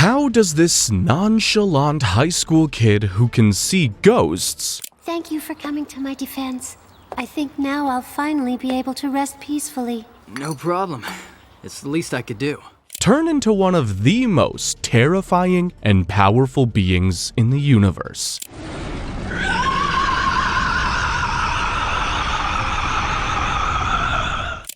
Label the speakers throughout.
Speaker 1: How does this nonchalant high school kid who can see ghosts...
Speaker 2: Thank you for coming to my defense. I think now I'll finally be able to rest peacefully.
Speaker 3: No problem. It's the least I could do.
Speaker 1: turn into one of the most terrifying and powerful beings in the universe.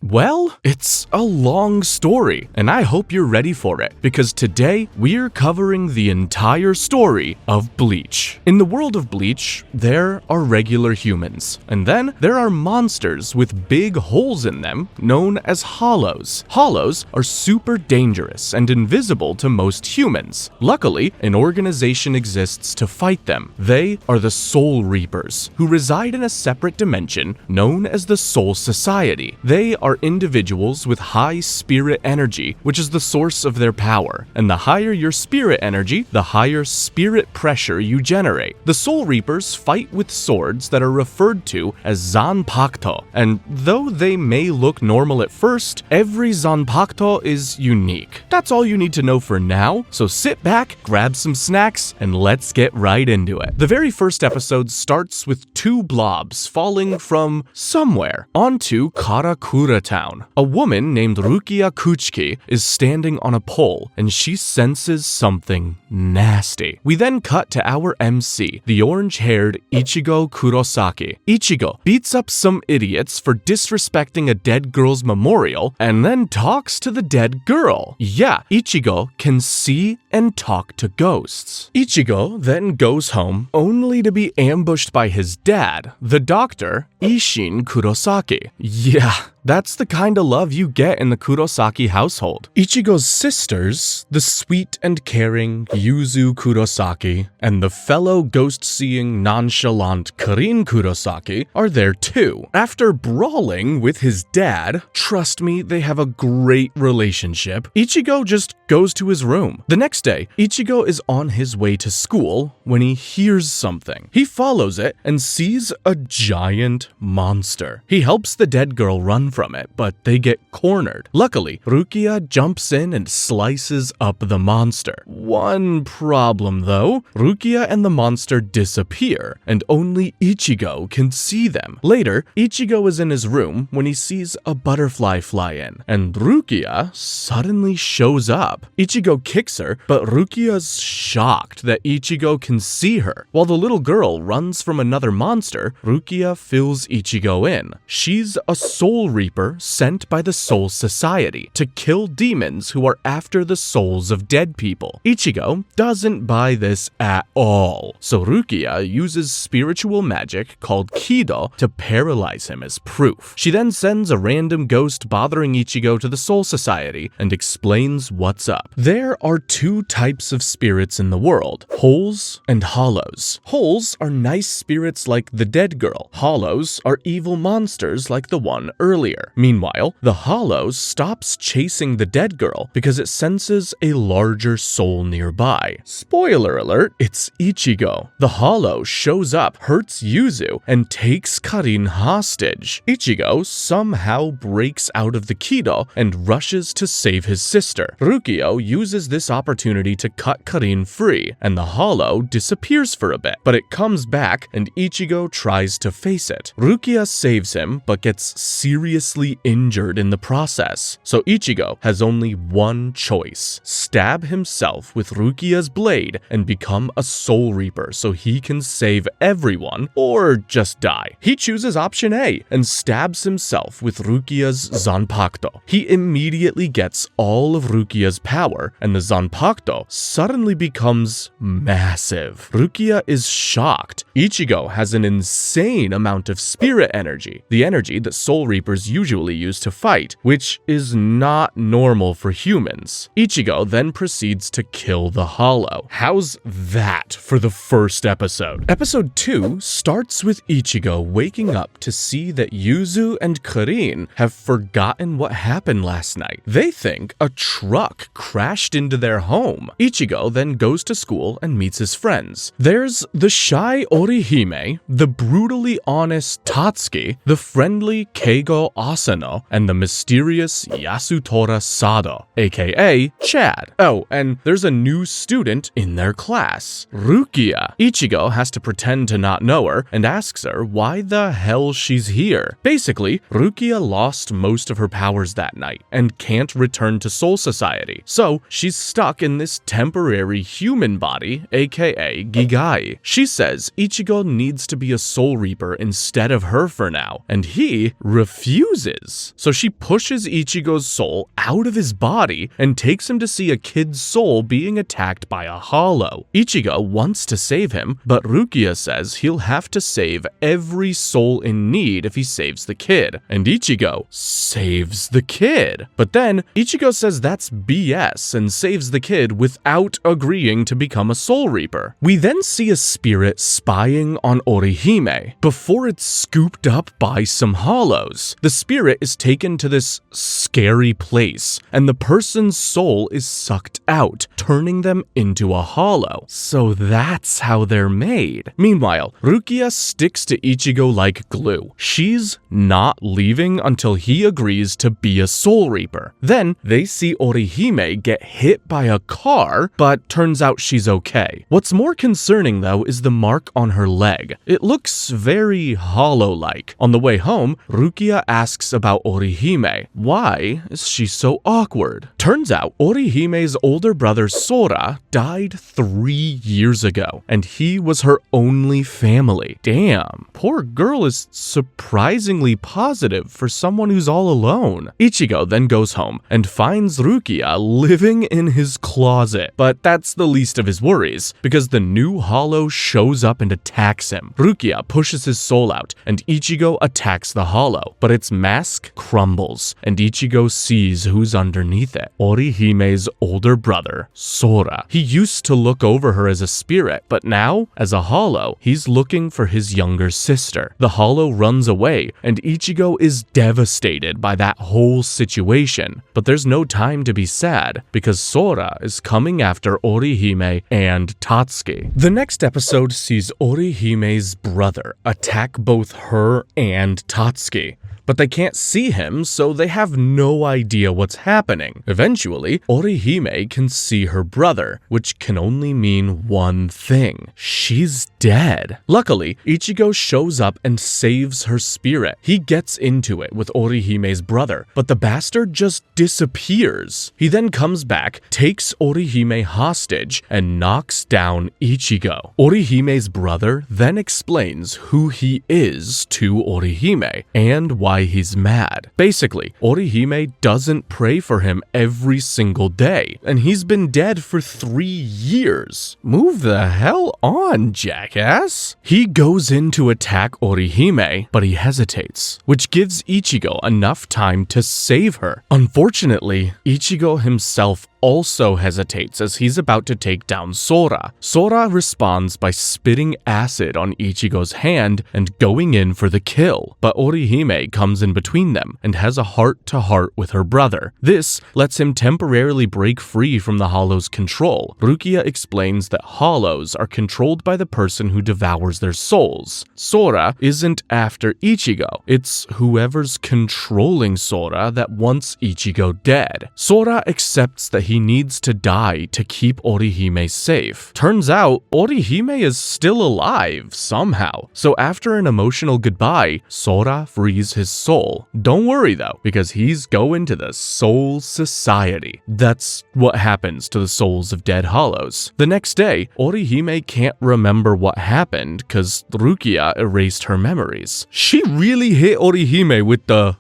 Speaker 1: Well, it's a long story, and I hope you're ready for it, because today we're covering the entire story of Bleach. In the world of Bleach, there are regular humans, and then there are monsters with big holes in them known as hollows. Hollows are super dangerous and invisible to most humans. Luckily, an organization exists to fight them. They are the Soul Reapers, who reside in a separate dimension known as the Soul Society. They are individuals with high spirit energy, which is the source of their power, and the higher your spirit energy, the higher spirit pressure you generate. The Soul Reapers fight with swords that are referred to as Zanpakuto, and though they may look normal at first, every Zanpakuto is unique. That's all you need to know for now, so sit back, grab some snacks, and let's get right into it. The very first episode starts with two blobs falling from somewhere onto Karakura Town. A woman named Rukia Kuchiki is standing on a pole, and she senses something nasty. We then cut to our MC, the orange-haired Ichigo Kurosaki. Ichigo beats up some idiots for disrespecting a dead girl's memorial, and then talks to the dead girl. Yeah, Ichigo can see and talk to ghosts. Ichigo then goes home, only to be ambushed by his dad, the doctor, Isshin Kurosaki. Yeah, that's the kind of love you get in the Kurosaki household. Ichigo's sisters, the sweet and caring Yuzu Kurosaki, and the fellow ghost-seeing nonchalant Karin Kurosaki are there too. After brawling with his dad, trust me, they have a great relationship, Ichigo just goes to his room. The next day, Ichigo is on his way to school when he hears something. He follows it and sees a giant monster. He helps the dead girl run from it, but they get cornered. Luckily, Rukia jumps in and slices up the monster. One problem though, Rukia and the monster disappear, and only Ichigo can see them. Later, Ichigo is in his room when he sees a butterfly fly in, and Rukia suddenly shows up. Ichigo kicks her, but Rukia's shocked that Ichigo can see her. While the little girl runs from another monster, Rukia fills Ichigo in. She's a Soul Reaper sent by the Soul Society to kill demons who are after the souls of dead people. Ichigo doesn't buy this at all, so Rukia uses spiritual magic called Kido to paralyze him as proof. She then sends a random ghost bothering Ichigo to the Soul Society and explains what's up. There are two types of spirits in the world, holes and hollows. Holes are nice spirits like the dead girl. Hollows are evil monsters like the one earlier. Meanwhile, the hollows stops chasing the dead girl because it senses a larger soul nearby. Spoiler alert, it's Ichigo. The hollow shows up, hurts Yuzu, and takes Karin hostage. Ichigo somehow breaks out of the Kido and rushes to save his sister. Rukia uses this opportunity to cut Karin free, and the hollow disappears for a bit, but it comes back and Ichigo tries to face it. Rukia saves him, but gets seriously injured in the process. So Ichigo has only one choice: stab himself with Rukia's blade and become a Soul Reaper so he can save everyone, or just die. He chooses option A and stabs himself with Rukia's Zanpakuto. He immediately gets all of Rukia's power, and the Zanpakuto suddenly becomes massive. Rukia is shocked. Ichigo has an insane amount of spirit energy, the energy that Soul Reapers usually use to fight, which is not normal for humans. Ichigo then proceeds to kill the hollow. How's that for the first episode? Episode 2 starts with Ichigo waking up to see that Yuzu and Karin have forgotten what happened last night. They think a truck crashed into their home. Ichigo then goes to school and meets his friends. There's the shy Orihime, the brutally honest Tatsuki, the friendly Keigo Asano and the mysterious Yasutora Sado, aka Chad. Oh, and there's a new student in their class, Rukia. Ichigo has to pretend to not know her and asks her why the hell she's here. Basically, Rukia lost most of her powers that night and can't return to Soul Society, so she's stuck in this temporary human body, aka Gigai. She says Ichigo needs to be a Soul Reaper instead of her for now, and he refuses. So she pushes Ichigo's soul out of his body and takes him to see a kid's soul being attacked by a hollow. Ichigo wants to save him, but Rukia says he'll have to save every soul in need if he saves the kid, and Ichigo saves the kid. But then Ichigo says that's BS and saves the kid without agreeing to become a Soul Reaper. We then see a spirit spying on Orihime before it's scooped up by some hollows. The spirit is taken to this scary place, and the person's soul is sucked out, turning them into a hollow. So that's how they're made. Meanwhile, Rukia sticks to Ichigo like glue. She's not leaving until he agrees to be a Soul Reaper. Then they see Orihime get hit by a car, but turns out she's okay. What's more concerning though is the mark on her leg. It looks very hollow-like. On the way home, Rukia asks about Orihime. Why is she so awkward? Turns out Orihime's older brother Sora died 3 years ago, and he was her only family. Damn, poor girl is surprisingly positive for someone who's all alone. Ichigo then goes home and finds Rukia living in his closet, but that's the least of his worries, because the new hollow shows up and attacks him. Rukia pushes his soul out, and Ichigo attacks the hollow, but its mask crumbles, and Ichigo sees who's underneath it. Orihime's older brother, Sora. He used to look over her as a spirit, but now, as a hollow, he's looking for his younger sister. The hollow runs away, and Ichigo is devastated by that whole situation. But there's no time to be sad, because Sora is coming after Orihime and Tatsuki. The next episode sees Orihime's brother attack both her and Tatsuki, but they can't see him, so they have no idea what's happening. Eventually, Orihime can see her brother, which can only mean one thing. She's dead. Luckily, Ichigo shows up and saves her spirit. He gets into it with Orihime's brother, but the bastard just disappears. He then comes back, takes Orihime hostage, and knocks down Ichigo. Orihime's brother then explains who he is to Orihime and why he's mad. Basically, Orihime doesn't pray for him every single day, and he's been dead for 3 years. Move the hell on, jackass. He goes in to attack Orihime, but he hesitates, which gives Ichigo enough time to save her. Unfortunately, Ichigo himself also hesitates as he's about to take down Sora. Sora responds by spitting acid on Ichigo's hand and going in for the kill, but Orihime comes in between them and has a heart-to-heart with her brother. This lets him temporarily break free from the Hollow's control. Rukia explains that Hollows are controlled by the person who devours their souls. Sora isn't after Ichigo, it's whoever's controlling Sora that wants Ichigo dead. Sora accepts that he needs to die to keep Orihime safe. Turns out, Orihime is still alive somehow. So after an emotional goodbye, Sora frees his soul. Don't worry though, because he's going to the Soul Society. That's what happens to the souls of dead Hollows. The next day, Orihime can't remember what happened because Rukia erased her memories. She really hit Orihime with the...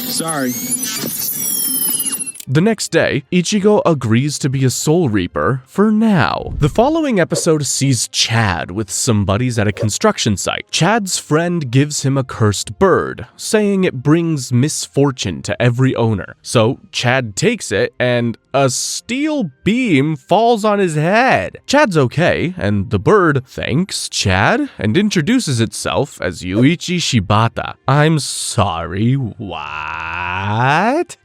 Speaker 4: Sorry.
Speaker 1: The next day, Ichigo agrees to be a Soul Reaper for now. The following episode sees Chad with some buddies at a construction site. Chad's friend gives him a cursed bird, saying it brings misfortune to every owner. So Chad takes it and a steel beam falls on his head. Chad's okay, and the bird thanks Chad and introduces itself as Yuichi Shibata. I'm sorry, what?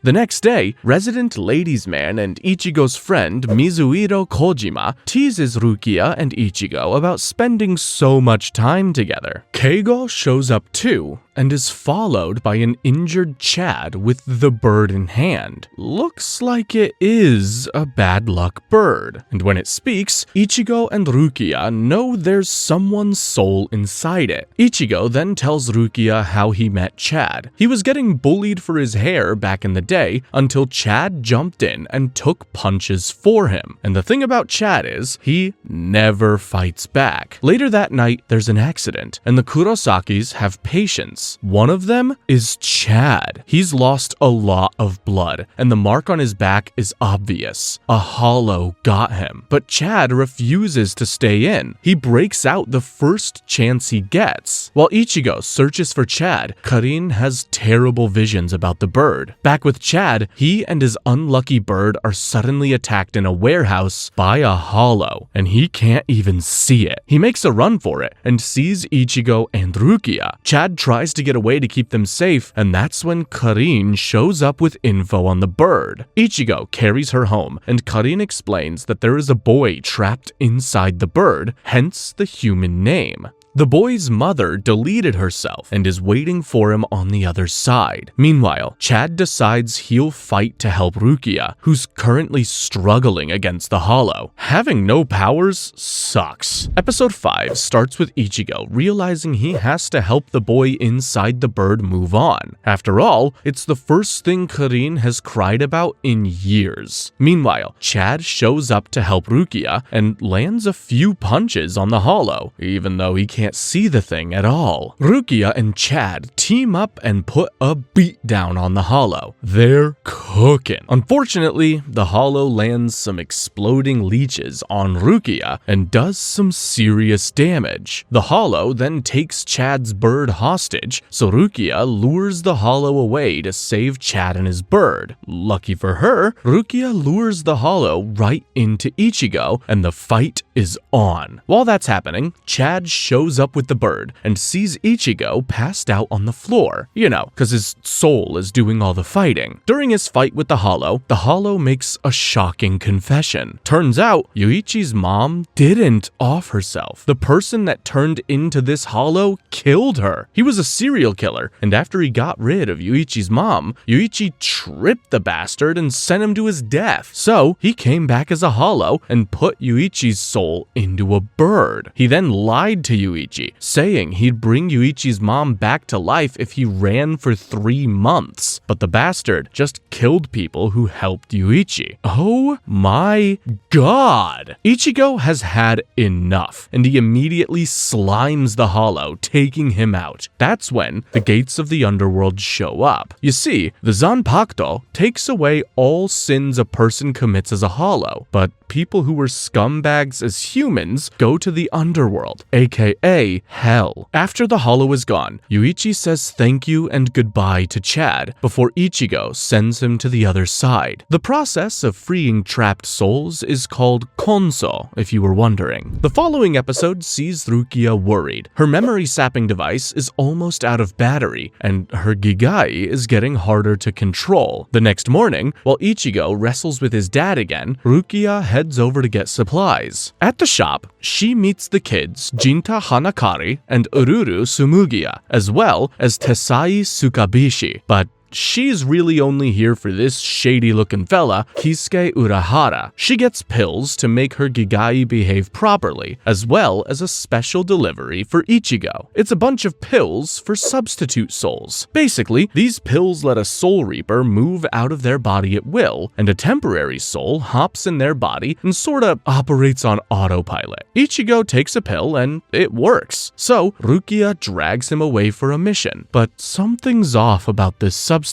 Speaker 1: The next day, Resident Ladies Man and Ichigo's friend Mizuhiro Kojima teases Rukia and Ichigo about spending so much time together. Keigo shows up too, and is followed by an injured Chad with the bird in hand. Looks like it is a bad luck bird. And when it speaks, Ichigo and Rukia know there's someone's soul inside it. Ichigo then tells Rukia how he met Chad. He was getting bullied for his hair back in the day until Chad jumped in and took punches for him. And the thing about Chad is, he never fights back. Later that night, there's an accident, and the Kurosakis have patients. One of them is Chad. He's lost a lot of blood, and the mark on his back is obvious. A hollow got him. But Chad refuses to stay in. He breaks out the first chance he gets. While Ichigo searches for Chad, Karin has terrible visions about the bird. Back with Chad, he and his unlucky bird are suddenly attacked in a warehouse by a hollow, and he can't even see it. He makes a run for it and sees Ichigo and Rukia. Chad tries to get away to keep them safe, and that's when Karin shows up with info on the bird. Ichigo carries her home, and Karin explains that there is a boy trapped inside the bird, hence the human name. The boy's mother deleted herself and is waiting for him on the other side. Meanwhile, Chad decides he'll fight to help Rukia, who's currently struggling against the hollow. Having no powers sucks. Episode 5 starts with Ichigo realizing he has to help the boy inside the bird move on. After all, it's the first thing Karin has cried about in years. Meanwhile, Chad shows up to help Rukia and lands a few punches on the hollow, even though he can't see the thing at all. Rukia and Chad team up and put a beat down on the hollow. They're cooking. Unfortunately, the hollow lands some exploding leeches on Rukia and does some serious damage. The hollow then takes Chad's bird hostage, so Rukia lures the hollow away to save Chad and his bird. Lucky for her, Rukia lures the hollow right into Ichigo, and the fight is on. While that's happening, Chad shows up with the bird and sees Ichigo passed out on the floor. You know, because his soul is doing all the fighting. During his fight with the hollow makes a shocking confession. Turns out, Yoichi's mom didn't off herself. The person that turned into this hollow killed her. He was a serial killer, and after he got rid of Yoichi's mom, Yoichi tripped the bastard and sent him to his death. So, he came back as a hollow and put Yoichi's soul into a bird. He then lied to Yoichi, saying he'd bring Yoichi's mom back to life if he ran for 3 months. But the bastard just killed people who helped Yoichi. Oh my god! Ichigo has had enough, and he immediately slimes the hollow, taking him out. That's when the gates of the underworld show up. You see, the Zanpakuto takes away all sins a person commits as a hollow, but people who were scumbags as humans go to the underworld, aka hell. After the hollow is gone, Yoichi says thank you and goodbye to Chad before Ichigo sends him to the other side. The process of freeing trapped souls is called konso, if you were wondering. The following episode sees Rukia worried. Her memory sapping device is almost out of battery, and her Gigai is getting harder to control. The next morning, while Ichigo wrestles with his dad again, Rukia heads over to get supplies. At the shop, she meets the kids Jinta Hanakari and Ururu Sumugia, as well as Tesai Sukabishi, but she's really only here for this shady-looking fella, Kisuke Urahara. She gets pills to make her Gigai behave properly, as well as a special delivery for Ichigo. It's a bunch of pills for substitute souls. Basically, these pills let a soul reaper move out of their body at will, and a temporary soul hops in their body and sorta operates on autopilot. Ichigo takes a pill and it works. So, Rukia drags him away for a mission, but something's off about this substitute.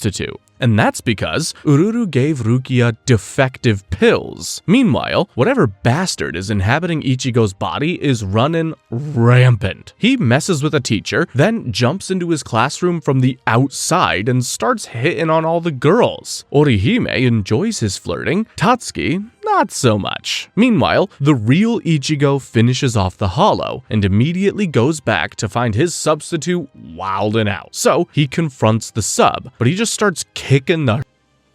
Speaker 1: And that's because Ururu gave Rukia defective pills. Meanwhile, whatever bastard is inhabiting Ichigo's body is running rampant. He messes with a teacher, then jumps into his classroom from the outside and starts hitting on all the girls. Orihime enjoys his flirting. Tatsuki, not so much. Meanwhile, the real Ichigo finishes off the hollow and immediately goes back to find his substitute wildin' out. So he confronts the sub, but he just starts kicking the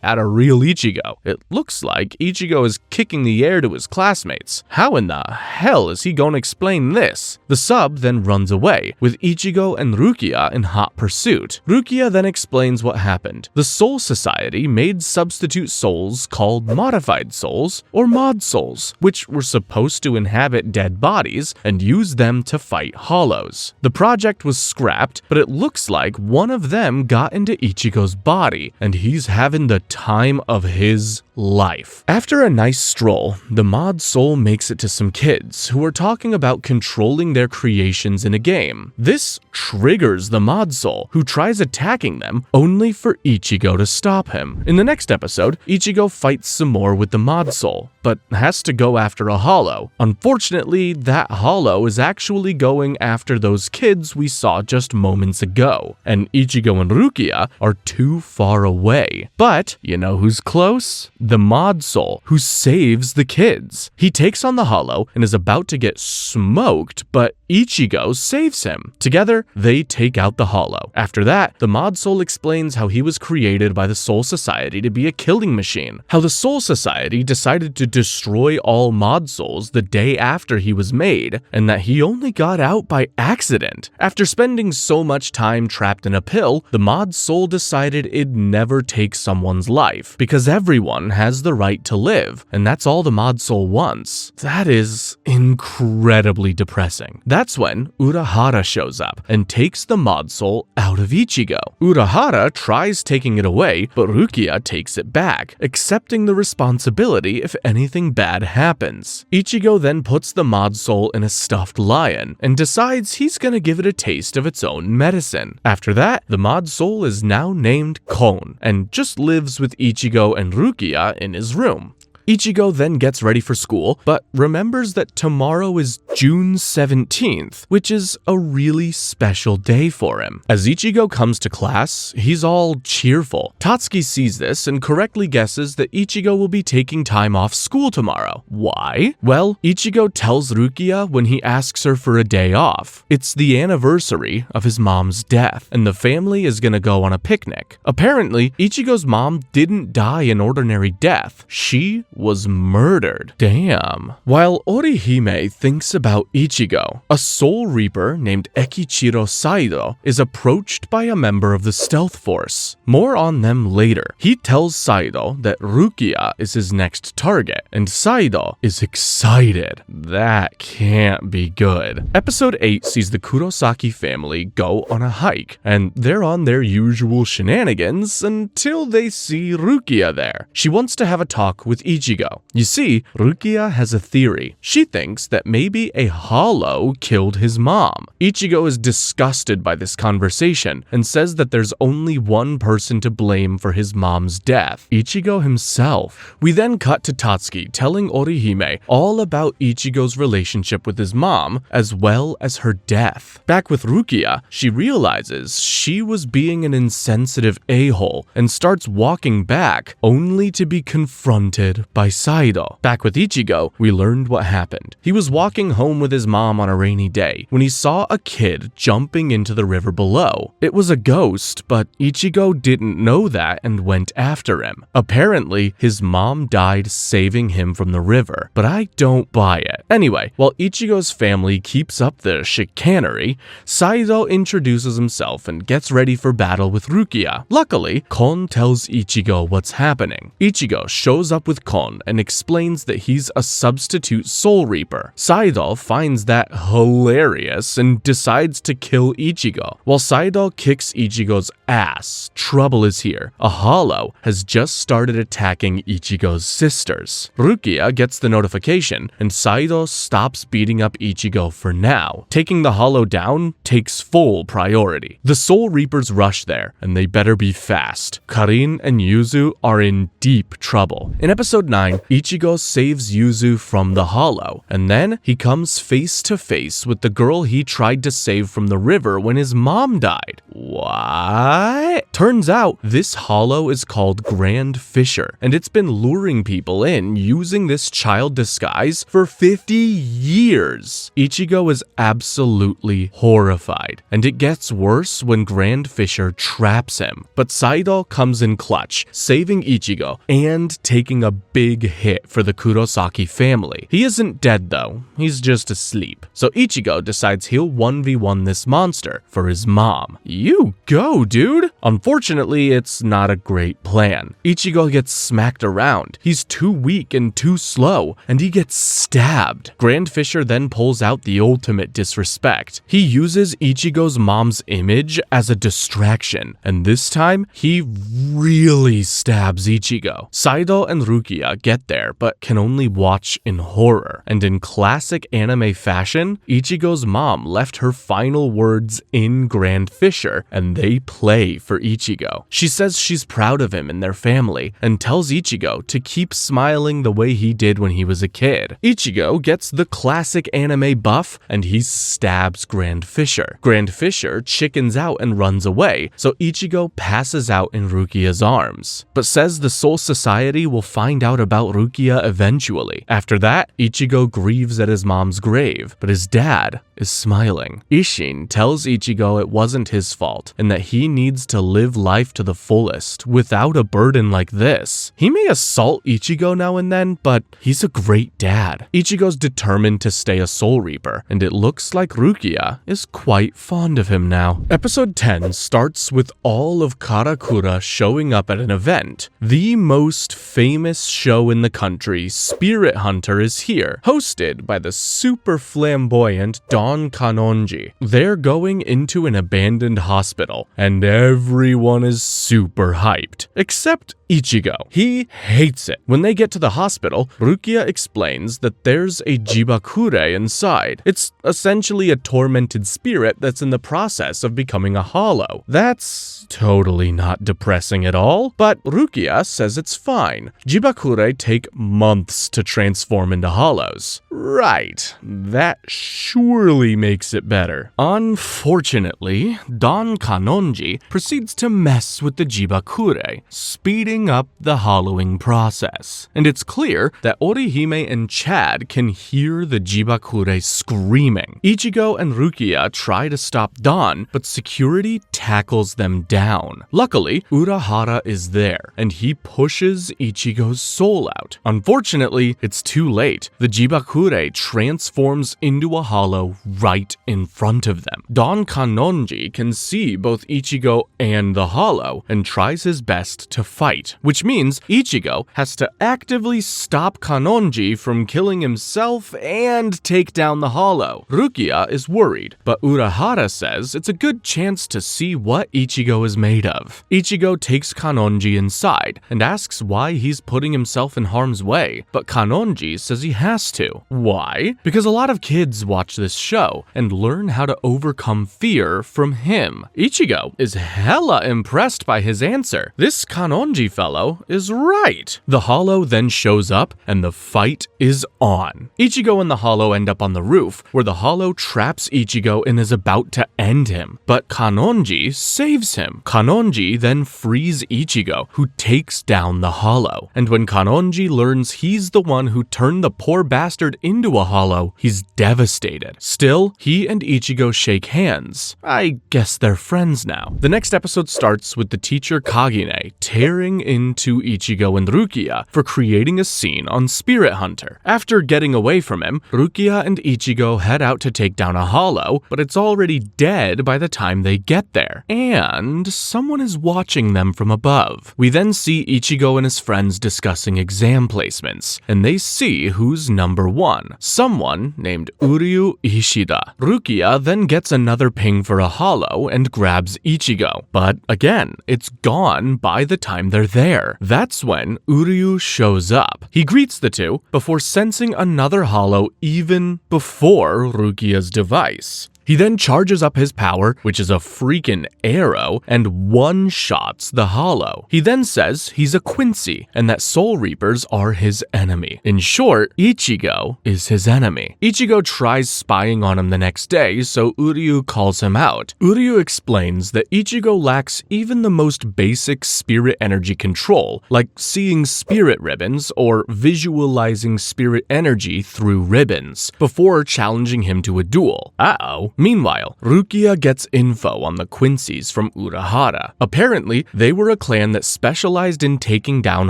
Speaker 1: at a real Ichigo. It looks like Ichigo is kicking the air to his classmates. How in the hell is he going to explain this? The sub then runs away, with Ichigo and Rukia in hot pursuit. Rukia then explains what happened. The Soul Society made substitute souls called modified souls, or mod souls, which were supposed to inhabit dead bodies and use them to fight hollows. The project was scrapped, but it looks like one of them got into Ichigo's body, and he's having the time of his life. After a nice stroll, the mod soul makes it to some kids who are talking about controlling their creations in a game. This triggers the mod soul, who tries attacking them, only for Ichigo to stop him. In the next episode, Ichigo fights some more with the mod soul, but has to go after a hollow. Unfortunately, that hollow is actually going after those kids we saw just moments ago, and Ichigo and Rukia are too far away. But you know who's close? The mod soul, who saves the kids. He takes on the hollow and is about to get smoked, but Ichigo saves him. Together, they take out the hollow. After that, the mod soul explains how he was created by the Soul Society to be a killing machine, how the Soul Society decided to destroy all mod souls the day after he was made, and that he only got out by accident. After spending so much time trapped in a pill, the mod soul decided it'd never take someone's life, because everyone has the right to live, and that's all the mod soul wants. That is incredibly depressing. That's when Urahara shows up and takes the mod soul out of Ichigo. Urahara tries taking it away, but Rukia takes it back, accepting the responsibility if anything bad happens. Ichigo then puts the mod soul in a stuffed lion and decides he's gonna give it a taste of its own medicine. After that, the mod soul is now named Kon and just lives with Ichigo and Rukia in his room. Ichigo then gets ready for school, but remembers that tomorrow is June 17th, which is a really special day for him. As Ichigo comes to class, he's all cheerful. Tatsuki sees this and correctly guesses that Ichigo will be taking time off school tomorrow. Why? Well, Ichigo tells Rukia when he asks her for a day off. It's the anniversary of his mom's death, and the family is gonna go on a picnic. Apparently, Ichigo's mom didn't die an ordinary death. She was murdered. Damn. While Orihime thinks about Ichigo, a Soul Reaper named Ekichiro Saido is approached by a member of the Stealth Force. More on them later. He tells Saido that Rukia is his next target, and Saido is excited. That can't be good. Episode 8 sees the Kurosaki family go on a hike, and they're on their usual shenanigans until they see Rukia there. She wants to have a talk with Ichigo. You see, Rukia has a theory. She thinks that maybe a hollow killed his mom. Ichigo is disgusted by this conversation and says that there's only one person to blame for his mom's death, Ichigo himself. We then cut to Tatsuki telling Orihime all about Ichigo's relationship with his mom, as well as her death. Back with Rukia, she realizes she was being an insensitive a-hole and starts walking back, only to be confronted by Saido. Back with Ichigo, we learned what happened. He was walking home with his mom on a rainy day when he saw a kid jumping into the river below. It was a ghost, but Ichigo didn't know that and went after him. Apparently, his mom died saving him from the river, but I don't buy it. Anyway, while Ichigo's family keeps up the chicanery, Saido introduces himself and gets ready for battle with Rukia. Luckily, Kon tells Ichigo what's happening. Ichigo shows up with Kon and explains that he's a substitute Soul Reaper. Saido finds that hilarious and decides to kill Ichigo. While Saido kicks Ichigo's ass, trouble is here. A hollow has just started attacking Ichigo's sisters. Rukia gets the notification, and Saido stops beating up Ichigo for now. Taking the hollow down takes full priority. The Soul Reapers rush there, and they better be fast. Karin and Yuzu are in deep trouble. In episode 9, Ichigo saves Yuzu from the hollow, and then he comes face to face with the girl he tried to save from the river when his mom died. What? Turns out this hollow is called Grand Fisher, and it's been luring people in using this child disguise for 50 years. Ichigo is absolutely horrified, and it gets worse when Grand Fisher traps him. But Saido comes in clutch, saving Ichigo and taking a big hit for the Kurosaki family. He isn't dead though, he's just asleep. So Ichigo decides he'll 1v1 this monster for his mom. You go, dude! Unfortunately, it's not a great plan. Ichigo gets smacked around. He's too weak and too slow, and he gets stabbed. Grand Fisher then pulls out the ultimate disrespect. He uses Ichigo's mom's image as a distraction, and this time, he really stabs Ichigo. Saido and Rukia get there, but can only watch in horror. And in classic anime fashion, Ichigo's mom left her final words in Grand Fisher, and they play for Ichigo. She says she's proud of him and their family, and tells Ichigo to keep smiling the way he did when he was a kid. Ichigo gets the classic anime buff, and he stabs Grand Fisher. Grand Fisher chickens out and runs away, so Ichigo passes out in Rukia's arms, but says the Soul Society will find out about Rukia eventually. After that, Ichigo grieves at his mom's grave, but his dad is smiling. Ishin tells Ichigo it wasn't his fault, and that he needs to live life to the fullest without a burden like this. He may assault Ichigo now and then, but he's a great dad. Ichigo's determined to stay a Soul Reaper, and it looks like Rukia is quite fond of him now. Episode 10 starts with all of Karakura showing up at an event. The most famous show in the country, Spirit Hunter, is here, hosted by the super flamboyant Don Kanonji. They're going into an abandoned hospital, and everyone is super hyped, except Ichigo. He hates it. When they get to the hospital, Rukia explains that there's a Jibakure inside. It's essentially a tormented spirit that's in the process of becoming a hollow. That's totally not depressing at all, but Rukia says it's fine. Jibakure take months to transform into hollows. Right, that surely makes it better. Unfortunately, Don Kanonji proceeds to mess with the Jibakure, speeding up the hollowing process. And it's clear that Orihime and Chad can hear the Jibakure screaming. Ichigo and Rukia try to stop Don, but security tackles them down. Luckily, Urahara is there, and he pushes Ichigo's soul out. Unfortunately, it's too late. The Jibakure transforms into a hollow right in front of them. Don Kanonji can see both Ichigo and the hollow, and tries his best to fight, which means Ichigo has to actively stop Kanonji from killing himself and take down the hollow. Rukia is worried, but Urahara says it's a good chance to see what Ichigo is made of. Ichigo takes Kanonji inside and asks why he's putting himself in harm's way, but Kanonji says he has to. Why? Because a lot of kids watch this show and learn how to overcome fear from him. Ichigo is hella impressed by his answer. This Kanonji fellow is right. The hollow then shows up and the fight is on. Ichigo and the hollow end up on the roof, where the hollow traps Ichigo and is about to end him, but Kanonji saves him. Kanonji then frees Ichigo, who takes down the hollow. And when Kanonji learns he's the one who turned the poor bastard into a hollow, he's devastated. Still, he and Ichigo shake hands. I guess they're friends now. The next episode starts with the teacher Kagine tearing into Ichigo and Rukia for creating a scene on Spirit Hunter. After getting away from him, Rukia and Ichigo head out to take down a hollow, but it's already dead by the time they get there. And someone is watching them from above. We then see Ichigo and his friends discussing exam placements, and they see who's number one, someone named Uryu Ishida. Rukia then gets another ping for a hollow and grabs Ichigo, but again, it's gone by the time they're there. That's when Uryu shows up. He greets the two before sensing another hollow even before Rukia's device. He then charges up his power, which is a freaking arrow, and one-shots the hollow. He then says he's a Quincy, and that Soul Reapers are his enemy. In short, Ichigo is his enemy. Ichigo tries spying on him the next day, so Uryu calls him out. Uryu explains that Ichigo lacks even the most basic spirit energy control, like seeing spirit ribbons or visualizing spirit energy through ribbons, before challenging him to a duel. Uh-oh. Meanwhile, Rukia gets info on the Quincies from Urahara. Apparently, they were a clan that specialized in taking down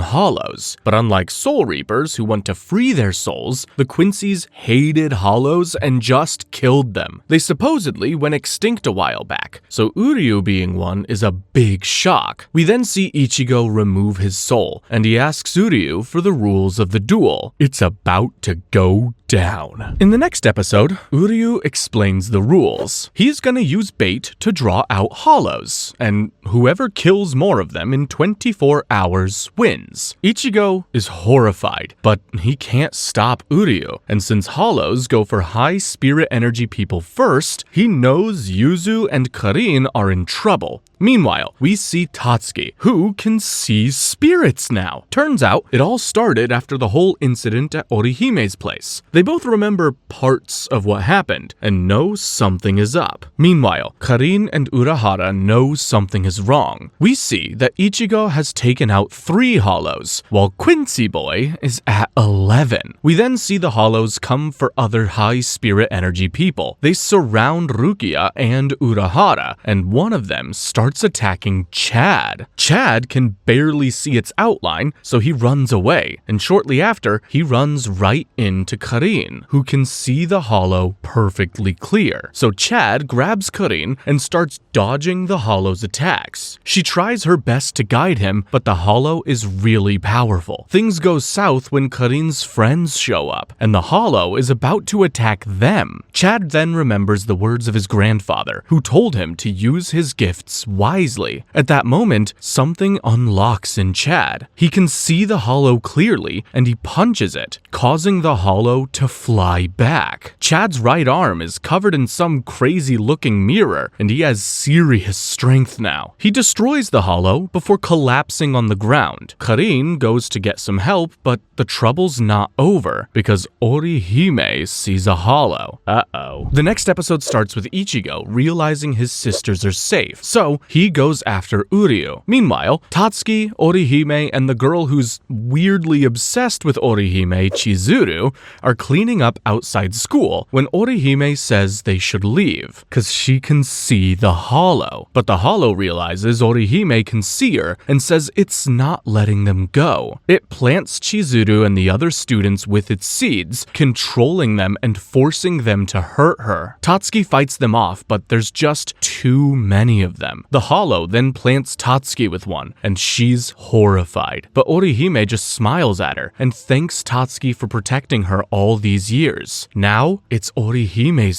Speaker 1: hollows, but unlike Soul Reapers who want to free their souls, the Quincies hated hollows and just killed them. They supposedly went extinct a while back, so Uryu being one is a big shock. We then see Ichigo remove his soul, and he asks Uryu for the rules of the duel. It's about to go down. In the next episode, Uryu explains the rules. He's gonna use bait to draw out hollows, and whoever kills more of them in 24 hours wins. Ichigo is horrified, but he can't stop Uryu, and since hollows go for high spirit energy people first, he knows Yuzu and Karin are in trouble. Meanwhile, we see Tatsuki, who can see spirits now. Turns out, it all started after the whole incident at Orihime's place. They both remember parts of what happened, and know something is up. Meanwhile, Karin and Urahara know something is wrong. We see that Ichigo has taken out 3 hollows, while Quincy Boy is at 11. We then see the hollows come for other high spirit energy people. They surround Rukia and Urahara, and one of them starts attacking Chad. Chad can barely see its outline, so he runs away, and shortly after, he runs right into Karin, who can see the hollow perfectly clear. So Chad grabs Karin and starts dodging the hollow's attacks. She tries her best to guide him, but the hollow is really powerful. Things go south when Karin's friends show up, and the hollow is about to attack them. Chad then remembers the words of his grandfather, who told him to use his gifts wisely. At that moment, something unlocks in Chad. He can see the hollow clearly, and he punches it, causing the hollow to fly back. Chad's right arm is covered in some crazy-looking mirror, and he has serious strength now. He destroys the hollow before collapsing on the ground. Karin goes to get some help, but the trouble's not over, because Orihime sees a hollow. Uh-oh. The next episode starts with Ichigo realizing his sisters are safe, so he goes after Uryu. Meanwhile, Tatsuki, Orihime, and the girl who's weirdly obsessed with Orihime, Chizuru, are cleaning up outside school when Orihime says they should leave, cause she can see the hollow. But the hollow realizes Orihime can see her and says it's not letting them go. It plants Chizuru and the other students with its seeds, controlling them and forcing them to hurt her. Tatsuki fights them off, but there's just too many of them. The hollow then plants Tatsuki with one, and she's horrified. But Orihime just smiles at her and thanks Tatsuki for protecting her all these years. Now, it's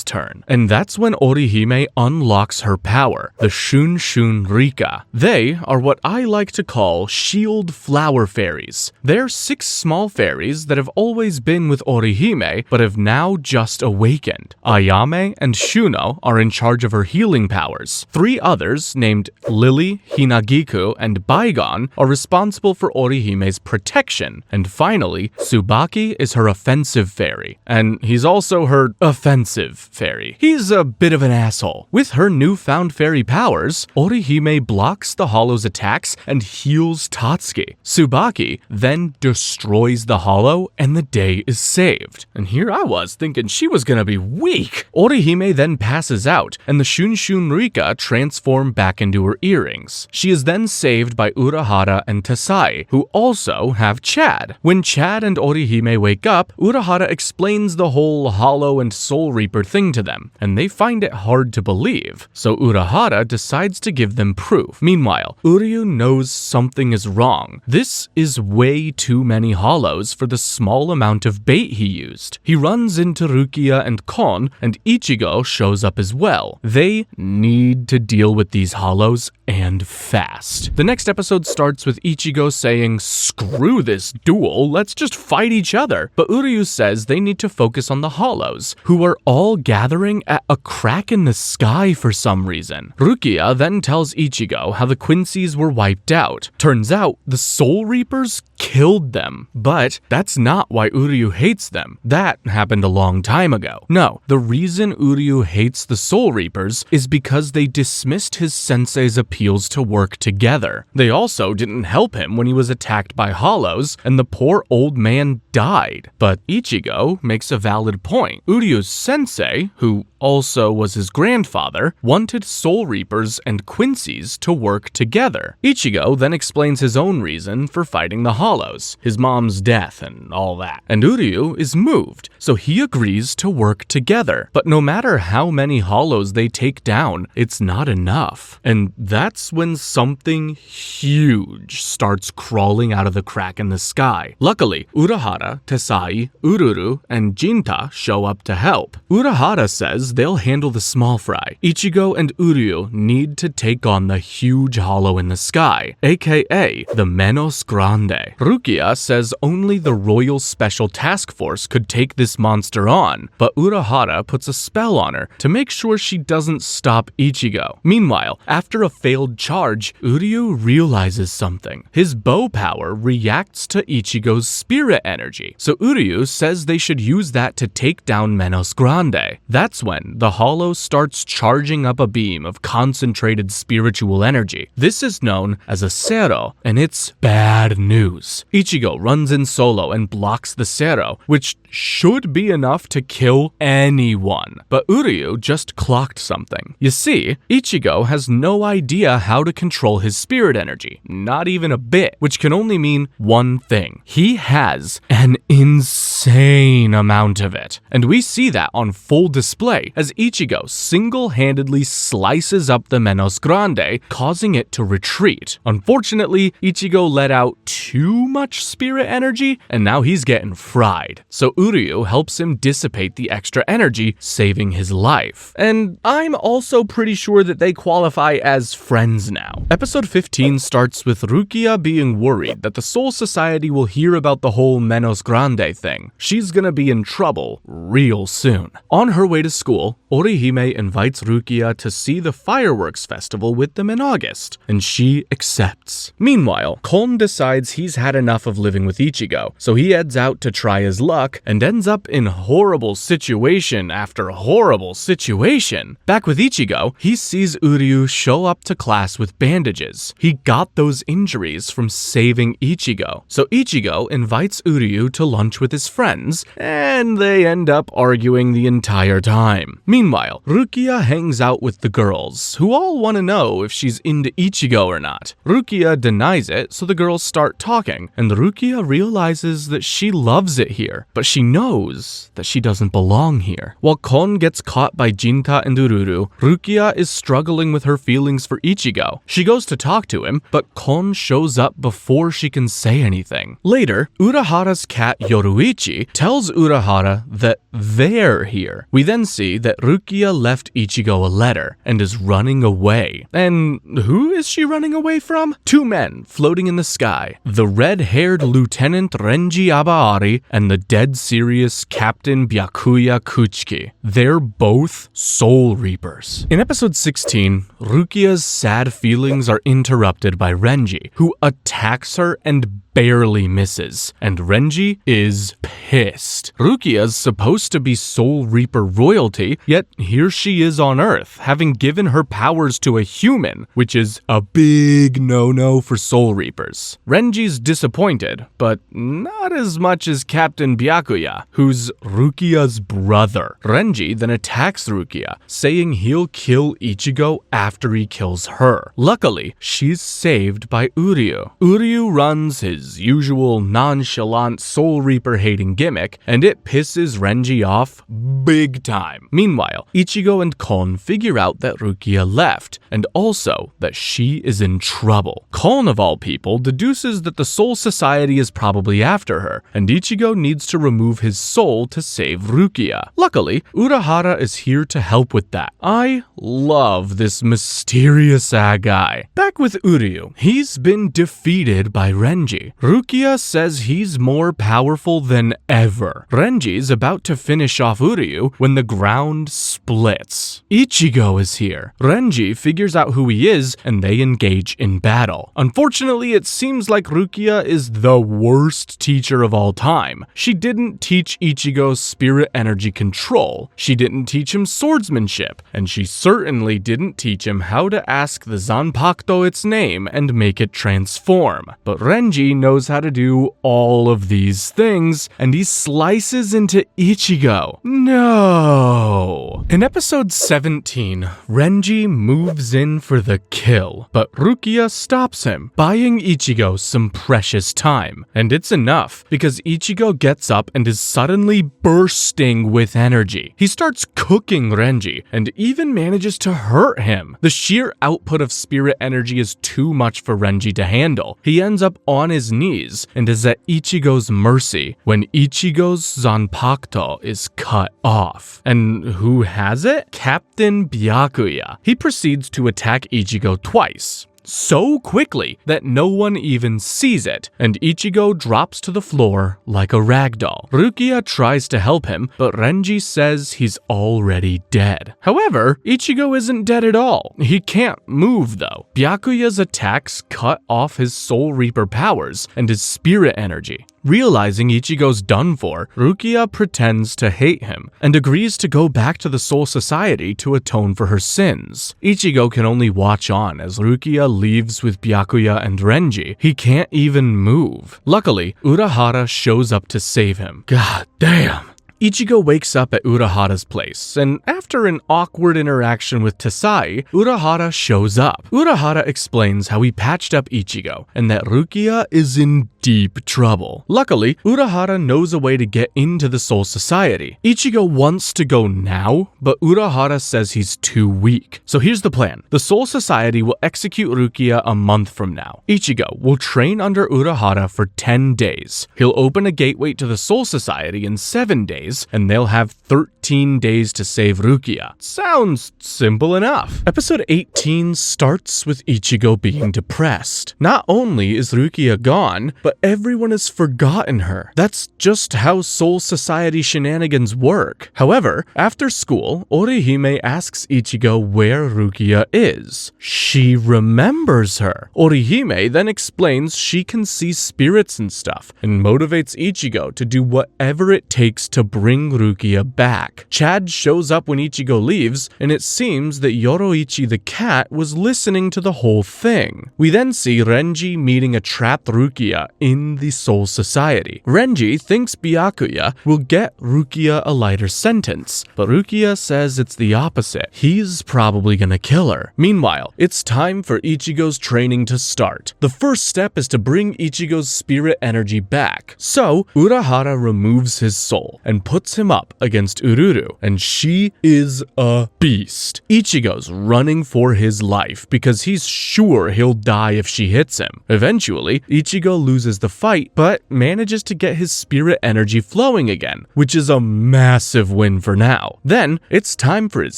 Speaker 1: turn. And that's when Orihime unlocks her power, the Shun Shun Rika. They are what I like to call shield flower fairies. They're 6 small fairies that have always been with Orihime, but have now just awakened. Ayame and Shuno are in charge of her healing powers. 3 others, named Lily, Hinagiku, and Bygone, are responsible for Orihime's protection. And finally, Tsubaki is her offensive fairy, and he's also her offensive fairy. He's a bit of an asshole. With her newfound fairy powers, Orihime blocks the hollow's attacks and heals Tatsuki. Tsubaki then destroys the hollow, and the day is saved. And here I was thinking she was gonna be weak. Orihime then passes out, and the Shun Shun Rika transform back into her earrings. She is then saved by Urahara and Tasai, who also have Chad. When Chad and Orihime wake up, Urahara explains the whole Hollow and Soul Reaper thing to them, and they find it hard to believe. So Urahara decides to give them proof. Meanwhile, Uryu knows something is wrong. This is way too many hollows for the small amount of bait he used. He runs into Rukia and Kon, and Ichigo shows up as well. They need to deal with these hollows and fast. The next episode starts with Ichigo saying, "Screw this duel, let's just fight each other." But Uryu says they need to focus on the Hollows, who are all gathering at a crack in the sky for some reason. Rukia then tells Ichigo how the Quincy's were wiped out. Turns out the Soul Reapers killed them. But that's not why Uryu hates them. That happened a long time ago. No, the reason Uryu hates the Soul Reapers is because they dismissed his sensei's appeals to work together. They also didn't help him when he was attacked by Hollows, and the poor old man died. But Ichigo makes a valid point. Uryu's sensei, who also was his grandfather, wanted Soul Reapers and Quincy's to work together. Ichigo then explains his own reason for fighting the Hollows, his mom's death and all that. And Uryu is moved, so he agrees to work together. But no matter how many Hollows they take down, it's not enough. And that's when something huge starts crawling out of the crack in the sky. Luckily, Urahara, Tesai, Ururu, and Jinta show up to help. Urahara says they'll handle the small fry. Ichigo and Uryu need to take on the huge hollow in the sky, aka the Menos Grande. Rukia says only the Royal Special Task Force could take this monster on, but Urahara puts a spell on her to make sure she doesn't stop Ichigo. Meanwhile, after a failed charge, Uryu realizes something. His bow power reacts to Ichigo's spirit energy, so Uryu says they should use that to take down Menos Grande. That's when the hollow starts charging up a beam of concentrated spiritual energy. This is known as a Zero, and it's bad news. Ichigo runs in solo and blocks the Zero, which should be enough to kill anyone. But Uryu just clocked something. You see, Ichigo has no idea how to control his spirit energy, not even a bit, which can only mean one thing. He has an insane amount of it. And we see that on full display as Ichigo single-handedly slices up the Menos Grande, causing it to retreat. Unfortunately, Ichigo let out too much spirit energy, and now he's getting fried. So Uryu helps him dissipate the extra energy, saving his life. And I'm also pretty sure that they qualify as friends now. Episode 15 starts with Rukia being worried that the Soul Society will hear about the whole Menos Grande thing. She's gonna be in trouble real soon. On her way to school, Orihime invites Rukia to see the fireworks festival with them in August, and she accepts. Meanwhile, Kon decides he's had enough of living with Ichigo, so he heads out to try his luck and ends up in horrible situation after horrible situation. Back with Ichigo, he sees Uryu show up to class with bandages. He got those injuries from saving Ichigo, so Ichigo invites Uryu to lunch with his friends, and they end up arguing the entire time. Meanwhile, Rukia hangs out with the girls, who all want to know if she's into Ichigo or not. Rukia denies it, so the girls start talking, and Rukia realizes that she loves it here, but she knows that she doesn't belong here. While Kon gets caught by Jinta and Ururu, Rukia is struggling with her feelings for Ichigo. She goes to talk to him, but Kon shows up before she can say anything. Later, Urahara's cat Yoruichi tells Urahara that they're here. We then see that Rukia left Ichigo a letter and is running away. And who is she running away from? Two men floating in the sky. The red-haired Lieutenant Renji Abarai and the dead serious Captain Byakuya Kuchiki. They're both Soul Reapers. In episode 16, Rukia's sad feelings are interrupted by Renji, who attacks her and barely misses, and Renji is pissed. Rukia's supposed to be Soul Reaper royalty, yet here she is on Earth, having given her powers to a human, which is a big no-no for Soul Reapers. Renji's disappointed, but not as much as Captain Byakuya, who's Rukia's brother. Renji then attacks Rukia, saying he'll kill Ichigo after he kills her. Luckily, she's saved by Uryu. Uryu runs his usual nonchalant Soul Reaper hating gimmick, and it pisses Renji off big time. Meanwhile, Ichigo and Kon figure out that Rukia left, and also that she is in trouble. Kon, of all people, deduces that the Soul Society is probably after her, and Ichigo needs to remove his soul to save Rukia. Luckily, Urahara is here to help with that. I love this mysterious guy. Back with Uryu, he's been defeated by Renji. Rukia says he's more powerful than ever. Renji's about to finish off Uryu when the ground splits. Ichigo is here. Renji figures out who he is and they engage in battle. Unfortunately, it seems like Rukia is the worst teacher of all time. She didn't teach Ichigo spirit energy control. She didn't teach him swordsmanship, and she certainly didn't teach him how to ask the Zanpakuto its name and make it transform. But Renji knows how to do all of these things, and he slices into Ichigo. No! In episode 17, Renji moves in for the kill, but Rukia stops him, buying Ichigo some precious time. And it's enough, because Ichigo gets up and is suddenly bursting with energy. He starts cooking Renji, and even manages to hurt him. The sheer output of spirit energy is too much for Renji to handle. He ends up on his knees, and is at Ichigo's mercy when Ichigo's Zanpakuto is cut off. And who has it? Captain Byakuya. He proceeds to attack Ichigo twice, so quickly that no one even sees it, and Ichigo drops to the floor like a ragdoll. Rukia tries to help him, but Renji says he's already dead. However, Ichigo isn't dead at all. He can't move though. Byakuya's attacks cut off his Soul Reaper powers and his spirit energy. Realizing Ichigo's done for, Rukia pretends to hate him and agrees to go back to the Soul Society to atone for her sins. Ichigo can only watch on as Rukia leaves with Byakuya and Renji. He can't even move. Luckily, Urahara shows up to save him. God damn. Ichigo wakes up at Urahara's place, and after an awkward interaction with Tasai, Urahara shows up. Urahara explains how he patched up Ichigo, and that Rukia is in deep trouble. Luckily, Urahara knows a way to get into the Soul Society. Ichigo wants to go now, but Urahara says he's too weak. So here's the plan. The Soul Society will execute Rukia a month from now. Ichigo will train under Urahara for 10 days. He'll open a gateway to the Soul Society in 7 days, and they'll have 13 days to save Rukia. Sounds simple enough. Episode 18 starts with Ichigo being depressed. Not only is Rukia gone, but everyone has forgotten her. That's just how Soul Society shenanigans work. However, after school, Orihime asks Ichigo where Rukia is. She remembers her. Orihime then explains she can see spirits and stuff, and motivates Ichigo to do whatever it takes to bring Rukia back. Chad shows up when Ichigo leaves, and it seems that Yoruichi the cat was listening to the whole thing. We then see Renji meeting a trapped Rukia in the Soul Society. Renji thinks Byakuya will get Rukia a lighter sentence, but Rukia says it's the opposite. He's probably gonna kill her. Meanwhile, it's time for Ichigo's training to start. The first step is to bring Ichigo's spirit energy back. So, Urahara removes his soul and puts him up against Ururu, and she is a beast. Ichigo's running for his life because he's sure he'll die if she hits him. Eventually, Ichigo loses the fight, but manages to get his spirit energy flowing again, which is a massive win for now. Then, it's time for his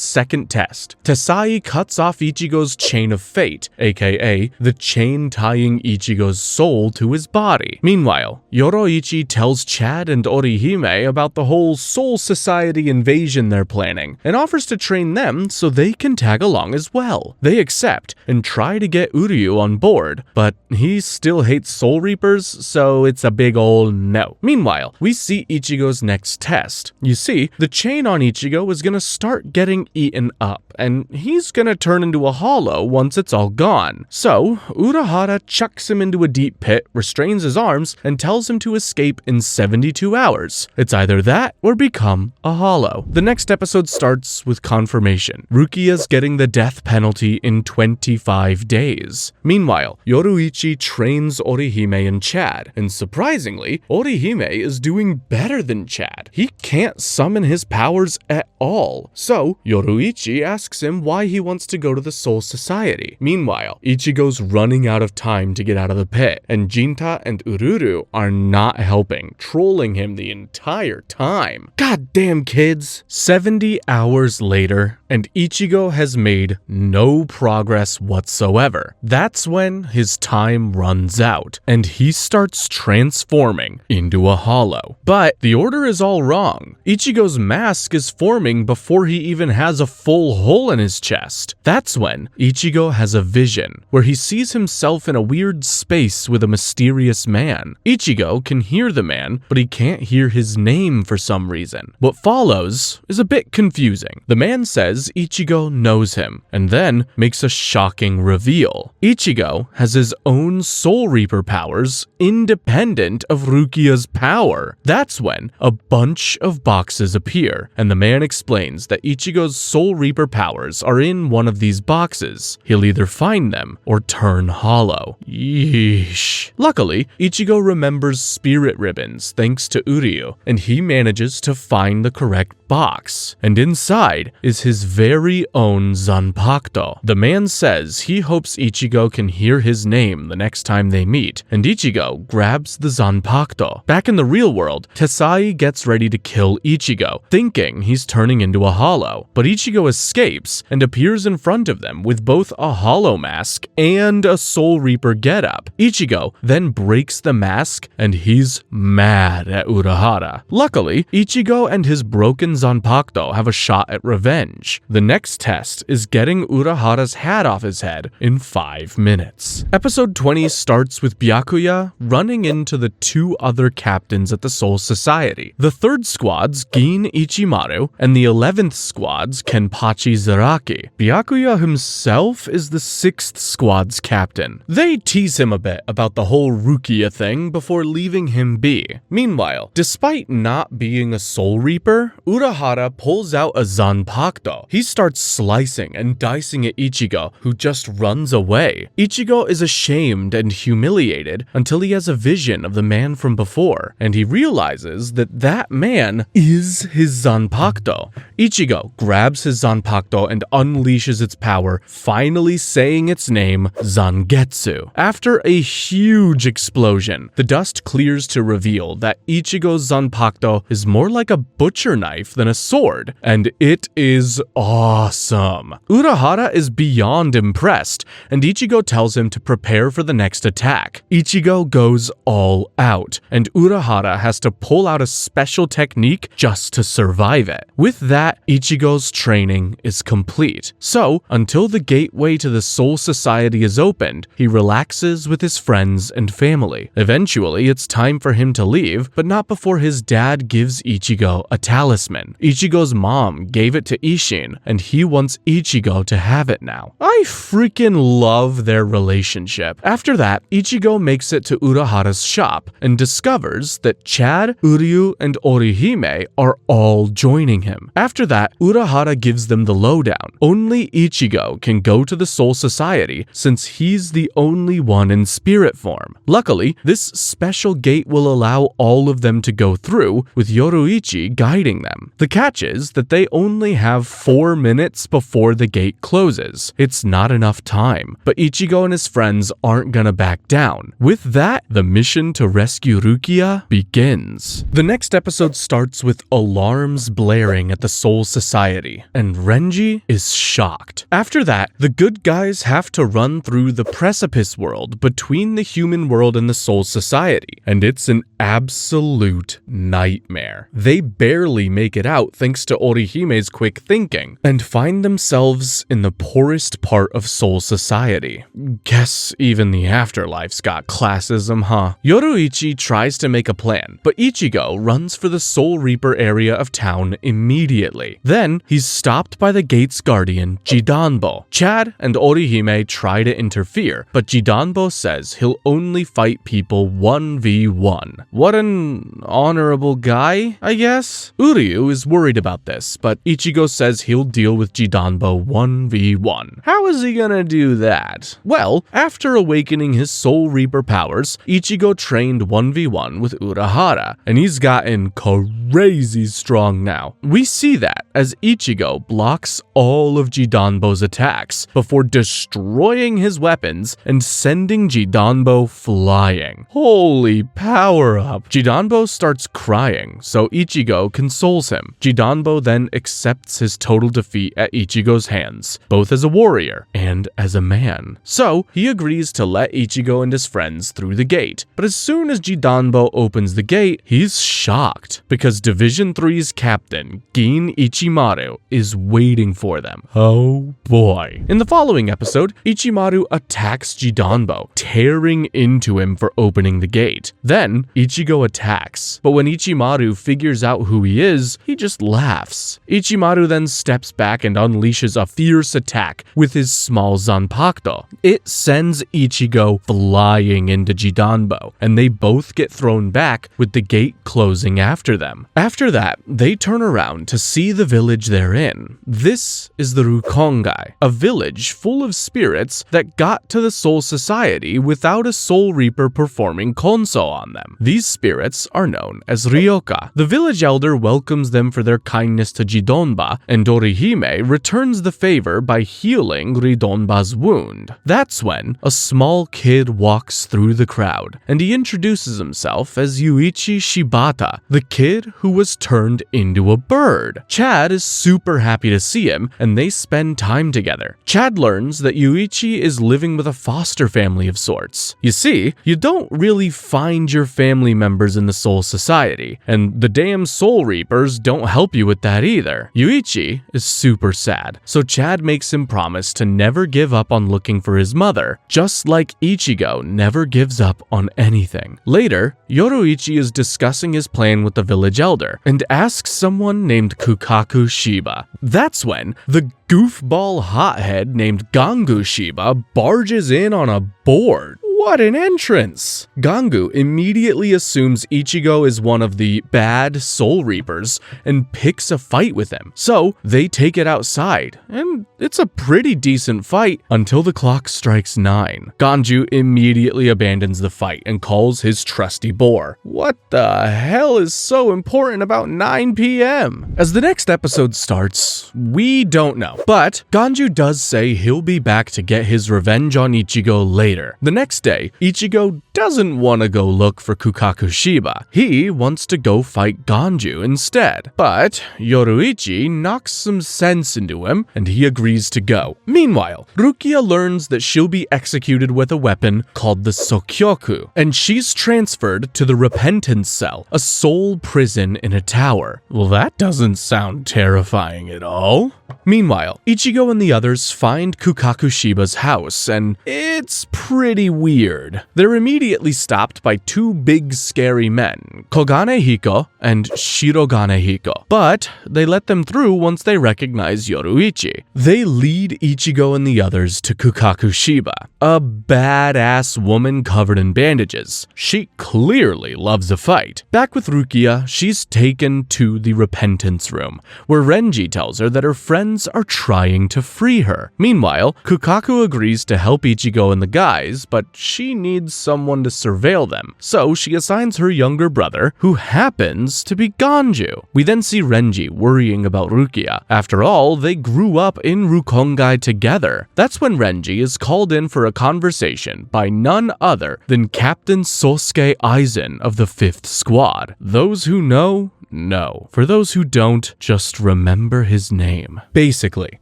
Speaker 1: second test. Tasai cuts off Ichigo's chain of fate, aka the chain tying Ichigo's soul to his body. Meanwhile, Yoruichi tells Chad and Orihime about the whole Soul Society invasion they're planning, and offers to train them so they can tag along as well. They accept and try to get Uryu on board, but he still hates Soul Reapers, so it's a big ol' no. Meanwhile, we see Ichigo's next test. You see, the chain on Ichigo is gonna start getting eaten up, and he's gonna turn into a hollow once it's all gone. So, Urahara chucks him into a deep pit, restrains his arms, and tells him to escape in 72 hours. It's either that or become a hollow. The next episode starts with confirmation. Rukia's getting the death penalty in 25 days. Meanwhile, Yoruichi trains Orihime and Chad, and surprisingly, Orihime is doing better than Chad. He can't summon his powers at all. So, Yoruichi asks him why he wants to go to the Soul Society. Meanwhile, Ichigo's running out of time to get out of the pit, and Jinta and Ururu are not helping, trolling him the entire time. Goddamn kids! 70 hours later, and Ichigo has made no progress whatsoever. That's when his time runs out, and he starts transforming into a hollow. But the order is all wrong. Ichigo's mask is forming before he even has a full hole in his chest. That's when Ichigo has a vision, where he sees himself in a weird space with a mysterious man. Ichigo can hear the man, but he can't hear his name for some reason. What follows is a bit confusing. The man says Ichigo knows him, and then makes a shocking reveal. Ichigo has his own Soul Reaper powers independent of Rukia's power. That's when a bunch of boxes appear, and the man explains that Ichigo's Soul Reaper powers are in one of these boxes. He'll either find them or turn hollow. Yeesh. Luckily, Ichigo remembers spirit ribbons thanks to Uryu, and he manages to find the correct box. And inside is his very own Zanpakuto. The man says he hopes Ichigo can hear his name the next time they meet, and Ichigo grabs the Zanpakuto. Back in the real world, Tesai gets ready to kill Ichigo, thinking he's turning into a hollow. But Ichigo escapes and appears in front of them with both a hollow mask and a Soul Reaper getup. Ichigo then breaks the mask, and he's mad at Urahara. Luckily, Ichigo and his broken Zanpakuto have a shot at revenge. The next test is getting Urahara's hat off his head in 5 minutes. Episode 20 starts with Byakuya running into the 2 other captains at the Soul Society. The 3rd squad's Gin Ichimaru, and the 11th squad's Kenpachi Zaraki. Byakuya himself is the 6th squad's captain. They tease him a bit about the whole Rukia thing before leaving him be. Meanwhile, despite not being a Soul Reaper, Urahara pulls out a Zanpakuto. He starts slicing and dicing at Ichigo, who just runs away. Ichigo is ashamed and humiliated until he has a vision of the man from before, and he realizes that that man is his Zanpakuto. Ichigo grabs his Zanpakuto and unleashes its power, finally saying its name, Zangetsu. After a huge explosion, the dust clears to reveal that Ichigo's Zanpakuto is more like a butcher knife than a sword, and it is awesome. Urahara is beyond impressed, and Ichigo tells him to prepare for the next attack. Ichigo goes all out, and Urahara has to pull out a special technique just to survive it. With that, Ichigo's training is complete. So, until the gateway to the Soul Society is opened, he relaxes with his friends and family. Eventually, it's time for him to leave, but not before his dad gives Ichigo a talisman. Ichigo's mom gave it to Ishin, and he wants Ichigo to have it now. I freaking love their relationship. After that, Ichigo makes it to Urahara's shop and discovers that Chad, Uryu, and Orihime are all joining him. After that, Urahara gives them the lowdown. Only Ichigo can go to the Soul Society since he's the only one in spirit form. Luckily, this special gate will allow all of them to go through, with Yoruichi guiding them. The catch is that they only have 4 minutes before the gate closes. It's not enough time, but Ichigo and his friends aren't gonna back down. With that, the mission to rescue Rukia begins. The next episode starts with alarms blaring at the Soul Society, and Renji is shocked. After that, the good guys have to run through the precipice world between the human world and the Soul Society, and it's an absolute nightmare. They barely make it out thanks to Orihime's quick thinking, and find themselves in the poorest part of Soul Society. Guess even the afterlife's got classism, huh? Yoruichi tries to make a plan, but Ichigo runs for the Soul Reaper area of town immediately. Then, he's stopped by the gate's guardian, Jidanbo. Chad and Orihime try to interfere, but Jidanbo says he'll only fight people 1v1. What an honorable guy, I guess? Uryu is worried about this, but Ichigo says he'll deal with Jidanbo 1v1. How is he gonna do that? Well, after awakening his Soul Reaper powers, Ichigo trained 1v1 with Urahara, and he's gotten crazy strong now. We see that as Ichigo blocks all of Jidanbo's attacks before destroying his weapons and sending Jidanbo flying. Holy power up! Jidanbo starts crying, so Ichigo consoles him. Jidanbo then accepts his total defeat at Ichigo's hands, both as a warrior and as a man. So, he agrees to let Ichigo and his friends through the gate, but as soon as Jidanbo opens the gate, he's shocked because Division 3's captain, Gin Ichimaru, is waiting for them. Oh boy. In the following episode, Ichimaru attacks Jidanbo, tearing into him for opening the gate. Then, Ichigo attacks, but when Ichimaru figures out who he is, he just laughs. Ichimaru then steps back and unleashes a fierce attack with his small Zanpakuto. It sends Ichigo flying into Jidanbo, and they both get thrown back with the gate closing after them. After that, they turn around to see the village they're in. This is the Rukongai, a village full of spirits that got to the Soul Society without a Soul Reaper performing konso on them. These spirits are known as Ryoka. The village elder welcomes them for their kindness to Jidonba, and Orihime returns the favor by healing Ridonba's wound. That's when a small kid walks through the crowd, and he introduces himself as Yuichi Shibata, the kid who was turned into a bird. Chad is super happy to see him, and they spend time together. Chad learns that Yuichi is living with a foster family of sorts. You see, you don't really find your family members in the Soul Society, and the damn Soul Reapers don't help you with that either. Yuichi is super sad, so Chad makes him promise to never give up on looking for his mother, just like Ichigo never gives up on anything. Later, Yoruichi is discussing his plan with the village elder, and asks someone named Kukaku Shiba. That's when the goofball hothead named Ganju Shiba barges in on a board. What an entrance! Ganju immediately assumes Ichigo is one of the bad Soul Reapers and picks a fight with him. So they take it outside, and it's a pretty decent fight until the clock strikes 9. Ganju immediately abandons the fight and calls his trusty boar. What the hell is so important about 9 p.m.? As the next episode starts, we don't know, but Ganju does say he'll be back to get his revenge on Ichigo later. The next day, Ichigo doesn't want to go look for Kukaku Shiba. He wants to go fight Ganju instead. But Yoruichi knocks some sense into him, and he agrees to go. Meanwhile, Rukia learns that she'll be executed with a weapon called the Sokyoku, and she's transferred to the Repentance Cell, a soul prison in a tower. Well, that doesn't sound terrifying at all. Meanwhile, Ichigo and the others find Kukaku Shiba's house, and it's pretty weird. They're immediately stopped by two big scary men, Kogane Hiko and Shirogane Hiko, but they let them through once they recognize Yoruichi. They lead Ichigo and the others to Kukaku Shiba, a badass woman covered in bandages. She clearly loves a fight. Back with Rukia, she's taken to the Repentance Room, where Renji tells her that her friends are trying to free her. Meanwhile, Kukaku agrees to help Ichigo and the guys, but she needs someone to surveil them, so she assigns her younger brother, who happens to be Ganju. We then see Renji worrying about Rukia. After all, they grew up in Rukongai together. That's when Renji is called in for a conversation by none other than Captain Sosuke Aizen of the 5th Squad. Those who know don't know. For those who don't, just remember his name. Basically,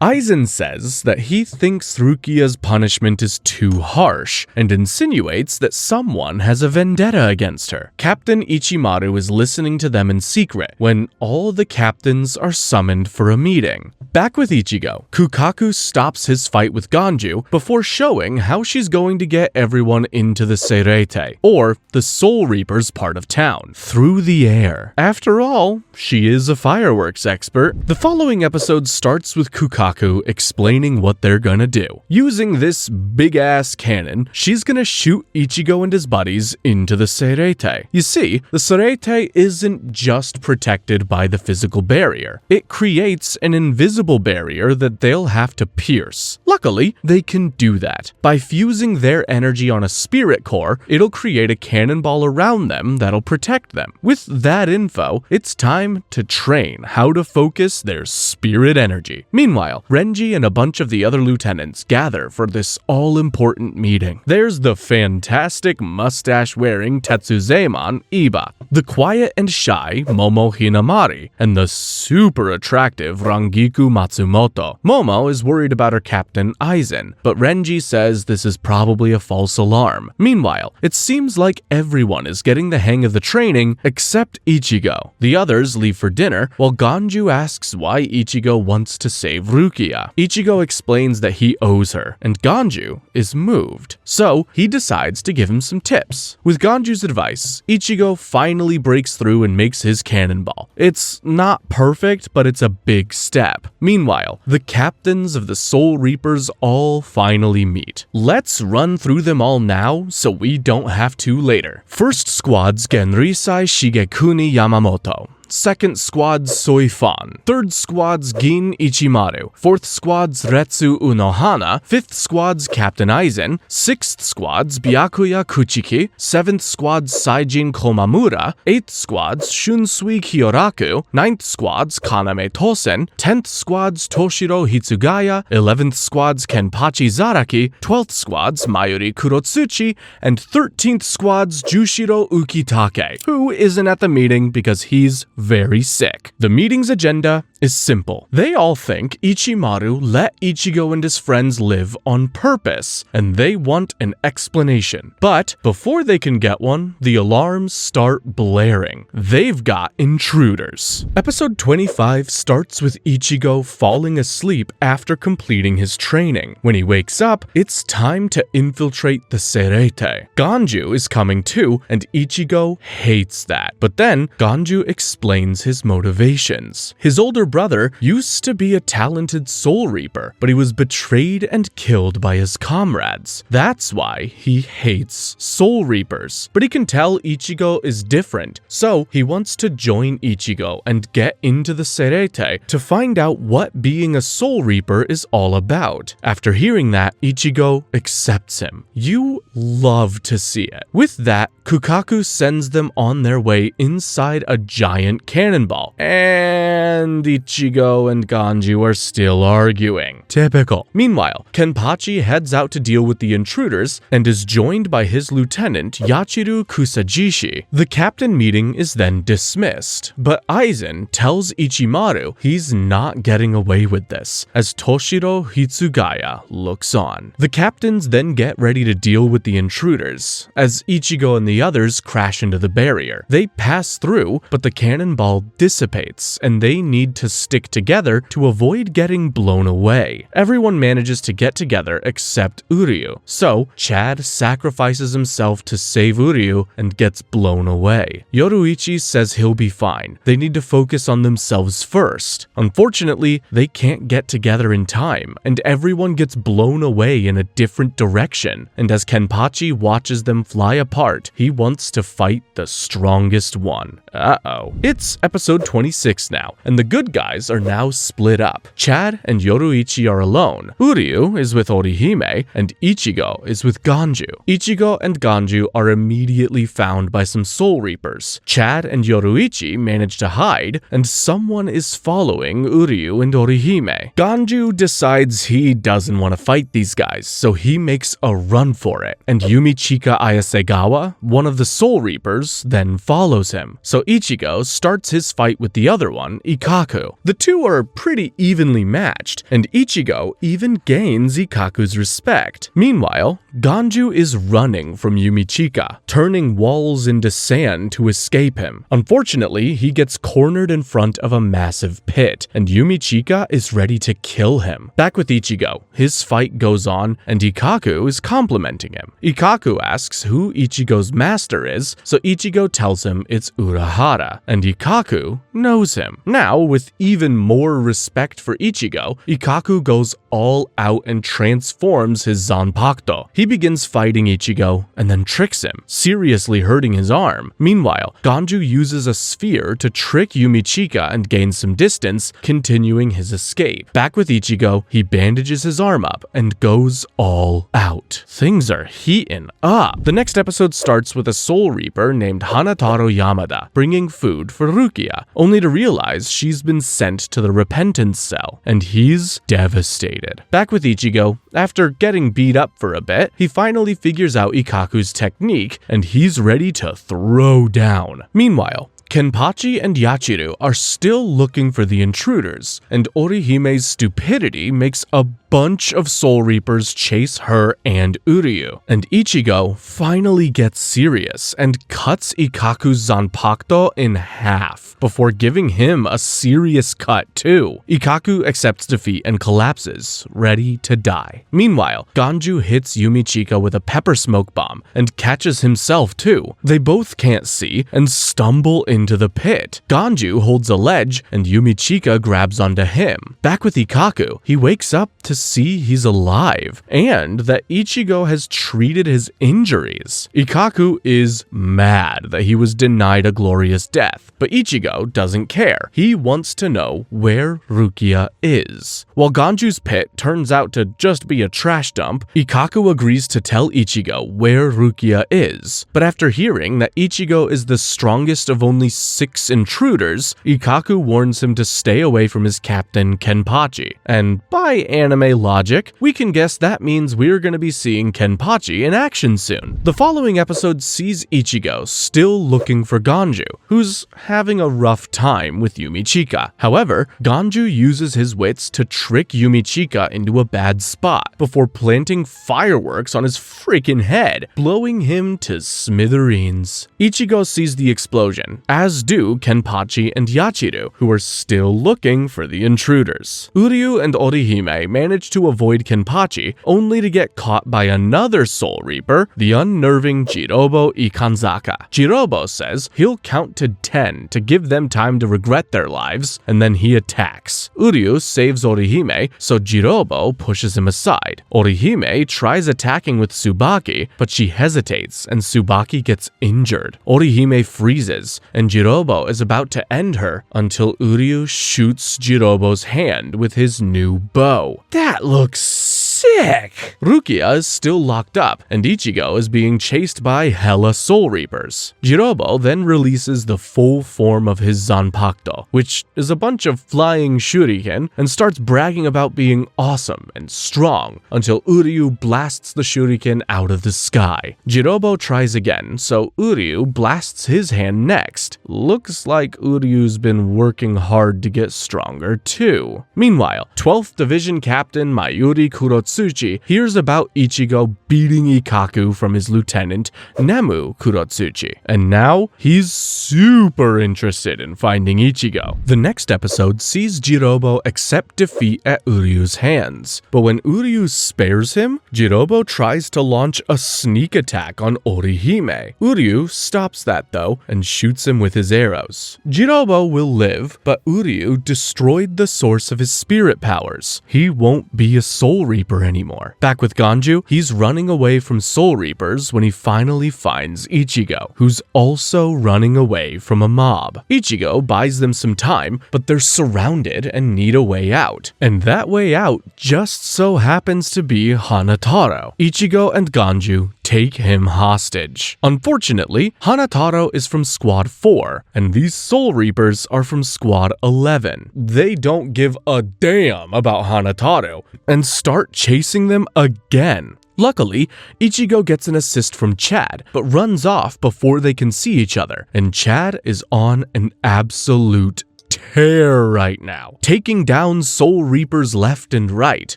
Speaker 1: Aizen says that he thinks Rukia's punishment is too harsh and insinuates that someone has a vendetta against her. Captain Ichimaru is listening to them in secret when all the captains are summoned for a meeting. Back with Ichigo, Kukaku stops his fight with Ganju before showing how she's going to get everyone into the Seirete, or the Soul Reapers part of town, through the air. After all, she is a fireworks expert. The following episode starts with Kukaku explaining what they're gonna do. Using this big-ass cannon, she's gonna shoot Ichigo and his buddies into the Seirete. You see, the Seirete isn't just protected by the physical barrier. It creates an invisible barrier that they'll have to pierce. Luckily, they can do that. By fusing their energy on a spirit core, it'll create a cannonball around them that'll protect them. With that info, it's time to train how to focus their spirit energy. Meanwhile, Renji and a bunch of the other lieutenants gather for this all-important meeting. There's the fantastic mustache-wearing Tetsuzeimon, Iba, the quiet and shy Momo Hinamari, and the super attractive Rangiku Matsumoto. Momo is worried about her captain Aizen, but Renji says this is probably a false alarm. Meanwhile, it seems like everyone is getting the hang of the training except Ichigo. The others leave for dinner, while Ganju asks why Ichigo wants to save Rukia. Ichigo explains that he owes her, and Ganju is moved. So, he decides to give him some tips. With Ganju's advice, Ichigo finally breaks through and makes his cannonball. It's not perfect, but it's a big step. Meanwhile, the captains of the Soul Reapers all finally meet. Let's run through them all now so we don't have to later. First squad's Genrisai Shigekuni Yamamoto. Second squad's Soifan, third squad's Gin Ichimaru, fourth squad's Retsu Unohana, fifth squad's Captain Aizen, sixth squad's Byakuya Kuchiki, seventh squad's Saijin Komamura, eighth squad's Shunsui Kiyoraku, ninth squad's Kaname Tosen, 10th squad's Toshiro Hitsugaya, 11th squad's Kenpachi Zaraki, 12th squad's Mayuri Kurotsuchi, and 13th squad's Jushiro Ukitake, who isn't at the meeting because he's very sick. The meeting's agenda is simple. They all think Ichimaru let Ichigo and his friends live on purpose, and they want an explanation. But before they can get one, the alarms start blaring. They've got intruders. Episode 25 starts with Ichigo falling asleep after completing his training. When he wakes up, it's time to infiltrate the Seirete. Ganju is coming too, and Ichigo hates that. But then, Ganju explains his motivations. His older brother used to be a talented Soul Reaper, but he was betrayed and killed by his comrades. That's why he hates Soul Reapers. But he can tell Ichigo is different, so he wants to join Ichigo and get into the Seirete to find out what being a Soul Reaper is all about. After hearing that, Ichigo accepts him. You love to see it. With that, Kukaku sends them on their way inside a giant cannonball, and Ichigo and Ganju are still arguing. Typical. Meanwhile, Kenpachi heads out to deal with the intruders and is joined by his lieutenant Yachiru Kusajishi. The captain meeting is then dismissed, but Aizen tells Ichimaru he's not getting away with this, as Toshiro Hitsugaya looks on. The captains then get ready to deal with the intruders, as Ichigo and the others crash into the barrier. They pass through, but the cannonball dissipates, and they need to stick together to avoid getting blown away. Everyone manages to get together except Uryu, so Chad sacrifices himself to save Uryu and gets blown away. Yoruichi says he'll be fine. They need to focus on themselves first. Unfortunately, they can't get together in time, and everyone gets blown away in a different direction. And as Kenpachi watches them fly apart, he wants to fight the strongest one. Uh-oh. It's episode 26 now, and the good guys are now split up. Chad and Yoruichi are alone. Uryu is with Orihime, and Ichigo is with Ganju. Ichigo and Ganju are immediately found by some Soul Reapers. Chad and Yoruichi manage to hide, and someone is following Uryu and Orihime. Ganju decides he doesn't want to fight these guys, so he makes a run for it, and Yumichika Ayasegawa, one of the Soul Reapers, then follows him. So Ichigo starts starts his fight with the other one, Ikkaku. The two are pretty evenly matched, and Ichigo even gains Ikkaku's respect. Meanwhile, Ganju is running from Yumichika, turning walls into sand to escape him. Unfortunately, he gets cornered in front of a massive pit, and Yumichika is ready to kill him. Back with Ichigo, his fight goes on, and Ikkaku is complimenting him. Ikkaku asks who Ichigo's master is, so Ichigo tells him it's Urahara, and Ikkaku knows him. Now, with even more respect for Ichigo, Ikkaku goes all out and transforms his Zanpakuto. He begins fighting Ichigo and then tricks him, seriously hurting his arm. Meanwhile, Ganju uses a sphere to trick Yumichika and gain some distance, continuing his escape. Back with Ichigo, he bandages his arm up and goes all out. Things are heating up. The next episode starts with a Soul Reaper named Hanataro Yamada bringing food for Rukia, only to realize she's been sent to the Repentance Cell, and he's devastated. Back with Ichigo, after getting beat up for a bit, he finally figures out Ikkaku's technique, and he's ready to throw down. Meanwhile, Kenpachi and Yachiru are still looking for the intruders, and Orihime's stupidity makes a bunch of Soul Reapers chase her and Uryu. And Ichigo finally gets serious and cuts Ikkaku's Zanpakuto in half, before giving him a serious cut too. Ikkaku accepts defeat and collapses, ready to die. Meanwhile, Ganju hits Yumichika with a pepper smoke bomb and catches himself too. They both can't see and stumble into the pit. Ganju holds a ledge and Yumichika grabs onto him. Back with Ikkaku, he wakes up to see he's alive and that Ichigo has treated his injuries. Ikkaku is mad that he was denied a glorious death, but Ichigo doesn't care. He wants to know where Rukia is. While Ganju's pit turns out to just be a trash dump, Ikkaku agrees to tell Ichigo where Rukia is. But after hearing that Ichigo is the strongest of only 6 intruders, Ikkaku warns him to stay away from his captain Kenpachi. And by anime logic, we can guess that means we're going to be seeing Kenpachi in action soon. The following episode sees Ichigo still looking for Ganju, who's having a rough time with Yumichika. However, Ganju uses his wits to trick Yumichika into a bad spot before planting fireworks on his freaking head, blowing him to smithereens. Ichigo sees the explosion, as do Kenpachi and Yachiru, who are still looking for the intruders. Uryu and Orihime manage to avoid Kenpachi, only to get caught by another Soul Reaper, the unnerving Jirobo Ikanzaka. Jirobo says he'll count to 10 to give them time to regret their lives, and then he attacks. Uryu saves Orihime, so Jirobo pushes him aside. Orihime tries attacking with Tsubaki, but she hesitates and Tsubaki gets injured. Orihime freezes, and Jirobo is about to end her until Uryu shoots Jirobo's hand with his new bow. That looks sick! Rukia is still locked up, and Ichigo is being chased by hella Soul Reapers. Jirobo then releases the full form of his Zanpakuto, which is a bunch of flying shuriken, and starts bragging about being awesome and strong, until Uryu blasts the shuriken out of the sky. Jirobo tries again, so Uryu blasts his hand next. Looks like Uryu's been working hard to get stronger too. Meanwhile, 12th Division Captain Mayuri Kurotsuchi hears about Ichigo beating Ikkaku from his lieutenant Nemu Kurotsuchi, and now he's super interested in finding Ichigo. The next episode sees Jirobo accept defeat at Uryu's hands, but when Uryu spares him, Jirobo tries to launch a sneak attack on Orihime. Uryu stops that though and shoots him with his arrows. Jirobo will live, but Uryu destroyed the source of his spirit powers. He won't be a Soul Reaper anymore. Back with Ganju, he's running away from Soul Reapers when he finally finds Ichigo, who's also running away from a mob. Ichigo buys them some time, but they're surrounded and need a way out. And that way out just so happens to be Hanataro. Ichigo and Ganju take him hostage. Unfortunately, Hanataro is from Squad 4, and these Soul Reapers are from Squad 11. They don't give a damn about Hanataro and start chasing them again. Luckily, Ichigo gets an assist from Chad, but runs off before they can see each other, and Chad is on an absolute tear right now, taking down Soul Reapers left and right.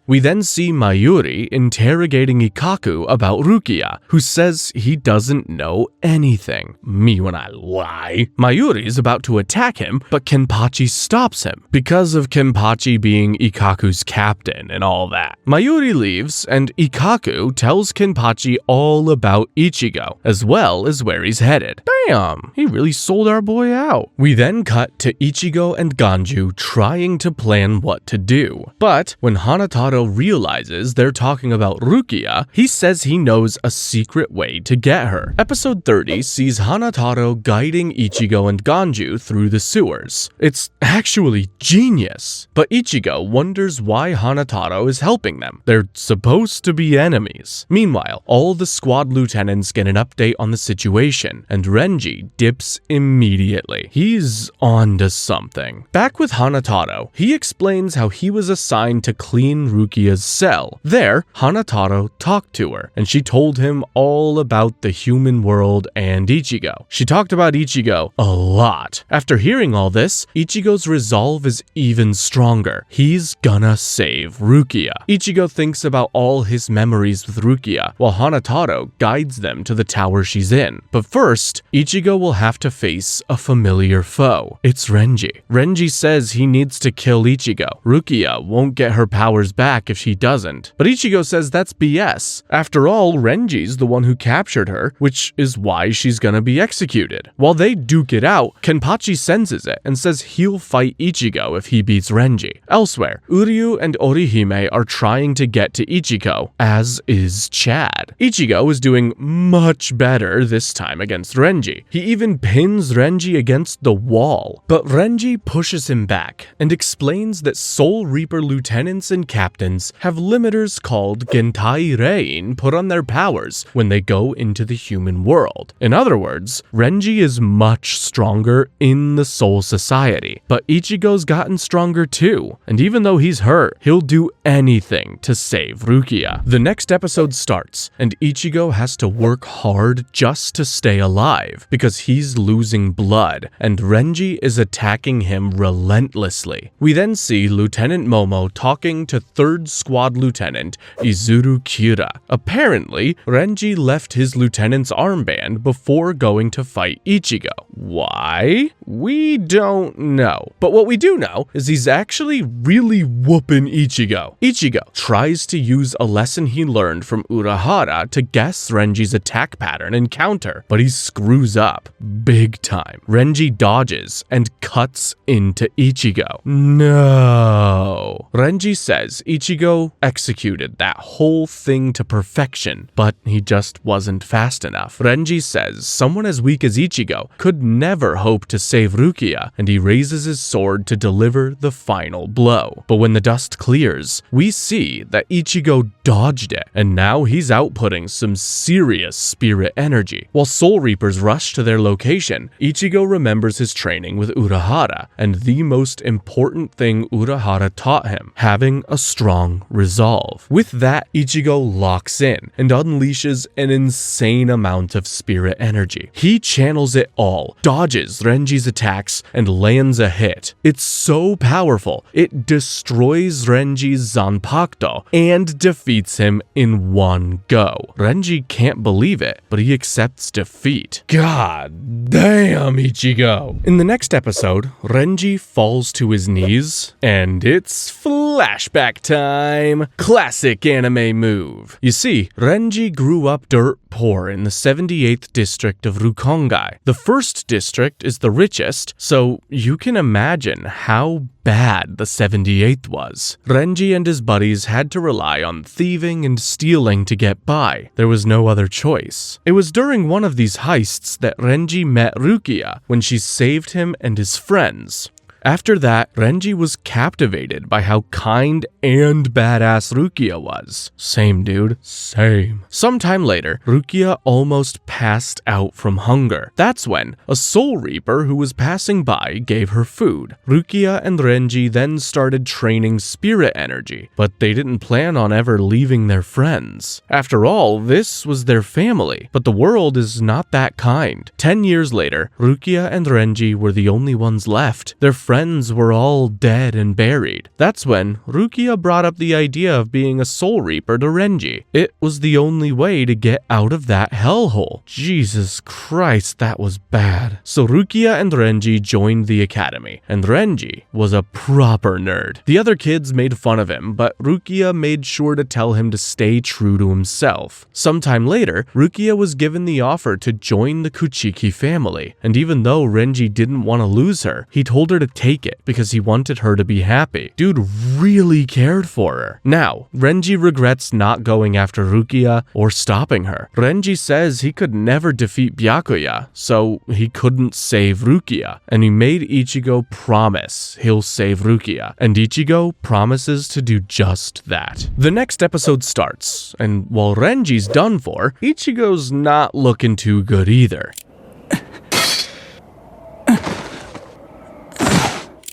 Speaker 1: We then see Mayuri interrogating Ikkaku about Rukia, who says he doesn't know anything. Me when I lie. Mayuri's about to attack him, but Kenpachi stops him, because of Kenpachi being Ikkaku's captain and all that. Mayuri leaves, and Ikkaku tells Kenpachi all about Ichigo, as well as where he's headed. Damn, he really sold our boy out. We then cut to Ichigo and Ganju trying to plan what to do. But when Hanataro realizes they're talking about Rukia, he says he knows a secret way to get her. Episode 30 sees Hanataro guiding Ichigo and Ganju through the sewers. It's actually genius. But Ichigo wonders why Hanataro is helping them. They're supposed to be enemies. Meanwhile, all the squad lieutenants get an update on the situation, and Renji dips immediately. He's onto something. Back with Hanataro, he explains how he was assigned to clean Rukia's cell. There, Hanataro talked to her, and she told him all about the human world and Ichigo. She talked about Ichigo a lot. After hearing all this, Ichigo's resolve is even stronger. He's gonna save Rukia. Ichigo thinks about all his memories with Rukia, while Hanataro guides them to the tower she's in. But first, Ichigo will have to face a familiar foe. It's Renji. Renji says he needs to kill Ichigo. Rukia won't get her powers back if she doesn't. But Ichigo says that's BS. After all, Renji's the one who captured her, which is why she's gonna be executed. While they duke it out, Kenpachi senses it and says he'll fight Ichigo if he beats Renji. Elsewhere, Uryu and Orihime are trying to get to Ichigo, as is Chad. Ichigo is doing much better this time against Renji. He even pins Renji against the wall. But Renji pushes him back and explains that Soul Reaper lieutenants and captains have limiters called Gentai Rein put on their powers when they go into the human world. In other words, Renji is much stronger in the Soul Society, but Ichigo's gotten stronger too, and even though he's hurt, he'll do anything to save Rukia. The next episode starts, and Ichigo has to work hard just to stay alive because he's losing blood, and Renji is attacking him relentlessly. We then see Lieutenant Momo talking to 3rd Squad Lieutenant Izuru Kira. Apparently, Renji left his lieutenant's armband before going to fight Ichigo. Why? We don't know. But what we do know is he's actually really whooping Ichigo. Ichigo tries to use a lesson he learned from Urahara to guess Renji's attack pattern and counter, but he screws up big time. Renji dodges and cuts into Ichigo. No. Renji says Ichigo executed that whole thing to perfection, but he just wasn't fast enough. Renji says someone as weak as Ichigo could never hope to save Rukia, and he raises his sword to deliver the final blow. But when the dust clears, we see that Ichigo dodged it, and now he's outputting some serious spirit energy. While Soul Reapers rush to their location, Ichigo remembers his training with Urahara, and the most important thing Urahara taught him, having a strong resolve. With that, Ichigo locks in and unleashes an insane amount of spirit energy. He channels it all, dodges Renji's attacks, and lands a hit. It's so powerful, it destroys Renji's Zanpakuto and defeats him in one go. Renji can't believe it, but he accepts defeat. God damn, Ichigo! In the next episode, Renji falls to his knees, and it's flashback time! Classic anime move. You see, Renji grew up dirt poor in the 78th district of Rukongai. The first district is the richest, so you can imagine how bad the 78th was. Renji and his buddies had to rely on thieving and stealing to get by. There was no other choice. It was during one of these heists that Renji met Rukia when she saved him and his friends. After that, Renji was captivated by how kind and badass Rukia was. Same dude, same. Sometime later, Rukia almost passed out from hunger. That's when a Soul Reaper who was passing by gave her food. Rukia and Renji then started training spirit energy, but they didn't plan on ever leaving their friends. After all, this was their family, but the world is not that kind. 10 years later, Rukia and Renji were the only ones left. Their friends were all dead and buried. That's when Rukia brought up the idea of being a Soul Reaper to Renji. It was the only way to get out of that hellhole. Jesus Christ, that was bad. So Rukia and Renji joined the academy, and Renji was a proper nerd. The other kids made fun of him, but Rukia made sure to tell him to stay true to himself. Sometime later, Rukia was given the offer to join the Kuchiki family, and even though Renji didn't want to lose her, he told her to take it because he wanted her to be happy. Dude really cared for her. Now, Renji regrets not going after Rukia or stopping her. Renji says he could never defeat Byakuya, so he couldn't save Rukia, and he made Ichigo promise he'll save Rukia, and Ichigo promises to do just that. The next episode starts, and while Renji's done for, Ichigo's not looking too good either.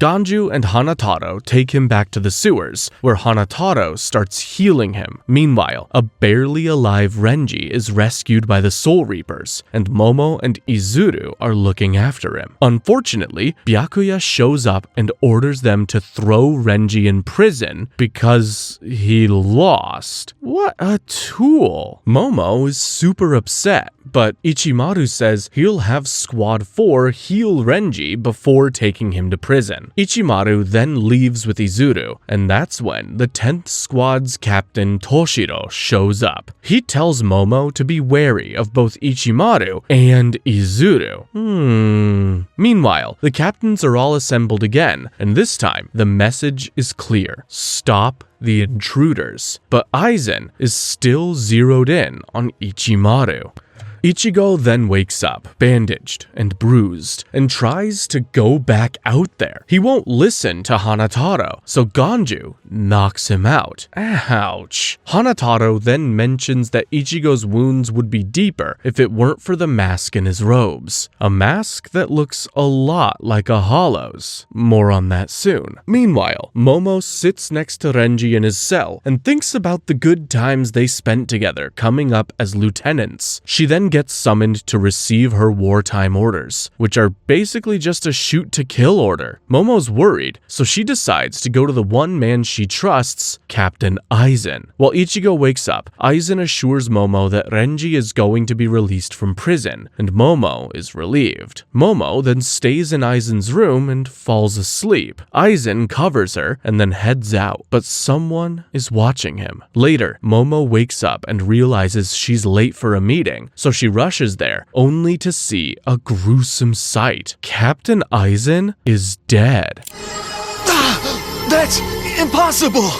Speaker 1: Ganju and Hanataro take him back to the sewers, where Hanataro starts healing him. Meanwhile, a barely alive Renji is rescued by the Soul Reapers, and Momo and Izuru are looking after him. Unfortunately, Byakuya shows up and orders them to throw Renji in prison because he lost. What a tool! Momo is super upset, but Ichimaru says he'll have Squad 4 heal Renji before taking him to prison. Ichimaru then leaves with Izuru, and that's when the 10th Squad's captain Toshiro shows up. He tells Momo to be wary of both Ichimaru and Izuru. Meanwhile, the captains are all assembled again, and this time the message is clear. Stop the intruders. But Aizen is still zeroed in on Ichimaru. Ichigo then wakes up, bandaged and bruised, and tries to go back out there. He won't listen to Hanataro, so Ganju knocks him out. Ouch. Hanataro then mentions that Ichigo's wounds would be deeper if it weren't for the mask in his robes. A mask that looks a lot like a hollow's. More on that soon. Meanwhile, Momo sits next to Renji in his cell and thinks about the good times they spent together coming up as lieutenants. She then gets summoned to receive her wartime orders, which are basically just a shoot-to-kill order. Momo's worried, so she decides to go to the one man she trusts, Captain Aizen. While Ichigo wakes up, Aizen assures Momo that Renji is going to be released from prison, and Momo is relieved. Momo then stays in Aizen's room and falls asleep. Aizen covers her and then heads out, but someone is watching him. Later, Momo wakes up and realizes she's late for a meeting, so she rushes there, only to see a gruesome sight. Captain Aizen is dead.
Speaker 5: That's impossible!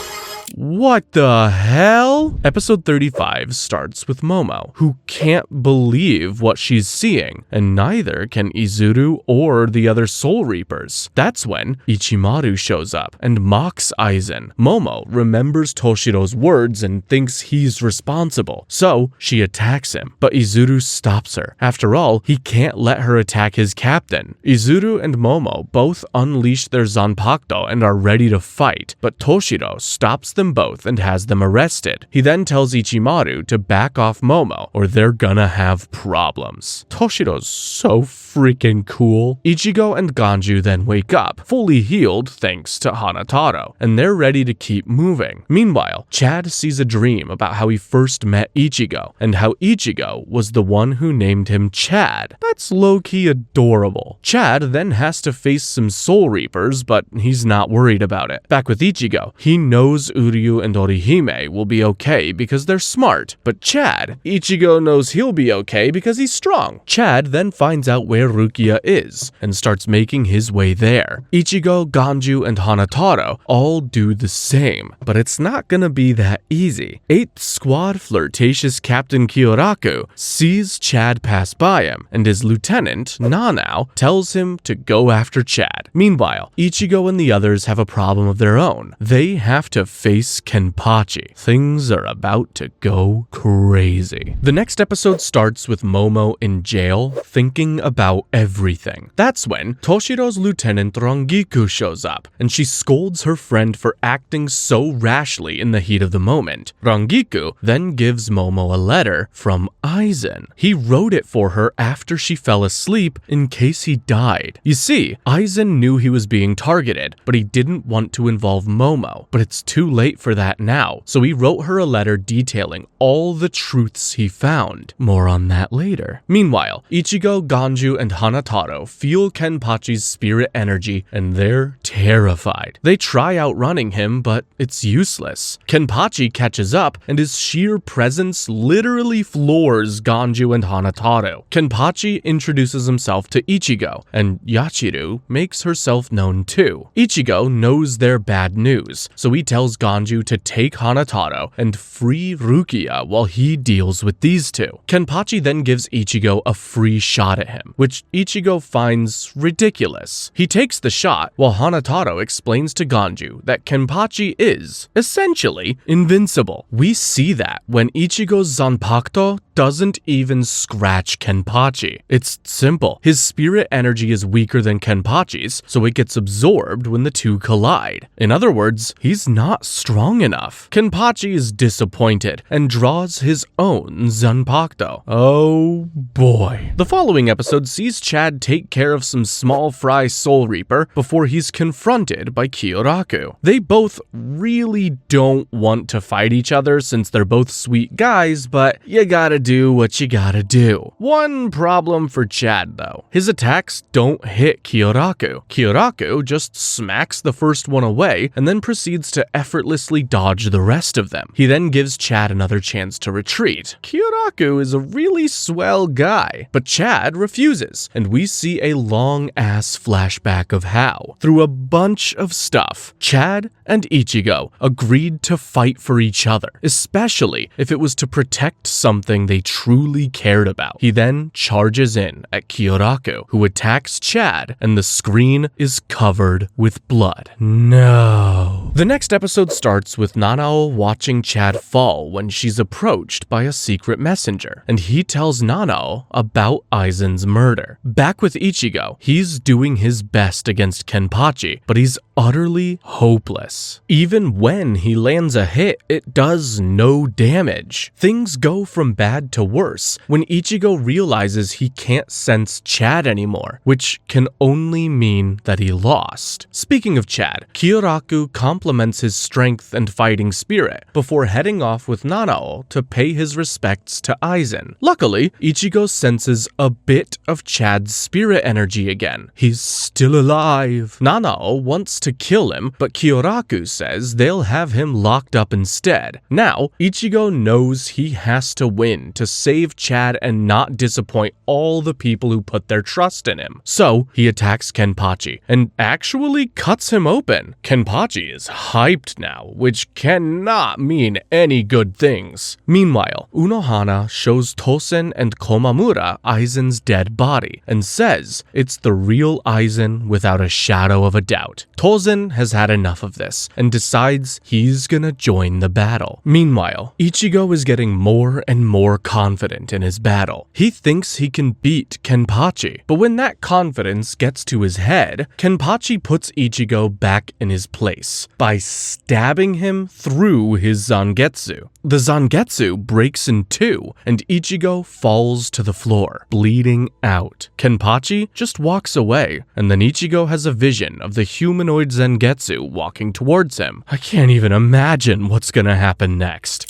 Speaker 1: What the hell? Episode 35 starts with Momo, who can't believe what she's seeing, and neither can Izuru or the other Soul Reapers. That's when Ichimaru shows up and mocks Aizen. Momo remembers Toshiro's words and thinks he's responsible, so she attacks him, but Izuru stops her. After all, he can't let her attack his captain. Izuru and Momo both unleash their Zanpakuto and are ready to fight, but Toshiro stops them both and has them arrested. He then tells Ichimaru to back off Momo or they're gonna have problems. Toshiro's so freaking cool. Ichigo and Ganju then wake up, fully healed thanks to Hanataro, and they're ready to keep moving. Meanwhile, Chad sees a dream about how he first met Ichigo, and how Ichigo was the one who named him Chad. That's low-key adorable. Chad then has to face some Soul Reapers, but he's not worried about it. Back with Ichigo, he knows Uri Kiryu and Orihime will be okay because they're smart, but Chad, Ichigo knows he'll be okay because he's strong. Chad then finds out where Rukia is and starts making his way there. Ichigo, Ganju, and Hanataro all do the same, but it's not gonna be that easy. 8th Squad flirtatious Captain Kyoraku sees Chad pass by him, and his lieutenant, Nanao, tells him to go after Chad. Meanwhile, Ichigo and the others have a problem of their own. They have to face Kenpachi. Things are about to go crazy. The next episode starts with Momo in jail, thinking about everything. That's when Toshiro's lieutenant Rangiku shows up, and she scolds her friend for acting so rashly in the heat of the moment. Rangiku then gives Momo a letter from Aizen. He wrote it for her after she fell asleep in case he died. You see, Aizen knew he was being targeted, but he didn't want to involve Momo. But it's too late for that now, so he wrote her a letter detailing all the truths he found. More on that later. Meanwhile, Ichigo, Ganju, and Hanataro feel Kenpachi's spirit energy, and they're terrified. They try outrunning him, but it's useless. Kenpachi catches up, and his sheer presence literally floors Ganju and Hanataro. Kenpachi introduces himself to Ichigo, and Yachiru makes herself known too. Ichigo knows their bad news, so he tells Ganju to take Hanataro and free Rukia while he deals with these two. Kenpachi then gives Ichigo a free shot at him, which Ichigo finds ridiculous. He takes the shot while Hanataro explains to Ganju that Kenpachi is, essentially, invincible. We see that when Ichigo's Zanpakuto doesn't even scratch Kenpachi. It's simple. His spirit energy is weaker than Kenpachi's, so it gets absorbed when the two collide. In other words, he's not strong enough. Kenpachi is disappointed and draws his own Zanpakuto. Oh boy. The following episode sees Chad take care of some small fry Soul Reaper before he's confronted by Kyoraku. They both really don't want to fight each other since they're both sweet guys, but you gotta do what you gotta do. One problem for Chad though. His attacks don't hit Kyoraku. Kyoraku just smacks the first one away and then proceeds to effortlessly dodge the rest of them. He then gives Chad another chance to retreat. Kyoraku is a really swell guy, but Chad refuses, and we see a long-ass flashback of how, through a bunch of stuff, Chad and Ichigo agreed to fight for each other, especially if it was to protect something they truly cared about. He then charges in at Kyoraku, who attacks Chad, and the screen is covered with blood. No. The next episode starts with Nanao watching Chad fall when she's approached by a secret messenger, and he tells Nanao about Aizen's murder. Back with Ichigo, he's doing his best against Kenpachi, but he's utterly hopeless. Even when he lands a hit, it does no damage. Things go from bad to worse when Ichigo realizes he can't sense Chad anymore, which can only mean that he lost. Speaking of Chad, Kyoraku compliments his strength and fighting spirit before heading off with Nanao to pay his respects to Aizen. Luckily, Ichigo senses a bit of Chad's spirit energy again. He's still alive. Nanao wants to kill him, but Kyoraku says they'll have him locked up instead. Now, Ichigo knows he has to win to save Chad and not disappoint all the people who put their trust in him. So, he attacks Kenpachi and actually cuts him open. Kenpachi is hyped now, which cannot mean any good things. Meanwhile, Unohana shows Tosen and Komamura Aizen's dead body and says it's the real Aizen without a shadow of a doubt. Tosen has had enough of this and decides he's gonna join the battle. Meanwhile, Ichigo is getting more and more confident in his battle. He thinks he can beat Kenpachi, but when that confidence gets to his head, Kenpachi puts Ichigo back in his place by stabbing him through his Zangetsu. The Zangetsu breaks in two, and Ichigo falls to the floor, bleeding out. Kenpachi just walks away, and then Ichigo has a vision of the humanoid Zangetsu walking towards him. I can't even imagine what's gonna happen next.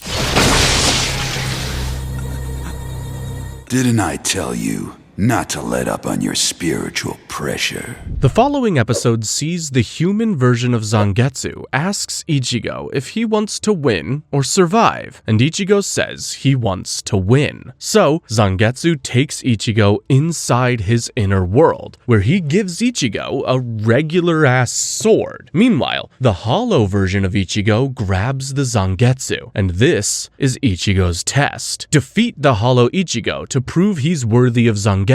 Speaker 6: Didn't I tell you? not to let up on your spiritual pressure.
Speaker 1: The following episode sees the human version of Zangetsu asks Ichigo if he wants to win or survive, and Ichigo says he wants to win. So, Zangetsu takes Ichigo inside his inner world, where he gives Ichigo a regular-ass sword. Meanwhile, the hollow version of Ichigo grabs the Zangetsu, and this is Ichigo's test. Defeat the hollow Ichigo to prove he's worthy of Zangetsu.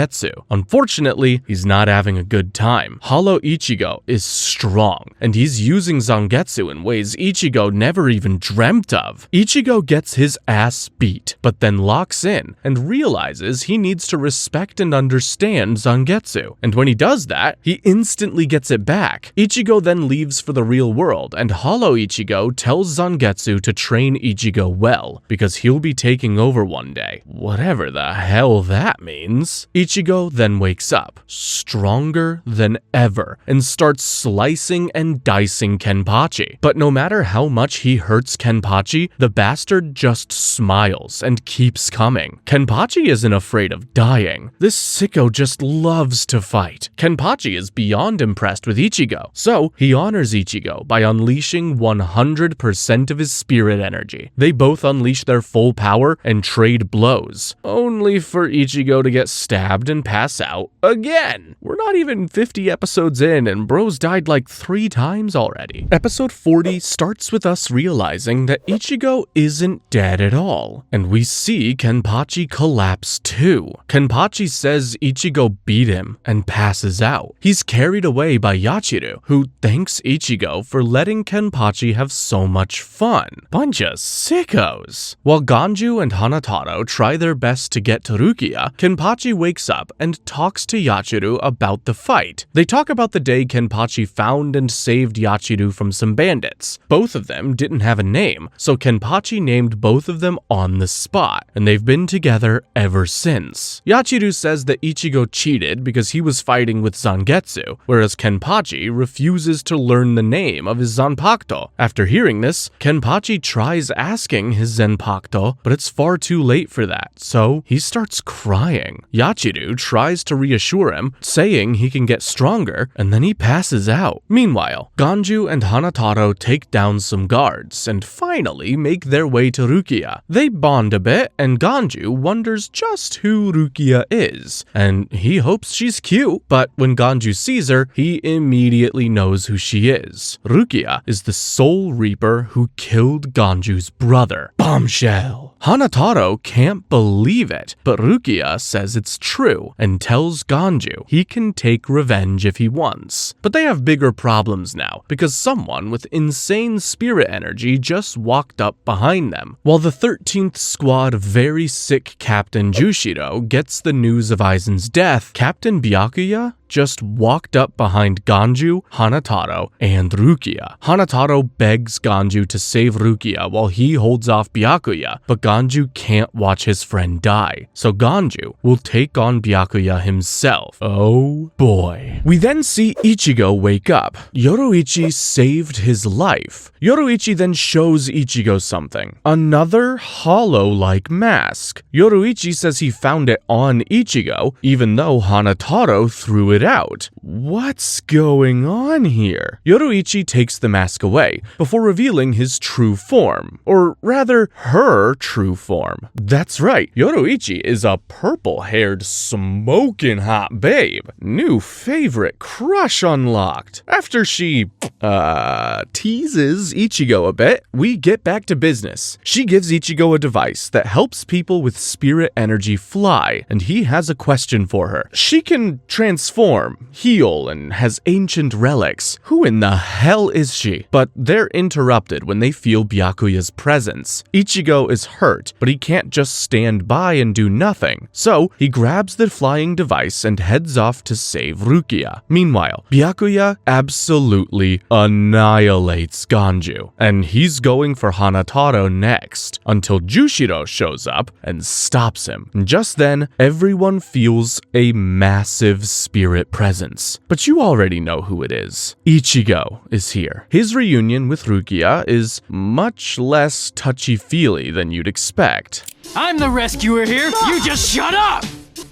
Speaker 1: Unfortunately, he's not having a good time. Hollow Ichigo is strong, and he's using Zangetsu in ways Ichigo never even dreamt of. Ichigo gets his ass beat, but then locks in and realizes he needs to respect and understand Zangetsu. And when he does that, he instantly gets it back. Ichigo then leaves for the real world, and Hollow Ichigo tells Zangetsu to train Ichigo well, because he'll be taking over one day. Whatever the hell that means. Ichigo then wakes up, stronger than ever, and starts slicing and dicing Kenpachi. But no matter how much he hurts Kenpachi, the bastard just smiles and keeps coming. Kenpachi isn't afraid of dying. This sicko just loves to fight. Kenpachi is beyond impressed with Ichigo, so he honors Ichigo by unleashing 100% of his spirit energy. They both unleash their full power and trade blows, only for Ichigo to get stabbed and pass out again. We're not even 50 episodes in and bro's died like 3 times already. Episode 40 starts with us realizing that Ichigo isn't dead at all, and we see Kenpachi collapse too. Kenpachi says Ichigo beat him and passes out. He's carried away by Yachiru, who thanks Ichigo for letting Kenpachi have so much fun. Bunch of sickos. While Ganju and Hanataro try their best to get to Rukia, Kenpachi wakes up and talks to Yachiru about the fight. They talk about the day Kenpachi found and saved Yachiru from some bandits. Both of them didn't have a name, so Kenpachi named both of them on the spot, and they've been together ever since. Yachiru says that Ichigo cheated because he was fighting with Zangetsu, whereas Kenpachi refuses to learn the name of his Zanpakuto. After hearing this, Kenpachi tries asking his Zanpakuto, but it's far too late for that, so he starts crying. Yachiru tries to reassure him, saying he can get stronger, and then he passes out. Meanwhile, Ganju and Hanataro take down some guards, and finally make their way to Rukia. They bond a bit, and Ganju wonders just who Rukia is, and he hopes she's cute, but when Ganju sees her, he immediately knows who she is. Rukia is the Soul Reaper who killed Ganju's brother. Bombshell! Hanataro can't believe it, but Rukia says it's true and tells Ganju he can take revenge if he wants. But they have bigger problems now, because someone with insane spirit energy just walked up behind them. While the 13th squad very sick Captain Jushiro gets the news of Aizen's death, Captain Byakuya just walked up behind Ganju, Hanataro, and Rukia. Hanataro begs Ganju to save Rukia while he holds off Byakuya, but Ganju can't watch his friend die, so Ganju will take on Byakuya himself. Oh boy. We then see Ichigo wake up. Yoruichi saved his life. Yoruichi then shows Ichigo something. Another hollow-like mask. Yoruichi says he found it on Ichigo, even though Hanataro threw it out. What's going on here? Yoruichi takes the mask away before revealing his true form, or rather, her true form. That's right, Yoruichi is a purple-haired, smoking hot babe. New favorite crush unlocked. After she, teases Ichigo a bit, we get back to business. She gives Ichigo a device that helps people with spirit energy fly, and he has a question for her. She can transform, heal, and has ancient relics. Who in the hell is she? But they're interrupted when they feel Byakuya's presence. Ichigo is hurt, but he can't just stand by and do nothing. So he grabs the flying device and heads off to save Rukia. Meanwhile, Byakuya absolutely annihilates Ganju, and he's going for Hanataro next, until Jushiro shows up and stops him. And just then, everyone feels a massive spirit presence. But you already know who it is. Ichigo is here. His reunion with Rukia is much less touchy-feely than you'd expect.
Speaker 3: I'm the rescuer here! You just shut up!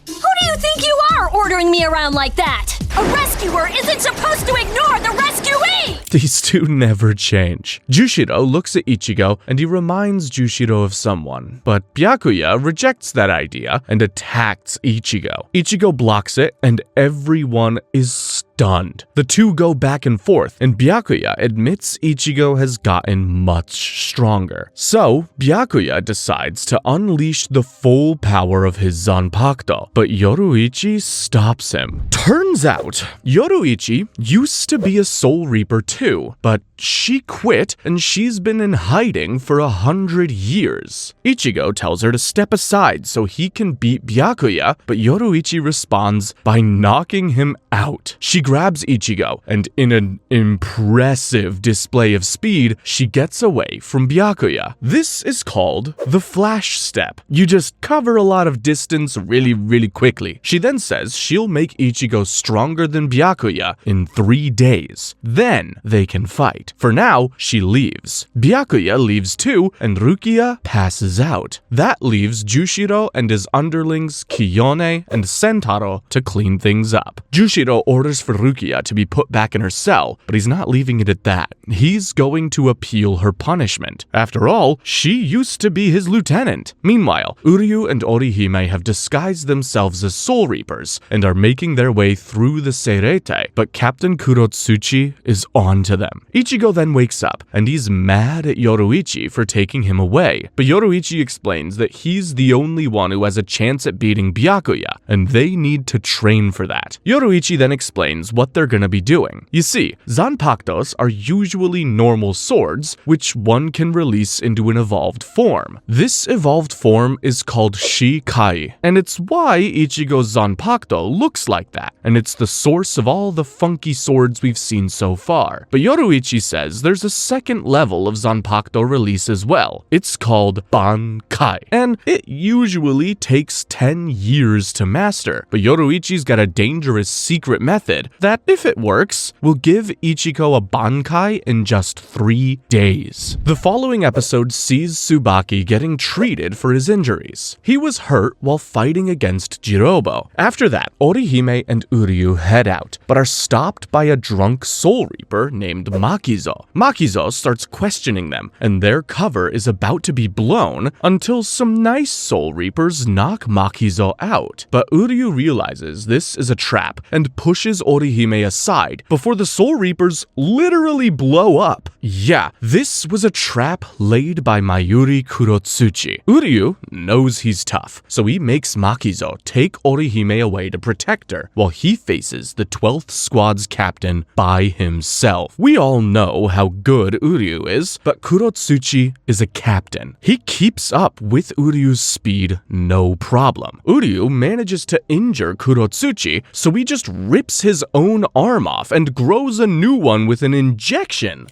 Speaker 7: Who do you think you are, ordering me around like that? A rescuer isn't supposed to ignore the rescuee!
Speaker 1: These two never change. Jushiro looks at Ichigo and he reminds Jushiro of someone, but Byakuya rejects that idea and attacks Ichigo. Ichigo blocks it and everyone is stunned. The two go back and forth and Byakuya admits Ichigo has gotten much stronger. So Byakuya decides to unleash the full power of his Zanpakuto, but Yoruichi stops him. Turns out, Yoruichi used to be a Soul Reaper too, but she quit and she's been in hiding for 100 years. Ichigo tells her to step aside so he can beat Byakuya, but Yoruichi responds by knocking him out. She grabs Ichigo and in an impressive display of speed, she gets away from Byakuya. This is called the flash step. You just cover a lot of distance really quickly. She then says she'll make Ichigo stronger than Byakuya in 3 days. Then they can fight. For now, she leaves. Byakuya leaves too, and Rukia passes out. That leaves Jushiro and his underlings Kiyone and Sentaro to clean things up. Jushiro orders for Rukia to be put back in her cell, but he's not leaving it at that. He's going to appeal her punishment. After all, she used to be his lieutenant. Meanwhile, Uryu and Orihime have disguised themselves as Soul Reapers and are making their way through the Seirete, but Captain Kurotsuchi is on to them. Ichigo then wakes up, and he's mad at Yoruichi for taking him away, but Yoruichi explains that he's the only one who has a chance at beating Byakuya, and they need to train for that. Yoruichi then explains what they're gonna be doing. You see, Zanpakutos are usually normal swords, which one can release into an evolved form. This evolved form is called Shikai, and it's why Ichigo's Zanpakuto looks like that, and it's the source of all the funky swords we've seen so far. But Yoruichi says there's a second level of Zanpakuto release as well. It's called Bankai, and it usually takes 10 years to master, but Yoruichi's got a dangerous secret method that, if it works, will give Ichigo a Bankai in just 3 days. The following episode sees Tsubaki getting treated for his injuries. He was hurt while fighting against Jirobo. After that, Orihime and Uryu head out, but are stopped by a drunk Soul Reaper named Makizo. Makizo starts questioning them, and their cover is about to be blown until some nice Soul Reapers knock Makizo out. But Uryu realizes this is a trap and pushes Orihime aside before the Soul Reapers literally blow up. Yeah, this was a trap laid by Mayuri Kurotsuchi. Uryu knows he's tough, so he makes Makizo take Orihime away to protect her, while he faces the 12th Squad's captain by himself. We all know how good Uryu is, but Kurotsuchi is a captain. He keeps up with Uryu's speed no problem. Uryu manages to injure Kurotsuchi, so he just rips his own arm off and grows a new one with an injection.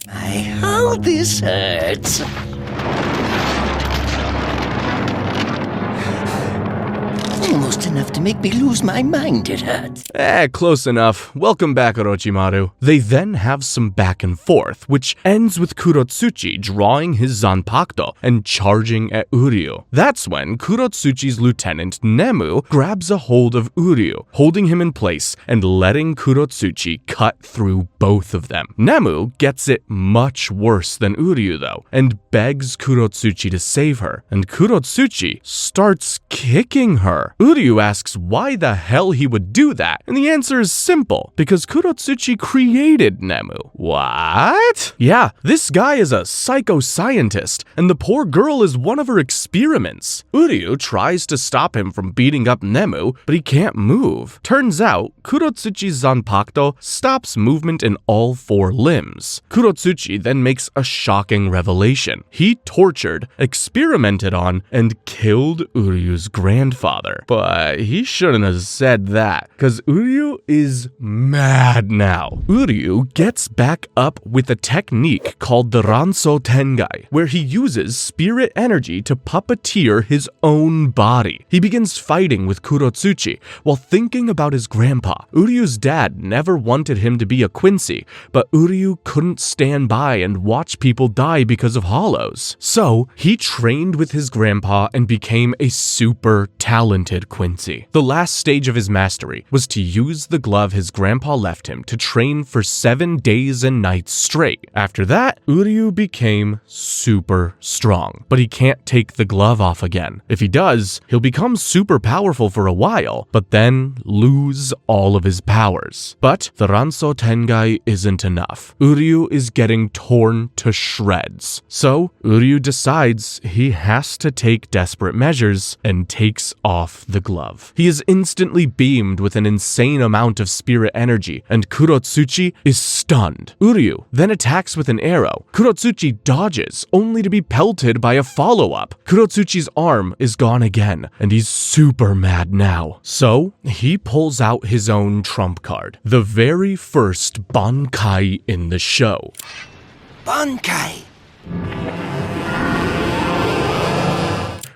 Speaker 8: How this hurts. Almost enough to make me lose my mind, it hurts.
Speaker 1: Close enough. Welcome back, Orochimaru. They then have some back and forth, which ends with Kurotsuchi drawing his Zanpakuto and charging at Uryu. That's when Kurotsuchi's lieutenant Nemu grabs a hold of Uryu, holding him in place and letting Kurotsuchi cut through both of them. Nemu gets it much worse than Uryu though, and begs Kurotsuchi to save her, and Kurotsuchi starts kicking her. Uryu asks why the hell he would do that, and the answer is simple, because Kurotsuchi created Nemu. What? Yeah, this guy is a psycho-scientist, and the poor girl is one of her experiments. Uryu tries to stop him from beating up Nemu, but he can't move. Turns out, Kurotsuchi's Zanpakuto stops movement in all 4 limbs. Kurotsuchi then makes a shocking revelation. He tortured, experimented on, and killed Uryu's grandfather. But he shouldn't have said that, because Uryu is mad now. Uryu gets back up with a technique called the Ranso Tengai, where he uses spirit energy to puppeteer his own body. He begins fighting with Kurotsuchi while thinking about his grandpa. Uryu's dad never wanted him to be a Quincy, but Uryu couldn't stand by and watch people die because of hollows. So he trained with his grandpa and became a super talented Quincy. Quincy. The last stage of his mastery was to use the glove his grandpa left him to train for 7 days and nights straight. After that, Uryu became super strong, but he can't take the glove off again. If he does, he'll become super powerful for a while, but then lose all of his powers. But the Ranso Tengai isn't enough. Uryu is getting torn to shreds. So, Uryu decides he has to take desperate measures and takes off the glove. He is instantly beamed with an insane amount of spirit energy, and Kurotsuchi is stunned. Uryu then attacks with an arrow. Kurotsuchi dodges, only to be pelted by a follow-up. Kurotsuchi's arm is gone again, and he's super mad now. So, he pulls out his own trump card, the very first Bankai in the show.
Speaker 8: Bankai!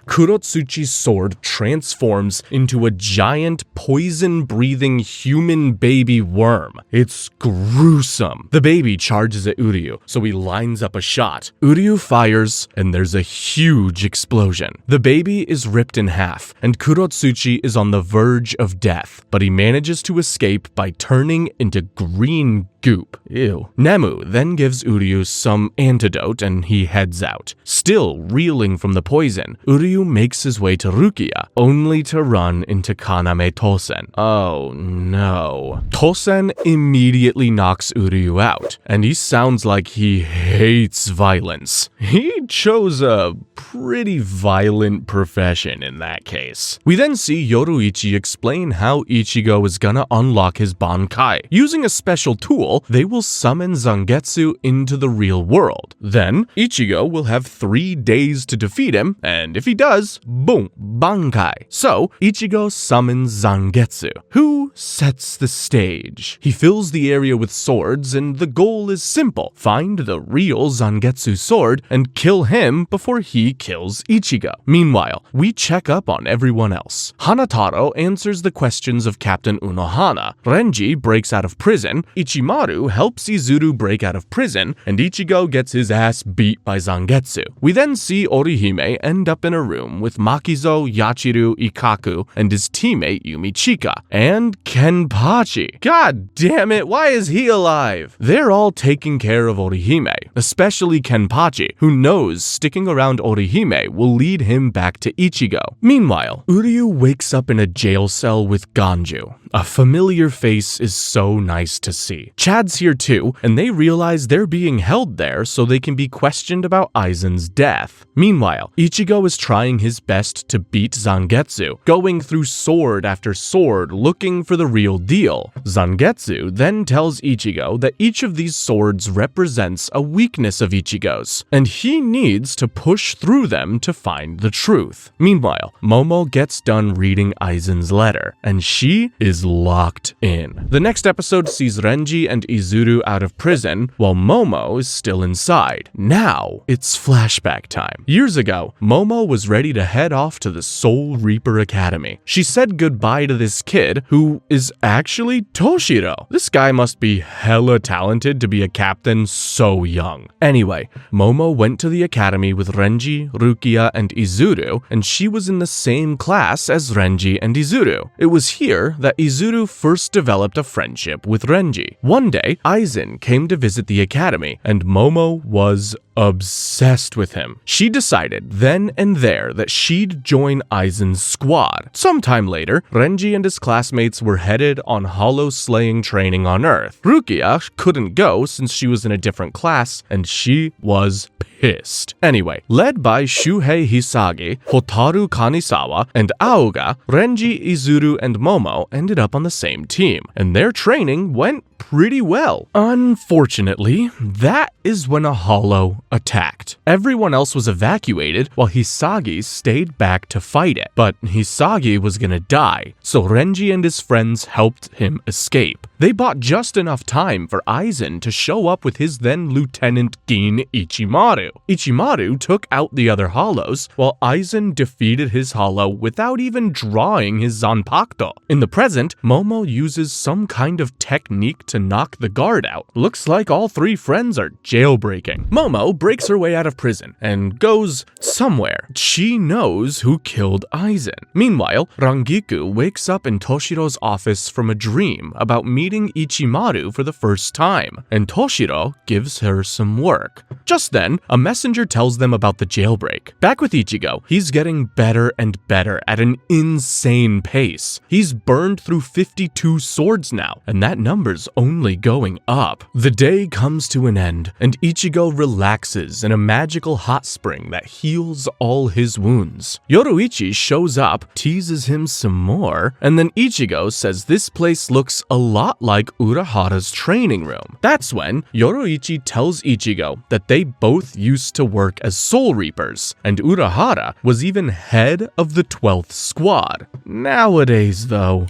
Speaker 1: Kurotsuchi's sword transforms into a giant poison-breathing human baby worm. It's gruesome. The baby charges at Uryu, so he lines up a shot. Uryu fires, and there's a huge explosion. The baby is ripped in half, and Kurotsuchi is on the verge of death, but he manages to escape by turning into green goop. Ew. Nemu then gives Uryu some antidote and he heads out. Still reeling from the poison, Uryu makes his way to Rukia, only to run into Kaname Tosen. Oh no. Tosen immediately knocks Uryu out, and he sounds like he hates violence. He chose a pretty violent profession in that case. We then see Yoruichi explain how Ichigo is gonna unlock his Bankai. Using a special tool, they will summon Zangetsu into the real world. Then, Ichigo will have 3 days to defeat him, and if he does, boom, Bankai. So, Ichigo summons Zangetsu, who sets the stage. He fills the area with swords, and the goal is simple: find the real Zangetsu sword and kill him before he kills Ichigo. Meanwhile, we check up on everyone else. Hanataro answers the questions of Captain Unohana, Renji breaks out of prison, Ichimaru helps Izuru break out of prison, and Ichigo gets his ass beat by Zangetsu. We then see Orihime end up in a room with Makizo, Yachiru, Ikaku, and his teammate Yumichika, and Kenpachi. God damn it, why is he alive? They're all taking care of Orihime, especially Kenpachi, who knows sticking around Orihime will lead him back to Ichigo. Meanwhile, Uryu wakes up in a jail cell with Ganju. A familiar face is so nice to see. Chad's here too, and they realize they're being held there so they can be questioned about Aizen's death. Meanwhile, Ichigo is trying his best to beat Zangetsu, going through sword after sword looking for the real deal. Zangetsu then tells Ichigo that each of these swords represents a weakness of Ichigo's, and he needs to push through them to find the truth. Meanwhile, Momo gets done reading Aizen's letter, and she is locked in. The next episode sees Renji and Izuru out of prison, while Momo is still inside. Now, it's flashback time. Years ago, Momo was ready to head off to the Soul Reaper Academy. She said goodbye to this kid, who is actually Toshiro. This guy must be hella talented to be a captain so young. Anyway, Momo went to the academy with Renji, Rukia, and Izuru, and she was in the same class as Renji and Izuru. It was here that Izuru first developed a friendship with Renji. One day, Aizen came to visit the academy, and Momo was obsessed with him. She decided then and there that she'd join Aizen's squad. Sometime later, Renji and his classmates were headed on hollow slaying training on Earth. Rukia couldn't go since she was in a different class, and she was pissed. Anyway, led by Shuhei Hisagi, Hotaru Kanisawa, and Aoga, Renji, Izuru, and Momo ended up on the same team, and their training went pretty well. Unfortunately, that is when a hollow attacked. Everyone else was evacuated while Hisagi stayed back to fight it, but Hisagi was gonna die, so Renji and his friends helped him escape. They bought just enough time for Aizen to show up with his then Lieutenant Gin Ichimaru. Ichimaru took out the other hollows, while Aizen defeated his hollow without even drawing his Zanpakuto. In the present, Momo uses some kind of technique to to knock the guard out. Looks like all three friends are jailbreaking. Momo breaks her way out of prison and goes somewhere. She knows who killed Aizen. Meanwhile, Rangiku wakes up in Toshiro's office from a dream about meeting Ichimaru for the first time, and Toshiro gives her some work. Just then, a messenger tells them about the jailbreak. Back with Ichigo, he's getting better and better at an insane pace. He's burned through 52 swords now, and that number's only going up. The day comes to an end, and Ichigo relaxes in a magical hot spring that heals all his wounds. Yoruichi shows up, teases him some more, and then Ichigo says this place looks a lot like Urahara's training room. That's when Yoruichi tells Ichigo that they both used to work as Soul Reapers, and Urahara was even head of the 12th Squad. Nowadays, though...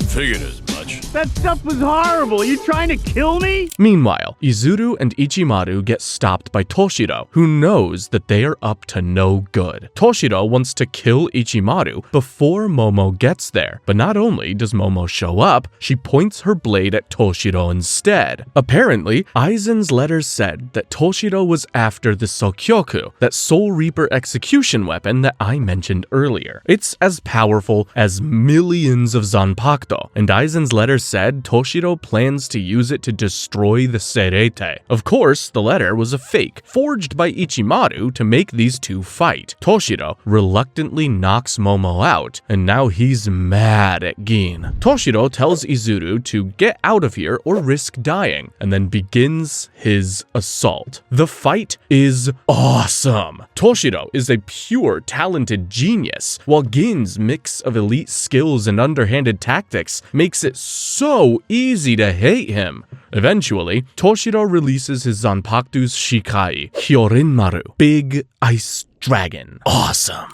Speaker 5: Figured as much.
Speaker 4: That stuff was horrible. You trying to kill me?
Speaker 1: Meanwhile, Izuru and Ichimaru get stopped by Toshiro, who knows that they are up to no good. Toshiro wants to kill Ichimaru before Momo gets there, but not only does Momo show up, she points her blade at Toshiro instead. Apparently, Aizen's letter said that Toshiro was after the Sokyoku, that Soul Reaper execution weapon that I mentioned earlier. It's as powerful as millions of Zanpakuto, and Aizen's letter said Toshiro plans to use it to destroy the Serete. Of course, the letter was a fake, forged by Ichimaru to make these two fight. Toshiro reluctantly knocks Momo out, and now he's mad at Gin. Toshiro tells Izuru to get out of here or risk dying, and then begins his assault. The fight is awesome. Toshiro is a pure talented genius, while Gin's mix of elite skills and underhanded tactics makes it so easy to hate him. Eventually, Toshiro releases his Zanpakuto's Shikai, Hyorinmaru, Big Ice Dragon. Awesome.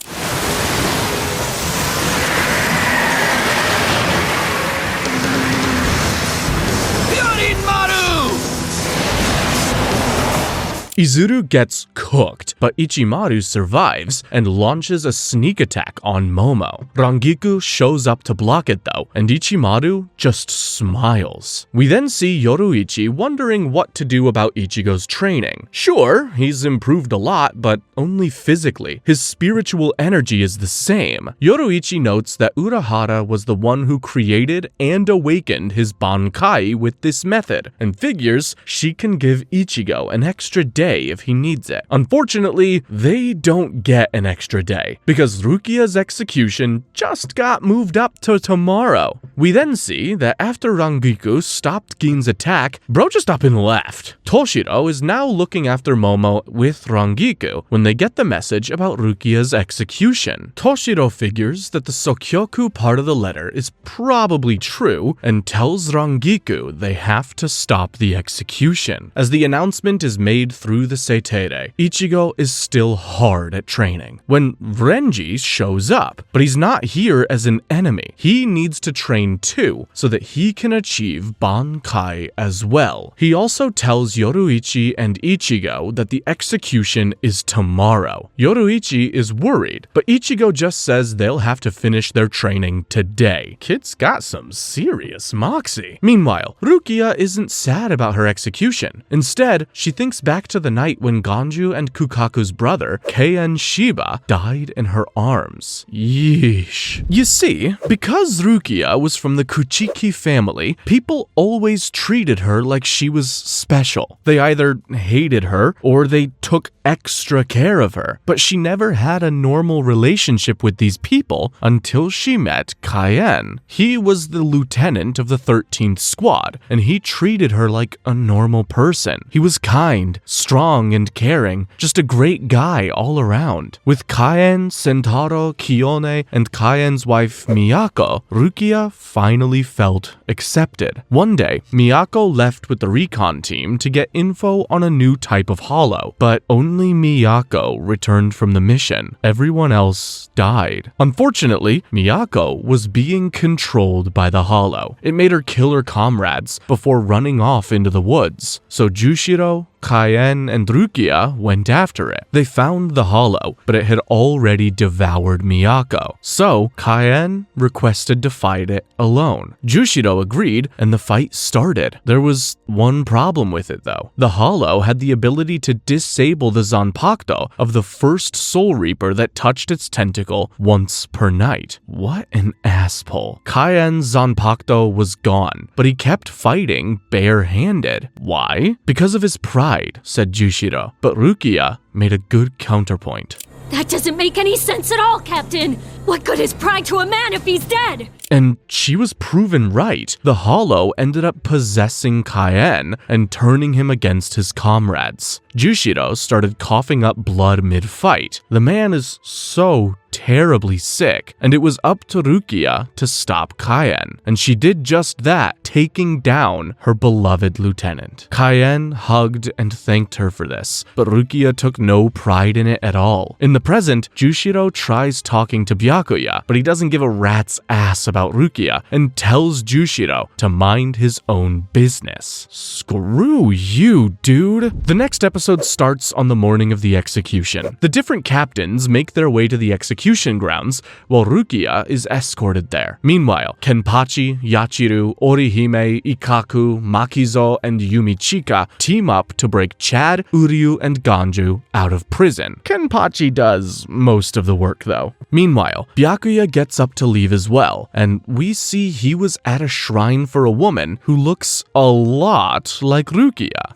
Speaker 1: Izuru gets cooked, but Ichimaru survives and launches a sneak attack on Momo. Rangiku shows up to block it though, and Ichimaru just smiles. We then see Yoruichi wondering what to do about Ichigo's training. Sure, he's improved a lot, but only physically. His spiritual energy is the same. Yoruichi notes that Urahara was the one who created and awakened his Bankai with this method, and figures she can give Ichigo an extra day if he needs it. Unfortunately, they don't get an extra day, because Rukia's execution just got moved up to tomorrow. We then see that after Rangiku stopped Gin's attack, bro just up and left. Toshiro is now looking after Momo with Rangiku when they get the message about Rukia's execution. Toshiro figures that the Sokyoku part of the letter is probably true and tells Rangiku they have to stop the execution. As the announcement is made through the Seitere, Ichigo is still hard at training when Renji shows up, but he's not here as an enemy. He needs to train too, so that he can achieve Bankai as well. He also tells Yoruichi and Ichigo that the execution is tomorrow. Yoruichi is worried, but Ichigo just says they'll have to finish their training today. Kid's got some serious moxie. Meanwhile, Rukia isn't sad about her execution. Instead, she thinks back to the night when Ganju and Kukaku's brother, Keien Shiba, died in her arms. Yeesh. You see, because Rukia was from the Kuchiki family, people always treated her like she was special. They either hated her or they took extra care of her, but she never had a normal relationship with these people until she met Keien. He was the lieutenant of the 13th Squad, and he treated her like a normal person. He was kind, strong, and caring, just a great guy all around. With Keien, Sentaro, Kiyone, and Kaien's wife Miyako, Rukia finally felt accepted. One day, Miyako left with the recon team to get info on a new type of hollow, but only Miyako returned from the mission. Everyone else died. Unfortunately, Miyako was being controlled by the hollow. It made her kill her comrades before running off into the woods. So Jushiro, Kaien and Rukia went after it. They found the hollow, but it had already devoured Miyako. So Kaien requested to fight it alone. Jushiro agreed, and the fight started. There was one problem with it though. The hollow had the ability to disable the Zanpakuto of the first Soul Reaper that touched its tentacle once per night. What an asshole. Kaien's Zanpakuto was gone, but he kept fighting barehanded. Why? Because of his pride, said Jushiro. But Rukia made a good counterpoint.
Speaker 7: That doesn't make any sense at all, Captain! What good is pride to a man if he's dead?
Speaker 1: And she was proven right. The hollow ended up possessing Kaien and turning him against his comrades. Jushiro started coughing up blood mid-fight. The man is so terribly sick, and it was up to Rukia to stop Kaien. And she did just that, taking down her beloved lieutenant. Kaien hugged and thanked her for this, but Rukia took no pride in it at all. In the present, Jushiro tries talking to Byakuya, but he doesn't give a rat's ass about Rukia and tells Jushiro to mind his own business. Screw you, dude. The next episode starts on the morning of the execution. The different captains make their way to the execution grounds while Rukia is escorted there. Meanwhile, Kenpachi, Yachiru, Orihime, Ikaku, Makizo, and Yumichika team up to break Chad, Uryu, and Ganju out of prison. Kenpachi does most of the work though. Meanwhile, Byakuya gets up to leave as well, and we see he was at a shrine for a woman who looks a lot like Rukia.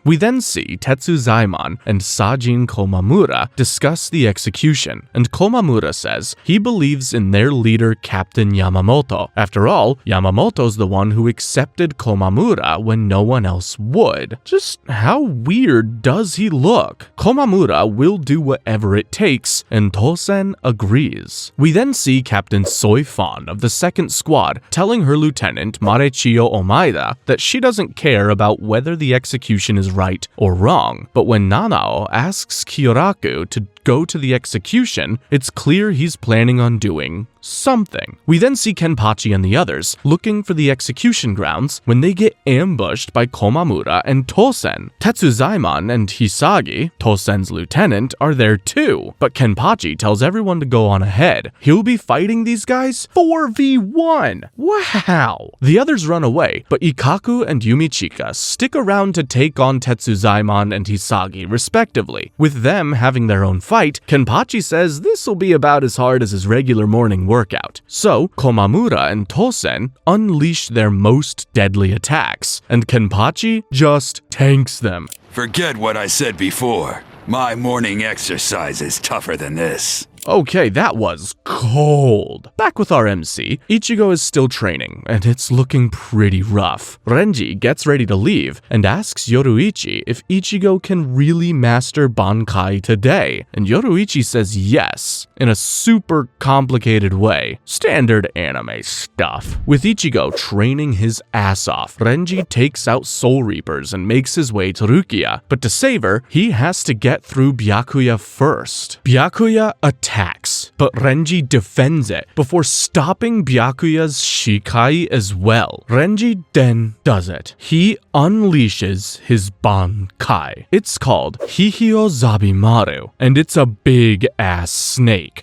Speaker 1: We then see Tetsuzaimon and Sajin Komamura discuss the execution, and Komamura says he believes in their leader Captain Yamamoto. After all, Yamamoto's the one who accepted Komamura when no one else would. Just how weird does he look? Komamura will do whatever it takes, and Tosen agrees. We then see Captain Soifon of the 2nd Squad telling her lieutenant Marechio Omaida that she doesn't care about whether the execution is right or wrong, but when Nanao asks Kyoraku to go to the execution, it's clear he's planning on doing something. We then see Kenpachi and the others looking for the execution grounds when they get ambushed by Komamura and Tosen. Tetsuzaimon and Hisagi, Tosen's lieutenant, are there too, but Kenpachi tells everyone to go on ahead. He'll be fighting these guys 4v1. Wow! The others run away, but Ikaku and Yumichika stick around to take on Tetsuzaimon and Hisagi respectively. With them having their own fight, Kenpachi says this will be about as hard as his regular morning workout. So, Komamura and Tosen unleash their most deadly attacks, and Kenpachi just tanks them.
Speaker 6: Forget what I said before. My morning exercise is tougher than this.
Speaker 1: Okay, that was cold. Back with our MC, Ichigo is still training, and it's looking pretty rough. Renji gets ready to leave and asks Yoruichi if Ichigo can really master Bankai today, and Yoruichi says yes, in a super complicated way. Standard anime stuff. With Ichigo training his ass off, Renji takes out Soul Reapers and makes his way to Rukia, but to save her, he has to get through Byakuya first. Byakuya attacks, but Renji defends it before stopping Byakuya's Shikai as well. Renji then does it. He unleashes his Bankai. It's called Hihio Zabimaru, and it's a big ass snake.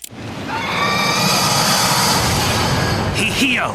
Speaker 9: Hihio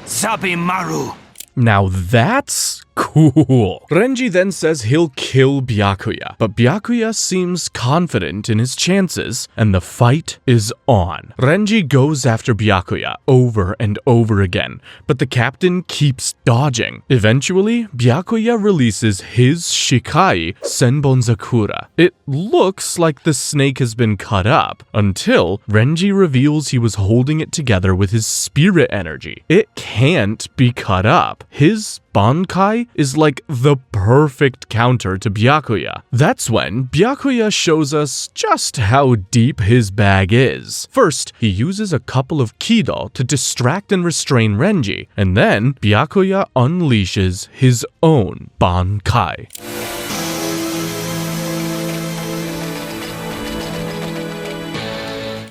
Speaker 9: Zabimaru.
Speaker 1: Now that's cool. Renji then says he'll kill Byakuya, but Byakuya seems confident in his chances, and the fight is on. Renji goes after Byakuya over and over again, but the captain keeps dodging. Eventually, Byakuya releases his Shikai Senbonzakura. It looks like the snake has been cut up, until Renji reveals he was holding it together with his spirit energy. It can't be cut up. His Bankai is like the perfect counter to Byakuya. That's when Byakuya shows us just how deep his bag is. First, he uses a couple of Kido to distract and restrain Renji, and then Byakuya unleashes his own Bankai.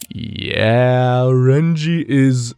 Speaker 1: Yeah, Renji is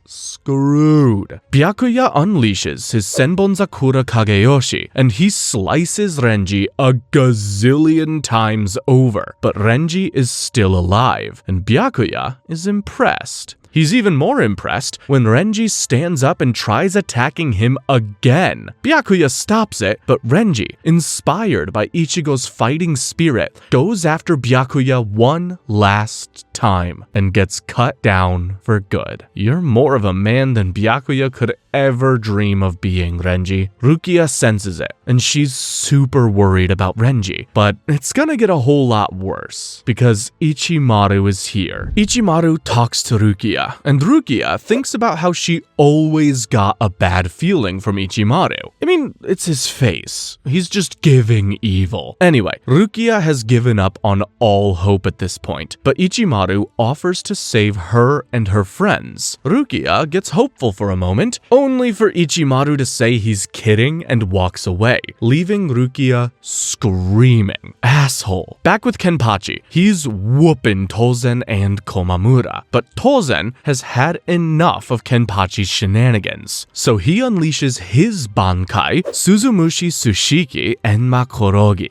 Speaker 1: screwed. Byakuya unleashes his Senbonzakura Kageyoshi, and he slices Renji a gazillion times over. But Renji is still alive, and Byakuya is impressed. He's even more impressed when Renji stands up and tries attacking him again. Byakuya stops it, but Renji, inspired by Ichigo's fighting spirit, goes after Byakuya one last time and gets cut down for good. You're more of a man than Byakuya could ever dream of being, Renji. Rukia senses it, and she's super worried about Renji, but it's gonna get a whole lot worse, because Ichimaru is here. Ichimaru talks to Rukia, and Rukia thinks about how she always got a bad feeling from Ichimaru. I mean, it's his face. He's just giving evil. Anyway, Rukia has given up on all hope at this point, but Ichimaru offers to save her and her friends. Rukia gets hopeful for a moment, only for Ichimaru to say he's kidding and walks away, leaving Rukia screaming. Asshole. Back with Kenpachi, he's whooping Tozen and Komamura, but Tozen has had enough of Kenpachi's shenanigans, so he unleashes his Bankai, Suzumushi Tsushiki Enma Korogi.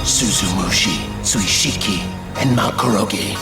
Speaker 8: Suzumushi, Tsushiki, and Makorogi.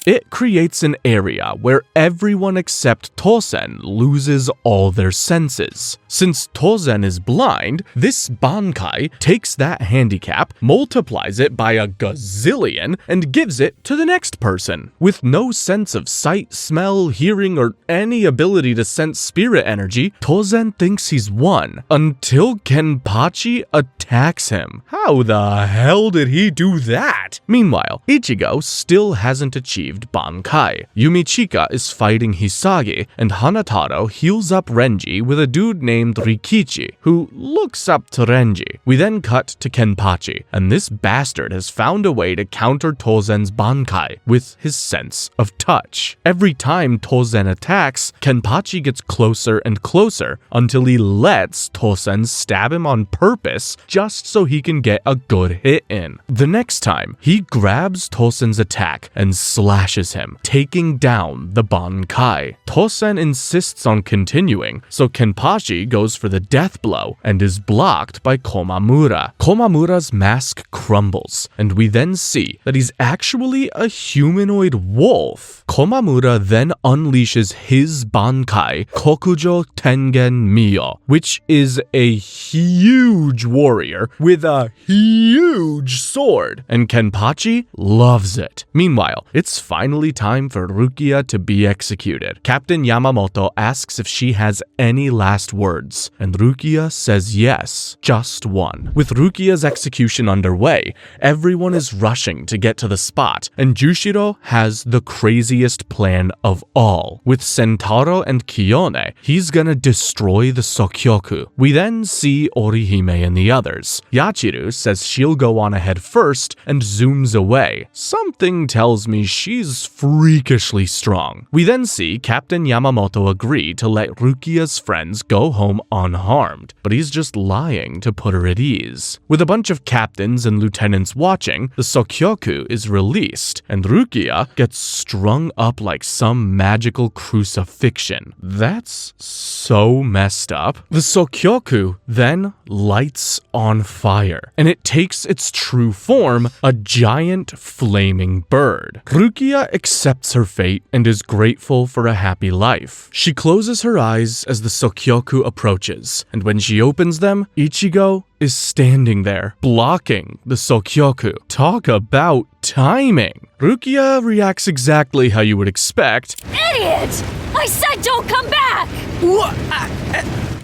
Speaker 1: It creates an area where everyone except Tozen loses all their senses. Since Tozen is blind, this Bankai takes that handicap, multiplies it by a gazillion, and gives it to the next person. With no sense of sight, smell, hearing, or any ability to sense spirit energy, Tozen thinks he's won, until Kenpachi attacks him. How the hell did he do that? Meanwhile, Ichigo still hasn't achieved Bankai. Yumichika is fighting Hisagi, and Hanataro heals up Renji with a dude named Rikichi, who looks up to Renji. We then cut to Kenpachi, and this bastard has found a way to counter Tozen's Bankai with his sense of touch. Every time Tozen attacks, Kenpachi gets closer and closer until he lets Tozen stab him on purpose just so he can get a good hit in. The next time, he grabs Tozen's attack and slashes him, taking down the Bankai. Tozen insists on continuing, so Kenpachi goes for the death blow and is blocked by Komamura. Komamura's mask crumbles, and we then see that he's actually a humanoid wolf. Komamura then unleashes his Bankai, Kokujo Tengen Mio, which is a huge warrior with a huge sword, and Kenpachi loves it. Meanwhile, it's finally time for Rukia to be executed. Captain Yamamoto asks if she has any last words, and Rukia says yes, just one. With Rukia's execution underway, everyone is rushing to get to the spot, and Jushiro has the craziest plan of all. With Sentaro and Kiyone, he's gonna destroy the Sokyoku. We then see Orihime and the others. Yachiru says she'll go on ahead first and zooms away. Something tells me she's freakishly strong. We then see Captain Yamamoto agree to let Rukia's friends go home unharmed, but he's just lying to put her at ease. With a bunch of captains and lieutenants watching, the Sokyoku is released, and Rukia gets strung up like some magical crucifixion. That's so messed up. The Sokyoku then lights on fire, and it takes its true form, a giant flaming bird. Rukia accepts her fate and is grateful for a happy life. She closes her eyes as the Sokyoku approaches, and when she opens them, Ichigo is standing there, blocking the Sokyoku. Talk about timing. Rukia reacts exactly how you would expect.
Speaker 7: Idiot! I said don't come back!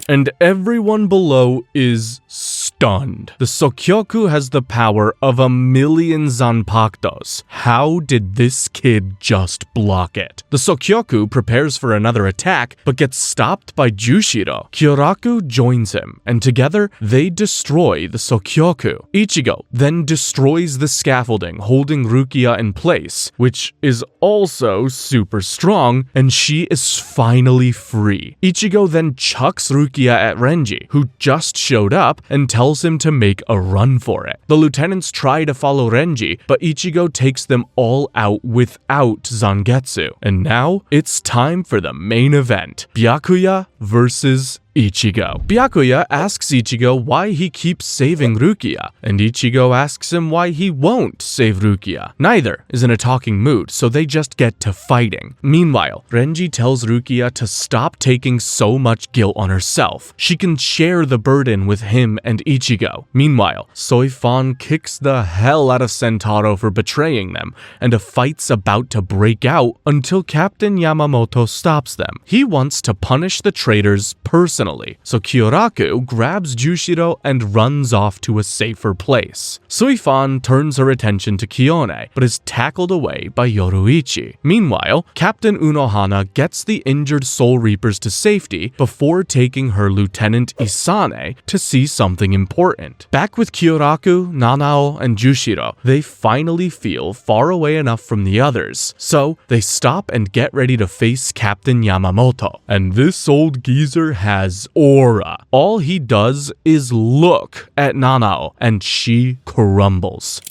Speaker 1: And everyone below is stunned. The Sokyoku has the power of 1,000,000 Zanpakutos. How did this kid just block it? The Sokyoku prepares for another attack, but gets stopped by Jushiro. Kyoraku joins him, and together they destroy the Sokyoku. Ichigo then destroys the scaffolding holding Rukia in place, which is also super strong, and she is finally free. Ichigo then chucks Rukia at Renji, who just showed up, and tells tells him to make a run for it. The lieutenants try to follow Renji, but Ichigo takes them all out without Zangetsu. And now, it's time for the main event. Byakuya versus Ichigo. Byakuya asks Ichigo why he keeps saving Rukia, and Ichigo asks him why he won't save Rukia. Neither is in a talking mood, so they just get to fighting. Meanwhile, Renji tells Rukia to stop taking so much guilt on herself. She can share the burden with him and Ichigo. Meanwhile, Soifan kicks the hell out of Sentaro for betraying them, and a fight's about to break out until Captain Yamamoto stops them. He wants to punish the traitors personally. So Kyoraku grabs Jushiro and runs off to a safer place. Soifan turns her attention to Kiyone, but is tackled away by Yoruichi. Meanwhile, Captain Unohana gets the injured Soul Reapers to safety before taking her Lieutenant Isane to see something important. Back with Kyoraku, Nanao, and Jushiro, they finally feel far away enough from the others, so they stop and get ready to face Captain Yamamoto. And this old geezer has aura. All he does is look at Nanao, and she crumbles.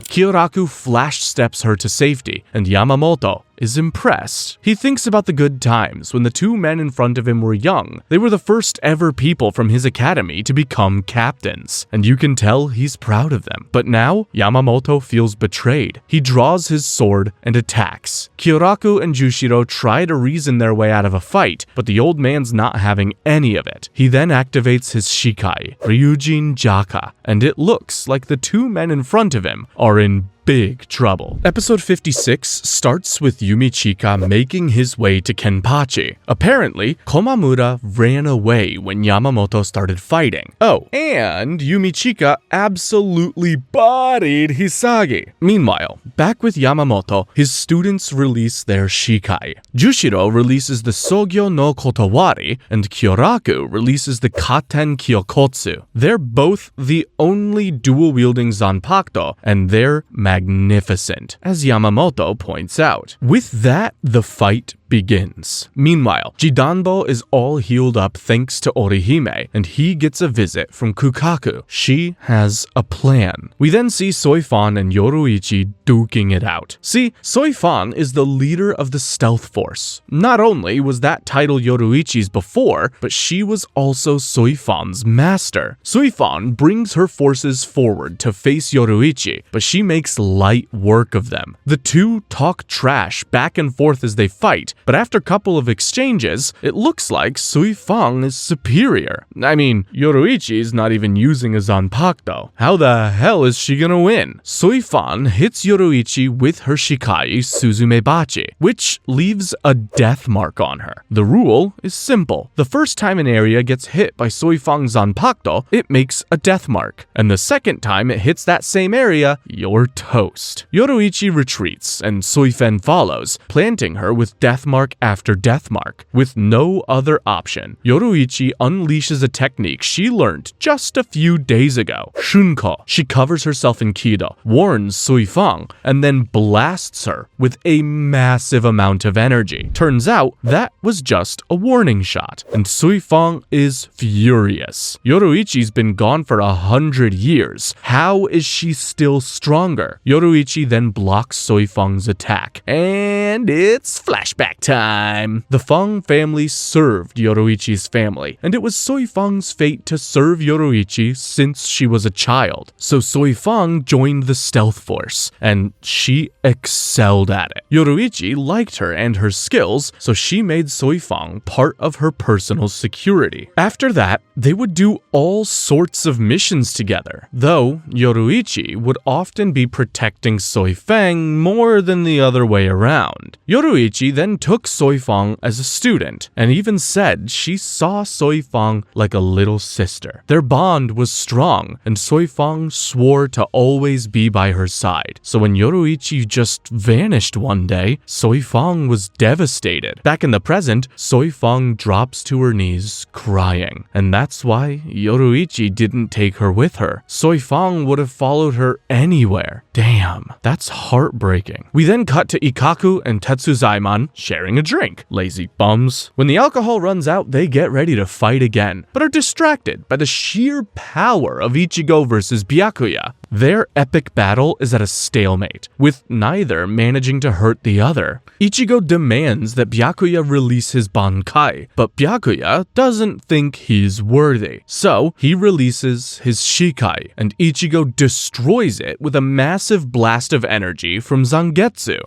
Speaker 1: Kyoraku flash steps her to safety, and Yamamoto is impressed. He thinks about the good times when the two men in front of him were young. They were the first ever people from his academy to become captains, and you can tell he's proud of them. But now, Yamamoto feels betrayed. He draws his sword and attacks. Kyoraku and Jushiro try to reason their way out of a fight, but the old man's not having any of it. He then activates his Shikai, Ryujin Jaka, and it looks like the two men in front of him are in big trouble. Episode 56 starts with Yumichika making his way to Kenpachi. Apparently, Komamura ran away when Yamamoto started fighting. Oh, and Yumichika absolutely bodied Hisagi. Meanwhile, back with Yamamoto, his students release their Shikai. Jushiro releases the Sogyo no Kotowari, and Kyoraku releases the Katen Kyokotsu. They're both the only dual-wielding Zanpakuto, and they're magnificent, as Yamamoto points out. With that, the fight begins. Meanwhile, Jidanbo is all healed up thanks to Orihime, and he gets a visit from Kukaku. She has a plan. We then see Soifan and Yoruichi duking it out. See, Soifan is the leader of the stealth force. Not only was that title Yoruichi's before, but she was also Soifan's master. Soifan brings her forces forward to face Yoruichi, but she makes light work of them. The two talk trash back and forth as they fight, but after a couple of exchanges, it looks like Soifan is superior. I mean, Yoruichi's not even using a Zanpakuto. How the hell is she gonna win? Soifan hits Yoruichi with her Shikai Suzumebachi, which leaves a death mark on her. The rule is simple. The first time an area gets hit by Soifan's Zanpakuto, it makes a death mark. And the second time it hits that same area, you're toast. Yoruichi retreats, and Soifan follows, planting her with death mark after death mark. With no other option, Yoruichi unleashes a technique she learned just a few days ago, Shunko. She covers herself in Kido, warns Soifan, and then blasts her with a massive amount of energy. Turns out, that was just a warning shot, and Soifan is furious. Yoruichi's been gone for 100 years. How is she still stronger? Yoruichi then blocks Soifan's attack, and it's flashback time. The Feng family served Yoruichi's family, and it was Soifang's fate to serve Yoruichi since she was a child. So Soifang joined the stealth force, and she excelled at it. Yoruichi liked her and her skills, so she made Soifang part of her personal security. After that, they would do all sorts of missions together, though Yoruichi would often be protecting Soifang more than the other way around. Yoruichi then took took Soifang as a student and even said she saw Soifang like a little sister. Their bond was strong, and Soifang swore to always be by her side. So when Yoruichi just vanished one day, Soifang was devastated. Back in the present, Soifang drops to her knees crying, and that's why Yoruichi didn't take her with her. Soifang would have followed her anywhere. Damn, that's heartbreaking. We then cut to Ikkaku and Tetsuzaiman sharing a drink. Lazy bums. When the alcohol runs out, they get ready to fight again, but are distracted by the sheer power of Ichigo versus Byakuya. Their epic battle is at a stalemate, with neither managing to hurt the other. Ichigo demands that Byakuya release his Bankai, but Byakuya doesn't think he's worthy. So he releases his Shikai, and Ichigo destroys it with a massive blast of energy from Zangetsu.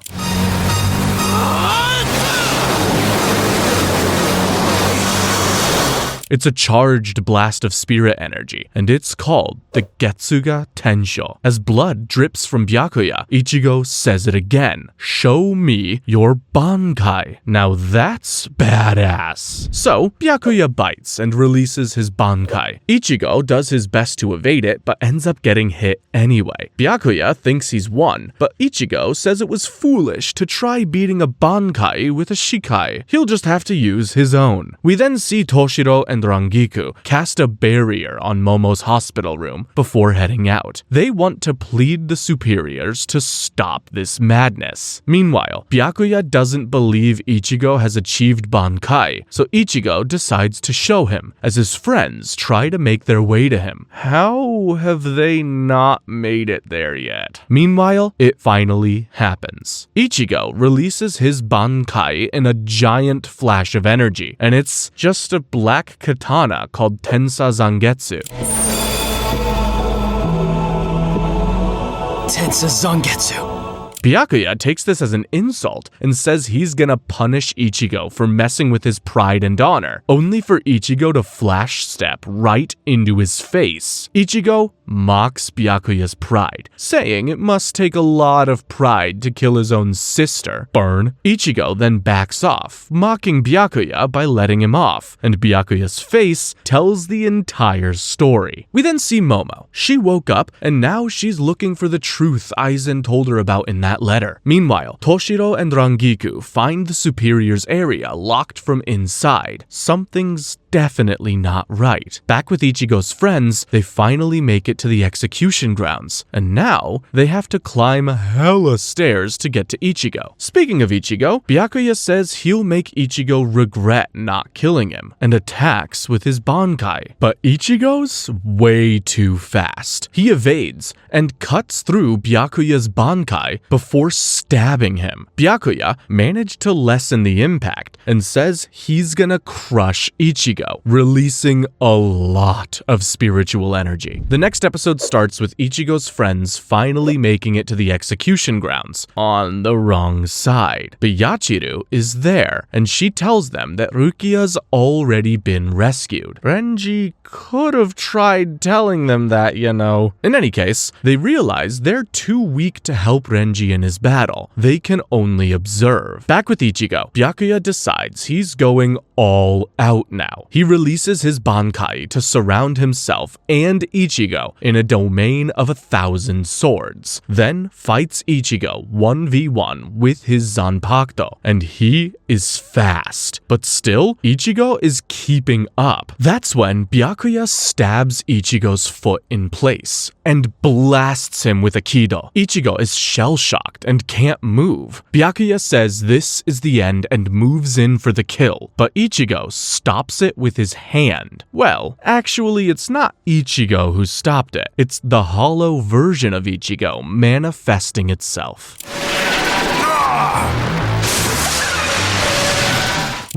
Speaker 1: It's a charged blast of spirit energy, and it's called the Getsuga Tensho. As blood drips from Byakuya, Ichigo says it again. Show me your Bankai. Now that's badass. So, Byakuya bites and releases his Bankai. Ichigo does his best to evade it, but ends up getting hit anyway. Byakuya thinks he's won, but Ichigo says it was foolish to try beating a Bankai with a Shikai. He'll just have to use his own. We then see Toshiro and Rangiku cast a barrier on Momo's hospital room before heading out. They want to plead the superiors to stop this madness. Meanwhile, Byakuya doesn't believe Ichigo has achieved Bankai, so Ichigo decides to show him, as his friends try to make their way to him. How have they not made it there yet? Meanwhile, it finally happens. Ichigo releases his Bankai in a giant flash of energy, and it's just a black katana called Tensa Zangetsu.
Speaker 3: Tensa Zangetsu.
Speaker 1: Byakuya takes this as an insult and says he's gonna punish Ichigo for messing with his pride and honor, only for Ichigo to flash step right into his face. Ichigo mocks Byakuya's pride, saying it must take a lot of pride to kill his own sister. Burn. Ichigo then backs off, mocking Byakuya by letting him off, and Byakuya's face tells the entire story. We then see Momo. She woke up, and now she's looking for the truth Aizen told her about in that letter. Meanwhile, Toshiro and Rangiku find the superior's area locked from inside. Something's definitely not right. Back with Ichigo's friends, they finally make it to the execution grounds, and now they have to climb hella stairs to get to Ichigo. Speaking of Ichigo, Byakuya says he'll make Ichigo regret not killing him, and attacks with his Bankai. But Ichigo's way too fast. He evades and cuts through Byakuya's Bankai before stabbing him. Byakuya managed to lessen the impact and says he's gonna crush Ichigo, releasing a lot of spiritual energy. The next episode starts with Ichigo's friends finally making it to the execution grounds, on the wrong side. But Yachiru is there, and she tells them that Rukia's already been rescued. Renji could have tried telling them that, you know. In any case, they realize they're too weak to help Renji in his battle. They can only observe. Back with Ichigo, Byakuya decides he's going all out now. He releases his Bankai to surround himself and Ichigo in a domain of 1,000 swords, then fights Ichigo 1v1 with his Zanpakuto, and he is fast. But still, Ichigo is keeping up. That's when Byakuya stabs Ichigo's foot in place and blasts him with a Kido. Ichigo is shell-shocked and can't move. Byakuya says this is the end and moves in for the kill, but Ichigo stops it with his hand. Well, actually, it's not Ichigo who stopped it. It's the hollow version of Ichigo manifesting itself.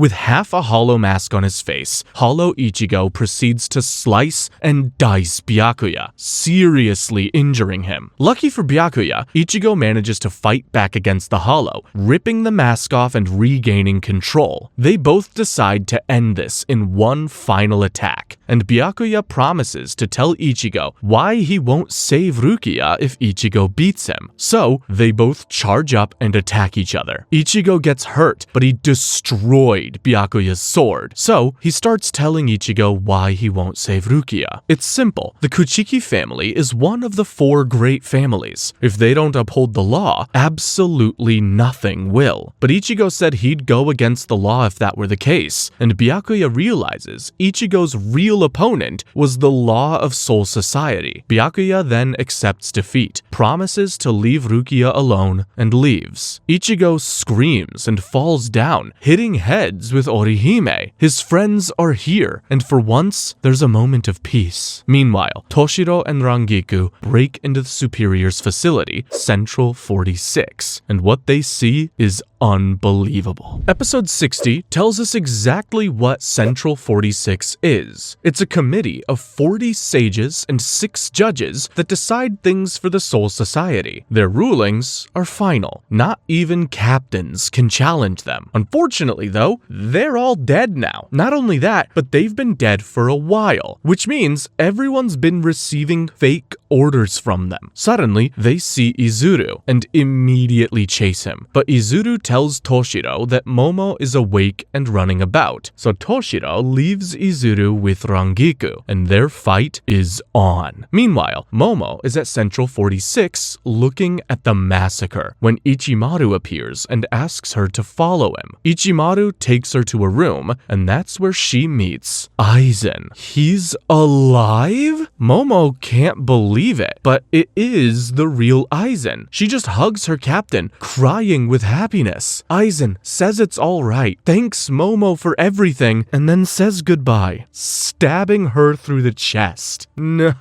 Speaker 1: With half a hollow mask on his face, Hollow Ichigo proceeds to slice and dice Byakuya, seriously injuring him. Lucky for Byakuya, Ichigo manages to fight back against the Hollow, ripping the mask off and regaining control. They both decide to end this in one final attack, and Byakuya promises to tell Ichigo why he won't save Rukia if Ichigo beats him. So, they both charge up and attack each other. Ichigo gets hurt, but he destroyed Byakuya's sword. So, he starts telling Ichigo why he won't save Rukia. It's simple. The Kuchiki family is one of the 4 great families. If they don't uphold the law, absolutely nothing will. But Ichigo said he'd go against the law if that were the case, and Byakuya realizes Ichigo's real opponent was the law of Soul Society. Byakuya then accepts defeat, promises to leave Rukia alone, and leaves. Ichigo screams and falls down, hitting heads with Orihime. His friends are here, and for once, there's a moment of peace. Meanwhile, Toshiro and Rangiku break into the Superior's facility, Central 46, and what they see is unbelievable. Episode 60 tells us exactly what Central 46 is. It's a committee of 40 sages and 6 judges that decide things for the Soul Society. Their rulings are final. Not even captains can challenge them. Unfortunately, though, they're all dead now. Not only that, but they've been dead for a while, which means everyone's been receiving fake orders from them. Suddenly, they see Izuru and immediately chase him. But Izuru tells Toshiro that Momo is awake and running about. So Toshiro leaves Izuru with Rangiku, and their fight is on. Meanwhile, Momo is at Central 46 looking at the massacre when Ichimaru appears and asks her to follow him. Ichimaru takes her to a room, and that's where she meets Aizen. He's alive? Momo can't believe it, but it is the real Aizen. She just hugs her captain, crying with happiness. Aizen says it's all right, thanks Momo for everything, and then says goodbye, stabbing her through the chest. No.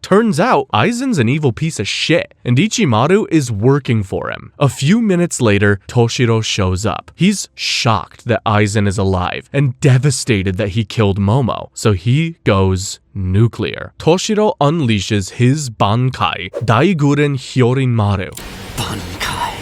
Speaker 1: Turns out, Aizen's an evil piece of shit, and Ichimaru is working for him. A few minutes later, Toshiro shows up. He's shocked that Aizen is alive, and devastated that he killed Momo, so he goes nuclear. Toshiro unleashes his Bankai, Daiguren Hyorinmaru.
Speaker 8: Bankai.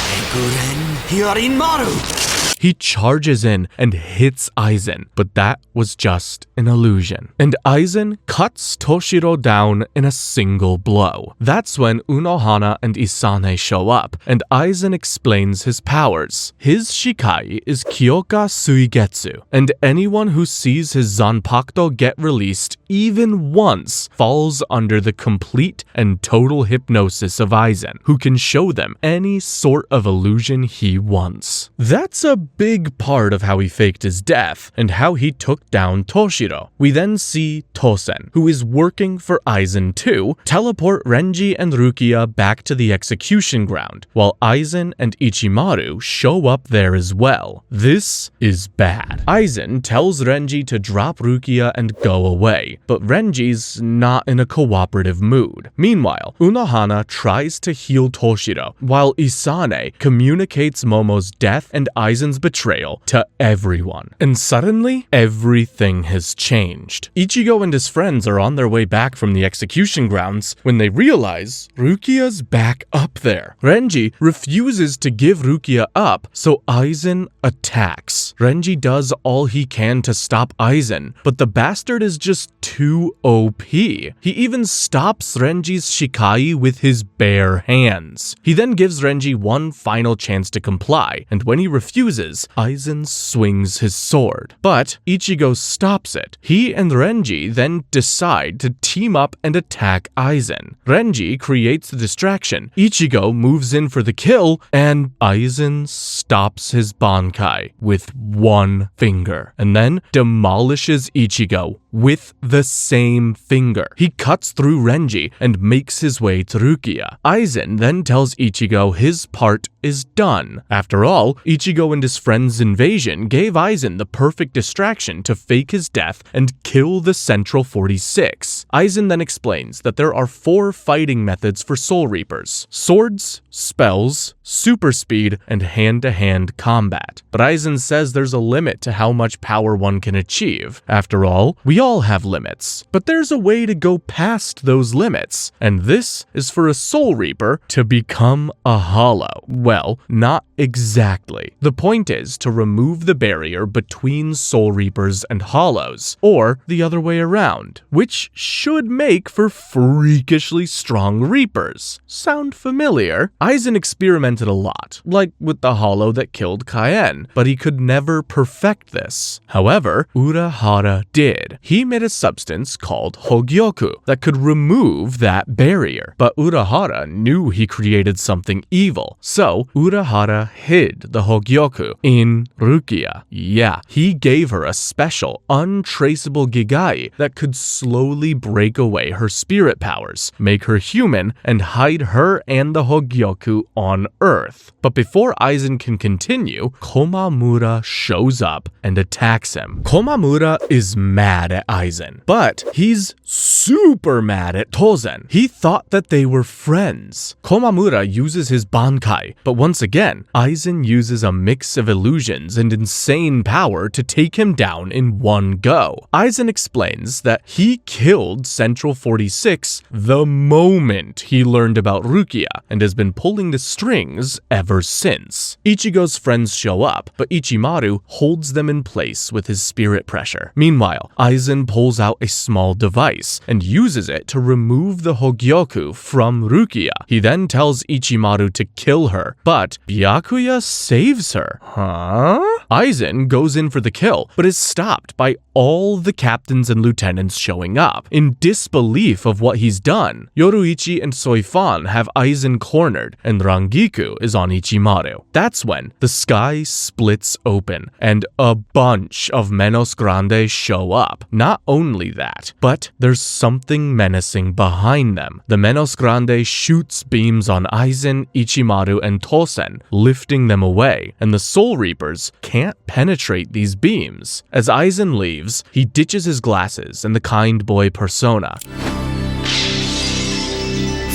Speaker 8: Daiguren Hyorinmaru.
Speaker 1: He charges in and hits Aizen, but that was just an illusion. And Aizen cuts Toshiro down in a single blow. That's when Unohana and Isane show up, and Aizen explains his powers. His Shikai is Kyoka Suigetsu, and anyone who sees his Zanpakuto get released even once falls under the complete and total hypnosis of Aizen, who can show them any sort of illusion he wants. That's a big part of how he faked his death and how he took down Toshiro. We then see Tosen, who is working for Aizen to teleport Renji and Rukia back to the execution ground, while Aizen and Ichimaru show up there as well. This is bad. Aizen tells Renji to drop Rukia and go away, but Renji's not in a cooperative mood. Meanwhile, Unohana tries to heal Toshiro, while Isane communicates Momo's death and Aizen's betrayal to everyone. And suddenly, everything has changed. Ichigo and his friends are on their way back from the execution grounds when they realize Rukia's back up there. Renji refuses to give Rukia up, so Aizen attacks. Renji does all he can to stop Aizen, but the bastard is just too OP. He even stops Renji's Shikai with his bare hands. He then gives Renji one final chance to comply, and when he refuses, Aizen swings his sword. But Ichigo stops it. He and Renji then decide to team up and attack Aizen. Renji creates the distraction. Ichigo moves in for the kill, and Aizen stops his Bankai with one finger, and then demolishes Ichigo with the same finger. He cuts through Renji and makes his way to Rukia. Aizen then tells Ichigo his part is done. After all, Ichigo and his friends' invasion gave Aizen the perfect distraction to fake his death and kill the Central 46. Aizen then explains that there are 4 fighting methods for Soul Reapers: swords, spells, super speed, and hand-to-hand combat. But Aizen says there's a limit to how much power one can achieve. After all, we all have limits. But there's a way to go past those limits, and this is for a Soul Reaper to become a Hollow. Well, not exactly. The point is to remove the barrier between Soul Reapers and Hollows, or the other way around, which should make for freakishly strong Reapers. Sound familiar? Aizen experimented a lot, like with the Hollow that killed Cayenne, but he could never perfect this. However, Urahara did. He made a substance called Hogyoku that could remove that barrier, but Urahara knew he created something evil, so Urahara hid the Hogyoku in Rukia. Yeah, he gave her a special, untraceable Gigai that could slowly break away her spirit powers, make her human, and hide her and the Hogyoku on Earth. But before Aizen can continue, Komamura shows up and attacks him. Komamura is mad at Aizen, but he's super mad at Tozen. He thought that they were friends. Komamura uses his Bankai, but once again, Aizen uses a mix of illusions and insane power to take him down in one go. Aizen explains that he killed Central 46 the moment he learned about Rukia and has been pulling the strings ever since. Ichigo's friends show up, but Ichimaru holds them in place with his spirit pressure. Meanwhile, Aizen pulls out a small device and uses it to remove the Hogyoku from Rukia. He then tells Ichimaru to kill her, but Byakuya saves her. Huh? Aizen goes in for the kill, but is stopped by all the captains and lieutenants showing up, in disbelief of what he's done. Yoruichi and Soifan have Aizen cornered, and Rangiku is on Ichimaru. That's when the sky splits open, and a bunch of Menos Grande show up. Not only that, but there's something menacing behind them. The Menos Grande shoots beams on Aizen, Ichimaru, and Tosen, lifting them away, and the Soul Reapers can't penetrate these beams. As Aizen leaves, he ditches his glasses and the kind boy persona.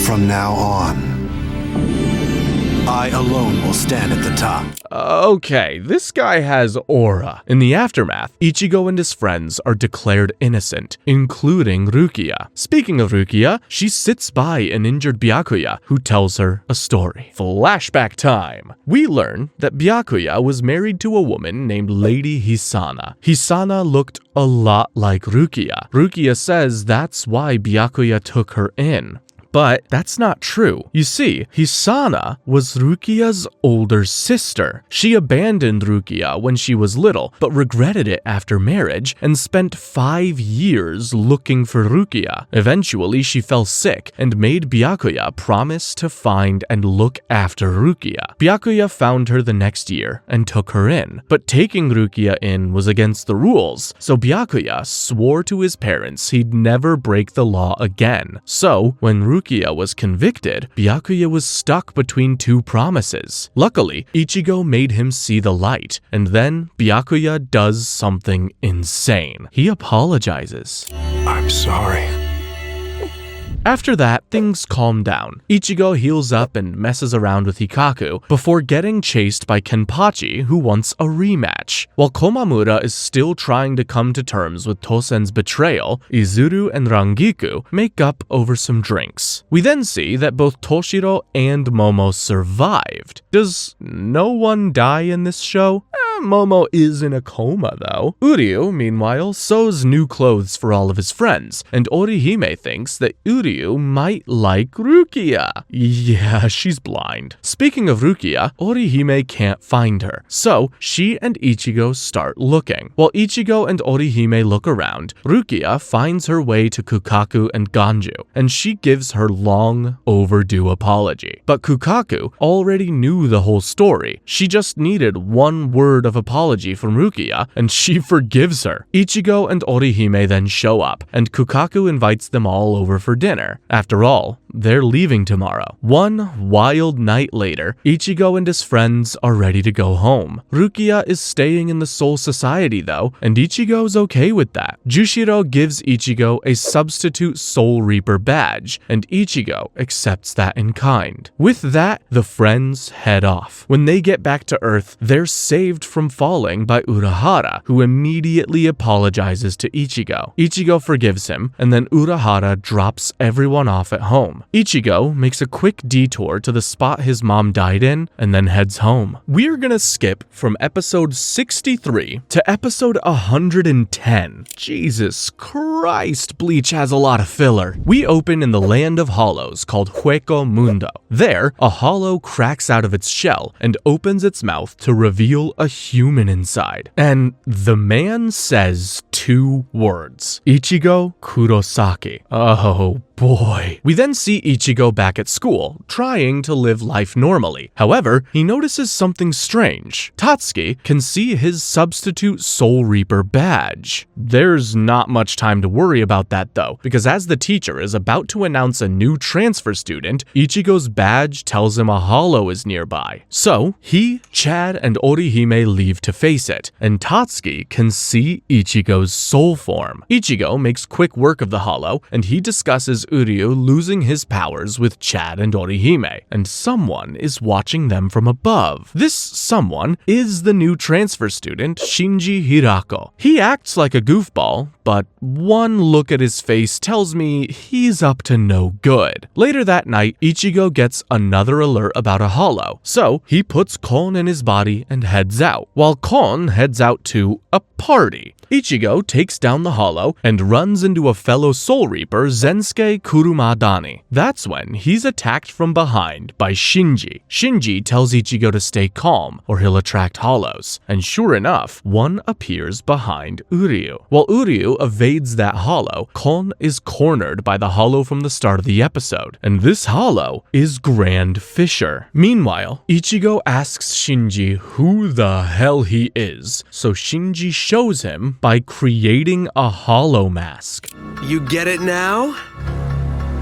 Speaker 9: From now on, I alone will stand at the top.
Speaker 1: Okay, this guy has aura. In the aftermath, Ichigo and his friends are declared innocent, including Rukia. Speaking of Rukia, she sits by an injured Byakuya who tells her a story. Flashback time. We learn that Byakuya was married to a woman named Lady Hisana. Hisana looked a lot like Rukia. Rukia says that's why Byakuya took her in. But that's not true. You see, Hisana was Rukia's older sister. She abandoned Rukia when she was little, but regretted it after marriage and spent 5 years looking for Rukia. Eventually, she fell sick and made Byakuya promise to find and look after Rukia. Byakuya found her the next year and took her in. But taking Rukia in was against the rules, so Byakuya swore to his parents he'd never break the law again. So, when Rukia was convicted, Byakuya was stuck between two promises. Luckily, Ichigo made him see the light, and then Byakuya does something insane. He apologizes.
Speaker 9: I'm sorry.
Speaker 1: After that, things calm down. Ichigo heals up and messes around with Hikaku before getting chased by Kenpachi, who wants a rematch. While Komamura is still trying to come to terms with Tosen's betrayal, Izuru and Rangiku make up over some drinks. We then see that both Toshiro and Momo survived. Does no one die in this show? Momo is in a coma though. Uryu, meanwhile, sews new clothes for all of his friends, and Orihime thinks that Uryu might like Rukia. Yeah, she's blind. Speaking of Rukia, Orihime can't find her, so she and Ichigo start looking. While Ichigo and Orihime look around, Rukia finds her way to Kukaku and Ganju, and she gives her long overdue apology. But Kukaku already knew the whole story. She just needed one word of apology from Rukia, and she forgives her. Ichigo and Orihime then show up, and Kukaku invites them all over for dinner. After all, they're leaving tomorrow. One wild night later, Ichigo and his friends are ready to go home. Rukia is staying in the Soul Society though, and Ichigo's okay with that. Jushiro gives Ichigo a substitute Soul Reaper badge, and Ichigo accepts that in kind. With that, the friends head off. When they get back to Earth, they're saved from falling by Urahara, who immediately apologizes to Ichigo. Ichigo forgives him, and then Urahara drops everyone off at home. Ichigo makes a quick detour to the spot his mom died in, and then heads home. We're gonna skip from episode 63 to episode 110. Jesus Christ, Bleach has a lot of filler. We open in the land of hollows called Hueco Mundo. There, a hollow cracks out of its shell and opens its mouth to reveal a human inside. And the man says 2 words: Ichigo Kurosaki. Oh boy. We then see Ichigo back at school, trying to live life normally. However, he notices something strange. Tatsuki can see his substitute Soul Reaper badge. There's not much time to worry about that though, because as the teacher is about to announce a new transfer student, Ichigo's badge tells him a hollow is nearby. So, he, Chad, and Orihime leave to face it, and Tatsuki can see Ichigo's soul form. Ichigo makes quick work of the hollow, and he discusses Uryu losing his powers with Chad and Orihime, and someone is watching them from above. This someone is the new transfer student, Shinji Hirako. He acts like a goofball, but one look at his face tells me he's up to no good. Later that night, Ichigo gets another alert about a hollow, so he puts Kon in his body and heads out, while Kon heads out to a party. Ichigo takes down the hollow and runs into a fellow Soul Reaper, Zensuke Kurumadani. That's when he's attacked from behind by Shinji. Shinji tells Ichigo to stay calm or he'll attract hollows, and sure enough, one appears behind Uryu. While Uryu evades that hollow, Kon is cornered by the hollow from the start of the episode, and this hollow is Grand Fisher. Meanwhile, Ichigo asks Shinji who the hell he is, so Shinji shows him by creating a hollow mask.
Speaker 10: You get it now?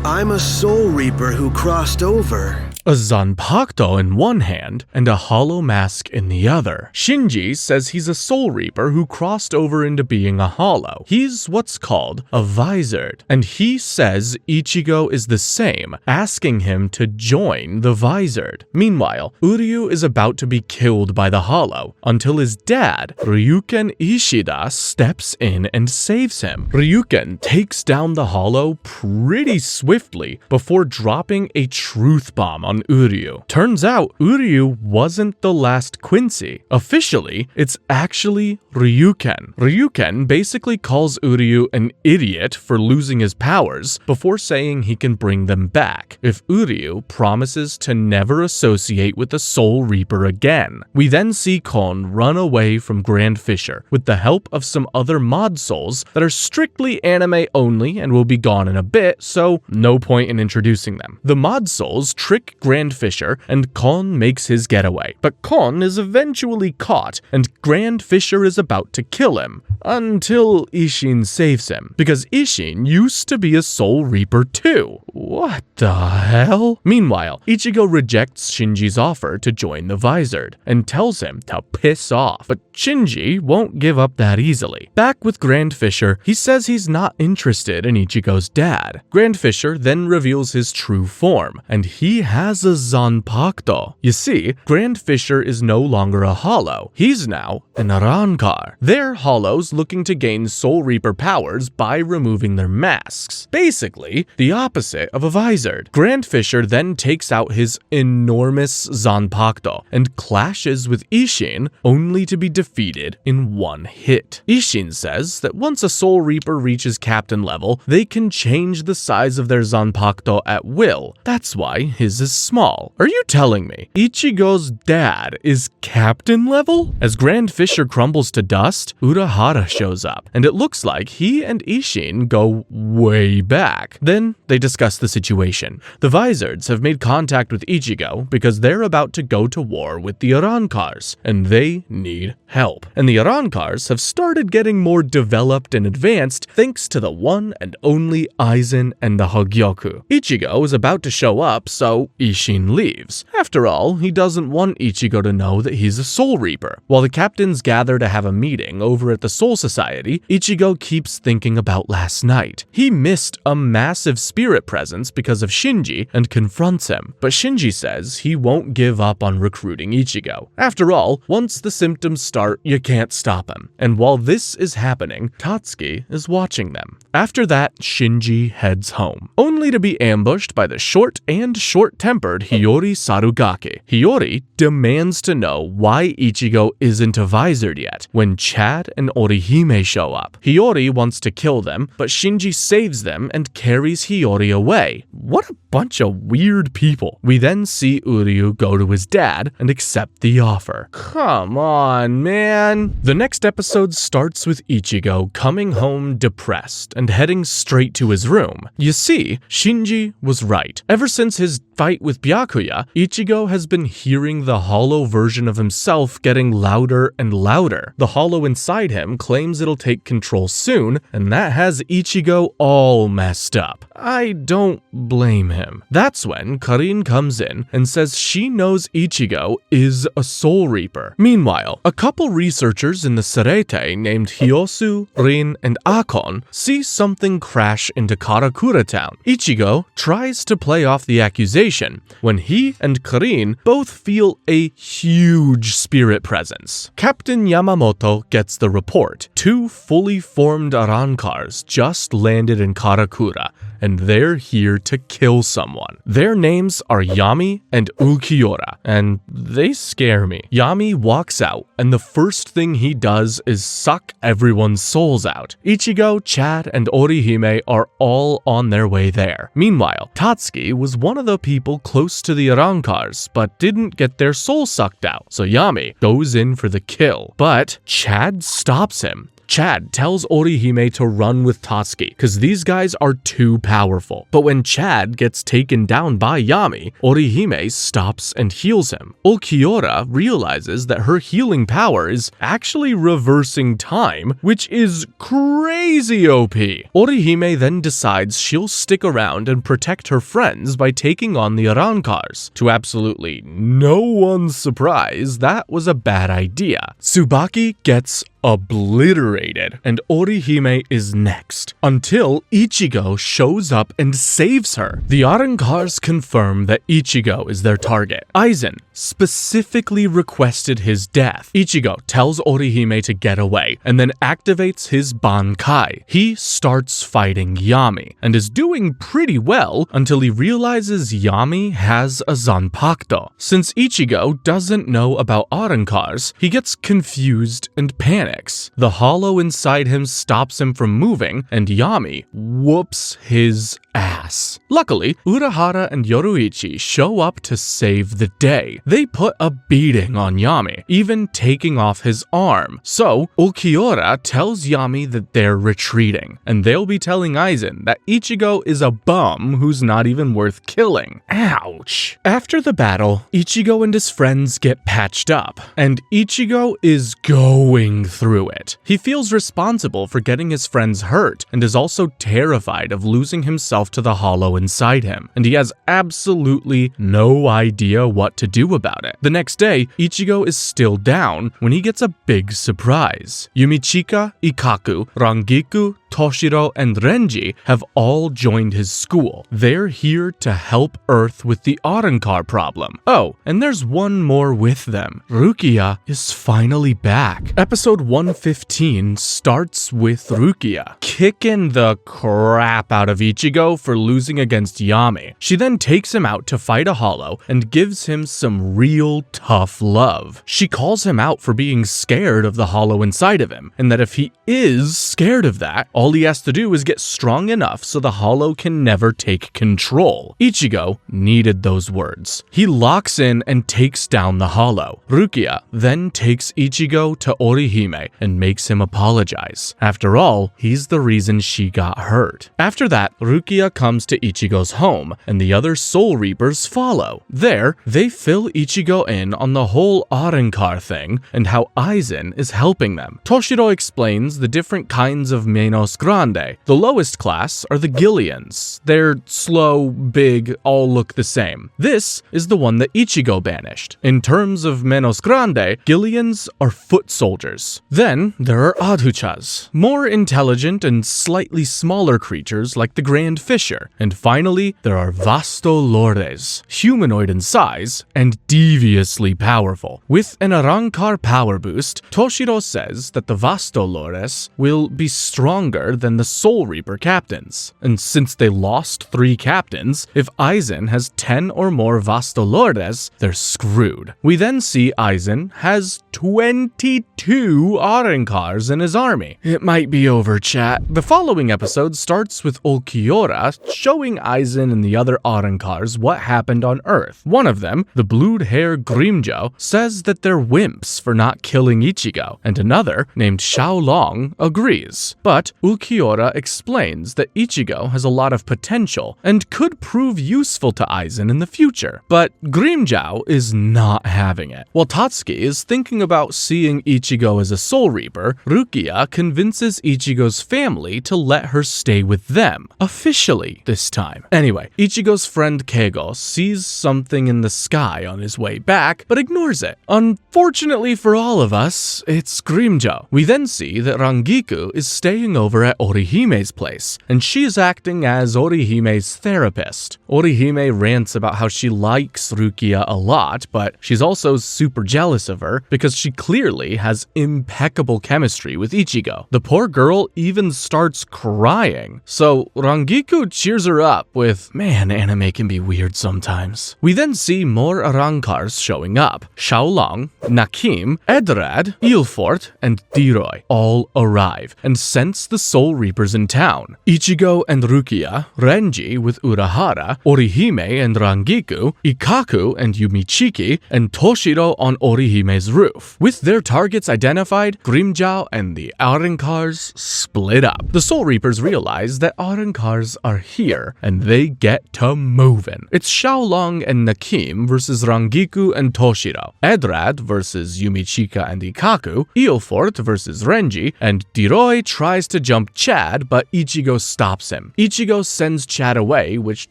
Speaker 10: I'm a Soul Reaper who crossed over.
Speaker 1: A Zanpakuto in one hand and a hollow mask in the other. Shinji says he's a Soul Reaper who crossed over into being a hollow. He's what's called a visored, and he says Ichigo is the same, asking him to join the visored. Meanwhile, Uryu is about to be killed by the hollow until his dad, Ryuken Ishida, steps in and saves him. Ryuken takes down the hollow pretty swiftly before dropping a truth bomb on Uryu. Turns out, Uryu wasn't the last Quincy. Officially, it's actually Ryuken. Ryuken basically calls Uryu an idiot for losing his powers before saying he can bring them back if Uryu promises to never associate with the Soul Reaper again. We then see Kon run away from Grand Fisher with the help of some other mod souls that are strictly anime only and will be gone in a bit, so no point in introducing them. The mod souls trick Grand Fisher and Kon makes his getaway, but Kon is eventually caught and Grand Fisher is about to kill him until Isshin saves him, because Isshin used to be a Soul Reaper too. What the hell? Meanwhile, Ichigo rejects Shinji's offer to join the Visored and tells him to piss off, but Shinji won't give up that easily. Back with Grand Fisher, he says he's not interested in Ichigo's dad. Grand Fisher then reveals his true form, and he has a Zanpakuto. You see, Grand Fisher is no longer a hollow. He's now an Arankar. They're hollows looking to gain Soul Reaper powers by removing their masks. Basically, the opposite of a visored. Grand Fisher then takes out his enormous Zanpakuto and clashes with Isshin, only to be defeated in one hit. Isshin says that once a Soul Reaper reaches captain level, they can change the size of their Zanpakuto at will. That's why his is small. Are you telling me Ichigo's dad is captain level? As Grand Fisher crumbles to dust, Urahara shows up, and it looks like he and Isshin go way back. Then they discuss the situation. The Vizards have made contact with Ichigo because they're about to go to war with the Arankars, and they need help. And the Arankars have started getting more developed and advanced thanks to the one and only Aizen and the Hogyoku. Ichigo is about to show up, so Isshin leaves. After all, he doesn't want Ichigo to know that he's a Soul Reaper. While the captains gather to have a meeting over at the Soul Society, Ichigo keeps thinking about last night. He missed a massive spirit presence because of Shinji and confronts him, but Shinji says he won't give up on recruiting Ichigo. After all, once the symptoms start, you can't stop him. And while this is happening, Tatsuki is watching them. After that, Shinji heads home, only to be ambushed by the short and short-tempered Hiyori Sarugaki. Hiyori demands to know why Ichigo isn't a Visored yet when Chad and Orihime show up. Hiyori wants to kill them, but Shinji saves them and carries Hiyori away. What a bunch of weird people. We then see Uryu go to his dad and accept the offer. Come on, man. The next episode starts with Ichigo coming home depressed and heading straight to his room. You see, Shinji was right. Ever since his fight with Byakuya, Ichigo has been hearing the hollow version of himself getting louder and louder. The hollow inside him claims it'll take control soon, and that has Ichigo all messed up. I don't blame him. That's when Karin comes in and says she knows Ichigo is a Soul Reaper. Meanwhile, a couple researchers in the Serete named Hyosu, Rin, and Akon see something crash into Karakura town. Ichigo tries to play off the accusation when he and Karin both feel a huge spirit presence. Captain Yamamoto gets the report. 2 fully formed Arankars just landed in Karakura, and they're here to kill someone. Their names are Yami and Ulquiorra, and they scare me. Yami walks out, and the first thing he does is suck everyone's souls out. Ichigo, Chad, and Orihime are all on their way there. Meanwhile, Tatsuki was one of the people close to the Arankars, but didn't get their soul sucked out, so Yami goes in for the kill. But Chad stops him. Chad tells Orihime to run with Tatsuki because these guys are too powerful. But when Chad gets taken down by Yami, Orihime stops and heals him. Ulquiorra realizes that her healing power is actually reversing time, which is crazy OP. Orihime then decides she'll stick around and protect her friends by taking on the Arankars. To absolutely no one's surprise, that was a bad idea. Tsubaki gets obliterated, and Orihime is next, until Ichigo shows up and saves her. The Arankars confirm that Ichigo is their target. Aizen specifically requested his death. Ichigo tells Orihime to get away, and then activates his Bankai. He starts fighting Yami, and is doing pretty well until he realizes Yami has a Zanpakuto. Since Ichigo doesn't know about Arankars, he gets confused and panics. The hollow inside him stops him from moving, and Yami whoops his ass. Luckily, Urahara and Yoruichi show up to save the day. They put a beating on Yami, even taking off his arm. So, Ulquiorra tells Yami that they're retreating, and they'll be telling Aizen that Ichigo is a bum who's not even worth killing. Ouch. After the battle, Ichigo and his friends get patched up, and Ichigo is going through it. He feels responsible for getting his friends hurt, and is also terrified of losing himself to the hollow inside him, and he has absolutely no idea what to do about it. The next day, Ichigo is still down when he gets a big surprise. Yumichika, Ikaku, Rangiku, Toshiro, and Renji have all joined his school. They're here to help Earth with the Arankar problem. Oh, and there's one more with them. Rukia is finally back. Episode 115 starts with Rukia kicking the crap out of Ichigo for losing against Yami. She then takes him out to fight a hollow and gives him some real tough love. She calls him out for being scared of the hollow inside of him, and that if he is scared of that, All he has to do is get strong enough so the hollow can never take control. Ichigo needed those words. He locks in and takes down the hollow. Rukia then takes Ichigo to Orihime and makes him apologize. After all, he's the reason she got hurt. After that, Rukia comes to Ichigo's home, and the other Soul Reapers follow. There, they fill Ichigo in on the whole Arrancar thing and how Aizen is helping them. Toshiro explains the different kinds of Menos Grande. The lowest class are the Gillians. They're slow, big, all look the same. This is the one that Ichigo banished. In terms of Menos Grande, Gillians are foot soldiers. Then there are Adhuchas, more intelligent and slightly smaller creatures like the Grand Fisher. And finally, there are Vastolores, humanoid in size and deviously powerful. With an Arrancar power boost, Toshiro says that the Vastolores will be stronger than the Soul Reaper captains. And since they lost 3 captains, if Aizen has 10 or more Vastolores, they're screwed. We then see Aizen has 22 Arrancars in his army. It might be over, chat. The following episode starts with Ulquiorra showing Aizen and the other Arrancars what happened on Earth. One of them, the blued-hair Grimmjow, says that they're wimps for not killing Ichigo, and another, named Xiaolong, agrees. But Ulquiorra explains that Ichigo has a lot of potential and could prove useful to Aizen in the future. But Grimmjow is not having it. While Tatsuki is thinking about seeing Ichigo as a Soul Reaper, Rukia convinces Ichigo's family to let her stay with them. Officially this time. Anyway, Ichigo's friend Keigo sees something in the sky on his way back, but ignores it. Unfortunately for all of us, it's Grimmjow. We then see that Rangiku is staying over at Orihime's place, and she's acting as Orihime's therapist. Orihime rants about how she likes Rukia a lot, but she's also super jealous of her because she clearly has impeccable chemistry with Ichigo. The poor girl even starts crying. So Rangiku cheers her up with, man, anime can be weird sometimes. We then see more Arrancars showing up. Xiaolong, Nakim, Edrad, Ilfort, and Diroy all arrive and sense the Soul Reapers in town. Ichigo and Rukia, Renji with Urahara, Orihime and Rangiku, Ikaku and Yumichiki, and Toshiro on Orihime's roof. With their targets identified, Grimmjow and the Arrancars split up. The Soul Reapers realize that Arrancars are here, and they get to moving. It's Xiaolong and Nakim versus Rangiku and Toshiro, Edrad versus Yumichika and Ikaku, Ilfort versus Renji, and Diroy tries to jump Chad, but Ichigo stops him. Ichigo sends Chad away, which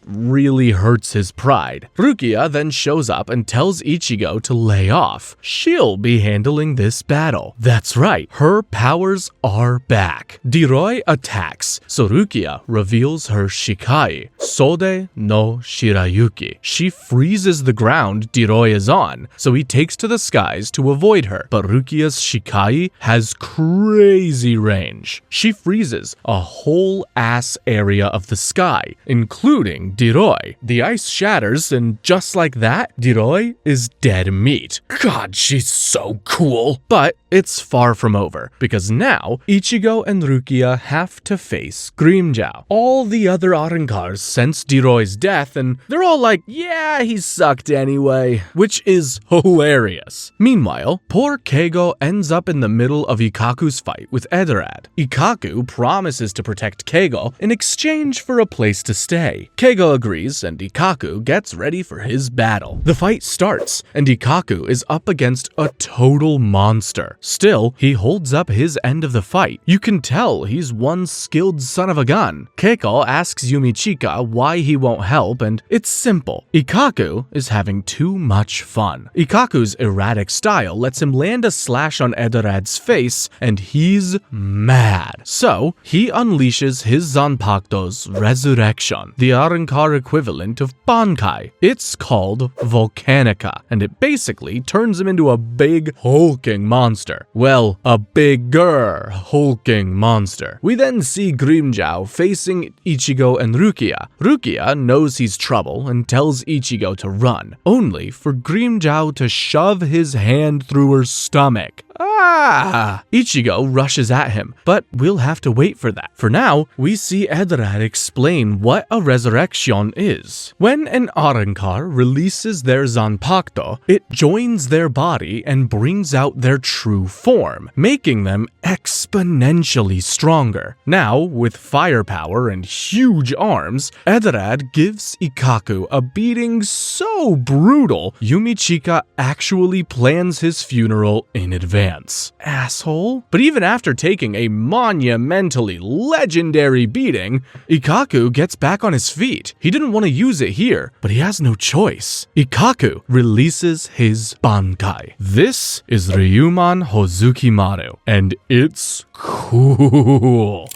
Speaker 1: really hurts his pride. Rukia then shows up and tells Ichigo to lay off. She'll be handling this battle. That's right, her powers are back. Diroy attacks, so Rukia reveals her Shikai, Sode no Shirayuki. She freezes the ground Diroy is on, so he takes to the skies to avoid her. But Rukia's Shikai has crazy range. She freezes a whole ass area of the sky, including Diroy. The ice shatters, and just like that, Diroy is dead meat. God, she's so cool. But it's far from over, because now Ichigo and Rukia have to face Grimmjow. All the other Arrancars sense Diroy's death, and they're all like, yeah, he sucked anyway, which is hilarious. Meanwhile, poor Keigo ends up in the middle of Ikaku's fight with Edrad. Ikaku promises to protect Keigo in exchange for a place to stay. Keigo agrees, and Ikaku gets ready for his battle. The fight starts, and Ikaku is up against a total monster. Still, he holds up his end of the fight. You can tell he's one skilled son of a gun. Keiko asks Yumichika why he won't help, and it's simple. Ikaku is having too much fun. Ikaku's erratic style lets him land a slash on Edrad's face, and he's mad. So, he unleashes his Zanpakuto's Resurrection, the Arrancar equivalent of Bankai. It's called Volcanica, and it basically turns him into a big, hulking monster. Well, a bigger, hulking monster. We then see Grimmjow facing Ichigo and Rukia. Rukia knows he's trouble and tells Ichigo to run, only for Grimmjow to shove his hand through her stomach. Ah! Ichigo rushes at him, but we'll have to wait for that. For now, we see Edrad explain what a resurrection is. When an Arrancar releases their Zanpakuto, it joins their body and brings out their true form, making them exponentially stronger. Now, with firepower and huge arms, Edrad gives Ikkaku a beating so brutal, Yumichika actually plans his funeral in advance. Asshole. But even after taking a monumentally legendary beating, Ikkaku gets back on his feet. He didn't want to use it here, but he has no choice. Ikkaku releases his Bankai. This is Ryuman Hozukimaru, and it's cool.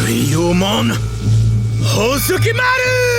Speaker 10: Ryuman Hozukimaru!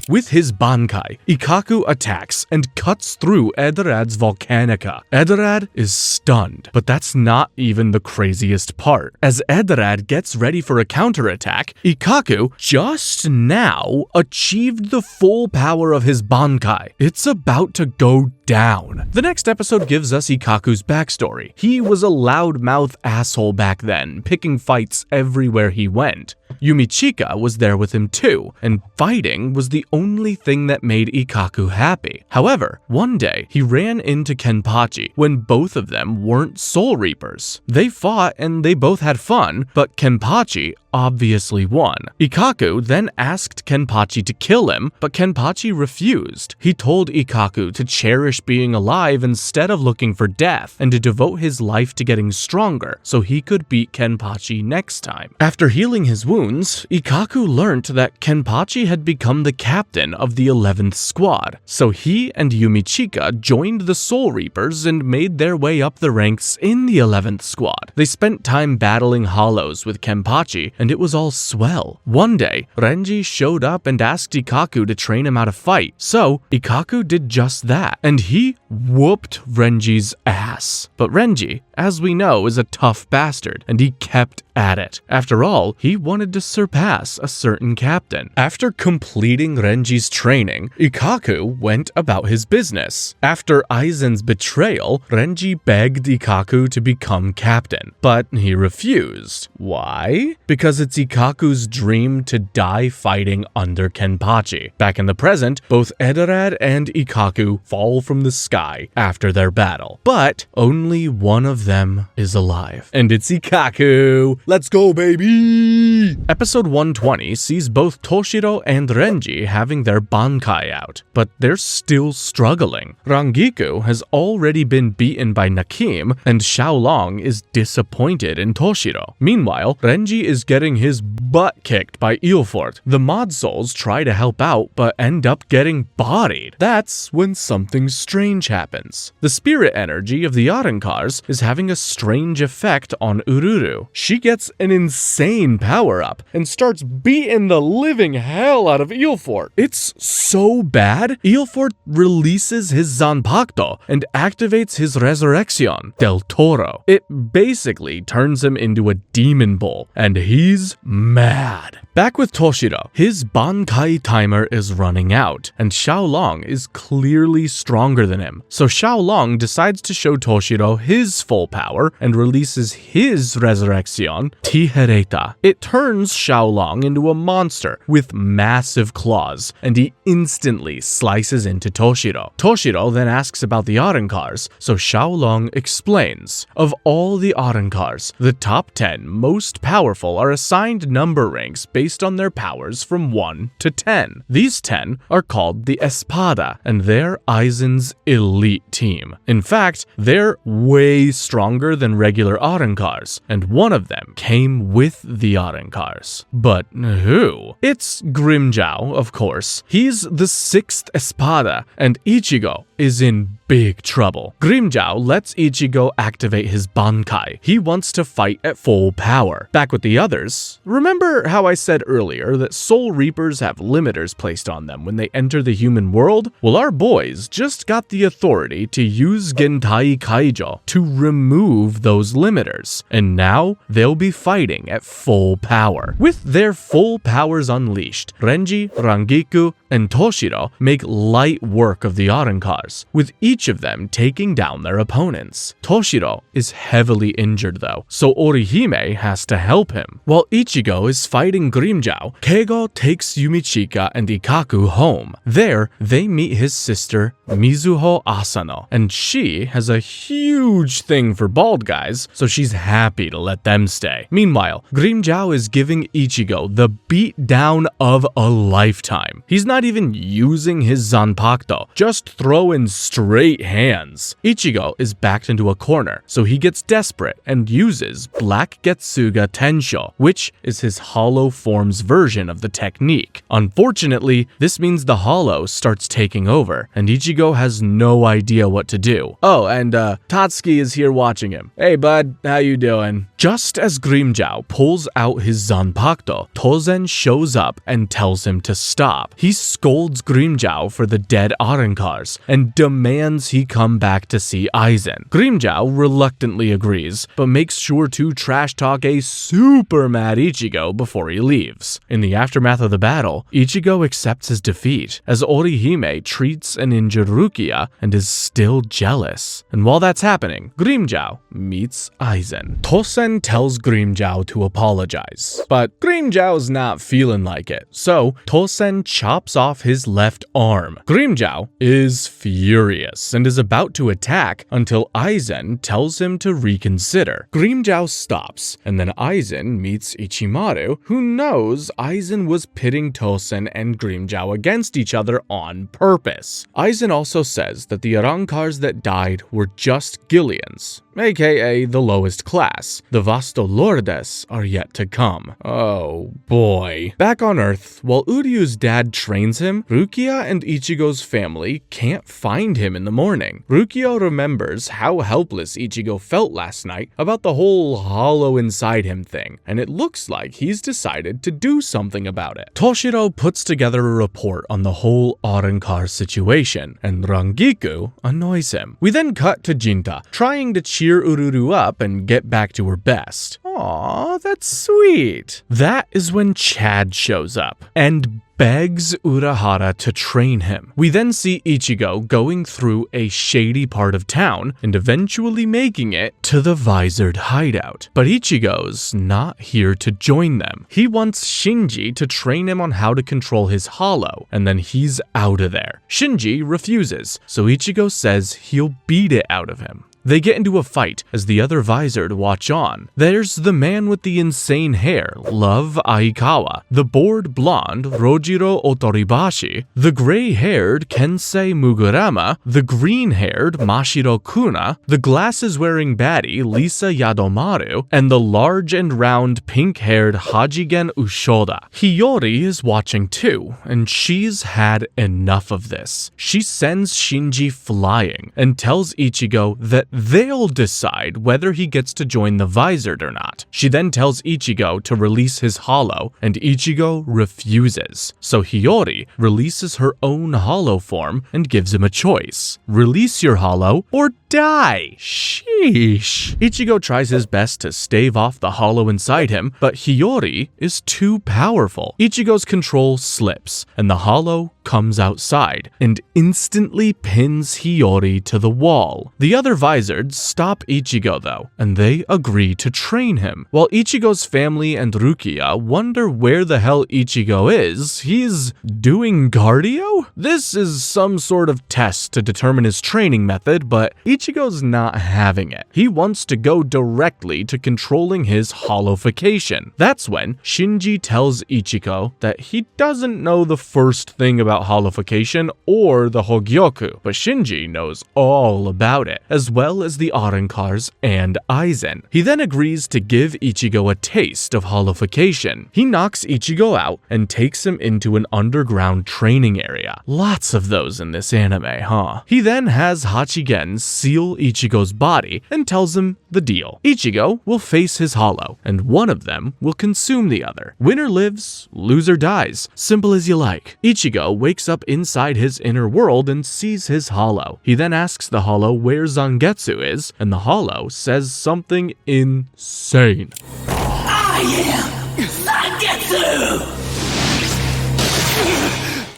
Speaker 1: With his Bankai, Ikkaku attacks and cuts through Edrad's Volcanica. Edrad is stunned, but that's not even the craziest part. As Edrad gets ready for a counterattack, Ikkaku just now achieved the full power of his Bankai. It's about to go down. The next episode gives us Ikkaku's backstory. He was a loudmouth asshole back then, picking fights everywhere he went. Yumichika was there with him too, and fighting was the only thing that made Ikkaku happy. However, one day he ran into Kenpachi when both of them weren't Soul Reapers. They fought and they both had fun, but Kenpachi obviously won. Ikkaku then asked Kenpachi to kill him, but Kenpachi refused. He told Ikkaku to cherish being alive instead of looking for death, and to devote his life to getting stronger so he could beat Kenpachi next time. After healing his wounds, Ikkaku learnt that Kenpachi had become the captain of the 11th squad, so he and Yumichika joined the Soul Reapers and made their way up the ranks in the 11th squad. They spent time battling hollows with Kenpachi, and it was all swell. One day, Renji showed up and asked Ikkaku to train him how to fight, so Ikkaku did just that, and he whooped Renji's ass. But Renji, as we know, is a tough bastard, and he kept at it. After all, he wanted to surpass a certain captain. After completing Renji's training, Ikkaku went about his business. After Aizen's betrayal, Renji begged Ikkaku to become captain, but he refused. Why? Because it's Ikkaku's dream to die fighting under Kenpachi. Back in the present, both Edrad and Ikkaku fall from the sky after their battle, but only one of them is alive, and it's Ikkaku. Let's go, baby! Episode 120 sees both Toshiro and Renji having their Bankai out, but they're still struggling. Rangiku has already been beaten by Nakim, and Xiaolong is disappointed in Toshiro. Meanwhile, Renji is getting his butt kicked by Ilfort. The Mod Souls try to help out, but end up getting bodied. That's when something strange happens. The spirit energy of the Arrancars is having a strange effect on Ururu. She gets an insane power-up and starts beating the living hell out of Ilfort. It's so bad, Ilfort releases his Zanpakuto and activates his Resurrection, Del Toro. It basically turns him into a demon bull, and he's mad. Back with Toshiro, his Bankai timer is running out, and Xiaolong is clearly stronger than him. So Xiaolong decides to show Toshiro his full power and releases his Resurrection, Tijereta. It turns Xiaolong into a monster with massive claws, and he instantly slices into Toshiro. Toshiro then asks about the Arrancars, so Xiaolong explains. Of all the Arrancars, the top 10 most powerful are assigned number ranks based on their powers from 1 to 10. These 10 are called the Espada, and they're Aizen's elite team. In fact, they're way stronger than regular Arrancars, and one of them came with the Arrancars. But who? It's Grimmjow, of course. He's the 6th Espada, and Ichigo is in big trouble. Grimmjow lets Ichigo activate his Bankai. He wants to fight at full power. Back with the others, remember how I said earlier that Soul Reapers have limiters placed on them when they enter the human world? Well, our boys just got the authority to use Gentai Kaijo to remove those limiters, and now they'll be fighting at full power. With their full powers unleashed, Renji, Rangiku, and Toshiro make light work of the Arrancars, with each of them taking down their opponents. Toshiro is heavily injured though, so Orihime has to help him. While Ichigo is fighting Grimmjow, Keigo takes Yumichika and Ikaku home. There, they meet his sister Mizuho Asano, and she has a huge thing for bald guys, so she's happy to let them stay. Meanwhile, Grimmjow is giving Ichigo the beatdown of a lifetime. He's not even using his Zanpakuto, just throwing straight hands. Ichigo is backed into a corner, so he gets desperate and uses Black Getsuga Tensho, which is his hollow form's version of the technique. Unfortunately, this means the hollow starts taking over, and Ichigo has no idea what to do. Oh, and Tatsuki is here watching him. Hey bud, how you doing? Just as Grimmjow pulls out his Zanpakuto, Tozen shows up and tells him to stop. He scolds Grimmjow for the dead Arrancars and demands he come back to see Aizen. Grimmjow reluctantly agrees, but makes sure to trash talk a super mad Ichigo before he leaves. In the aftermath of the battle, Ichigo accepts his defeat as Orihime treats an injured Rukia and is still jealous. And while that's happening, Grimmjow meets Aizen. Tosen tells Grimmjow to apologize, but Grimmjow's not feeling like it, so Tosen chops off his left arm. Grimmjow is furious and is about to attack until Aizen tells him to reconsider. Grimmjow stops, and then Aizen meets Ichimaru, who knows Aizen was pitting Tosen and Grimmjow against each other on purpose. Aizen also says that the Arrancars that died were just Gillians, aka the lowest class. The Vastolordes are yet to come. Oh boy. Back on Earth, while Uryu's dad trains him, Rukia and Ichigo's family can't find him in the morning. Rukia remembers how helpless Ichigo felt last night about the whole hollow inside him thing, and it looks like he's decided to do something about it. Toshiro puts together a report on the whole Arrankar situation, and Rangiku annoys him. We then cut to Jinta, trying to cheer Ururu up and get back to her best. Aww, that's sweet. That is when Chad shows up and begs Urahara to train him. We then see Ichigo going through a shady part of town and eventually making it to the visored hideout. But Ichigo's not here to join them. He wants Shinji to train him on how to control his hollow, and then he's out of there. Shinji refuses, so Ichigo says he'll beat it out of him. They get into a fight as the other visored watch on. There's the man with the insane hair, Love Aikawa, the bored blonde, Rojiro Otoribashi, the gray-haired Kensei Mugurama, the green-haired Mashiro Kuna, the glasses-wearing baddie Lisa Yadomaru, and the large and round pink-haired Hajigen Ushoda. Hiyori is watching too, and she's had enough of this. She sends Shinji flying and tells Ichigo that they'll decide whether he gets to join the visored or not. She then tells Ichigo to release his hollow, and Ichigo refuses. So Hiyori releases her own hollow form and gives him a choice. Release your hollow or die. Sheesh. Ichigo tries his best to stave off the hollow inside him, but Hiyori is too powerful. Ichigo's control slips, and the hollow comes outside and instantly pins Hiyori to the wall. The other vizards stop Ichigo though, and they agree to train him. While Ichigo's family and Rukia wonder where the hell Ichigo is, he's doing cardio? This is some sort of test to determine his training method, but Ichigo's not having it. He wants to go directly to controlling his hollowification. That's when Shinji tells Ichigo that he doesn't know the first thing about hollowification or the Hogyoku, but Shinji knows all about it, as well as the Arrancars and Aizen. He then agrees to give Ichigo a taste of hollowification. He knocks Ichigo out and takes him into an underground training area. Lots of those in this anime, huh? He then has Hachigen seal Ichigo's body and tells him the deal. Ichigo will face his hollow, and one of them will consume the other. Winner lives, loser dies. Simple as you like. Ichigo wakes up inside his inner world and sees his hollow. He then asks the hollow where Zangetsu is, and the hollow says something insane.
Speaker 8: I am Zangetsu!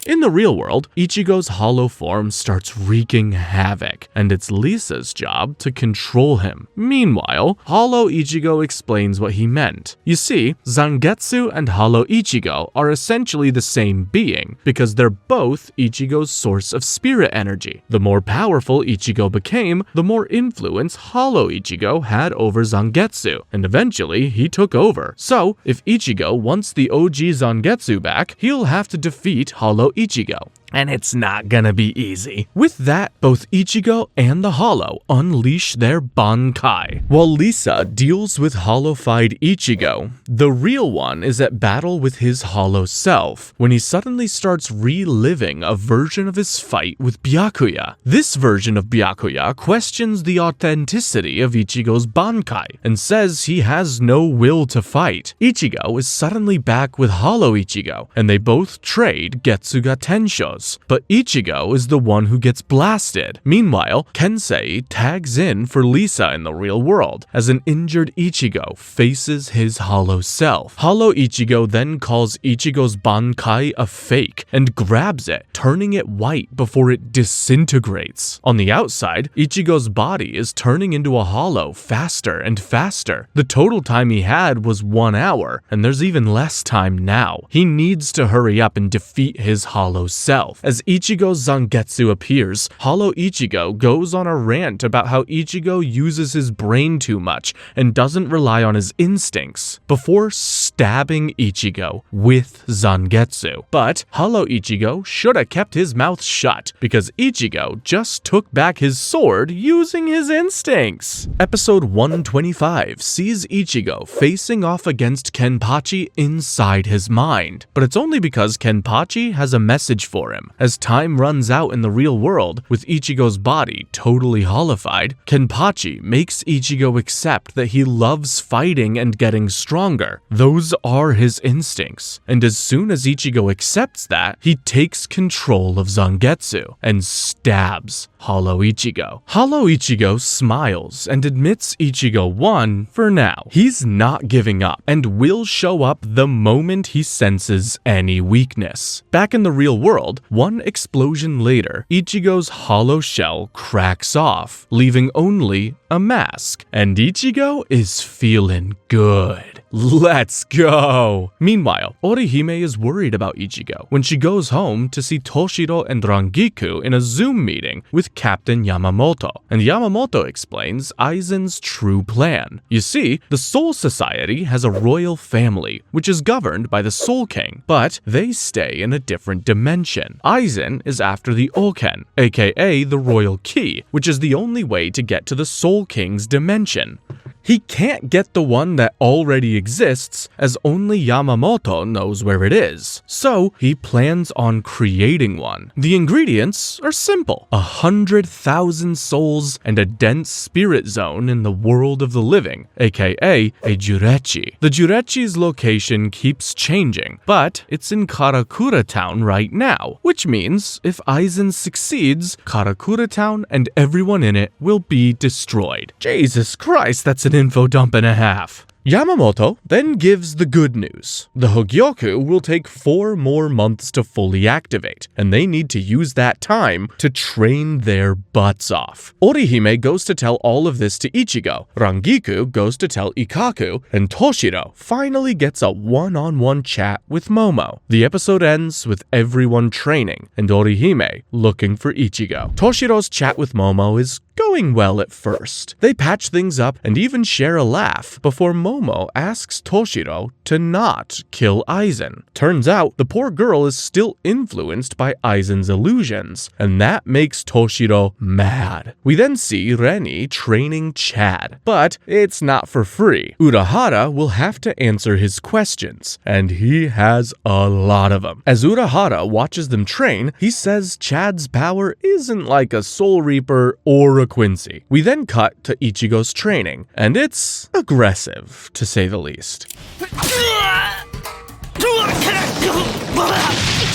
Speaker 1: In the real world, Ichigo's hollow form starts wreaking havoc, and it's Lisa's job to control him. Meanwhile, Hollow Ichigo explains what he meant. You see, Zangetsu and Hollow Ichigo are essentially the same being, because they're both Ichigo's source of spirit energy. The more powerful Ichigo became, the more influence Hollow Ichigo had over Zangetsu, and eventually he took over. So, if Ichigo wants the OG Zangetsu back, he'll have to defeat Hollow Ichigo. And it's not gonna be easy. With that, both Ichigo and the Hollow unleash their Bankai. While Lisa deals with hollow-fied Ichigo, the real one is at battle with his hollow self, when he suddenly starts reliving a version of his fight with Byakuya. This version of Byakuya questions the authenticity of Ichigo's Bankai, and says he has no will to fight. Ichigo is suddenly back with Hollow Ichigo, and they both trade Getsuga Tenshos. But Ichigo is the one who gets blasted. Meanwhile, Kensei tags in for Lisa in the real world, as an injured Ichigo faces his hollow self. Hollow Ichigo then calls Ichigo's Bankai a fake, and grabs it, turning it white before it disintegrates. On the outside, Ichigo's body is turning into a hollow faster and faster. The total time he had was 1 hour, and there's even less time now. He needs to hurry up and defeat his hollow self. As Ichigo's Zangetsu appears, Hollow Ichigo goes on a rant about how Ichigo uses his brain too much and doesn't rely on his instincts, before stabbing Ichigo with Zangetsu. But Hollow Ichigo should have kept his mouth shut, because Ichigo just took back his sword using his instincts. Episode 125 sees Ichigo facing off against Kenpachi inside his mind, but it's only because Kenpachi has a message for him. As time runs out in the real world, with Ichigo's body totally hollowified, Kenpachi makes Ichigo accept that he loves fighting and getting stronger. Those are his instincts, and as soon as Ichigo accepts that, he takes control of Zangetsu and stabs Hollow Ichigo. Hollow Ichigo smiles and admits Ichigo won for now. He's not giving up, and will show up the moment he senses any weakness. Back in the real world, one explosion later, Ichigo's hollow shell cracks off, leaving only a mask, and Ichigo is feeling good. Let's go! Meanwhile, Orihime is worried about Ichigo when she goes home to see Toshiro and Rangiku in a Zoom meeting with Captain Yamamoto, and Yamamoto explains Aizen's true plan. You see, the Soul Society has a royal family, which is governed by the Soul King, but they stay in a different dimension. Aizen is after the Oken, aka the Royal Key, which is the only way to get to the Soul King's dimension. He can't get the one that already exists, as only Yamamoto knows where it is. So he plans on creating one. The ingredients are simple: 100,000 souls and a dense spirit zone in the world of the living, aka a Jurechi. The Jurechi's location keeps changing, but it's in Karakura Town right now, which means if Aizen succeeds, Karakura Town and everyone in it will be destroyed. Jesus Christ, that's an info dump and a half. Yamamoto then gives the good news. The Hogyoku will take 4 more months to fully activate, and they need to use that time to train their butts off. Orihime goes to tell all of this to Ichigo, Rangiku goes to tell Ikkaku, and Toshiro finally gets a one-on-one chat with Momo. The episode ends with everyone training, and Orihime looking for Ichigo. Toshiro's chat with Momo is going well at first. They patch things up and even share a laugh before Momo asks Toshiro to not kill Aizen. Turns out the poor girl is still influenced by Aizen's illusions, and that makes Toshiro mad. We then see Reni training Chad, but it's not for free. Urahara will have to answer his questions, and he has a lot of them. As Urahara watches them train, he says Chad's power isn't like a Soul Reaper or a Quincy. We then cut to Ichigo's training, and it's aggressive, to say the least.
Speaker 7: I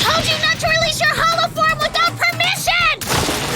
Speaker 7: told you not to release your hollow form without permission!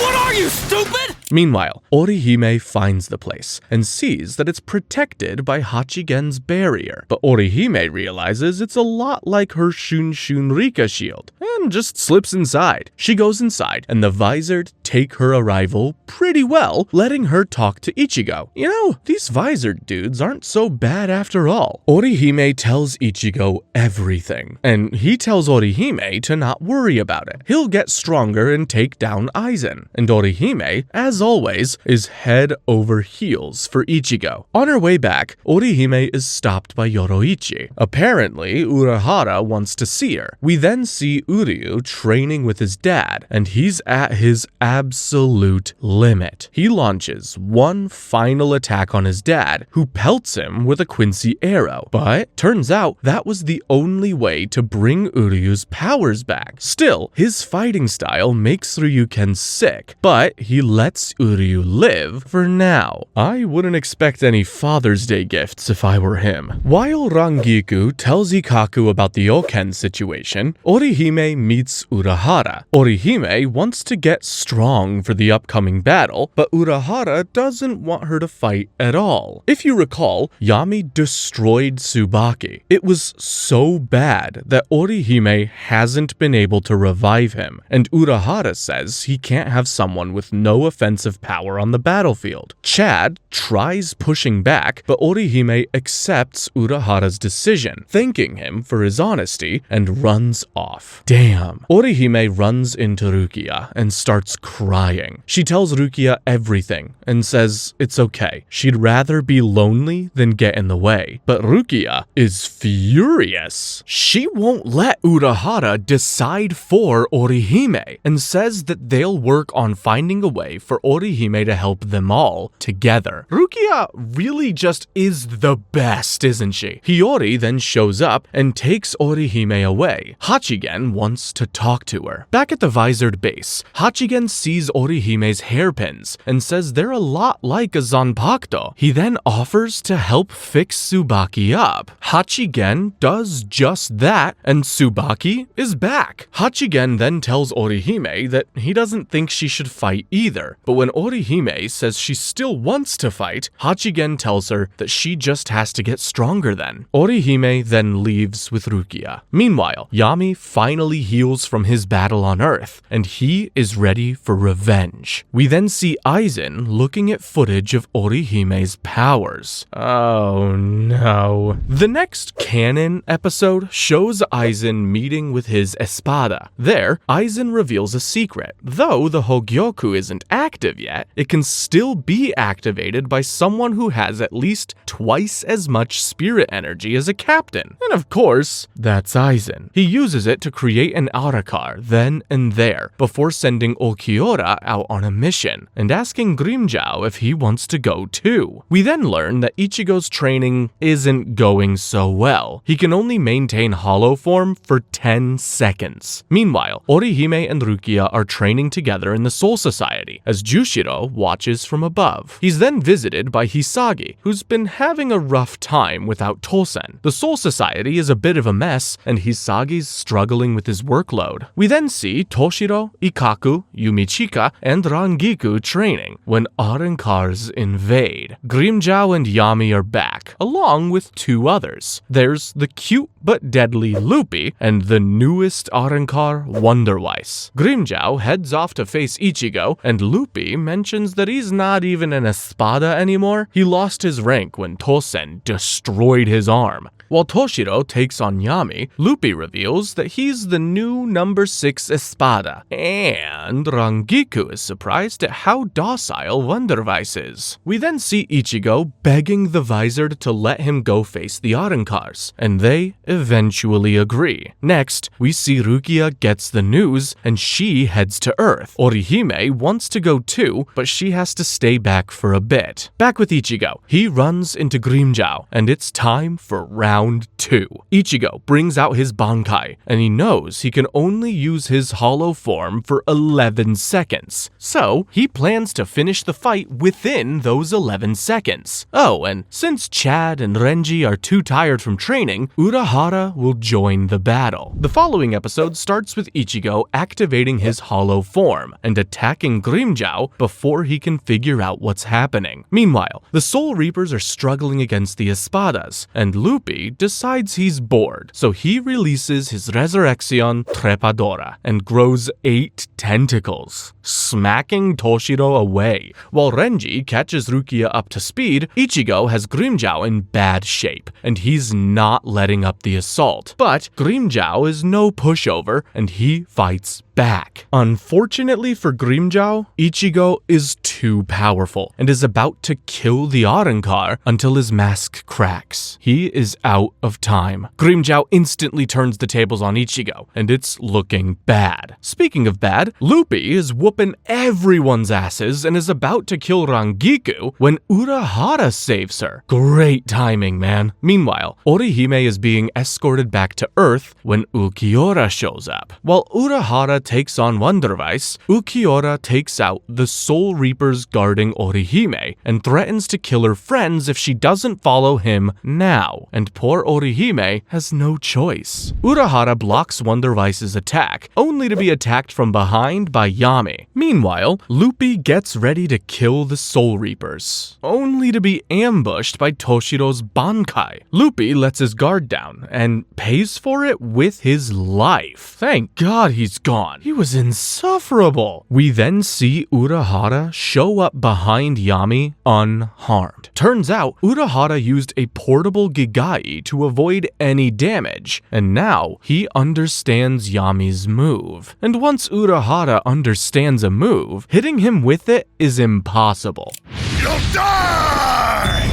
Speaker 3: What are you, stupid?
Speaker 1: Meanwhile, Orihime finds the place and sees that it's protected by Hachigen's barrier, but Orihime realizes it's a lot like her Shun Rika shield and just slips inside. She goes inside and the Visored take her arrival pretty well, letting her talk to Ichigo. You know, these Visored dudes aren't so bad after all. Orihime tells Ichigo everything, and he tells Orihime to not worry about it. He'll get stronger and take down Aizen, and Orihime, as always, is head over heels for Ichigo. On her way back, Orihime is stopped by Yoruichi. Apparently, Urahara wants to see her. We then see Uryu training with his dad, and he's at his absolute limit. He launches one final attack on his dad, who pelts him with a Quincy arrow. But turns out that was the only way to bring Uryu's powers back. Still, his fighting style makes Ryuken sick, but he lets Uryu live for now. I wouldn't expect any Father's Day gifts if I were him. While Rangiku tells Ikaku about the Oken situation, Orihime meets Urahara. Orihime wants to get strong for the upcoming battle, but Urahara doesn't want her to fight at all. If you recall, Yami destroyed Tsubaki. It was so bad that Orihime hasn't been able to revive him, and Urahara says he can't have someone with no offensive power on the battlefield. Chad tries pushing back, but Orihime accepts Urahara's decision, thanking him for his honesty, and runs off. Damn. Orihime runs into Rukia and starts crying. She tells Rukia everything and says it's okay. She'd rather be lonely than get in the way. But Rukia is furious. She won't let Urahara decide for Orihime and says that they'll work on finding a way for Orihime to help them all together. Rukia really just is the best, isn't she? Hiyori then shows up and takes Orihime away. Hachigen wants to talk to her. Back at the Visored base, Hachigen sees Orihime's hairpins and says they're a lot like a Zanpakuto. He then offers to help fix Tsubaki up. Hachigen does just that, and Tsubaki is back. Hachigen then tells Orihime that he doesn't think she should fight either, but when Orihime says she still wants to fight, Hachigen tells her that she just has to get stronger then. Orihime then leaves with Rukia. Meanwhile, Yami finally heals from his battle on Earth, and he is ready for revenge. We then see Aizen looking at footage of Orihime's powers. Oh no. The next canon episode shows Aizen meeting with his espada. There, Aizen reveals a secret. Though the Hogyoku isn't active yet, it can still be activated by someone who has at least twice as much spirit energy as a captain. And of course, that's Aizen. He uses it to create an Arakar then and there, before sending Ulquiorra out on a mission, and asking Grimmjow if he wants to go too. We then learn that Ichigo's training isn't going so well. He can only maintain hollow form for 10 seconds. Meanwhile, Orihime and Rukia are training together in the Soul Society, as Jushiro watches from above. He's then visited by Hisagi, who's been having a rough time without Tosen. The Soul Society is a bit of a mess, and Hisagi's struggling with his workload. We then see Toshiro, Ikaku, Yumichika, and Rangiku training when Arankars invade. Grimmjow and Yami are back, along with two others. There's the cute but deadly Loopy, and the newest Arankar, Wonderweiss. Grimmjow heads off to face Ichigo, and Loopy mentions that he's not even an espada anymore. He lost his rank when Tosen destroyed his arm. While Toshiro takes on Yami, Loopy reveals that he's the new number 6 espada, and Rangiku is surprised at how docile Wonderweiss is. We then see Ichigo begging the Visored to let him go face the Arankars, and they eventually agree. Next, we see Rukia gets the news, and she heads to Earth. Orihime wants to go too, but she has to stay back for a bit. Back with Ichigo, he runs into Grimmjow, and it's time for round Round 2. Ichigo brings out his Bankai, and he knows he can only use his hollow form for 11 seconds. So, he plans to finish the fight within those 11 seconds. Oh, and since Chad and Renji are too tired from training, Urahara will join the battle. The following episode starts with Ichigo activating his hollow form and attacking Grimmjow before he can figure out what's happening. Meanwhile, the Soul Reapers are struggling against the Espadas, and Luffy decides he's bored, so he releases his Resurrection Trepadora and grows 8 tentacles, smacking Toshiro away. While Renji catches Rukia up to speed, Ichigo has Grimmjow in bad shape, and he's not letting up the assault. But Grimmjow is no pushover, and he fights back. Unfortunately for Grimmjow, Ichigo is too powerful and is about to kill the Arrancar until his mask cracks. He is out of time. Grimmjow instantly turns the tables on Ichigo, and it's looking bad. Speaking of bad, Luffy is whooping everyone's asses and is about to kill Rangiku when Urahara saves her. Great timing, man. Meanwhile, Orihime is being escorted back to Earth when Ukiura shows up. While Urahara takes on Wonder Vice, Ukiura takes out the Soul Reapers guarding Orihime and threatens to kill her friends if she doesn't follow him now, and poor Orihime has no choice. Urahara blocks Wonder Vice's attack, only to be attacked from behind by Yami. Meanwhile, Luffy gets ready to kill the Soul Reapers, only to be ambushed by Toshiro's Bankai. Luffy lets his guard down and pays for it with his life. Thank God he's gone. He was insufferable. We then see Urahara show up behind Yami unharmed. Turns out, Urahara used a portable Gigai to avoid any damage, and now he understands Yami's move. And once Urahara understands a move, hitting him with it is impossible.
Speaker 6: You'll die!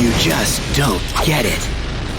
Speaker 8: You just don't get it.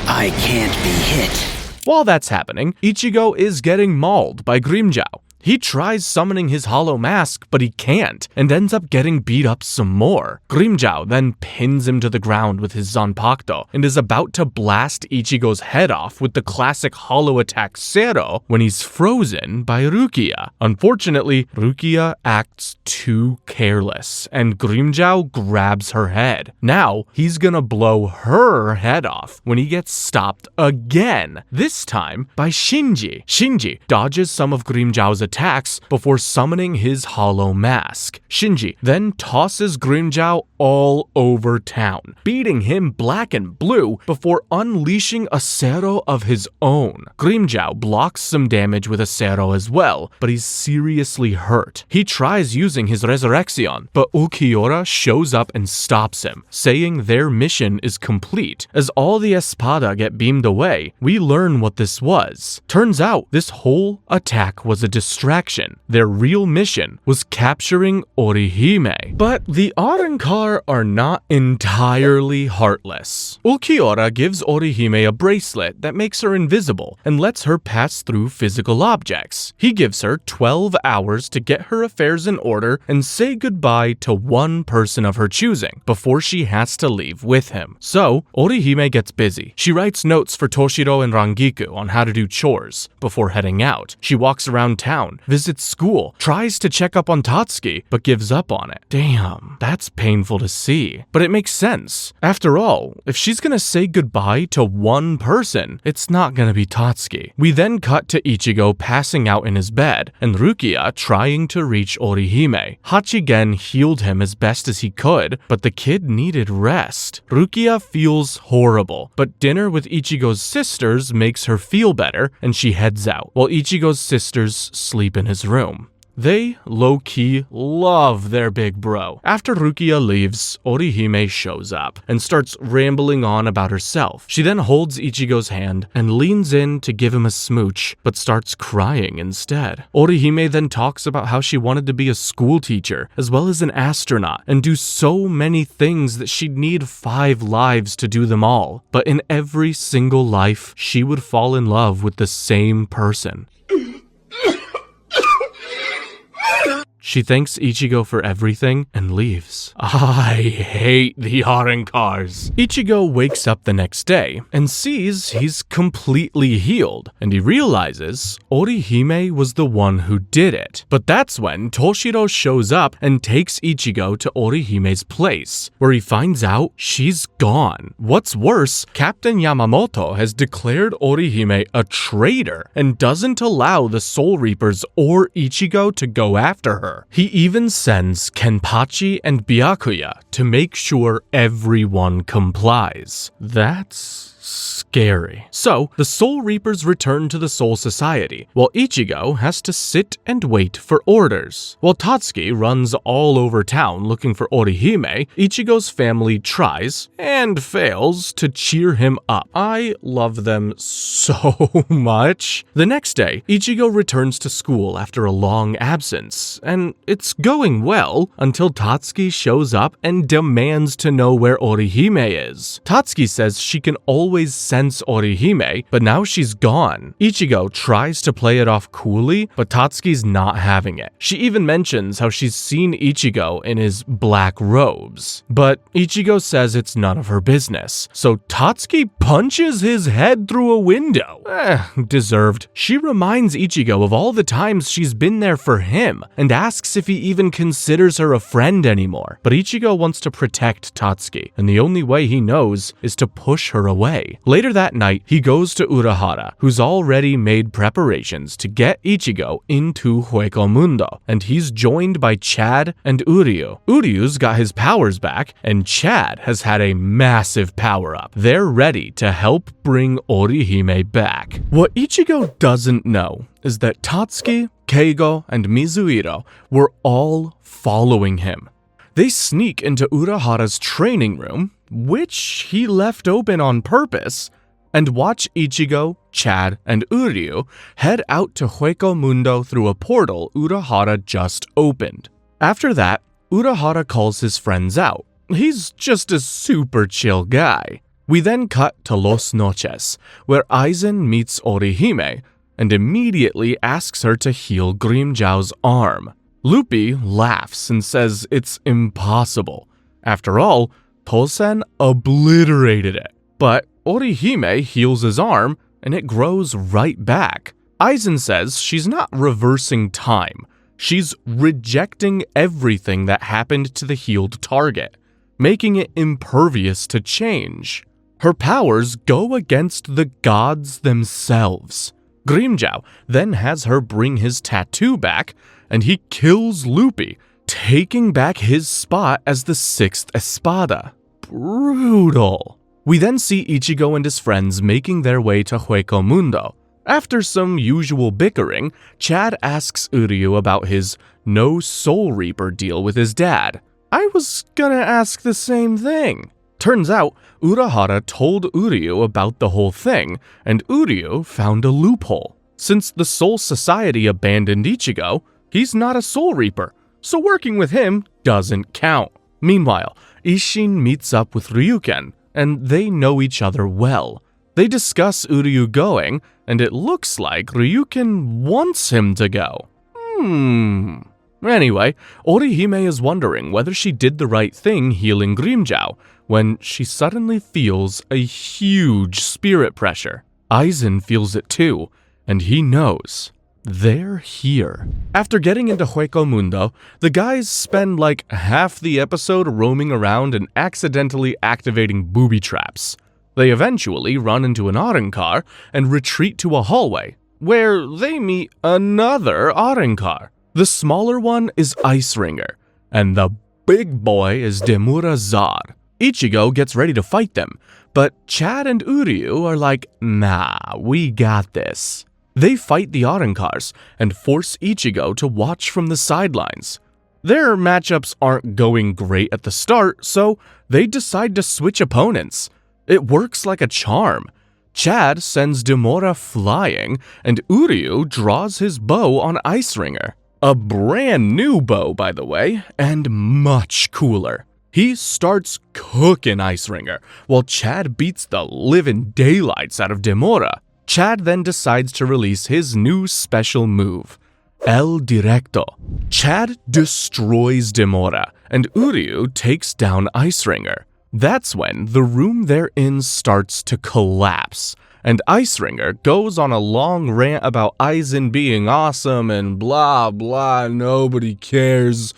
Speaker 8: I can't be hit.
Speaker 1: While that's happening, Ichigo is getting mauled by Grimmjow. He tries summoning his hollow mask, but he can't, and ends up getting beat up some more. Grimmjow then pins him to the ground with his Zanpakuto, and is about to blast Ichigo's head off with the classic hollow attack Zero when he's frozen by Rukia. Unfortunately, Rukia acts too careless, and Grimmjow grabs her head. Now, he's gonna blow her head off when he gets stopped again, this time by Shinji. Shinji dodges some of Grimmjow's attacks before summoning his hollow mask. Shinji then tosses Grimmjow all over town, beating him black and blue before unleashing a Zero of his own. Grimmjow blocks some damage with a Zero as well, but he's seriously hurt. He tries using his Resurrection, but Ukiura shows up and stops him, saying their mission is complete. As all the Espada get beamed away, we learn what this was. Turns out, this whole attack was a distraction. Their real mission was capturing Orihime. But the Arrancar are not entirely heartless. Ukiura gives Orihime a bracelet that makes her invisible and lets her pass through physical objects. He gives her 12 hours to get her affairs in order and say goodbye to one person of her choosing before she has to leave with him. So, Orihime gets busy. She writes notes for Toshiro and Rangiku on how to do chores before heading out. She walks around town, visits school, tries to check up on Tatsuki, but gives up on it. Damn, that's painful to see. But it makes sense. After all, if she's gonna say goodbye to one person, it's not gonna be Tatsuki. We then cut to Ichigo passing out in his bed, and Rukia trying to reach Orihime. Hachigen healed him as best as he could, but the kid needed rest. Rukia feels horrible, but dinner with Ichigo's sisters makes her feel better, and she heads out, while Ichigo's sisters sleep in his room. They, low-key, love their big bro. After Rukia leaves, Orihime shows up and starts rambling on about herself. She then holds Ichigo's hand and leans in to give him a smooch, but starts crying instead. Orihime then talks about how she wanted to be a school teacher, as well as an astronaut, and do so many things that she'd need 5 lives to do them all. But in every single life, she would fall in love with the same person. She thanks Ichigo for everything and leaves. I hate the Arankars. Ichigo wakes up the next day and sees he's completely healed, and he realizes Orihime was the one who did it. But that's when Toshiro shows up and takes Ichigo to Orihime's place, where he finds out she's gone. What's worse, Captain Yamamoto has declared Orihime a traitor and doesn't allow the Soul Reapers or Ichigo to go after her. He even sends Kenpachi and Byakuya to make sure everyone complies. That's scary. So, the Soul Reapers return to the Soul Society, while Ichigo has to sit and wait for orders. While Tatsuki runs all over town looking for Orihime, Ichigo's family tries, and fails, to cheer him up. I love them so much. The next day, Ichigo returns to school after a long absence, and it's going well until Tatsuki shows up and demands to know where Orihime is. Tatsuki says she can always sense Orihime, but now she's gone. Ichigo tries to play it off coolly, but Tatsuki's not having it. She even mentions how she's seen Ichigo in his black robes, but Ichigo says it's none of her business. So Tatsuki punches his head through a window. Deserved. She reminds Ichigo of all the times she's been there for him and asks if he even considers her a friend anymore. But Ichigo wants to protect Tatsuki, and the only way he knows is to push her away. Later that night, he goes to Urahara, who's already made preparations to get Ichigo into Hueco Mundo, and he's joined by Chad and Uryu. Uryu's got his powers back, and Chad has had a massive power-up. They're ready to help bring Orihime back. What Ichigo doesn't know is that Tatsuki, Keigo, and Mizuhiro were all following him. They sneak into Urahara's training room, which he left open on purpose, and watch Ichigo, Chad, and Uryu head out to Hueco Mundo through a portal Urahara just opened. After that, Urahara calls his friends out. He's just a super chill guy. We then cut to Los Noches, where Aizen meets Orihime and immediately asks her to heal Grimmjow's arm. Luffy laughs and says it's impossible. After all, Tosen obliterated it. But Orihime heals his arm and it grows right back. Aizen says she's not reversing time. She's rejecting everything that happened to the healed target, making it impervious to change. Her powers go against the gods themselves. Grimmjow then has her bring his tattoo back, and he kills Luffy, taking back his spot as the 6th Espada. Brutal. We then see Ichigo and his friends making their way to Hueco Mundo. After some usual bickering, Chad asks Uryu about his no Soul Reaper deal with his dad. I was gonna ask the same thing. Turns out, Urahara told Uryu about the whole thing, and Uryu found a loophole. Since the Soul Society abandoned Ichigo, he's not a Soul Reaper, so working with him doesn't count. Meanwhile, Isshin meets up with Ryuken, and they know each other well. They discuss Uryu going, and it looks like Ryuken wants him to go. Anyway, Orihime is wondering whether she did the right thing healing Grimmjow, when she suddenly feels a huge spirit pressure. Aizen feels it too, and he knows. They're here. After getting into Hueco Mundo, the guys spend like half the episode roaming around and accidentally activating booby traps. They eventually run into an Arankar and retreat to a hallway, where they meet another Arankar. The smaller one is Ice Ringer, and the big boy is Demura Zar. Ichigo gets ready to fight them, but Chad and Uryu are like, nah, we got this. They fight the Arankars and force Ichigo to watch from the sidelines. Their matchups aren't going great at the start, so they decide to switch opponents. It works like a charm. Chad sends Demura flying, and Uryu draws his bow on Ice Ringer. A brand new bow, by the way, and much cooler. He starts cooking Ice Ringer, while Chad beats the living daylights out of Demura. Chad then decides to release his new special move, El Directo. Chad destroys Demora, and Uryu takes down Iceringer. That's when the room they're in starts to collapse, and Iceringer goes on a long rant about Aizen being awesome and blah blah, nobody cares.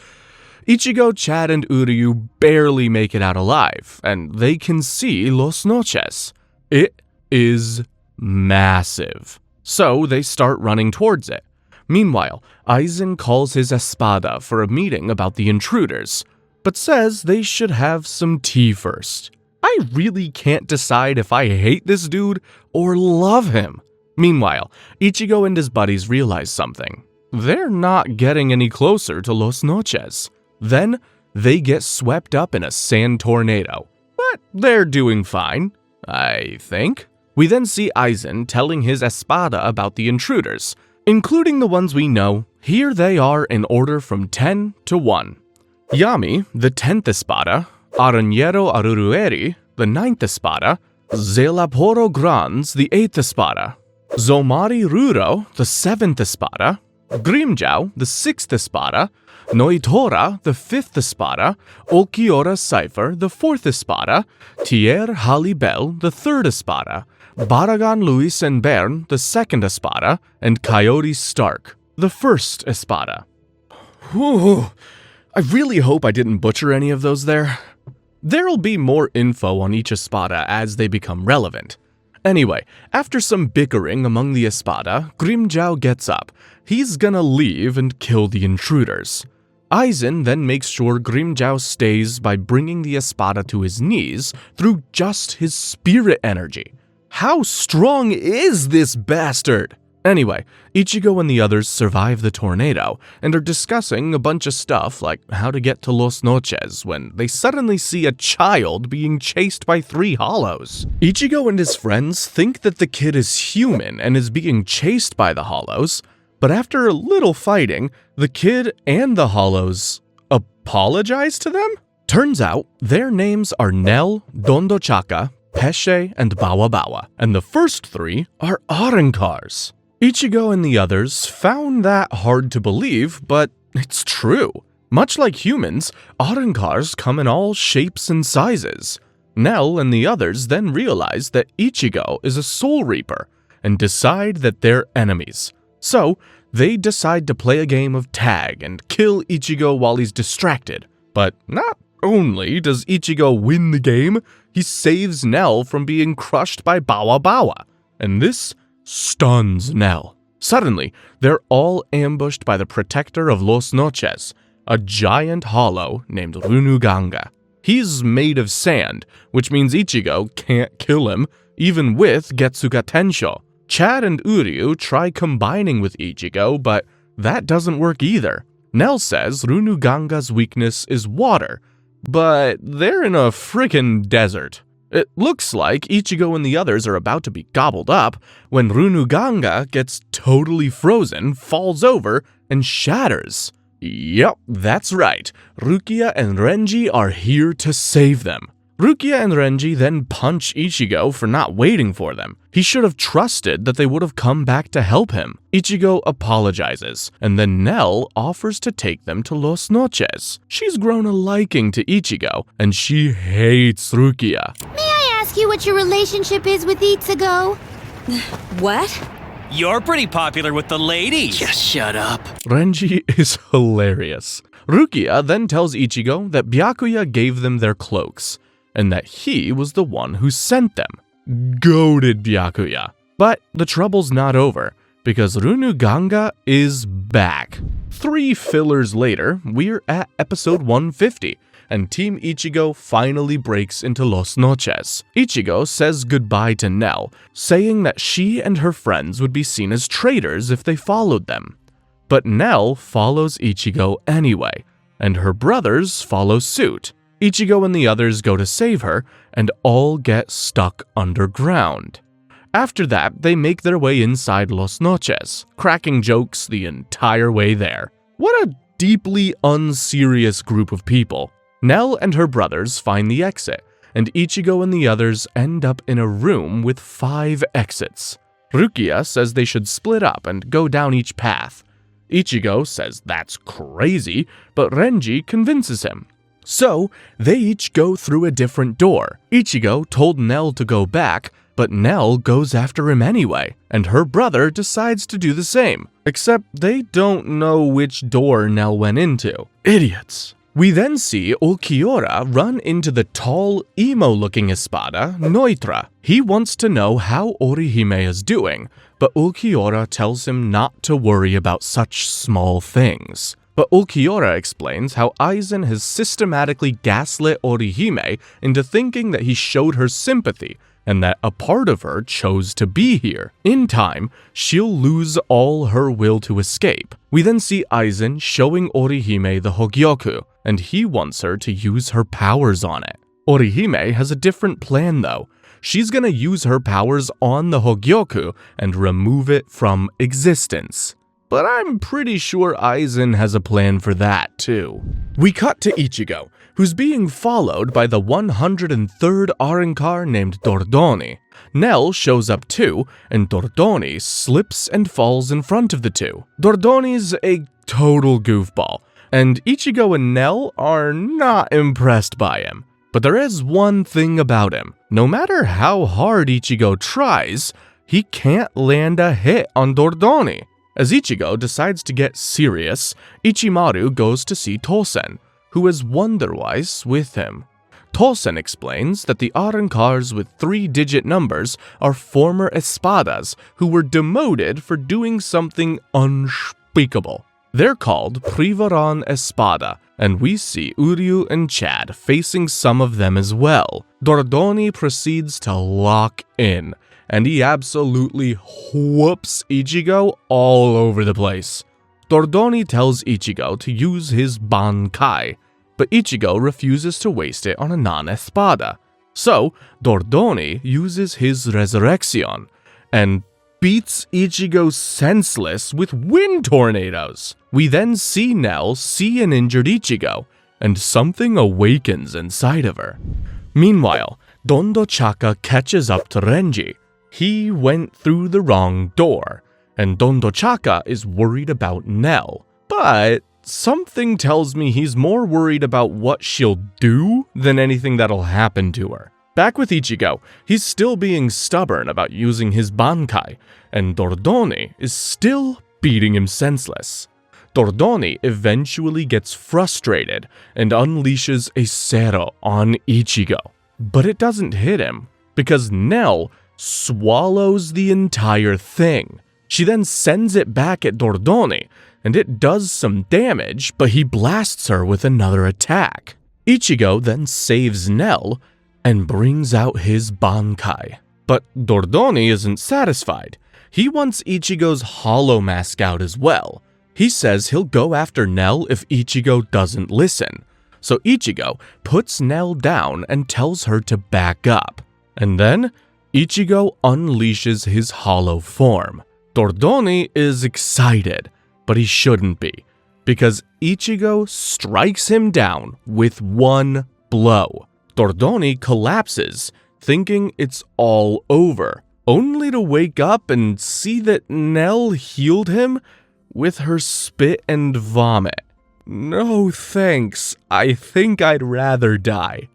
Speaker 1: Ichigo, Chad, and Uryu barely make it out alive, and they can see Los Noches. It is massive. So they start running towards it. Meanwhile, Aizen calls his espada for a meeting about the intruders, but says they should have some tea first. I really can't decide if I hate this dude or love him. Meanwhile, Ichigo and his buddies realize something. They're not getting any closer to Los Noches. Then, they get swept up in a sand tornado. But they're doing fine, I think. We then see Aizen telling his espada about the intruders, including the ones we know. Here they are in order from 10 to 1. Yami, the 10th espada, Arañero Arurueri, the 9th espada, Zelaporo Grans, the 8th espada, Zomari Ruro, the 7th espada, Grimmjow, the 6th espada, Noitora, the 5th espada, Okiora Cypher, the 4th espada, Tier Halibel, the 3rd espada, Baragan Luis and Bern, the 2nd espada, and Coyote Stark, the 1st espada. Whew, I really hope I didn't butcher any of those there. There'll be more info on each espada as they become relevant. Anyway, after some bickering among the espada, Grimmjow gets up. He's gonna leave and kill the intruders. Aizen then makes sure Grimmjow stays by bringing the espada to his knees through just his spirit energy. How strong is this bastard? Anyway, Ichigo and the others survive the tornado and are discussing a bunch of stuff like how to get to Los Noches when they suddenly see a child being chased by 3 hollows. Ichigo and his friends think that the kid is human and is being chased by the hollows, but after a little fighting, the kid and the hollows apologize to them? Turns out their names are Nell, Dondochaka, Pesce, and Bawa Bawa, and the first 3 are Arankars. Ichigo and the others found that hard to believe, but it's true. Much like humans, Arankars come in all shapes and sizes. Nell and the others then realize that Ichigo is a Soul Reaper and decide that they're enemies. So, they decide to play a game of tag and kill Ichigo while he's distracted. But not only does Ichigo win the game, he saves Nell from being crushed by Bawa Bawa. And this stuns Nell. Suddenly, they're all ambushed by the protector of Los Noches, a giant hollow named Runuganga. He's made of sand, which means Ichigo can't kill him, even with Getsuga Tensho. Chad and Uryu try combining with Ichigo, but that doesn't work either. Nell says Runuganga's weakness is water, but they're in a frickin' desert. It looks like Ichigo and the others are about to be gobbled up when Runuganga gets totally frozen, falls over, and shatters. Yep, that's right. Rukia and Renji are here to save them. Rukia and Renji then punch Ichigo for not waiting for them. He should have trusted that they would have come back to help him. Ichigo apologizes, and then Nell offers to take them to Los Noches. She's grown a liking to Ichigo, and she hates Rukia.
Speaker 2: May I ask you what your relationship is with Ichigo?
Speaker 7: What?
Speaker 11: You're pretty popular with the ladies.
Speaker 8: Just shut up.
Speaker 1: Renji is hilarious. Rukia then tells Ichigo that Byakuya gave them their cloaks, and that he was the one who sent them. Goated Byakuya. But the trouble's not over, because Runuganga is back. 3 fillers later, we're at episode 150, and Team Ichigo finally breaks into Los Noches. Ichigo says goodbye to Nell, saying that she and her friends would be seen as traitors if they followed them. But Nell follows Ichigo anyway, and her brothers follow suit. Ichigo and the others go to save her, and all get stuck underground. After that, they make their way inside Los Noches, cracking jokes the entire way there. What a deeply unserious group of people. Nell and her brothers find the exit, and Ichigo and the others end up in a room with 5 exits. Rukia says they should split up and go down each path. Ichigo says that's crazy, but Renji convinces him. So, they each go through a different door. Ichigo told Nell to go back, but Nell goes after him anyway, and her brother decides to do the same, except they don't know which door Nell went into. Idiots. We then see Ulquiorra run into the tall, emo-looking espada, Neutra. He wants to know how Orihime is doing, but Ulquiorra tells him not to worry about such small things. But Ulquiorra explains how Aizen has systematically gaslit Orihime into thinking that he showed her sympathy, and that a part of her chose to be here. In time, she'll lose all her will to escape. We then see Aizen showing Orihime the Hogyoku, and he wants her to use her powers on it. Orihime has a different plan though. She's gonna use her powers on the Hogyoku and remove it from existence. But I'm pretty sure Aizen has a plan for that too. We cut to Ichigo, who's being followed by the 103rd Arrancar named Dordoni. Nell shows up too, and Dordoni slips and falls in front of the two. Dordoni's a total goofball, and Ichigo and Nell are not impressed by him. But there is one thing about him. No matter how hard Ichigo tries, he can't land a hit on Dordoni. As Ichigo decides to get serious, Ichimaru goes to see Tosen, who is Wonderwise with him. Tosen explains that the Arrancars with 3-digit numbers are former espadas who were demoted for doing something unspeakable. They're called Privaran Espada, and we see Uryu and Chad facing some of them as well. Dordoni proceeds to lock in, and he absolutely whoops Ichigo all over the place. Dordoni tells Ichigo to use his Bankai, but Ichigo refuses to waste it on a non-espada. So, Dordoni uses his Resurrection, and beats Ichigo senseless with wind tornadoes. We then see Nell see an injured Ichigo, and something awakens inside of her. Meanwhile, Dondo Chaka catches up to Renji. He went through the wrong door, and Dondo Chaka is worried about Nell. But something tells me he's more worried about what she'll do than anything that'll happen to her. Back with Ichigo, he's still being stubborn about using his Bankai, and Dordoni is still beating him senseless. Dordoni eventually gets frustrated and unleashes a Zero on Ichigo. But it doesn't hit him, because Nell swallows the entire thing. She then sends it back at Dordoni, and it does some damage, but he blasts her with another attack. Ichigo then saves Nell and brings out his Bankai. But Dordoni isn't satisfied. He wants Ichigo's Hollow Mask out as well. He says he'll go after Nell if Ichigo doesn't listen. So Ichigo puts Nell down and tells her to back up. And then Ichigo unleashes his hollow form. Dordoni is excited, but he shouldn't be, because Ichigo strikes him down with one blow. Dordoni collapses, thinking it's all over, only to wake up and see that Nell healed him with her spit and vomit. No thanks, I think I'd rather die.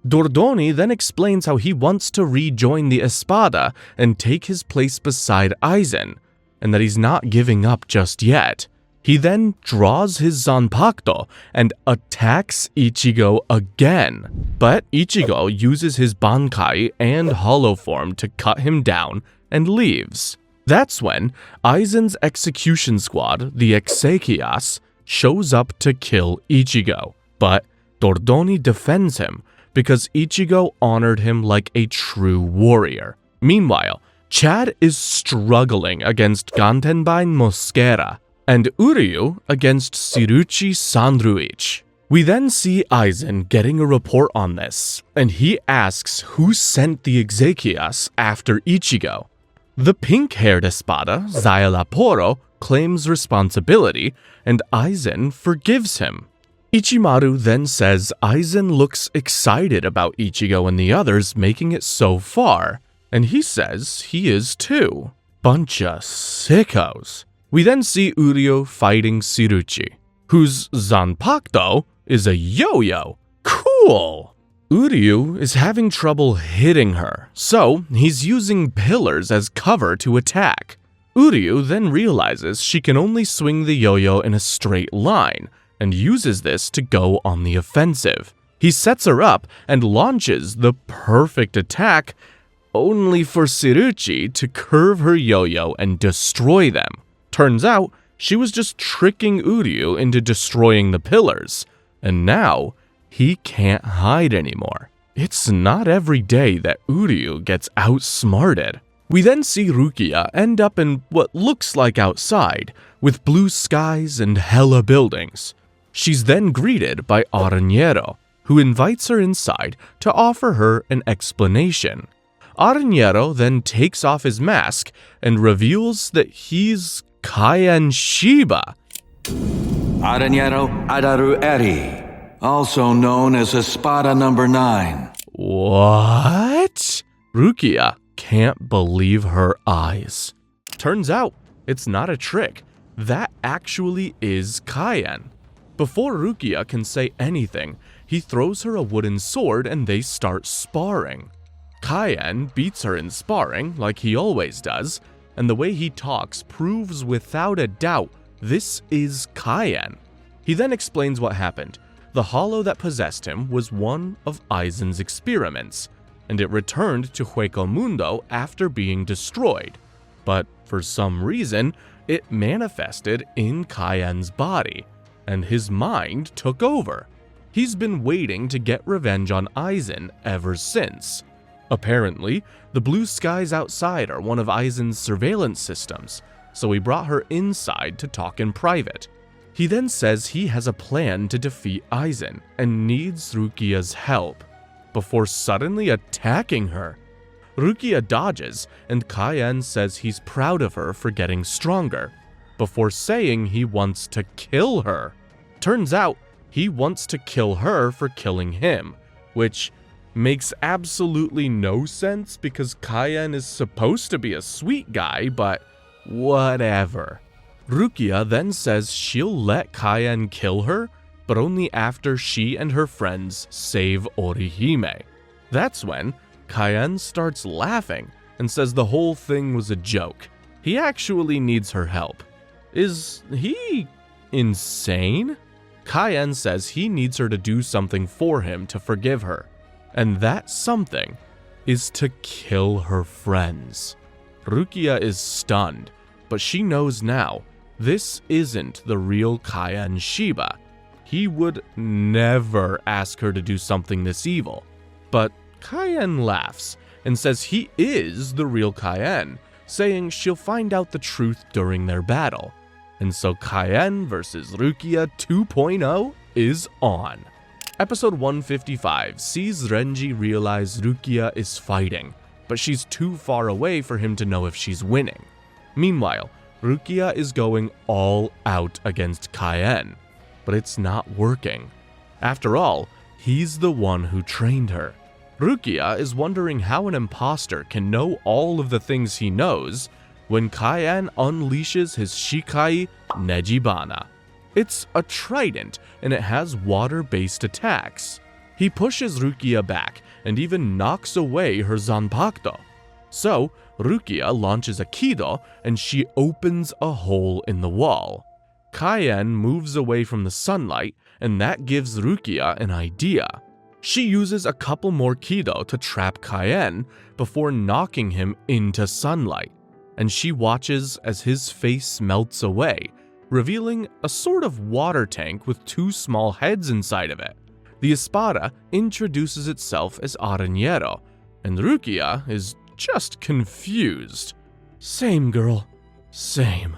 Speaker 1: Dordoni then explains how he wants to rejoin the Espada and take his place beside Aizen, and that he's not giving up just yet. He then draws his Zanpakuto and attacks Ichigo again, but Ichigo uses his Bankai and Hollow Form to cut him down and leaves. That's when Aizen's execution squad, the Exequias, shows up to kill Ichigo, but Dordoni defends him because Ichigo honored him like a true warrior. Meanwhile, Chad is struggling against Gantenbein Mosquera, and Uryu against Shiruchi Sandruich. We then see Aizen getting a report on this, and he asks who sent the Exequias after Ichigo. The pink-haired espada, Zaelaporo, claims responsibility, and Aizen forgives him. Ichimaru then says Aizen looks excited about Ichigo and the others making it so far, and he says he is too. Bunch of sickos. We then see Uryu fighting Shiruchi, whose Zanpakuto is a yo-yo. Cool! Uryu is having trouble hitting her, so he's using pillars as cover to attack. Uryu then realizes she can only swing the yo-yo in a straight line, and uses this to go on the offensive. He sets her up and launches the perfect attack, only for Shiruchi to curve her yo-yo and destroy them. Turns out, she was just tricking Uryu into destroying the pillars, and now he can't hide anymore. It's not every day that Uryu gets outsmarted. We then see Rukia end up in what looks like outside, with blue skies and hella buildings. She's then greeted by Arañero, who invites her inside to offer her an explanation. Arañero then takes off his mask and reveals that he's Kaien Shiba.
Speaker 12: Arañero Adaru Eri, also known as Espada number 9.
Speaker 1: What? Rukia can't believe her eyes. Turns out, it's not a trick. That actually is Kaien. Before Rukia can say anything, he throws her a wooden sword and they start sparring. Kaien beats her in sparring, like he always does, and the way he talks proves without a doubt this is Kaien. He then explains what happened. The hollow that possessed him was one of Aizen's experiments, and it returned to Hueco Mundo after being destroyed. But for some reason, it manifested in Kaien's body, and his mind took over. He's been waiting to get revenge on Aizen ever since. Apparently, the blue skies outside are one of Aizen's surveillance systems, so he brought her inside to talk in private. He then says he has a plan to defeat Aizen and needs Rukia's help, before suddenly attacking her. Rukia dodges, and Kaien says he's proud of her for getting stronger, before saying he wants to kill her. Turns out, he wants to kill her for killing him, which makes absolutely no sense because Kaien is supposed to be a sweet guy, but whatever. Rukia then says she'll let Kaien kill her, but only after she and her friends save Orihime. That's when Kaien starts laughing and says the whole thing was a joke. He actually needs her help. Is he insane? Kaien says he needs her to do something for him to forgive her, and that something is to kill her friends. Rukia is stunned, but she knows now this isn't the real Kaien Shiba. He would never ask her to do something this evil. But Kaien laughs and says he is the real Kaien, saying she'll find out the truth during their battle. And so Kaien vs. Rukia 2.0 is on. Episode 155 sees Renji realize Rukia is fighting, but she's too far away for him to know if she's winning. Meanwhile, Rukia is going all out against Kaien, but it's not working. After all, he's the one who trained her. Rukia is wondering how an imposter can know all of the things he knows when Kaien unleashes his Shikai Nejibana. It's a trident, and it has water-based attacks. He pushes Rukia back and even knocks away her Zanpakuto. So, Rukia launches a Kido and she opens a hole in the wall. Kaien moves away from the sunlight, and that gives Rukia an idea. She uses a couple more Kido to trap Kaien before knocking him into sunlight, and she watches as his face melts away, revealing a sort of water tank with two small heads inside of it. The Espada introduces itself as Arañero, and Rukia is just confused. Same girl, same.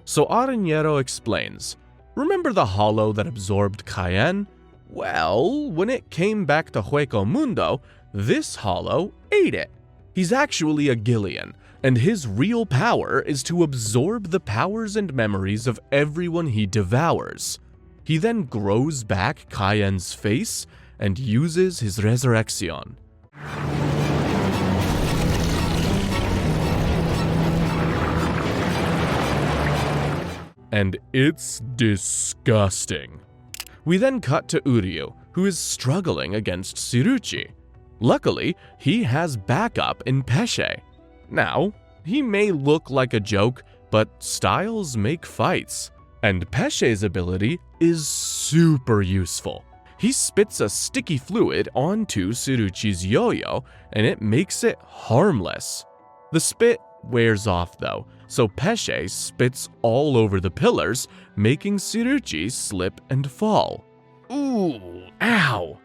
Speaker 1: So Arañero explains, remember the hollow that absorbed Kaien? Well, when it came back to Hueco Mundo, this hollow ate it. He's actually a Gillian, and his real power is to absorb the powers and memories of everyone he devours. He then grows back Kaien's face and uses his resurrection. and it's disgusting. We then cut to Uryu, who is struggling against Tsuruchi. Luckily, he has backup in Pesce. Now, he may look like a joke, but styles make fights, and Pesce's ability is super useful. He spits a sticky fluid onto Tsuruchi's yo-yo, and it makes it harmless. The spit wears off though, so Pesce spits all over the pillars, making Tsuruchi slip and fall. Ooh, ow!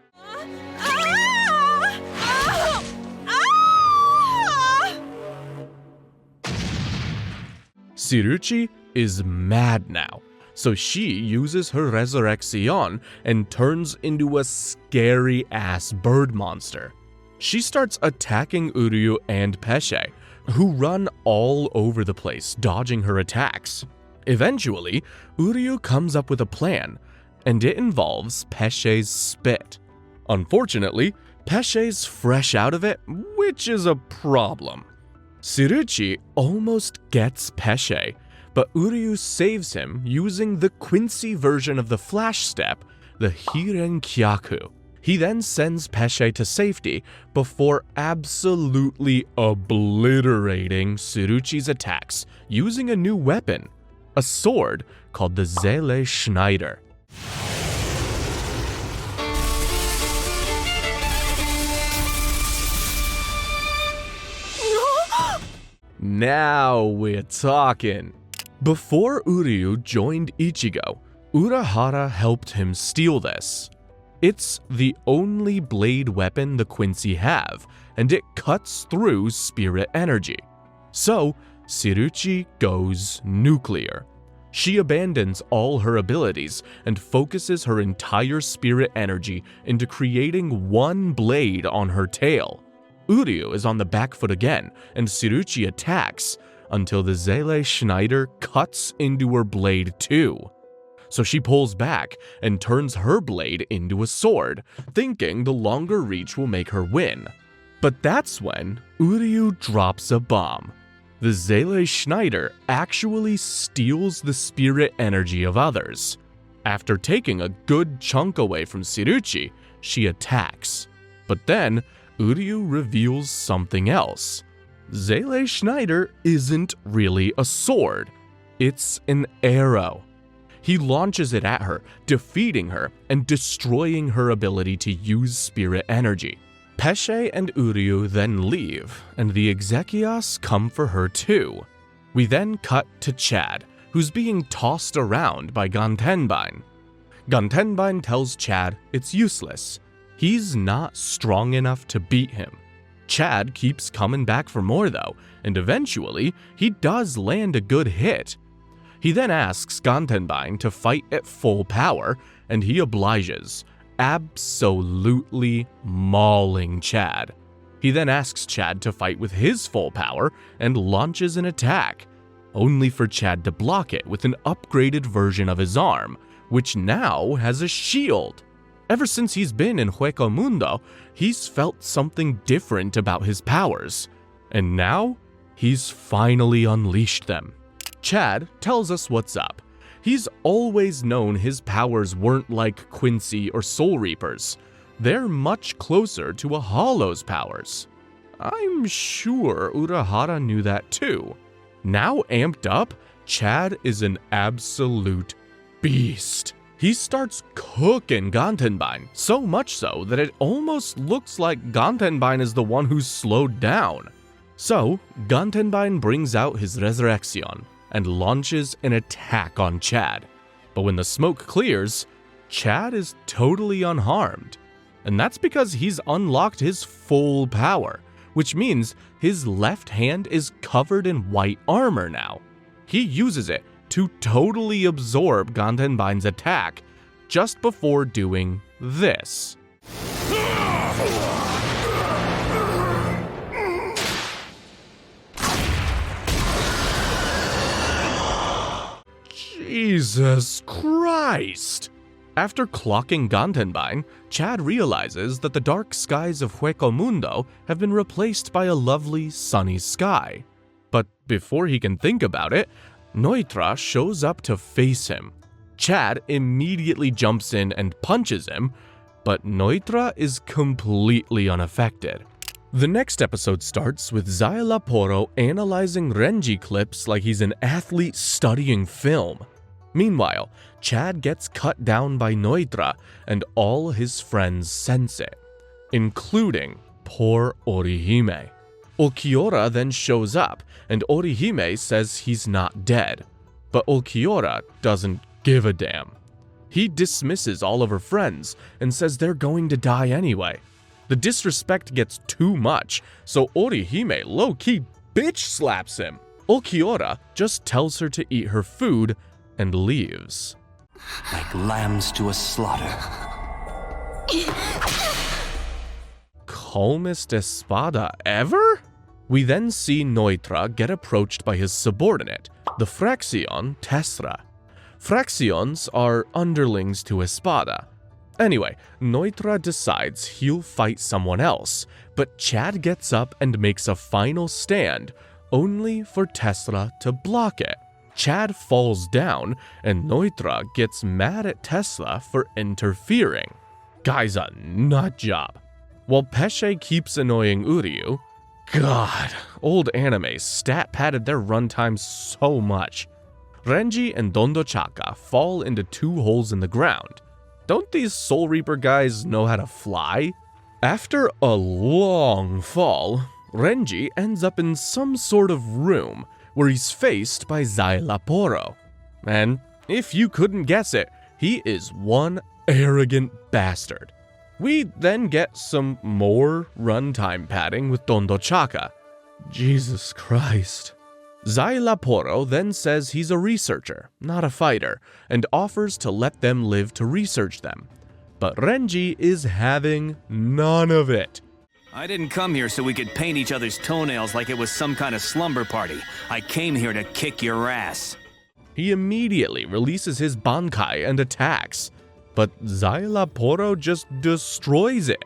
Speaker 1: Tsuruchi is mad now, so she uses her Resurrection and turns into a scary-ass bird monster. She starts attacking Uryu and Pesce, who run all over the place, dodging her attacks. Eventually, Uryu comes up with a plan, and it involves Pesce's spit. Unfortunately, Pesce's fresh out of it, which is a problem. Tsuruchi almost gets Pesce, but Uryu saves him using the Quincy version of the Flash Step, the Hirenkyaku. He then sends Pesce to safety before absolutely obliterating Tsuruchi's attacks using a new weapon, a sword called the Zele Schneider. Now we're talking. Before Uryu joined Ichigo, Urahara helped him steal this. It's the only blade weapon the Quincy have, and it cuts through spirit energy. So, Tsuruchi goes nuclear. She abandons all her abilities and focuses her entire spirit energy into creating one blade on her tail. Uryu is on the back foot again, and Tsuruchi attacks until the Zele Schneider cuts into her blade too. So she pulls back and turns her blade into a sword, thinking the longer reach will make her win. But that's when Uryu drops a bomb. The Zele Schneider actually steals the spirit energy of others. After taking a good chunk away from Tsuruchi, she attacks. But then, Uryu reveals something else. Zele Schneider isn't really a sword. It's an arrow. He launches it at her, defeating her and destroying her ability to use spirit energy. Pesce and Uryu then leave, and the Exekias come for her too. We then cut to Chad, who's being tossed around by Gantenbein. Gantenbein tells Chad it's useless. He's not strong enough to beat him. Chad keeps coming back for more though, and eventually he does land a good hit. He then asks Gantenbein to fight at full power, and he obliges, absolutely mauling Chad. He then asks Chad to fight with his full power and launches an attack, only for Chad to block it with an upgraded version of his arm, which now has a shield. Ever since he's been in Hueco Mundo, he's felt something different about his powers, and now he's finally unleashed them. Chad tells us what's up. He's always known his powers weren't like Quincy or Soul Reaper's. They're much closer to a Hollow's powers. I'm sure Urahara knew that too. Now amped up, Chad is an absolute beast. He starts cooking Gantenbein, so much so that it almost looks like Gantenbein is the one who's slowed down. So, Gantenbein brings out his Resurrection and launches an attack on Chad. But when the smoke clears, Chad is totally unharmed. And that's because he's unlocked his full power, which means his left hand is covered in white armor now. He uses it to totally absorb Gantenbein's attack just before doing this. Jesus Christ! After clocking Gantenbein, Chad realizes that the dark skies of Hueco Mundo have been replaced by a lovely sunny sky. But before he can think about it, Neutra shows up to face him. Chad immediately jumps in and punches him, but Neutra is completely unaffected. The next episode starts with Zailaporo analyzing Renji clips like he's an athlete studying film. Meanwhile, Chad gets cut down by Neutra and all his friends sense it, including poor Orihime. Ulquiorra then shows up and Orihime says he's not dead, but Ulquiorra doesn't give a damn. He dismisses all of her friends and says they're going to die anyway. The disrespect gets too much, so Orihime low-key bitch slaps him. Ulquiorra just tells her to eat her food and leaves.
Speaker 8: Like lambs to a slaughter.
Speaker 1: Calmest espada ever? We then see Neutra get approached by his subordinate, the Fraction Tesra. Fractions are underlings to Espada. Anyway, Neutra decides he'll fight someone else, but Chad gets up and makes a final stand, only for Tesla to block it. Chad falls down, and Neutra gets mad at Tesla for interfering. Guy's a nut job. While Pesce keeps annoying Uryu, God, old anime stat padded their runtime so much. Renji and Dondochaka fall into 2 holes in the ground. Don't these Soul Reaper guys know how to fly? After a long fall, Renji ends up in some sort of room where he's faced by Zailaporo. And if you couldn't guess it, he is one arrogant bastard. We then get some more runtime padding with Dondochaka. Jesus Christ. Zailaporo then says he's a researcher, not a fighter, and offers to let them live to research them. But Renji is having none of it.
Speaker 11: I didn't come here so we could paint each other's toenails like it was some kind of slumber party. I came here to kick your ass.
Speaker 1: He immediately releases his Bankai and attacks, but Zailaporo just destroys it.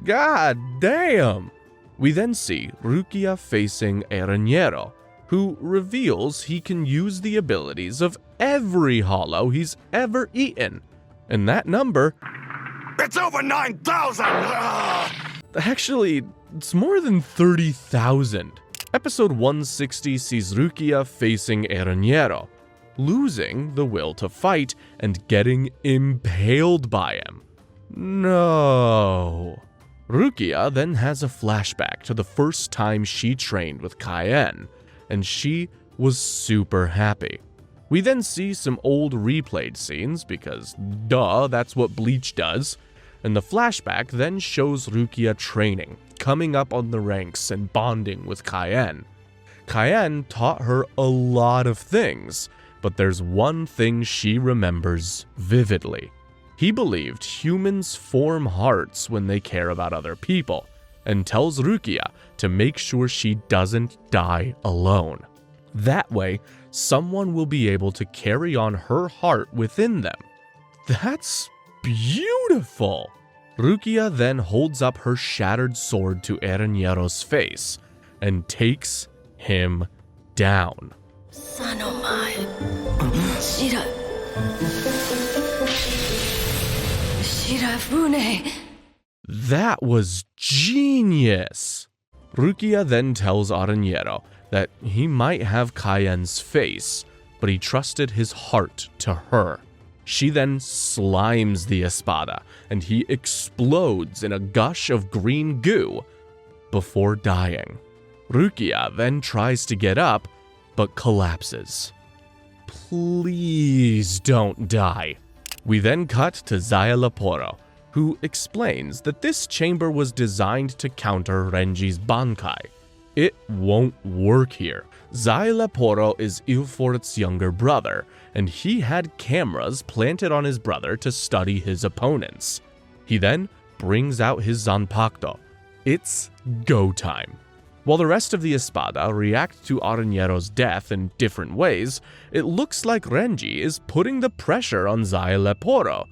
Speaker 1: God damn! We then see Rukia facing Erañero, who reveals he can use the abilities of every hollow he's ever eaten. And that number...
Speaker 5: It's over 9,000!
Speaker 1: Actually, it's more than 30,000. Episode 160 sees Rukia facing Erañero, losing the will to fight and getting impaled by him. No. Rukia then has a flashback to the first time she trained with Cayenne, and she was super happy. We then see some old replayed scenes because, duh, that's what Bleach does, and the flashback then shows Rukia training, coming up on the ranks and bonding with Cayenne. Cayenne taught her a lot of things, but there's one thing she remembers vividly. He believed humans form hearts when they care about other people, and tells Rukia to make sure she doesn't die alone. That way, someone will be able to carry on her heart within them. That's beautiful! Rukia then holds up her shattered sword to Erañero's face and takes him down. That was genius! Rukia then tells Erañero that he might have Cayenne's face, but he trusted his heart to her. She then slimes the espada, and he explodes in a gush of green goo before dying. Rukia then tries to get up, but collapses. Please don't die. We then cut to Zailaporo, who explains that this chamber was designed to counter Renji's Bankai. It won't work here. Zailaporo is Ilfort's younger brother, and he had cameras planted on his brother to study his opponents. He then brings out his Zanpakuto. It's go time. While the rest of the Espada react to Erañero's death in different ways, it looks like Renji is putting the pressure on Zailaporo,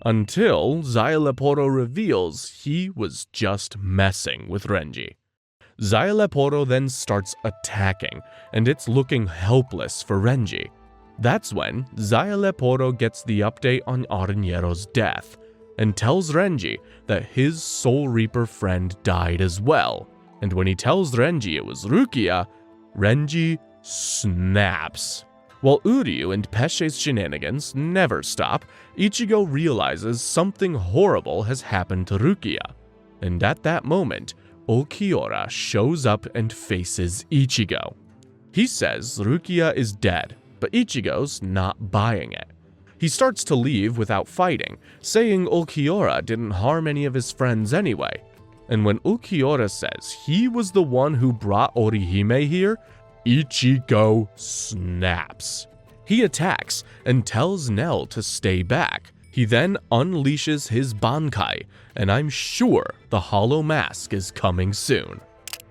Speaker 1: until Zailaporo reveals he was just messing with Renji. Leporo then starts attacking, and it's looking helpless for Renji. That's when Leporo gets the update on Aranyero's death, and tells Renji that his Soul Reaper friend died as well. And when he tells Renji it was Rukia, Renji snaps. While Uryu and Peshe's shenanigans never stop, Ichigo realizes something horrible has happened to Rukia. And at that moment, Ulquiorra shows up and faces Ichigo. He says Rukia is dead, but Ichigo's not buying it. He starts to leave without fighting, saying Ulquiorra didn't harm any of his friends anyway. And when Ulquiorra says he was the one who brought Orihime here, Ichigo snaps. He attacks and tells Nell to stay back. He then unleashes his Bankai, and I'm sure the Hollow Mask is coming soon.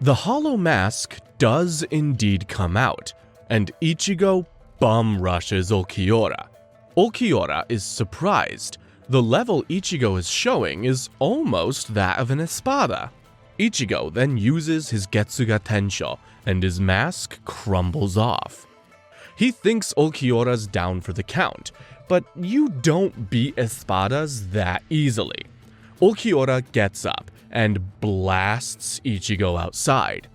Speaker 1: The Hollow Mask does indeed come out, and Ichigo bum rushes Ulquiorra. Ulquiorra is surprised. The level Ichigo is showing is almost that of an espada. Ichigo then uses his Getsuga Tensho, and his mask crumbles off. He thinks Ulquiorra's down for the count, but you don't beat espadas that easily. Ulquiorra gets up and blasts Ichigo outside.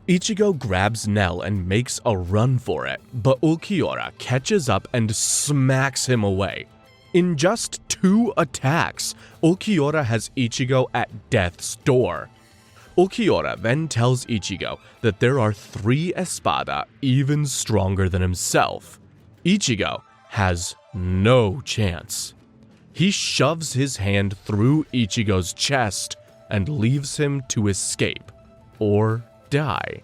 Speaker 1: Ichigo grabs Nell and makes a run for it, but Ulquiorra catches up and smacks him away. In just 2 attacks, Ulquiorra has Ichigo at death's door. Ulquiorra then tells Ichigo that there are 3 espada even stronger than himself. Ichigo has no chance. He shoves his hand through Ichigo's chest and leaves him to escape, or die.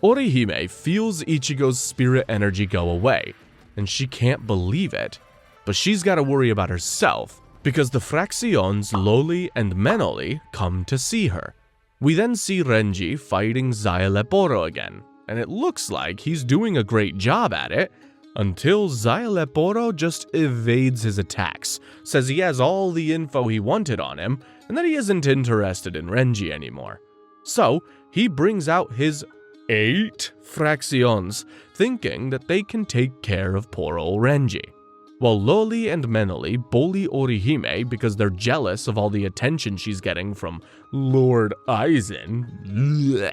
Speaker 1: Orihime feels Ichigo's spirit energy go away, and she can't believe it. But she's gotta worry about herself, because the Fracciones Loli and Menoli come to see her. We then see Renji fighting Leporo again, and it looks like he's doing a great job at it, until Leporo just evades his attacks, says he has all the info he wanted on him, and that he isn't interested in Renji anymore. So, he brings out his 8 Fracciones, thinking that they can take care of poor old Renji. While Loli and Menoli bully Orihime because they're jealous of all the attention she's getting from Lord Aizen,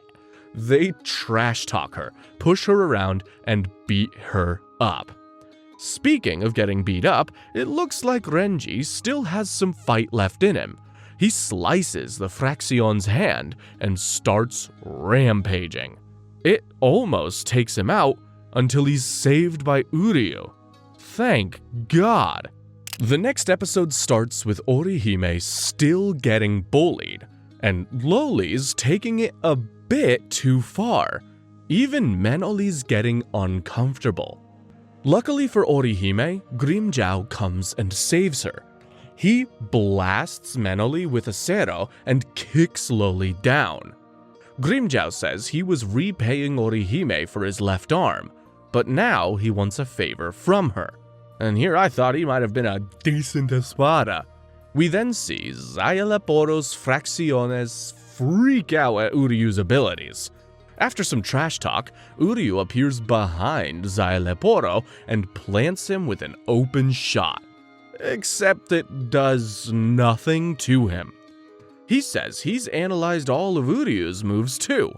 Speaker 1: they trash talk her, push her around, and beat her up. Speaking of getting beat up, it looks like Renji still has some fight left in him. He slices the Fraccione's hand and starts rampaging. It almost takes him out until he's saved by Uryu. Thank God. The next episode starts with Orihime still getting bullied, and Loli's taking it a bit too far. Even Menoli's getting uncomfortable. Luckily for Orihime, Grimmjow comes and saves her. He blasts Menoli with a Cero and kicks Loli down. Grimmjow says he was repaying Orihime for his left arm, but now he wants a favor from her. And here I thought he might have been a decent espada. We then see Leporo's Fracciones freak out at Uryu's abilities. After some trash talk, Uryu appears behind Leporo and plants him with an open shot. Except it does nothing to him. He says he's analyzed all of Uryu's moves too.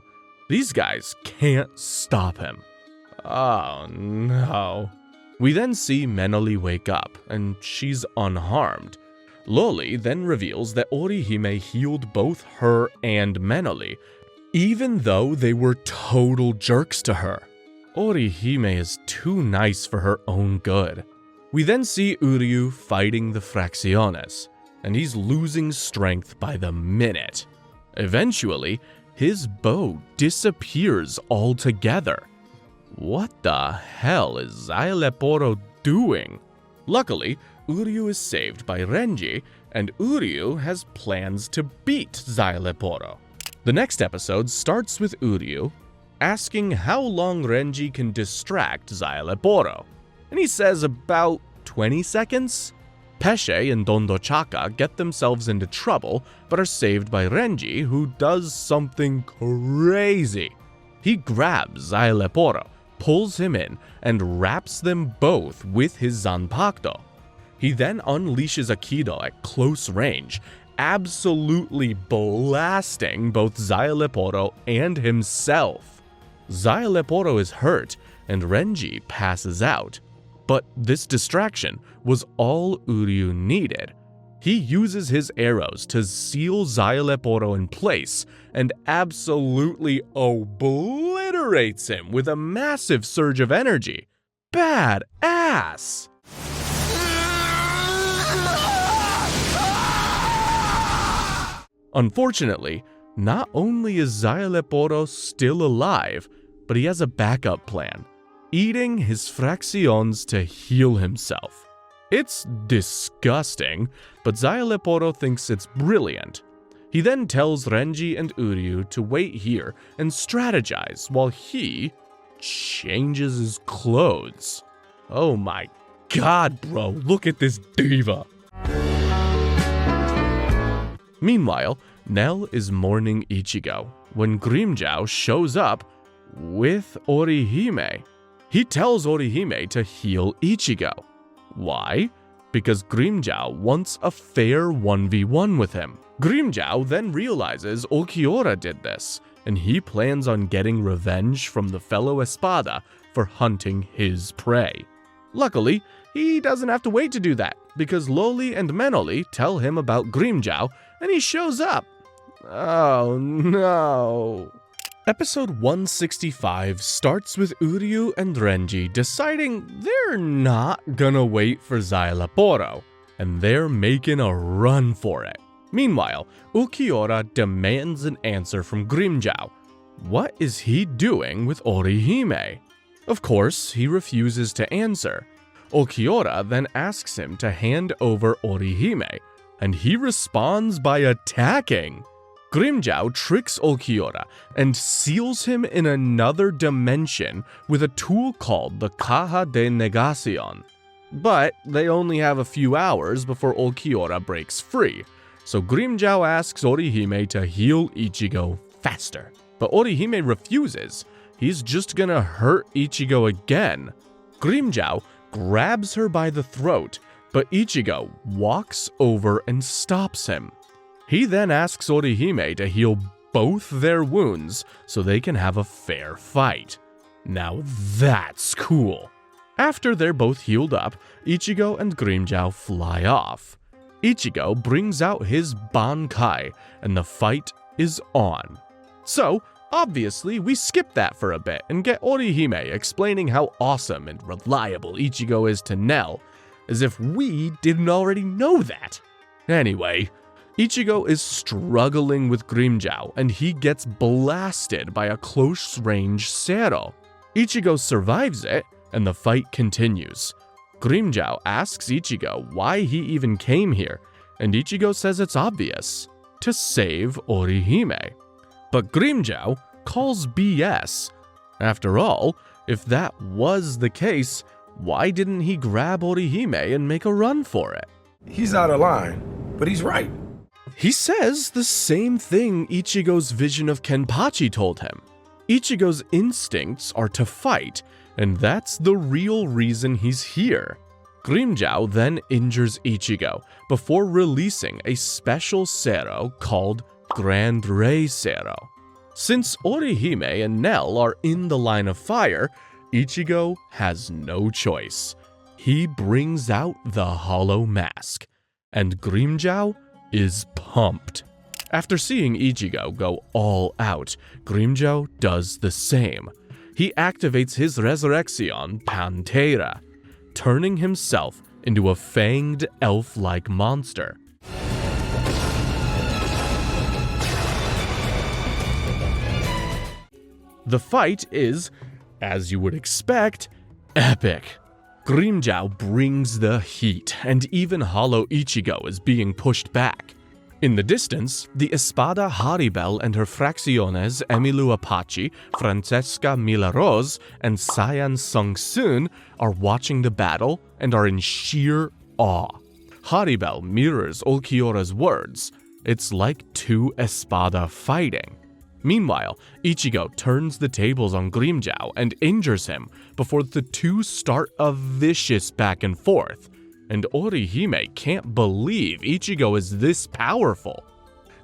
Speaker 1: These guys can't stop him. Oh no. We then see Menoli wake up, and she's unharmed. Loli then reveals that Orihime healed both her and Menoli, even though they were total jerks to her. Orihime is too nice for her own good. We then see Uryu fighting the Fracciones, and he's losing strength by the minute. Eventually, his bow disappears altogether. What the hell is Leporo doing? Luckily, Uryu is saved by Renji, and Uryu has plans to beat Leporo. The next episode starts with Uryu asking how long Renji can distract Leporo, and he says about 20 seconds? Pesce and Dondochaka get themselves into trouble, but are saved by Renji, who does something crazy. He grabs Zaileporo, pulls him in, and wraps them both with his Zanpakuto. He then unleashes a Kido at close range, absolutely blasting both Zaileporo and himself. Zaileporo is hurt, and Renji passes out. But this distraction was all Uryu needed. He uses his arrows to seal Zaileporo in place and absolutely obliterates him with a massive surge of energy. Badass! Unfortunately, not only is Zaileporo still alive, but he has a backup plan: eating his fracciones to heal himself. It's disgusting, but Zaileporo thinks it's brilliant. He then tells Renji and Uryu to wait here and strategize while he changes his clothes. Oh my god, bro, look at this diva. Meanwhile, Nell is mourning Ichigo when Grimmjow shows up with Orihime. He tells Orihime to heal Ichigo. Why? Because Grimmjow wants a fair 1v1 with him. Grimmjow then realizes Ulquiorra did this, and he plans on getting revenge from the fellow Espada for hunting his prey. Luckily, he doesn't have to wait to do that, because Loli and Menoli tell him about Grimmjow, and he shows up. Oh no. Episode 165 starts with Uryu and Renji deciding they're not gonna wait for Zaileporo, and they're making a run for it. Meanwhile, Ulquiorra demands an answer from Grimmjow. What is he doing with Orihime? Of course, he refuses to answer. Ulquiorra then asks him to hand over Orihime, and he responds by attacking. Grimmjow tricks Ulquiorra and seals him in another dimension with a tool called the Caja de Negacion. But they only have a few hours before Ulquiorra breaks free, so Grimmjow asks Orihime to heal Ichigo faster. But Orihime refuses. He's just gonna hurt Ichigo again. Grimmjow grabs her by the throat, but Ichigo walks over and stops him. He then asks Orihime to heal both their wounds so they can have a fair fight. Now that's cool. After they're both healed up, Ichigo and Grimmjow fly off. Ichigo brings out his Bankai, and the fight is on. So, obviously, we skip that for a bit and get Orihime explaining how awesome and reliable Ichigo is to Nell, as if we didn't already know that. Anyway, Ichigo is struggling with Grimmjow, and he gets blasted by a close-range Zero. Ichigo survives it, and the fight continues. Grimmjow asks Ichigo why he even came here, and Ichigo says it's obvious: to save Orihime. But Grimmjow calls BS. After all, if that was the case, why didn't he grab Orihime and make a run for it?
Speaker 13: He's out of line, but he's right.
Speaker 1: He says the same thing Ichigo's vision of Kenpachi told him. Ichigo's instincts are to fight, and that's the real reason he's here. Grimmjow then injures Ichigo before releasing a special Zero called Grand Rei Zero. Since Orihime and Nell are in the line of fire, Ichigo has no choice. He brings out the Hollow Mask, and Grimmjow is pumped. After seeing Ichigo go all out, Grimmjow does the same. He activates his Resurrection Pantera, turning himself into a fanged elf-like monster. The fight is, as you would expect, epic. Grimmjow brings the heat, and even Hollow Ichigo is being pushed back. In the distance, the Espada Haribel and her fracciones Emilu Apache, Francesca Milaroz, and Cyan Sung-soon are watching the battle and are in sheer awe. Haribel mirrors Ulquiorra's words. It's like two Espada fighting. Meanwhile, Ichigo turns the tables on Grimmjow and injures him before the two start a vicious back and forth. And Orihime can't believe Ichigo is this powerful.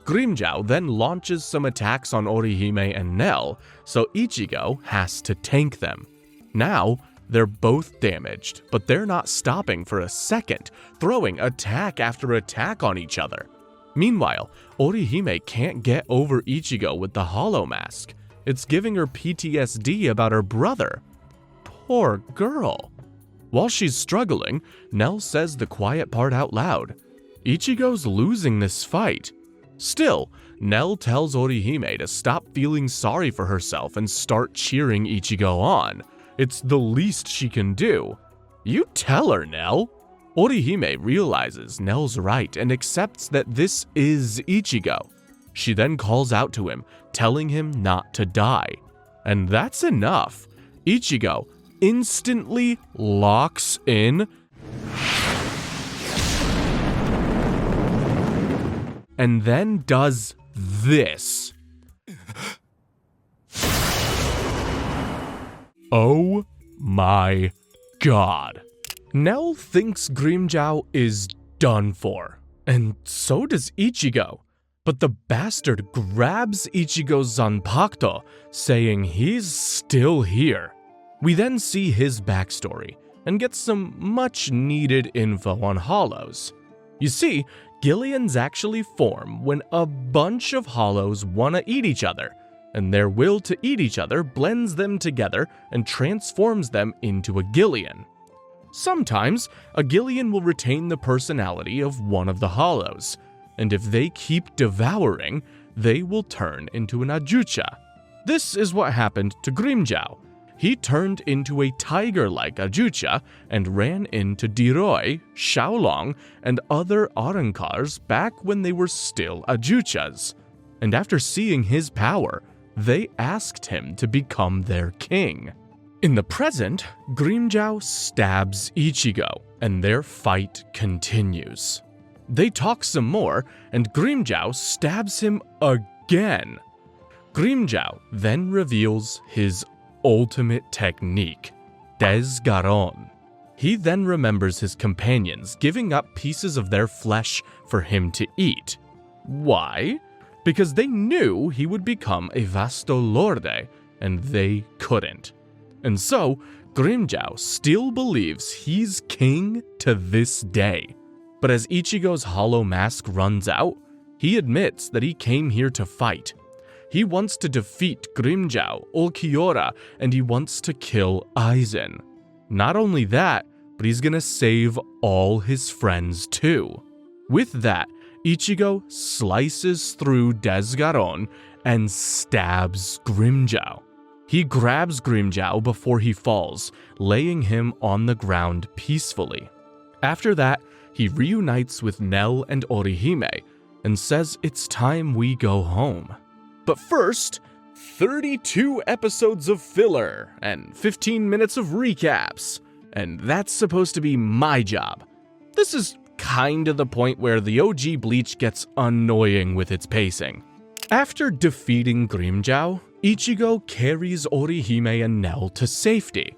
Speaker 1: Grimmjow then launches some attacks on Orihime and Nell, so Ichigo has to tank them. Now, they're both damaged, but they're not stopping for a second, throwing attack after attack on each other. Meanwhile, Orihime can't get over Ichigo with the hollow mask. It's giving her PTSD about her brother. Poor girl. While she's struggling, Nell says the quiet part out loud. Ichigo's losing this fight. Still, Nell tells Orihime to stop feeling sorry for herself and start cheering Ichigo on. It's the least she can do. You tell her, Nell. Orihime realizes Nell's right and accepts that this is Ichigo. She then calls out to him, telling him not to die. And that's enough. Ichigo instantly locks in and then does this. Oh my god. Nell thinks Grimmjow is done for, and so does Ichigo. But the bastard grabs Ichigo's Zanpakuto, saying he's still here. We then see his backstory, and get some much needed info on hollows. You see, Gillians actually form when a bunch of hollows want to eat each other, and their will to eat each other blends them together and transforms them into a Gillian. Sometimes, a Gillian will retain the personality of one of the hollows, and if they keep devouring, they will turn into an Ajucha. This is what happened to Grimmjow. He turned into a tiger-like Ajucha and ran into Diroi, Xiaolong, and other Arankars back when they were still Ajuchas. And after seeing his power, they asked him to become their king. In the present, Grimmjow stabs Ichigo, and their fight continues. They talk some more, and Grimmjow stabs him again. Grimmjow then reveals his ultimate technique, Desgaron. He then remembers his companions giving up pieces of their flesh for him to eat. Why? Because they knew he would become a Vasto Lorde, and they couldn't. And so, Grimmjow still believes he's king to this day. But as Ichigo's hollow mask runs out, he admits that he came here to fight. He wants to defeat Grimmjow, Ulquiorra, and he wants to kill Aizen. Not only that, but he's gonna save all his friends too. With that, Ichigo slices through Desgaron and stabs Grimmjow. He grabs Grimmjow before he falls, laying him on the ground peacefully. After that, he reunites with Nell and Orihime and says it's time we go home. But first, 32 episodes of filler and 15 minutes of recaps, and that's supposed to be my job. This is kinda the point where the OG Bleach gets annoying with its pacing. After defeating Grimmjow, Ichigo carries Orihime and Nell to safety.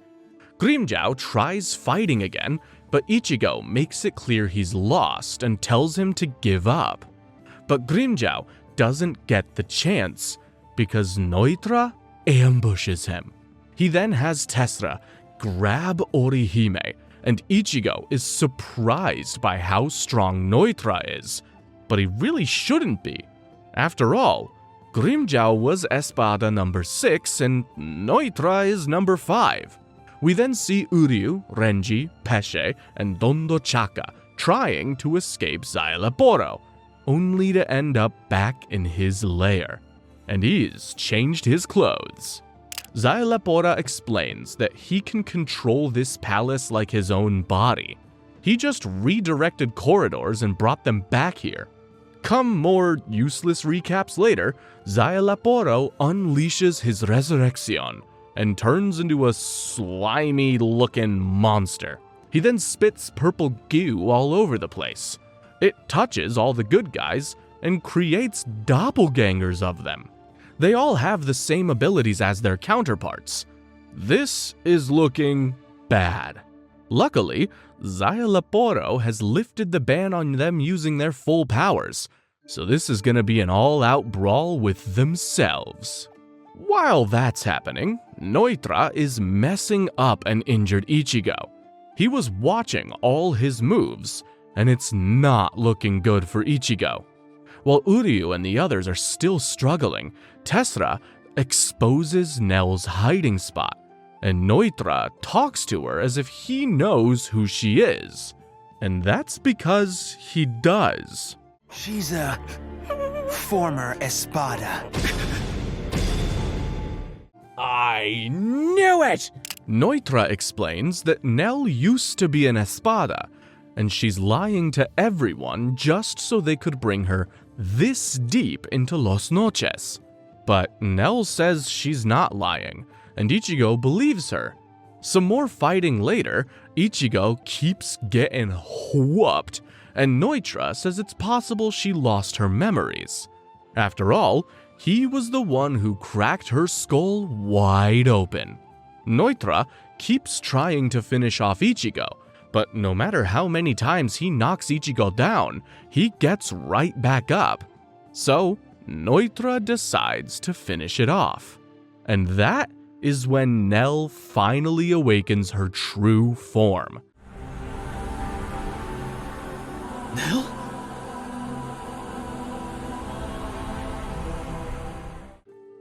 Speaker 1: Grimmjow tries fighting again, but Ichigo makes it clear he's lost and tells him to give up. But Grimmjow doesn't get the chance because Neutra ambushes him. He then has Tessera grab Orihime, and Ichigo is surprised by how strong Neutra is, but he really shouldn't be. After all, Grimmjow was Espada number 6 and Neutra is number 5. We then see Uryu, Renji, Pesce, and Dondo Chaka trying to escape Zailaporo, only to end up back in his lair. And he's changed his clothes. Zailapora explains that he can control this palace like his own body. He just redirected corridors and brought them back here. Come more useless recaps later, Zailaporo unleashes his resurrection and turns into a slimy-looking monster. He then spits purple goo all over the place. It touches all the good guys and creates doppelgangers of them. They all have the same abilities as their counterparts. This is looking bad. Luckily, Zailaporo has lifted the ban on them using their full powers, so this is gonna be an all-out brawl with themselves. While that's happening, Neutra is messing up an injured Ichigo. He was watching all his moves, and it's not looking good for Ichigo. While Uryu and the others are still struggling, Tessera exposes Nell's hiding spot, and Neutra talks to her as if he knows who she is. And that's because he does.
Speaker 8: She's a former Espada.
Speaker 1: I knew it! Neutra explains that Nell used to be an Espada, and she's lying to everyone just so they could bring her this deep into Los Noches. But Nell says she's not lying, and Ichigo believes her. Some more fighting later, Ichigo keeps getting whooped, and Neutra says it's possible she lost her memories. After all, he was the one who cracked her skull wide open. Neutra keeps trying to finish off Ichigo, but no matter how many times he knocks Ichigo down, he gets right back up. So, Neutra decides to finish it off. And that is when Nell finally awakens her true form.
Speaker 10: Nell?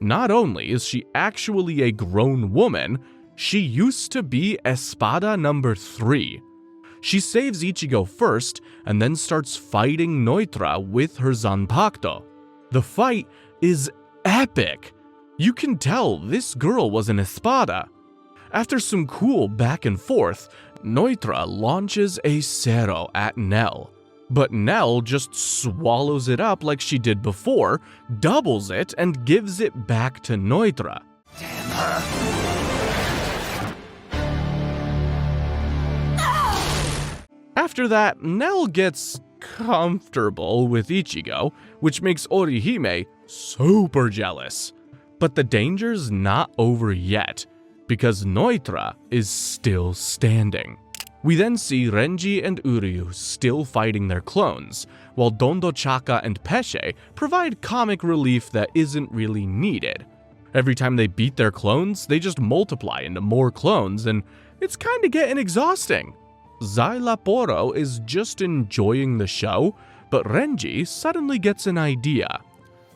Speaker 1: Not only is she actually a grown woman, she used to be Espada number 3. She saves Ichigo first and then starts fighting Neutra with her Zanpakuto. The fight is epic. You can tell this girl was an Espada. After some cool back and forth, Neutra launches a Cero at Nell. But Nell just swallows it up like she did before, doubles it, and gives it back to Neutra.
Speaker 8: Damn her.
Speaker 1: After that, Nell gets comfortable with Ichigo, which makes Orihime super jealous. But the danger's not over yet, because Neutra is still standing. We then see Renji and Uryu still fighting their clones, while Dondo Chaka and Pesce provide comic relief that isn't really needed. Every time they beat their clones, they just multiply into more clones, and it's kinda getting exhausting. Zailaporo is just enjoying the show, but Renji suddenly gets an idea.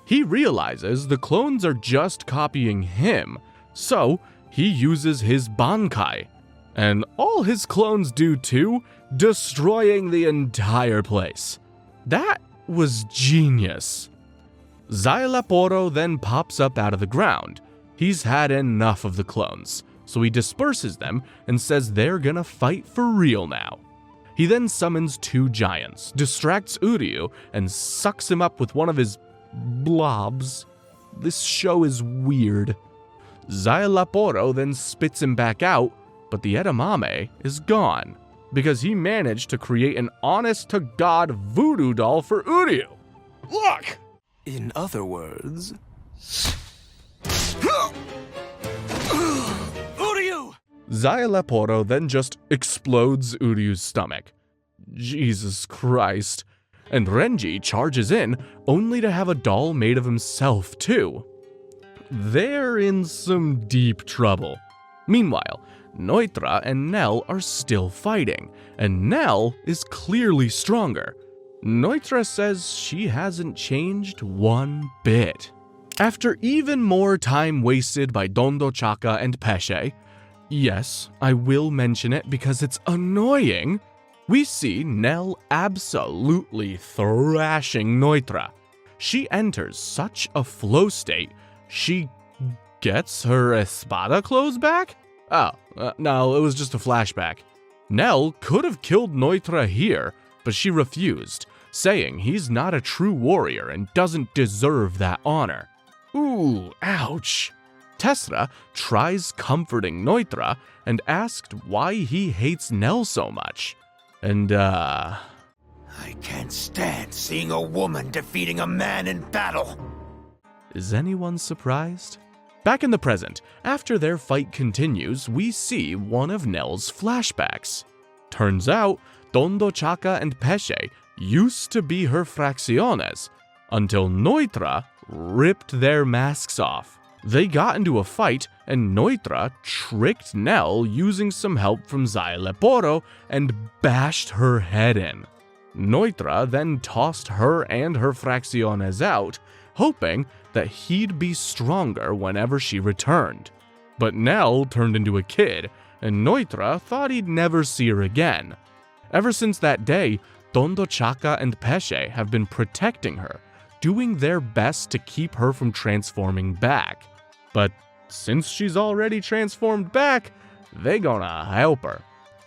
Speaker 1: He realizes the clones are just copying him, so he uses his Bankai. And all his clones do too, destroying the entire place. That was genius. Zailaporo then pops up out of the ground. He's had enough of the clones, so he disperses them and says they're gonna fight for real now. He then summons 2 giants, distracts Uryu, and sucks him up with one of his blobs. This show is weird. Zailaporo then spits him back out, but the edamame is gone, because he managed to create an honest-to-God voodoo doll for Uryu. Look!
Speaker 8: In other words...
Speaker 5: Uryu!
Speaker 1: Zailaporo then just explodes Uryu's stomach. Jesus Christ. And Renji charges in, only to have a doll made of himself too. They're in some deep trouble. Meanwhile, Neutra and Nell are still fighting, and Nell is clearly stronger. Neutra says she hasn't changed one bit. After even more time wasted by Dondo Chaka and Pesce, yes, I will mention it because it's annoying, we see Nell absolutely thrashing Neutra. She enters such a flow state, she gets her Espada clothes back? Oh, no, it was just a flashback. Nell could have killed Neutra here, but she refused, saying he's not a true warrior and doesn't deserve that honor. Ooh, ouch. Tessera tries comforting Neutra and asked why he hates Nell so much. And,
Speaker 5: I can't stand seeing a woman defeating a man in battle.
Speaker 1: Is anyone surprised? Back in the present, after their fight continues, we see one of Nell's flashbacks. Turns out, Tondo Chaka and Pesce used to be her fracciones, until Neutra ripped their masks off. They got into a fight, and Neutra tricked Nell using some help from Zaya Leporo and bashed her head in. Neutra then tossed her and her fracciones out, hoping that he'd be stronger whenever she returned. But Nell turned into a kid, and Neutra thought he'd never see her again. Ever since that day, Tondo Chaka and Pesce have been protecting her, doing their best to keep her from transforming back. But since she's already transformed back, they gonna help her.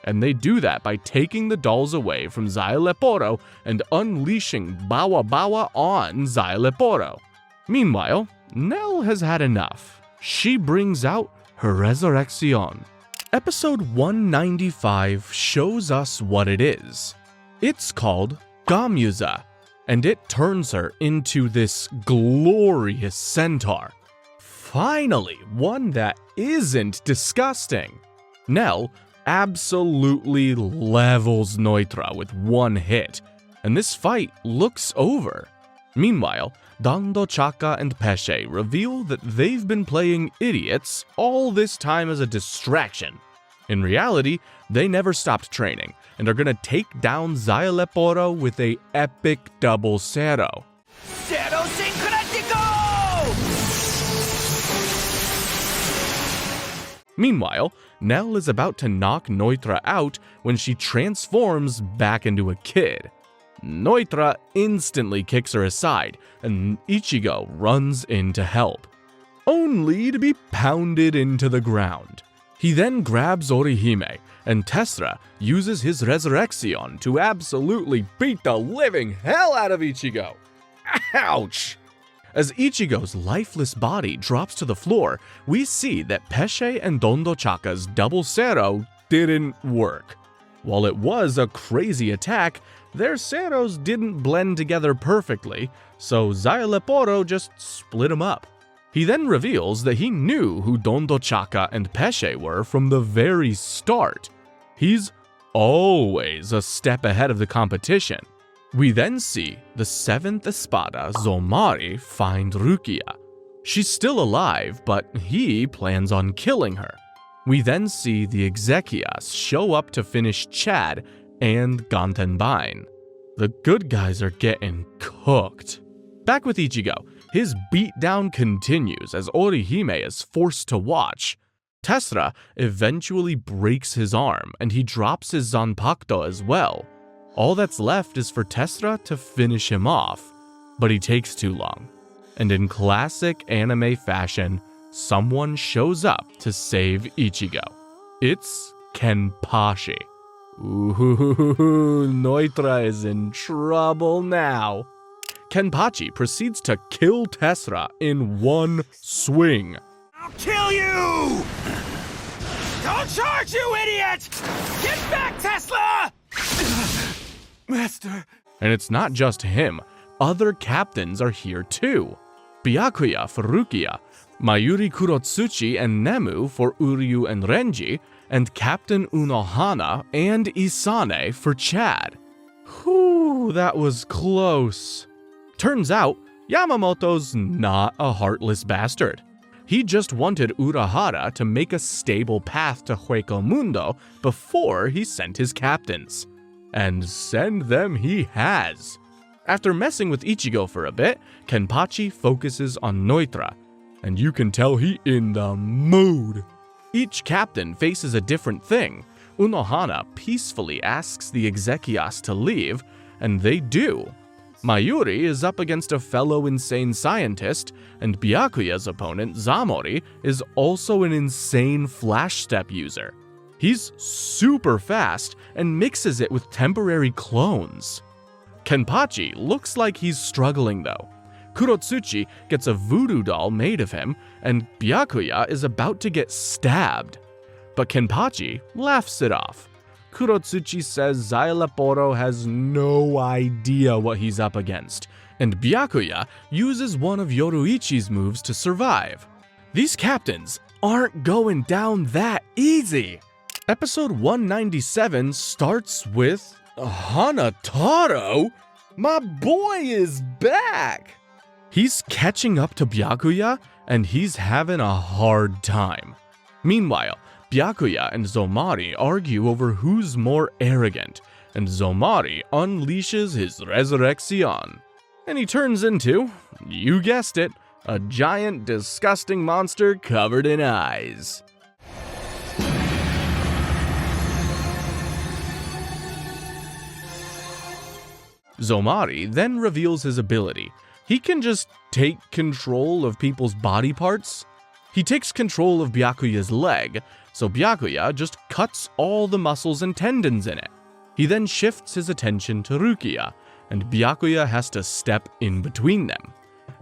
Speaker 1: And they do that by taking the dolls away from Zaya Leporo and unleashing Bawa Bawa on Zaya Leporo. Meanwhile, Nell has had enough. She brings out her resurrection. Episode 195 shows us what it is. It's called Gamuza, and it turns her into this glorious centaur. Finally, one that isn't disgusting. Nell absolutely levels Neutra with one hit, and this fight looks over. Meanwhile, Tondo Chaka and Pesce reveal that they've been playing idiots all this time as a distraction. In reality, they never stopped training, and are gonna take down Zaya Leporo with a epic double zero.
Speaker 5: Zero Synchretico!
Speaker 1: Meanwhile, Nell is about to knock Neutra out when she transforms back into a kid. Neutra instantly kicks her aside, and Ichigo runs in to help, only to be pounded into the ground. He then grabs Orihime, and Tessera uses his resurrection to absolutely beat the living hell out of Ichigo. Ouch! As Ichigo's lifeless body drops to the floor, we see that Pesce and Tondo Chaka's double zero didn't work. While it was a crazy attack, their zeros didn't blend together perfectly, so Zaya Leporo just split them up. He then reveals that he knew who Tondo Chaka and Pesce were from the very start. He's always a step ahead of the competition. We then see the 7th Espada, Zomari, find Rukia. She's still alive, but he plans on killing her. We then see the Exequias show up to finish Chad and Gantenbain. The good guys are getting cooked. Back with Ichigo, his beatdown continues as Orihime is forced to watch. Tessera eventually breaks his arm, and he drops his Zanpakuto as well. All that's left is for Tessera to finish him off, but he takes too long. And in classic anime fashion, someone shows up to save Ichigo. It's Kenpachi. Ooh, Neutra is in trouble now. Kenpachi proceeds to kill Tessera in one swing.
Speaker 5: I'll kill you! Don't charge, you idiot! Get back, Tesla! Master.
Speaker 1: And it's not just him. Other captains are here too. Byakuya for Rukia, Mayuri Kurotsuchi and Nemu for Uryu and Renji, and Captain Unohana and Isane for Chad. Whew, that was close. Turns out, Yamamoto's not a heartless bastard. He just wanted Urahara to make a stable path to Hueco Mundo before he sent his captains. And send them he has. After messing with Ichigo for a bit, Kenpachi focuses on Neutra, and you can tell he in the mood. Each captain faces a different thing. Unohana peacefully asks the Exequias to leave, and they do. Mayuri is up against a fellow insane scientist, and Byakuya's opponent, Zamori, is also an insane flash step user. He's super fast and mixes it with temporary clones. Kenpachi looks like he's struggling though. Kurotsuchi gets a voodoo doll made of him, and Byakuya is about to get stabbed. But Kenpachi laughs it off. Kurotsuchi says Xylophoro has no idea what he's up against, and Byakuya uses one of Yoruichi's moves to survive. These captains aren't going down that easy. Episode 197 starts with Hanataro? My boy is back! He's catching up to Byakuya, and he's having a hard time. Meanwhile, Byakuya and Zomari argue over who's more arrogant, and Zomari unleashes his Resurrection. And he turns into, you guessed it, a giant, disgusting monster covered in eyes. Zomari then reveals his ability. He can just take control of people's body parts. He takes control of Byakuya's leg, so Byakuya just cuts all the muscles and tendons in it. He then shifts his attention to Rukia, and Byakuya has to step in between them.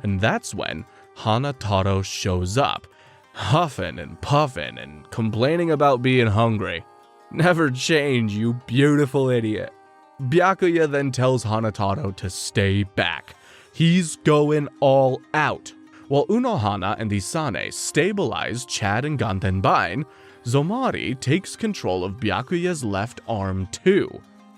Speaker 1: And that's when Hanataro shows up, huffing and puffing and complaining about being hungry. Never change, you beautiful idiot. Byakuya then tells Hanataro to stay back. He's going all out. While Unohana and Isane stabilize Chad and Gantenbain, Zomari takes control of Byakuya's left arm too.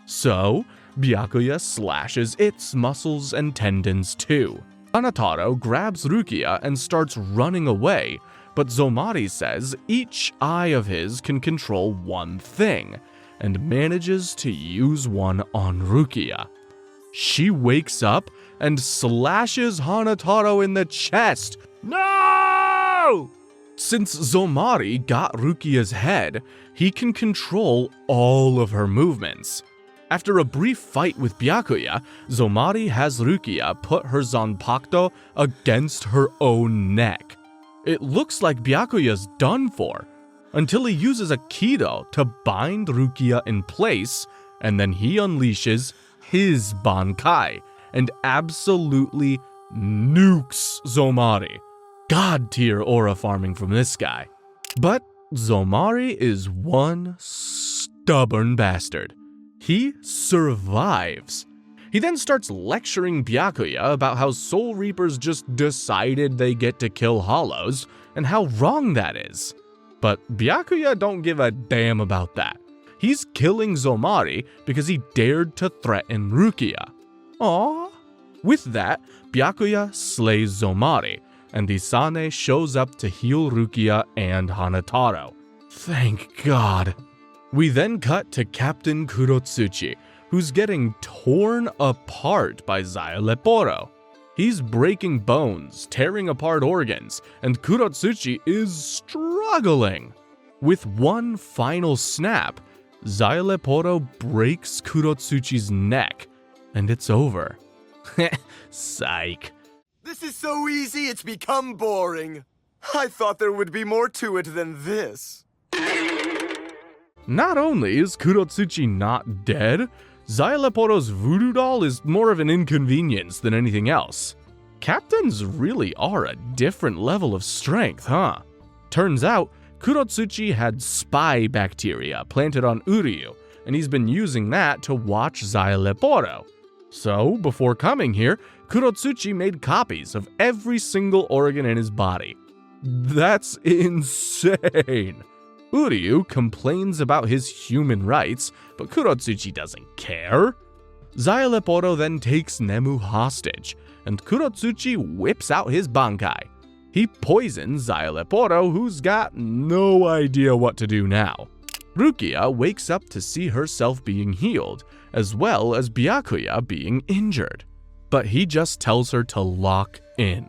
Speaker 1: So, Byakuya slashes its muscles and tendons too. Hanataro grabs Rukia and starts running away, but Zomari says each eye of his can control one thing, and manages to use one on Rukia. She wakes up and slashes Hanataro in the chest. No! Since Zomari got Rukia's head, he can control all of her movements. After a brief fight with Byakuya, Zomari has Rukia put her Zanpakuto against her own neck. It looks like Byakuya's done for, until he uses a Kido to bind Rukia in place, and then he unleashes his Bankai and absolutely nukes Zomari. God tier aura farming from this guy. But Zomari is one stubborn bastard. He survives. He then starts lecturing Byakuya about how Soul Reapers just decided they get to kill Hollows and how wrong that is. But Byakuya don't give a damn about that. He's killing Zomari because he dared to threaten Rukia. Aww. With that, Byakuya slays Zomari, and Isane shows up to heal Rukia and Hanataro. Thank God. We then cut to Captain Kurotsuchi, who's getting torn apart by Xylophoro. He's breaking bones, tearing apart organs, and Kurotsuchi is struggling. With one final snap, Xylophoro breaks Kurotsuchi's neck, and it's over. Psych.
Speaker 14: This is so easy, it's become boring. I thought there would be more to it than this.
Speaker 1: Not only is Kurotsuchi not dead, Xylophoro's voodoo doll is more of an inconvenience than anything else. Captains really are a different level of strength, huh? Turns out, Kurotsuchi had spy bacteria planted on Uryu, and he's been using that to watch Xylophoro. So, before coming here, Kurotsuchi made copies of every single organ in his body. That's insane! Uryu complains about his human rights, but Kurotsuchi doesn't care. Xylophoro then takes Nemu hostage, and Kurotsuchi whips out his Bankai. He poisons Xylophoro, who's got no idea what to do now. Rukia wakes up to see herself being healed, as well as Byakuya being injured. But he just tells her to lock in.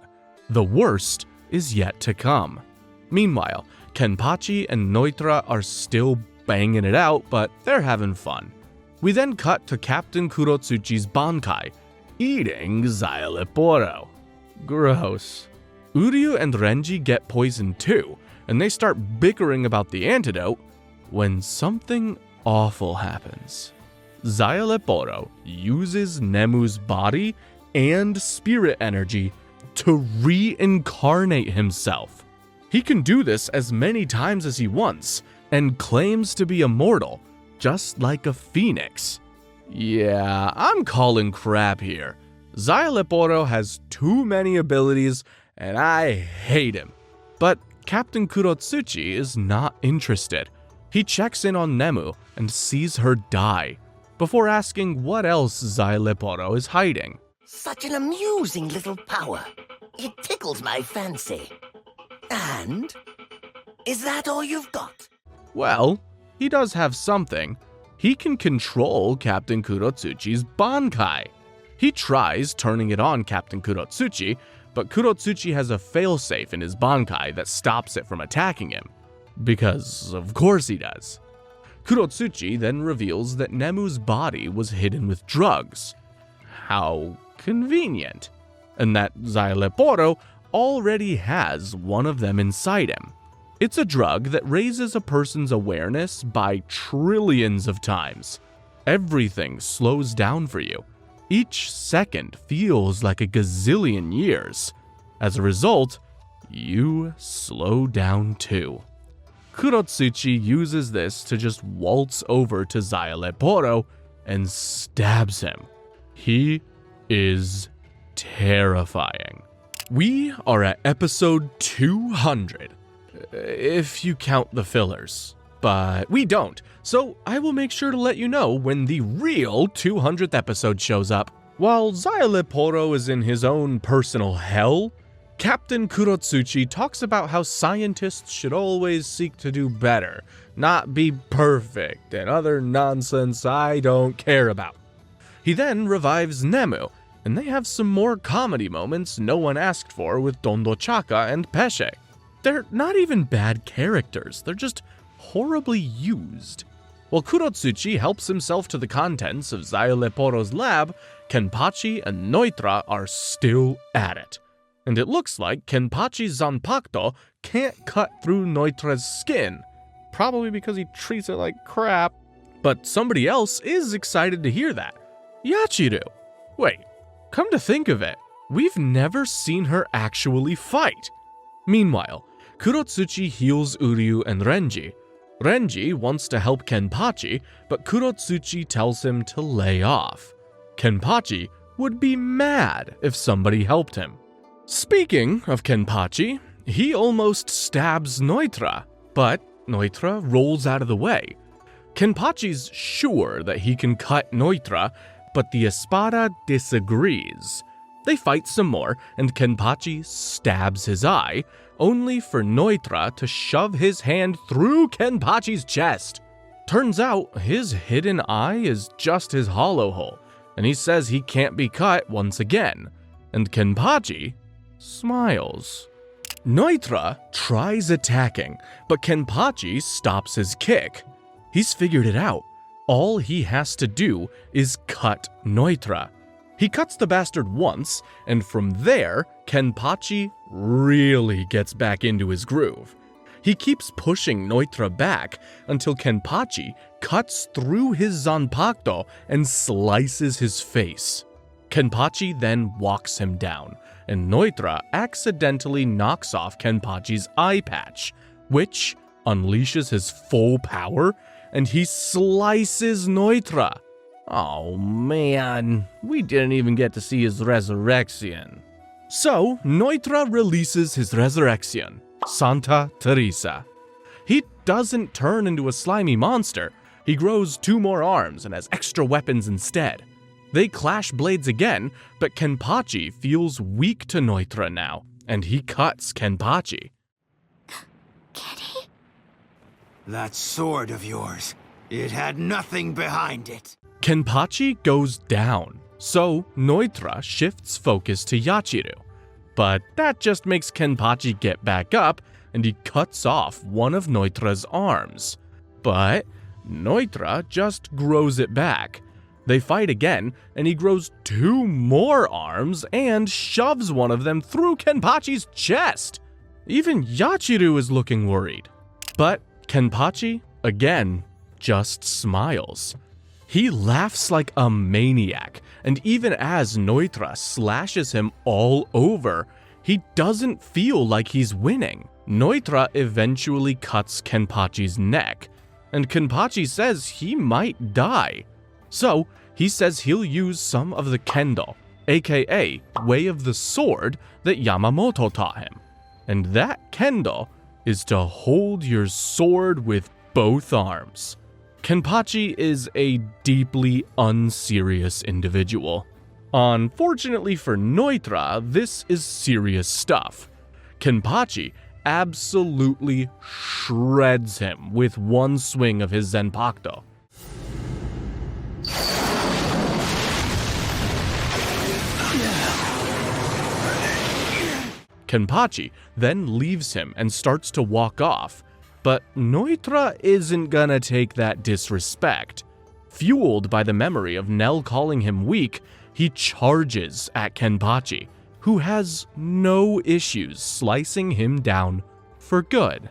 Speaker 1: The worst is yet to come. Meanwhile, Kenpachi and Noitra are still banging it out, but they're having fun. We then cut to Captain Kurotsuchi's Bankai, eating Xylophoro. Gross. Uryu and Renji get poisoned too, and they start bickering about the antidote when something awful happens. Xylophoro uses Nemu's body and spirit energy to reincarnate himself. He can do this as many times as he wants, and claims to be immortal, just like a phoenix. Yeah, I'm calling crap here. Xyleporo has too many abilities, and I hate him. But Captain Kurotsuchi is not interested. He checks in on Nemu and sees her die, before asking what else Xyleporo is hiding.
Speaker 15: Such an amusing little power. It tickles my fancy. And? Is that all you've got?
Speaker 1: Well, he does have something. He can control Captain Kurotsuchi's Bankai. He tries turning it on Captain Kurotsuchi, but Kurotsuchi has a failsafe in his Bankai that stops it from attacking him. Because of course he does. Kurotsuchi then reveals that Nemu's body was hidden with drugs. How convenient. And that Xyleporo already has one of them inside him. It's a drug that raises a person's awareness by trillions of times. Everything slows down for you. Each second feels like a gazillion years. As a result, you slow down too. Kurotsuchi uses this to just waltz over to Xyleporo and stabs him. He is terrifying. We are at episode 200, if you count the fillers. But we don't, so I will make sure to let you know when the real 200th episode shows up. While Xyleporo is in his own personal hell, Captain Kurotsuchi talks about how scientists should always seek to do better, not be perfect, and other nonsense I don't care about. He then revives Nemu, and they have some more comedy moments no one asked for with Dondo Chaka and Pesce. They're not even bad characters, they're just horribly used. While Kurotsuchi helps himself to the contents of Xyleporo's lab, Kenpachi and Neutra are still at it. And it looks like Kenpachi's Zanpakuto can't cut through Neutra's skin, probably because he treats it like crap. But somebody else is excited to hear that. Yachiru. Wait, come to think of it, we've never seen her actually fight. Meanwhile, Kurotsuchi heals Uryu and Renji. Renji wants to help Kenpachi, but Kurotsuchi tells him to lay off. Kenpachi would be mad if somebody helped him. Speaking of Kenpachi, he almost stabs Neutra, but Neutra rolls out of the way. Kenpachi's sure that he can cut Neutra, but the Espada disagrees. They fight some more, and Kenpachi stabs his eye, only for Neutra to shove his hand through Kenpachi's chest. Turns out his hidden eye is just his hollow hole, and he says he can't be cut once again. And Kenpachi smiles. Neutra tries attacking, but Kenpachi stops his kick. He's figured it out. All he has to do is cut Neutra. He cuts the bastard once, and from there, Kenpachi really gets back into his groove. He keeps pushing Neutra back until Kenpachi cuts through his Zanpakuto and slices his face. Kenpachi then walks him down, and Neutra accidentally knocks off Kenpachi's eye patch, which unleashes his full power, and he slices Neutra. Oh man, we didn't even get to see his resurrection. So, Neutra releases his resurrection, Santa Teresa. He doesn't turn into a slimy monster, he grows 2 more arms and has extra weapons instead. They clash blades again, but Kenpachi feels weak to Neutra now, and he cuts Kenpachi.
Speaker 2: Kitty?
Speaker 5: That sword of yours, it had nothing behind it.
Speaker 1: Kenpachi goes down, so Neutra shifts focus to Yachiru. But that just makes Kenpachi get back up, and he cuts off one of Neutra's arms. But Neutra just grows it back. They fight again, and he grows 2 more arms and shoves one of them through Kenpachi's chest. Even Yachiru is looking worried. But Kenpachi, again, just smiles. He laughs like a maniac, and even as Neutra slashes him all over, he doesn't feel like he's winning. Neutra eventually cuts Kenpachi's neck, and Kenpachi says he might die. So he says he'll use some of the kendo, aka way of the sword that Yamamoto taught him. And that kendo is to hold your sword with both arms. Kenpachi is a deeply unserious individual. Unfortunately for Neutra, this is serious stuff. Kenpachi absolutely shreds him with one swing of his Zenpakuto. Kenpachi then leaves him and starts to walk off, but Neutra isn't gonna take that disrespect. Fueled by the memory of Nell calling him weak, he charges at Kenpachi, who has no issues slicing him down for good.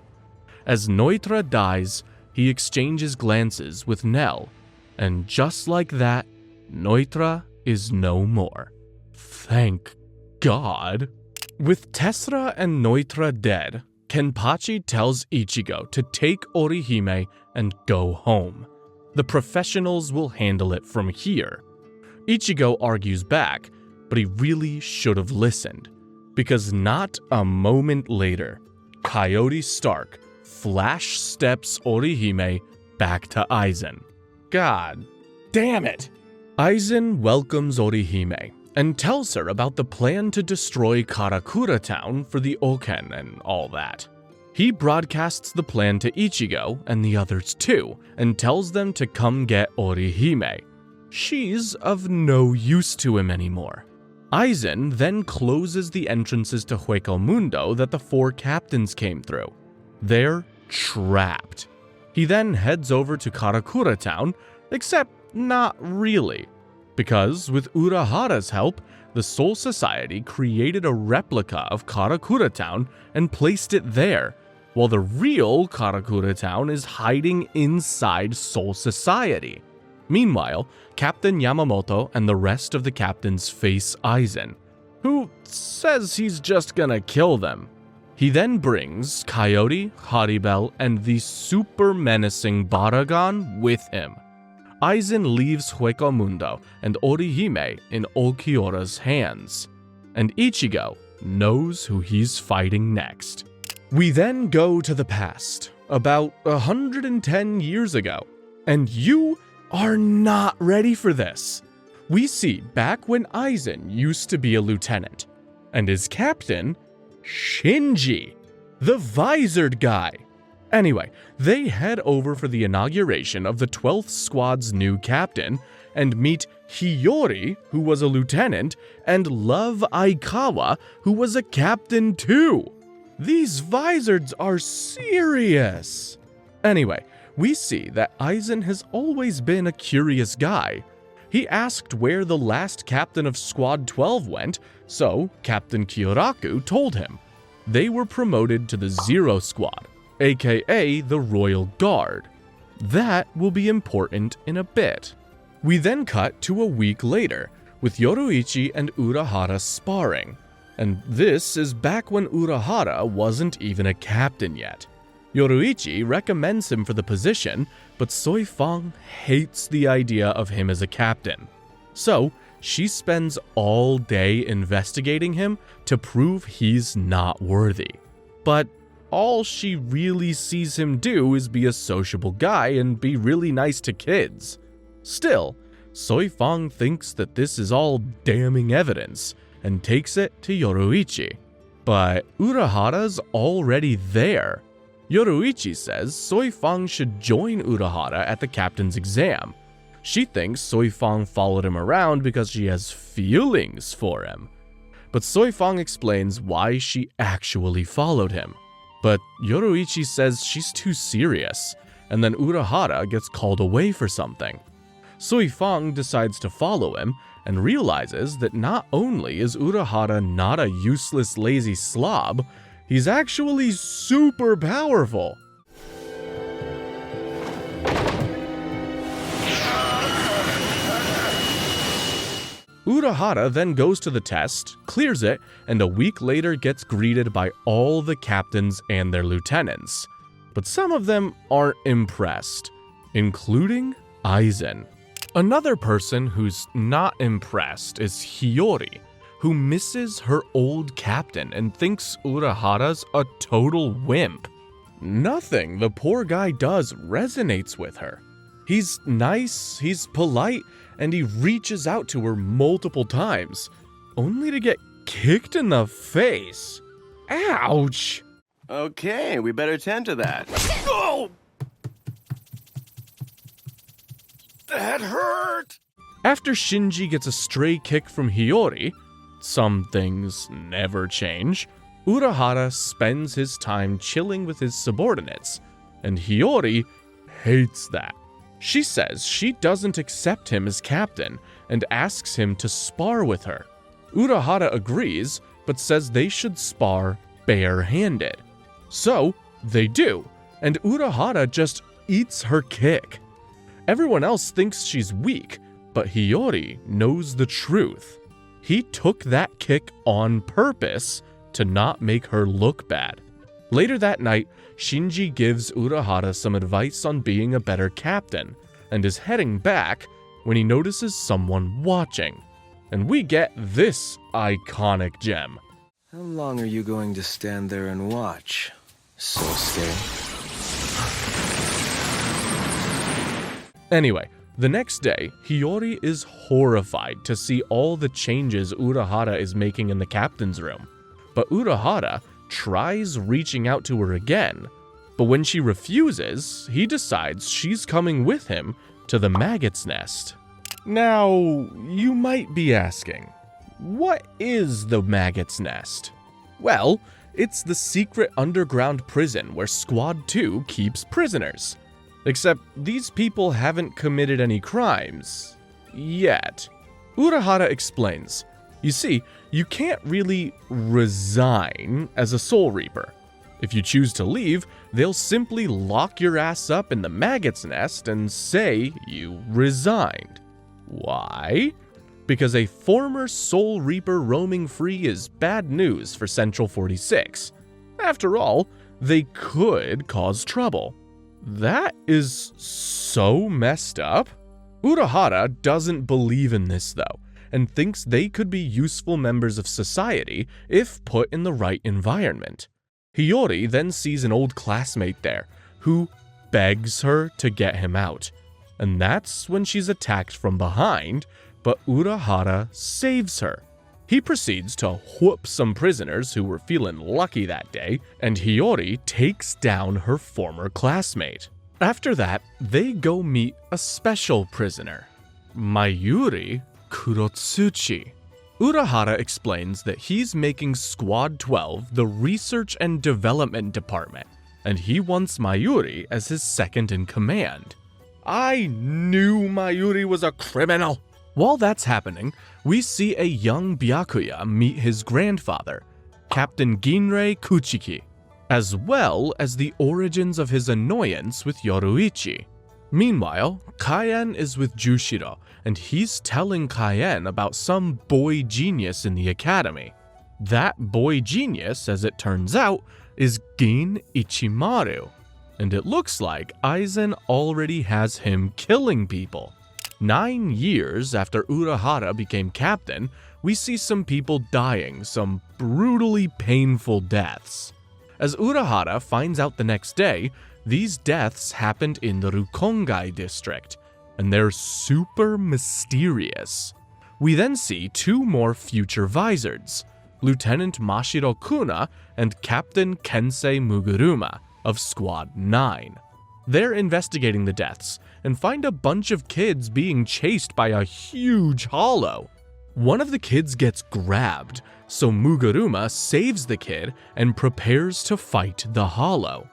Speaker 1: As Neutra dies, he exchanges glances with Nell, and just like that, Neutra is no more. Thank God. With Tessera and Neutra dead, Kenpachi tells Ichigo to take Orihime and go home. The professionals will handle it from here. Ichigo argues back, but he really should have listened, because not a moment later, Coyote Stark flash steps Orihime back to Aizen. God damn it! Aizen welcomes Orihime and tells her about the plan to destroy Karakura Town for the Oken and all that. He broadcasts the plan to Ichigo and the others too, and tells them to come get Orihime. She's of no use to him anymore. Aizen then closes the entrances to Hueco Mundo that the 4 captains came through. They're trapped. He then heads over to Karakura Town, except not really. Because with Urahara's help, the Soul Society created a replica of Karakura Town and placed it there, while the real Karakura Town is hiding inside Soul Society. Meanwhile, Captain Yamamoto and the rest of the captains face Aizen, who says he's just gonna kill them. He then brings Coyote, Haribel, and the super menacing Baragon with him. Aizen leaves Hueco Mundo and Orihime in Ulquiorra's hands, and Ichigo knows who he's fighting next. We then go to the past, about 110 years ago, and you are not ready for this. We see back when Aizen used to be a lieutenant, and his captain, Shinji, the visored guy. Anyway, they head over for the inauguration of the 12th Squad's new captain and meet Hiyori, who was a lieutenant, and Love Aikawa, who was a captain too. These visoreds are serious. Anyway, we see that Aizen has always been a curious guy. He asked where the last captain of Squad 12 went, so Captain Kyoraku told him. They were promoted to the Zero Squad, aka the Royal Guard. That will be important in a bit. We then cut to a week later, with Yoruichi and Urahara sparring. And this is back when Urahara wasn't even a captain yet. Yoruichi recommends him for the position, but Soifang hates the idea of him as a captain. So, she spends all day investigating him to prove he's not worthy. But all she really sees him do is be a sociable guy and be really nice to kids. Still, Soifang thinks that this is all damning evidence and takes it to Yoruichi. But Urahara's already there. Yoruichi says Soifang should join Urahara at the captain's exam. She thinks Soifang followed him around because she has feelings for him. But Soifang explains why she actually followed him. But Yoruichi says she's too serious, and then Urahara gets called away for something. Soifang decides to follow him and realizes that not only is Urahara not a useless lazy slob, he's actually super powerful. Urahara then goes to the test, clears it, and a week later gets greeted by all the captains and their lieutenants. But some of them aren't impressed, including Aizen. Another person who's not impressed is Hiyori, who misses her old captain and thinks Urahara's a total wimp. Nothing the poor guy does resonates with her. He's nice, he's polite, and he reaches out to her multiple times, only to get kicked in the face. Ouch!
Speaker 16: Okay, we better tend to that.
Speaker 5: Oh! That hurt!
Speaker 1: After Shinji gets a stray kick from Hiyori, some things never change, Urahara spends his time chilling with his subordinates, and Hiyori hates that. She says she doesn't accept him as captain and asks him to spar with her. Urahara agrees, but says they should spar bare-handed. So they do, and Urahara just eats her kick. Everyone else thinks she's weak, but Hiyori knows the truth. He took that kick on purpose to not make her look bad. Later that night, Shinji gives Urahara some advice on being a better captain, and is heading back when he notices someone watching. And we get this iconic gem.
Speaker 10: How long are you going to stand there and watch, Sosuke?
Speaker 1: Anyway, the next day, Hiyori is horrified to see all the changes Urahara is making in the captain's room. But Urahara tries reaching out to her again, but when she refuses, he decides she's coming with him to the maggot's nest. Now, you might be asking, what is the maggot's nest? Well, it's the secret underground prison where Squad 2 keeps prisoners. Except these people haven't committed any crimes. Yet. Urahara explains, you see, you can't really resign as a Soul Reaper. If you choose to leave, they'll simply lock your ass up in the maggot's nest and say you resigned. Why? Because a former Soul Reaper roaming free is bad news for Central 46. After all, they could cause trouble. That is so messed up. Urahara doesn't believe in this though, and thinks they could be useful members of society if put in the right environment. Hiyori then sees an old classmate there, who begs her to get him out. And that's when she's attacked from behind, but Urahara saves her. He proceeds to whoop some prisoners who were feeling lucky that day, and Hiyori takes down her former classmate. After that, they go meet a special prisoner, Mayuri Kurotsuchi. Urahara explains that he's making Squad 12 the Research and Development Department, and he wants Mayuri as his second in command. I knew Mayuri was a criminal! While that's happening, we see a young Byakuya meet his grandfather, Captain Ginrei Kuchiki, as well as the origins of his annoyance with Yoruichi. Meanwhile, Kaien is with Jushiro, and he's telling Kaien about some boy genius in the academy. That boy genius, as it turns out, is Gin Ichimaru, and it looks like Aizen already has him killing people. 9 years after Urahara became captain, we see some people dying some brutally painful deaths. As Urahara finds out the next day, these deaths happened in the Rukongai district, and they're super mysterious. We then see 2 more future Vizards, Lieutenant Mashiro Kuna and Captain Kensei Muguruma of Squad 9. They're investigating the deaths and find a bunch of kids being chased by a huge hollow. One of the kids gets grabbed, so Muguruma saves the kid and prepares to fight the hollow.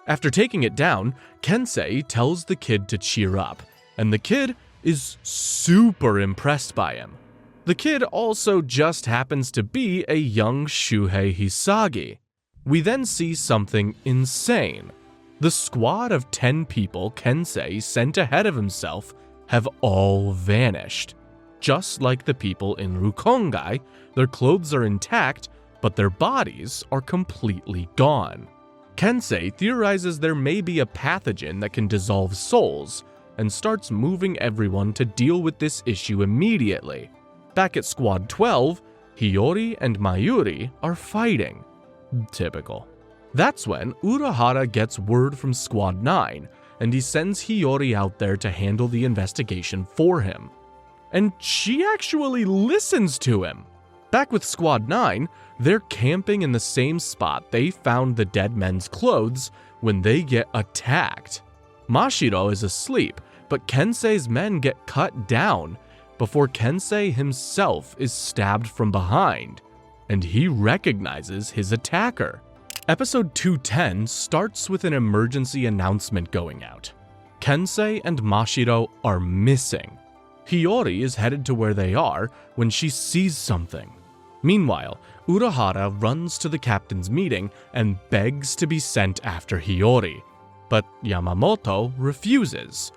Speaker 1: After taking it down, Kensei tells the kid to cheer up, and the kid is super impressed by him. The kid also just happens to be a young Shuhei Hisagi. We then see something insane. The squad of 10 people Kensei sent ahead of himself have all vanished. Just like the people in Rukongai, their clothes are intact, but their bodies are completely gone. Kensei theorizes there may be a pathogen that can dissolve souls, and starts moving everyone to deal with this issue immediately. Back at Squad 12, Hiyori and Mayuri are fighting. Typical. That's when Urahara gets word from Squad 9, and he sends Hiyori out there to handle the investigation for him. And she actually listens to him. Back with Squad 9, they're camping in the same spot they found the dead men's clothes when they get attacked. Mashiro is asleep, but Kensei's men get cut down before Kensei himself is stabbed from behind, and he recognizes his attacker. Episode 210 starts with an emergency announcement going out. Kensei and Mashiro are missing. Hiyori is headed to where they are when she sees something. Meanwhile, Urahara runs to the captain's meeting and begs to be sent after Hiyori, but Yamamoto refuses.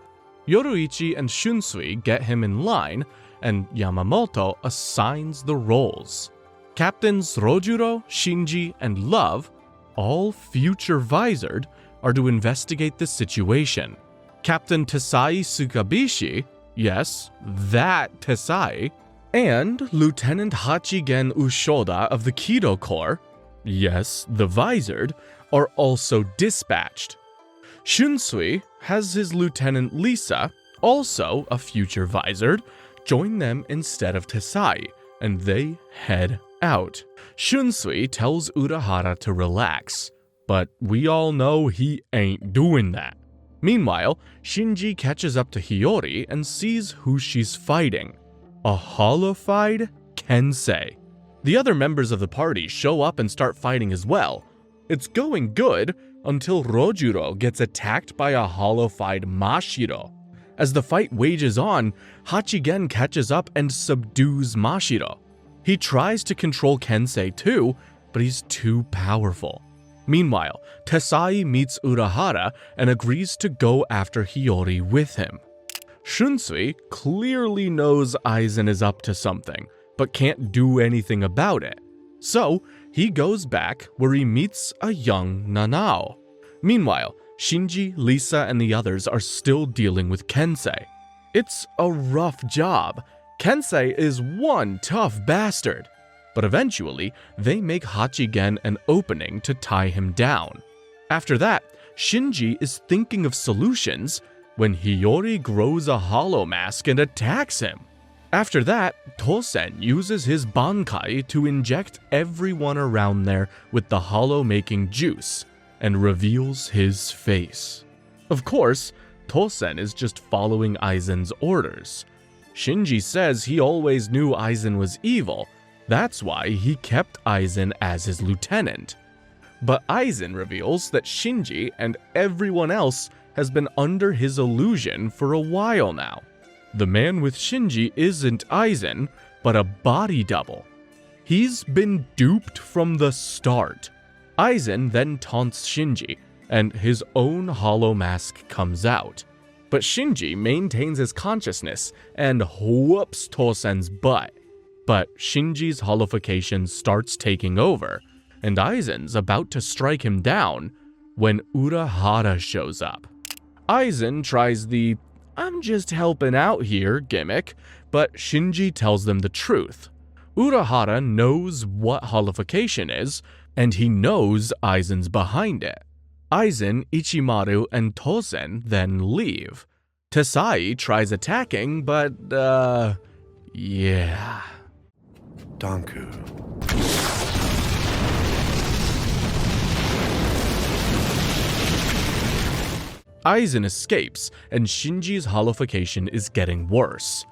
Speaker 1: Yoruichi and Shunsui get him in line, and Yamamoto assigns the roles. Captains Rojuro, Shinji, and Love, all future visored, are to investigate the situation. Captain Tesai Tsukabishi, yes, that Tesai, and Lieutenant Hachigen Ushoda of the Kido Corps, yes, the visored, are also dispatched. Shunsui has his Lieutenant Lisa, also a future visored, join them instead of Tesai, and they head out. Shunsui tells Urahara to relax, but we all know he ain't doing that. Meanwhile, Shinji catches up to Hiyori and sees who she's fighting. A holofied Kensei. The other members of the party show up and start fighting as well. It's going good until Rojuro gets attacked by a holofied Mashiro. As the fight wages on, Hachigen catches up and subdues Mashiro. He tries to control Kensei too, but he's too powerful. Meanwhile, Tesai meets Urahara and agrees to go after Hiyori with him. Shunsui clearly knows Aizen is up to something, but can't do anything about it. So, he goes back where he meets a young Nanao. Meanwhile, Shinji, Lisa, and the others are still dealing with Kensei. It's a rough job. Kensei is one tough bastard. But eventually, they make Hachigen an opening to tie him down. After that, Shinji is thinking of solutions when Hiyori grows a hollow mask and attacks him. After that, Tosen uses his Bankai to inject everyone around there with the hollow-making juice and reveals his face. Of course, Tosen is just following Aizen's orders. Shinji says he always knew Aizen was evil. That's why he kept Aizen as his lieutenant. But Aizen reveals that Shinji and everyone else has been under his illusion for a while now. The man with Shinji isn't Aizen, but a body double. He's been duped from the start. Aizen then taunts Shinji, and his own hollow mask comes out. But Shinji maintains his consciousness and whoops Tosen's butt. But Shinji's holification starts taking over, and Aizen's about to strike him down when Urahara shows up. Aizen tries the "I'm just helping out here" gimmick, but Shinji tells them the truth. Urahara knows what holification is, and he knows Aizen's behind it. Aizen, Ichimaru, and Tosen then leave. Tesai tries attacking, but, yeah.
Speaker 9: Danku.
Speaker 1: Aizen escapes, and Shinji's holification is getting worse.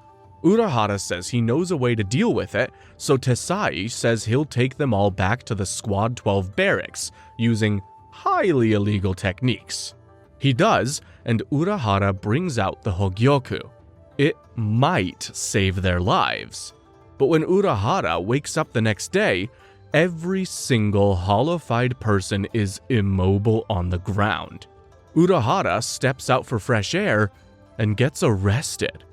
Speaker 1: Urahara says he knows a way to deal with it, so Tesai says he'll take them all back to the Squad 12 barracks using highly illegal techniques. He does, and Urahara brings out the Hogyoku. It might save their lives. But when Urahara wakes up the next day, every single holified person is immobile on the ground. Urahara steps out for fresh air and gets arrested.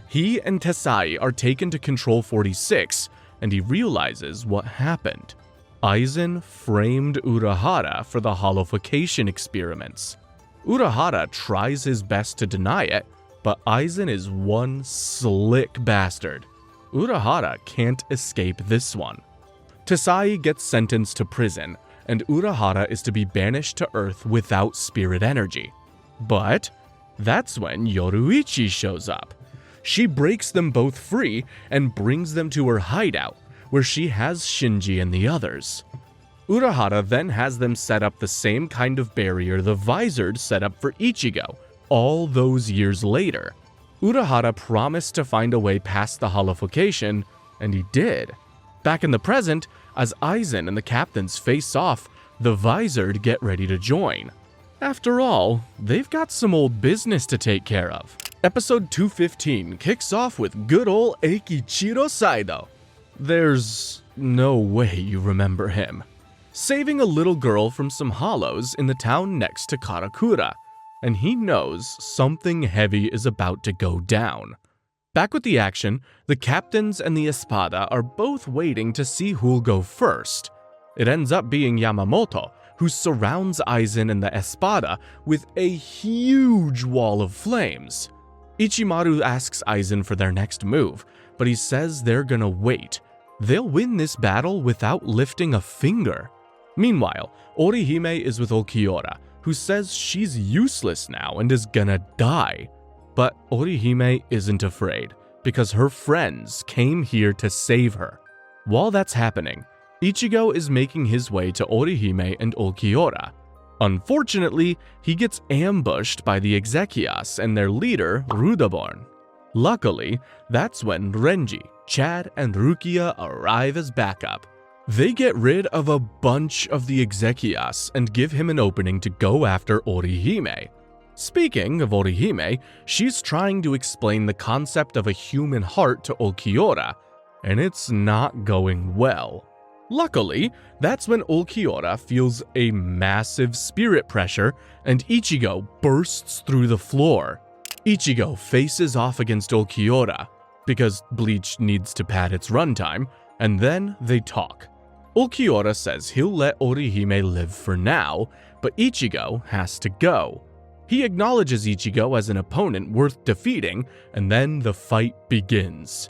Speaker 1: He and Tesai are taken to Control 46, and he realizes what happened. Aizen framed Urahara for the holification experiments. Urahara tries his best to deny it, but Aizen is one slick bastard. Urahara can't escape this one. Tesai gets sentenced to prison, and Urahara is to be banished to Earth without spirit energy. But that's when Yoruichi shows up. She breaks them both free and brings them to her hideout, where she has Shinji and the others. Urahara then has them set up the same kind of barrier the Visored set up for Ichigo all those years later. Urahara promised to find a way past the holification, and he did. Back in the present, as Aizen and the captains face off, the Visored get ready to join. After all, they've got some old business to take care of. Episode 215 kicks off with good ol' Eikichiro Saido. There's no way you remember him. Saving a little girl from some hollows in the town next to Karakura, and he knows something heavy is about to go down. Back with the action, the captains and the Espada are both waiting to see who'll go first. It ends up being Yamamoto, who surrounds Aizen and the Espada with a huge wall of flames. Ichimaru asks Aizen for their next move, but he says they're gonna wait. They'll win this battle without lifting a finger. Meanwhile, Orihime is with Ulquiorra, who says she's useless now and is gonna die. But Orihime isn't afraid, because her friends came here to save her. While that's happening, Ichigo is making his way to Orihime and Ulquiorra. Unfortunately, he gets ambushed by the Exequias and their leader, Rudaborn. Luckily, that's when Renji, Chad, and Rukia arrive as backup. They get rid of a bunch of the Exequias and give him an opening to go after Orihime. Speaking of Orihime, she's trying to explain the concept of a human heart to Ulquiorra, and it's not going well. Luckily, that's when Ulquiorra feels a massive spirit pressure and Ichigo bursts through the floor. Ichigo faces off against Ulquiorra, because Bleach needs to pad its runtime, and then they talk. Ulquiorra says he'll let Orihime live for now, but Ichigo has to go. He acknowledges Ichigo as an opponent worth defeating, and then the fight begins.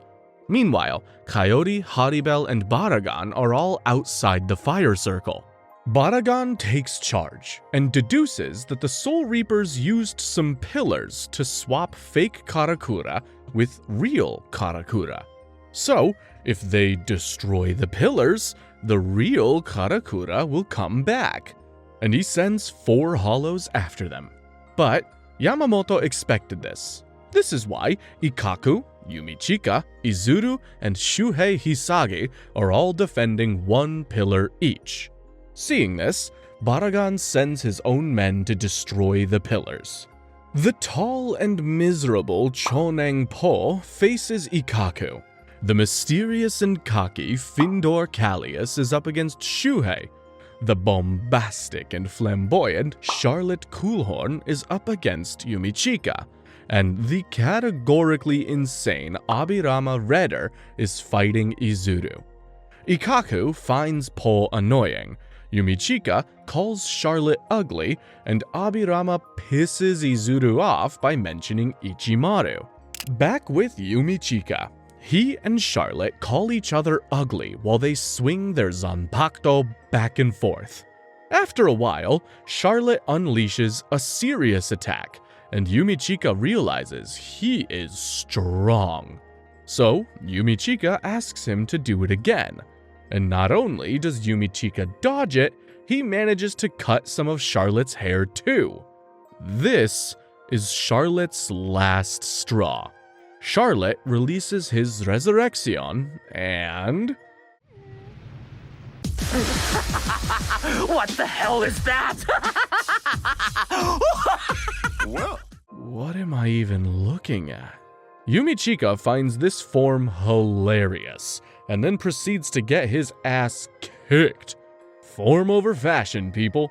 Speaker 1: Meanwhile, Coyote, Haribel, and Baragon are all outside the fire circle. Baragon takes charge and deduces that the Soul Reapers used some pillars to swap fake Karakura with real Karakura. So, if they destroy the pillars, the real Karakura will come back, and he sends 4 hollows after them. But Yamamoto expected this. This is why Ikkaku, Yumichika, Izuru, and Shuhei Hisage are all defending 1 pillar each. Seeing this, Baragon sends his own men to destroy the pillars. The tall and miserable Choneng Po faces Ikkaku. The mysterious and cocky Findor Callius is up against Shuhei. The bombastic and flamboyant Charlotte Coolhorn is up against Yumichika. And the categorically insane Abirama Redder is fighting Izuru. Ikkaku finds Po annoying, Yumichika calls Charlotte ugly, and Abirama pisses Izuru off by mentioning Ichimaru. Back with Yumichika, he and Charlotte call each other ugly while they swing their Zanpakuto back and forth. After a while, Charlotte unleashes a serious attack, and Yumichika realizes he is strong. So, Yumichika asks him to do it again. And not only does Yumichika dodge it, he manages to cut some of Charlotte's hair too. This is Charlotte's last straw. Charlotte releases his resurrection and...
Speaker 5: What the hell is that?
Speaker 13: Well,
Speaker 1: what am I even looking at? Yumichika finds this form hilarious, and then proceeds to get his ass kicked. Form over fashion, people.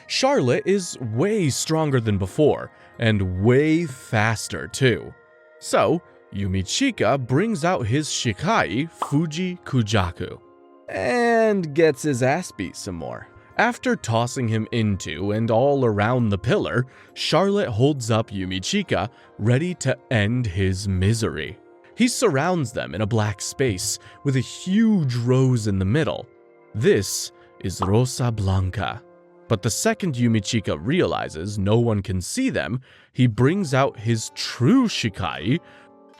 Speaker 1: Charlotte is way stronger than before, and way faster too. So, Yumichika brings out his Shikai, Fuji Kujaku, and gets his ass beat some more. After tossing him into and all around the pillar, Charlotte holds up Yumichika, ready to end his misery. He surrounds them in a black space with a huge rose in the middle. This is Rosa Blanca. But the second Yumichika realizes no one can see them, he brings out his true Shikai,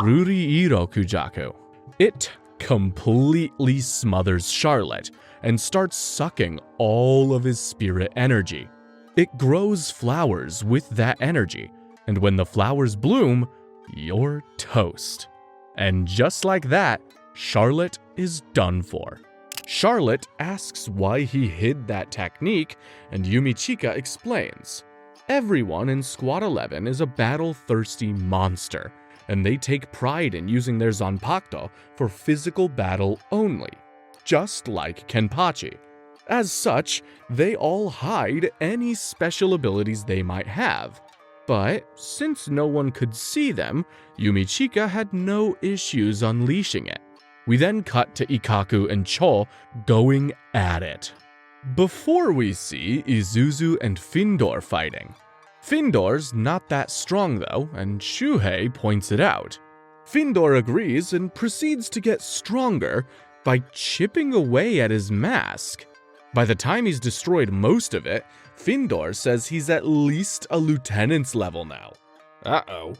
Speaker 1: Ruriiro Kujaku. It completely smothers Charlotte and starts sucking all of his spirit energy. It grows flowers with that energy, and when the flowers bloom, you're toast. And just like that, Charlotte is done for. Charlotte asks why he hid that technique, and Yumichika explains. Everyone in Squad 11 is a battle-thirsty monster, and they take pride in using their Zanpakuto for physical battle only, just like Kenpachi. As such, they all hide any special abilities they might have. But since no one could see them, Yumichika had no issues unleashing it. We then cut to Ikkaku and Cho going at it. Before we see Izuzu and Findor fighting. Findor's not that strong though, and Shuhei points it out. Findor agrees and proceeds to get stronger by chipping away at his mask. By the time he's destroyed most of it, Findor says he's at least a lieutenant's level now. Uh-oh.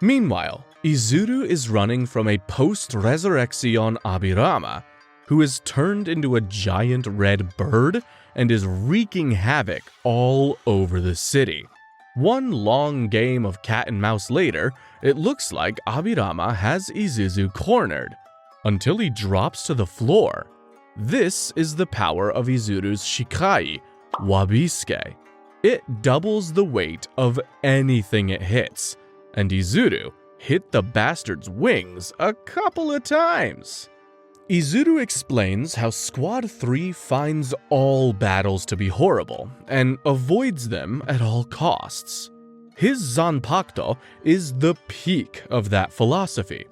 Speaker 1: Meanwhile, Izuru is running from a post-resurrection Abirama, who is turned into a giant red bird and is wreaking havoc all over the city. One long game of cat and mouse later, it looks like Abirama has Izuzu cornered, until he drops to the floor. This is the power of Izuru's Shikai, Wabisuke. It doubles the weight of anything it hits, and Izuru hit the bastard's wings a couple of times. Izuru explains how Squad 3 finds all battles to be horrible and avoids them at all costs. His Zanpakuto is the peak of that philosophy.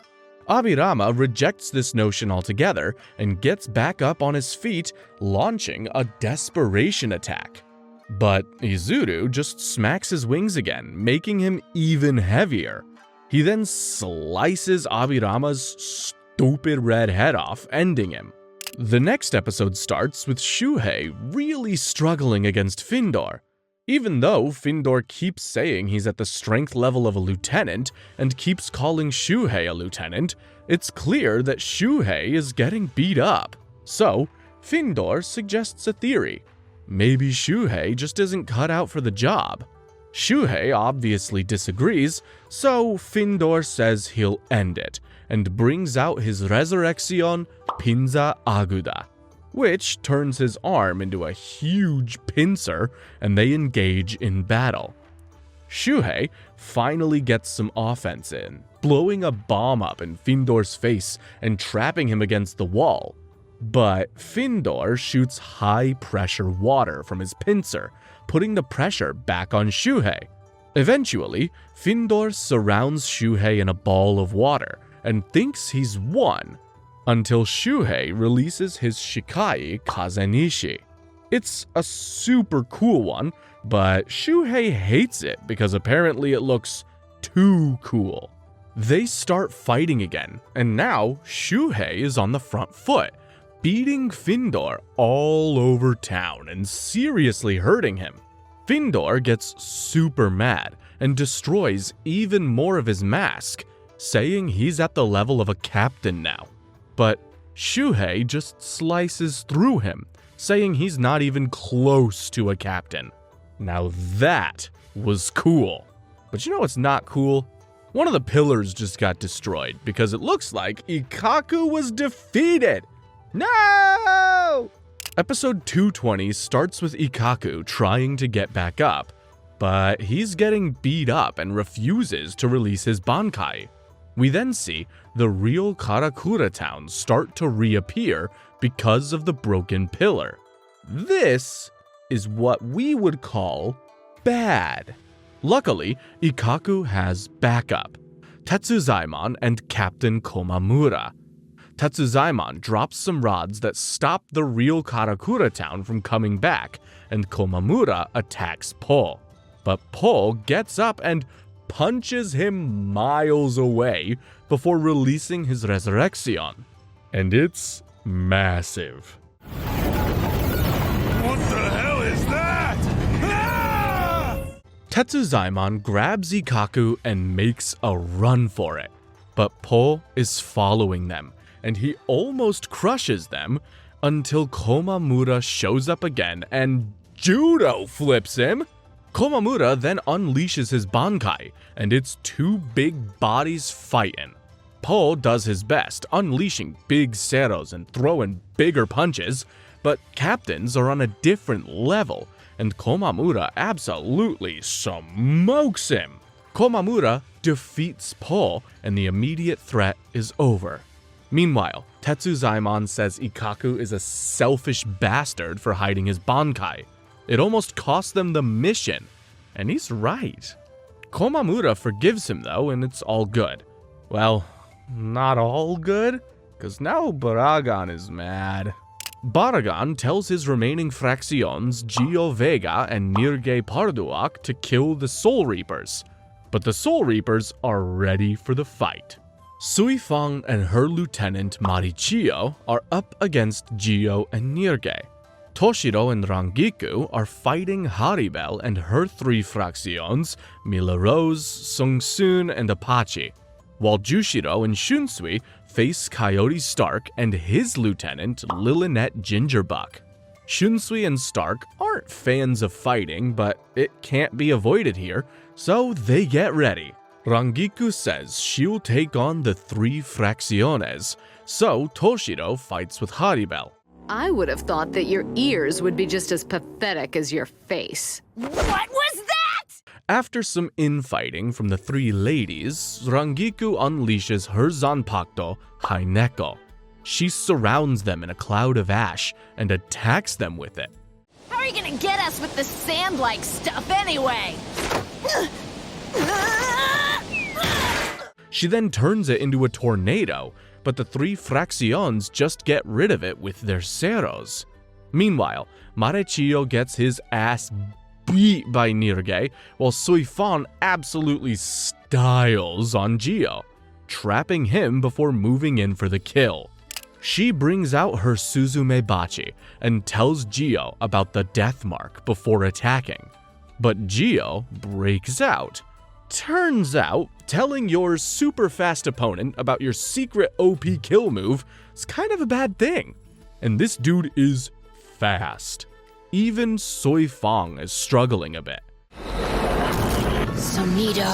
Speaker 1: Abirama rejects this notion altogether and gets back up on his feet, launching a Desperation attack. But Izuru just smacks his wings again, making him even heavier. He then slices Abirama's stupid red head off, ending him. The next episode starts with Shuhei really struggling against Findor. Even though Findor keeps saying he's at the strength level of a lieutenant and keeps calling Shuhei a lieutenant, it's clear that Shuhei is getting beat up. So, Findor suggests a theory. Maybe Shuhei just isn't cut out for the job. Shuhei obviously disagrees, so Findor says he'll end it, and brings out his Resurrection Pinza Aguda, which turns his arm into a huge pincer, and they engage in battle. Shuhei finally gets some offense in, blowing a bomb up in Findor's face and trapping him against the wall. But Findor shoots high-pressure water from his pincer, putting the pressure back on Shuhei. Eventually, Findor surrounds Shuhei in a ball of water and thinks he's won, until Shuhei releases his Shikai Kazenishi. It's a super cool one, but Shuhei hates it because apparently it looks too cool. They start fighting again, and now Shuhei is on the front foot, beating Findor all over town and seriously hurting him. Findor gets super mad and destroys even more of his mask, saying he's at the level of a captain now. But Shuhei just slices through him, saying he's not even close to a captain. Now that was cool. But you know what's not cool? One of the pillars just got destroyed because it looks like Ikkaku was defeated. No! Episode 220 starts with Ikkaku trying to get back up, but he's getting beat up and refuses to release his Bankai. We then see the real Karakura town start to reappear because of the broken pillar. This is what we would call bad. Luckily, Ikkaku has backup. Tetsuzaimon and Captain Komamura. Tetsuzaimon drops some rods that stop the real Karakura town from coming back, and Komamura attacks Po. But Po gets up and punches him miles away before releasing his resurrection. And it's massive.
Speaker 5: What the hell is that? Ah!
Speaker 1: Tetsuzaimon grabs Ikkaku and makes a run for it. But Po is following them, and he almost crushes them until Komamura shows up again and judo flips him. Komamura then unleashes his Bankai, and it's two big bodies fighting. Po does his best, unleashing big seros and throwing bigger punches, but captains are on a different level, and Komamura absolutely smokes him. Komamura defeats Po, and the immediate threat is over. Meanwhile, Tetsuzaimon says Ikkaku is a selfish bastard for hiding his Bankai. It almost cost them the mission, and he's right. Komamura forgives him though, and it's all good. Well, not all good, because now Baragon is mad. Baragon tells his remaining fractions, Gio Vega and Nirge Parduak, to kill the Soul Reapers. But the Soul Reapers are ready for the fight. Suifang and her lieutenant Marichio are up against Gio and Nirge. Toshiro and Rangiku are fighting Haribel and her three fractions, Mila Rose, Sungsun, and Apache, while Jushiro and Shunsui face Coyote Stark and his lieutenant Lilinette Gingerbuck. Shunsui and Stark aren't fans of fighting, but it can't be avoided here, so they get ready. Rangiku says she'll take on the three fracciones, so Toshiro fights with Haribel.
Speaker 17: I would have thought that your ears would be just as pathetic as your face.
Speaker 7: What was that?
Speaker 1: After some infighting from the three ladies, Rangiku unleashes her Zanpakuto, Haineko. She surrounds them in a cloud of ash and attacks them with it.
Speaker 7: How are you gonna get us with this sand-like stuff anyway?
Speaker 1: She then turns it into a tornado, but the three fractions just get rid of it with their seros. Meanwhile, Marechio gets his ass beat by Nirge, while Suifan absolutely styles on Gio, trapping him before moving in for the kill. She brings out her Suzume Bachi and tells Gio about the death mark before attacking. But Gio breaks out. Turns out, telling your super fast opponent about your secret OP kill move is kind of a bad thing. And this dude is fast. Even Suifang is struggling a bit.
Speaker 7: Sonido.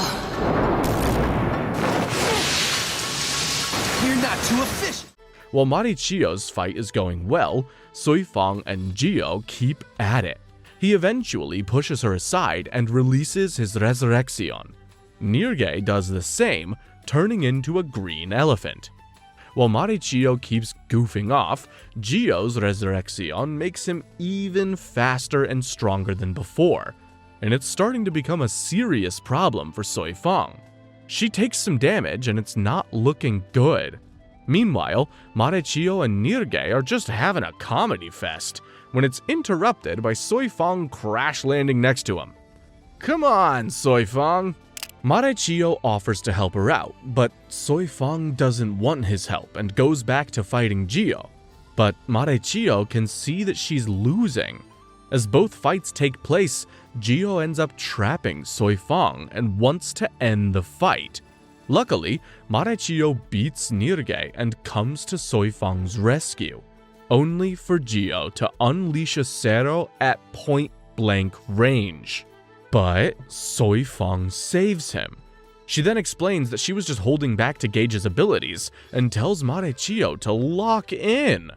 Speaker 5: You're not too efficient.
Speaker 1: While Marichio's fight is going well, Suifang and Gio keep at it. He eventually pushes her aside and releases his resurrection. Nirge does the same, turning into a green elephant. While Marichio keeps goofing off, Gio's resurrection makes him even faster and stronger than before, and it's starting to become a serious problem for Suifang. She takes some damage and it's not looking good. Meanwhile, Marichio and Nirge are just having a comedy fest, when it's interrupted by Suifang crash landing next to him. Come on, Suifang! Marechio offers to help her out, but Suifang doesn't want his help and goes back to fighting Gio. But Marechio can see that she's losing. As both fights take place, Gio ends up trapping Suifang and wants to end the fight. Luckily, Marechio beats Nirge and comes to Suifang's rescue, only for Gio to unleash a Sero at point-blank range. But Suifang saves him. She then explains that she was just holding back to gauge his abilities and tells Marechio to lock in.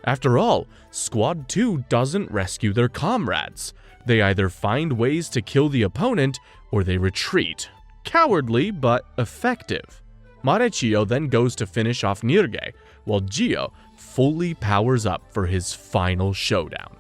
Speaker 1: After all, Squad 2 doesn't rescue their comrades. They either find ways to kill the opponent or they retreat. Cowardly, but effective. Marechio then goes to finish off Nirge, while Gio fully powers up for his final showdown.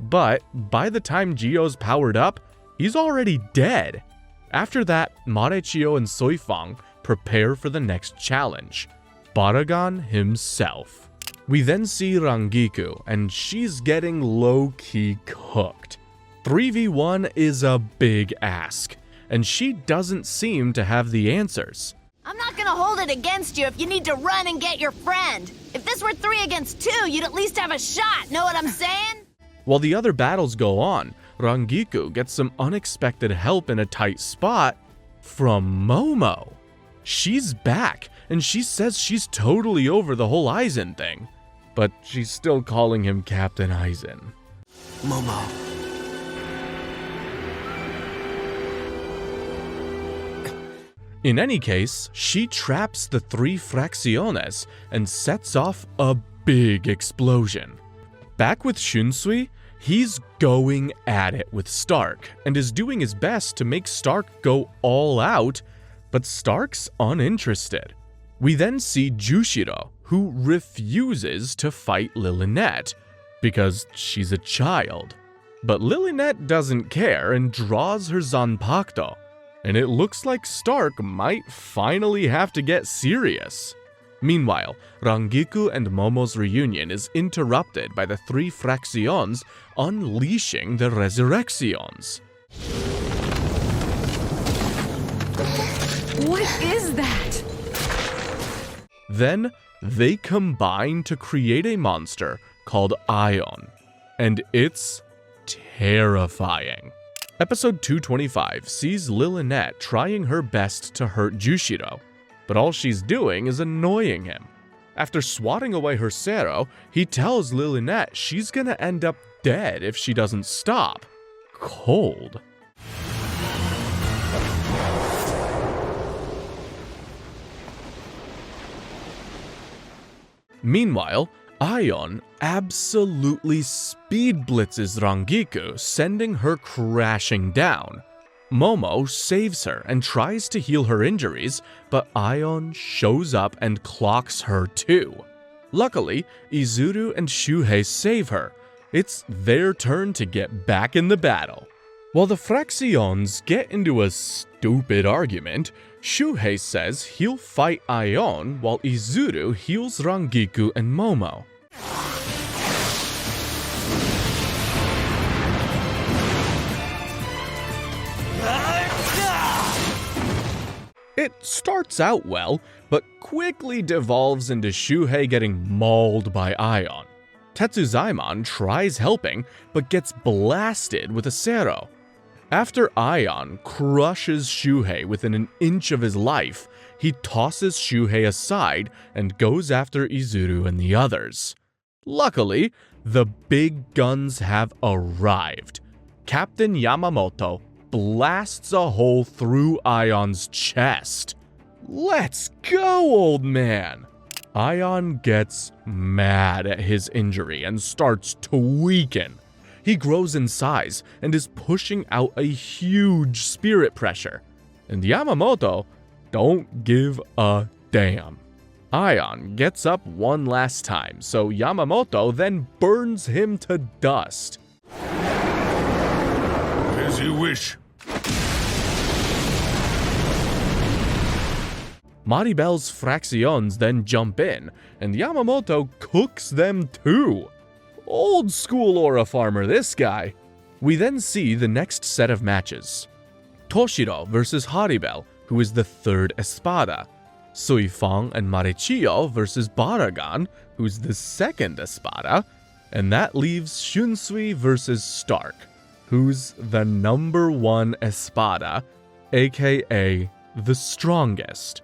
Speaker 1: But by the time Gio's powered up, he's already dead. After that, Marechio and Suifang prepare for the next challenge, Baragan himself. We then see Rangiku, and she's getting low-key cooked. 3v1 is a big ask, and she doesn't seem to have the answers.
Speaker 18: I'm not gonna hold it against you if you need to run and get your friend. If this were 3 against 2, you'd at least have a shot, know what I'm saying?
Speaker 1: While the other battles go on, Rangiku gets some unexpected help in a tight spot from Momo. She's back, and she says she's totally over the whole Aizen thing, but she's still calling him Captain Aizen.
Speaker 10: Momo.
Speaker 1: In any case, she traps the 3 Fracciones and sets off a big explosion. Back with Shunsui, he's going at it with Stark and is doing his best to make Stark go all out, but Stark's uninterested. We then see Jushiro, who refuses to fight Lilinette because she's a child. But Lilinette doesn't care and draws her Zanpakuto, and it looks like Stark might finally have to get serious. Meanwhile, Rangiku and Momo's reunion is interrupted by the 3 Fracciones unleashing the Resurrections.
Speaker 17: What is that?
Speaker 1: Then, they combine to create a monster called Ion, and it's terrifying. Episode 225 sees Lilinette trying her best to hurt Jushiro, but all she's doing is annoying him. After swatting away her Sero, he tells Lilinette she's gonna end up dead if she doesn't stop. Cold. Meanwhile, Ion absolutely speed blitzes Rangiku, sending her crashing down. Momo saves her and tries to heal her injuries, but Ion shows up and clocks her too. Luckily, Izuru and Shuhei save her. It's their turn to get back in the battle. While the Fracciones get into a stupid argument, Shuhei says he'll fight Ion while Izuru heals Rangiku and Momo. It starts out well, but quickly devolves into Shuhei getting mauled by Ion. Tetsuzaimon tries helping, but gets blasted with a Sero. After Ion crushes Shuhei within an inch of his life, he tosses Shuhei aside and goes after Izuru and the others. Luckily, the big guns have arrived. Captain Yamamoto blasts a hole through Ion's chest. Let's go, old man! Ion gets mad at his injury and starts tweaking. He grows in size and is pushing out a huge spirit pressure. And Yamamoto don't give a damn. Ion gets up one last time, so Yamamoto then burns him to dust.
Speaker 5: As you wish.
Speaker 1: Maribel's Fracciones then jump in, and Yamamoto cooks them too. Old school Aura farmer, this guy. We then see the next set of matches. Toshiro versus Haribel, who is the 3rd Espada. Suifang and Marichio versus Baragan, who's the 2nd Espada. And that leaves Shunsui versus Stark, who's the number 1 Espada, aka the strongest.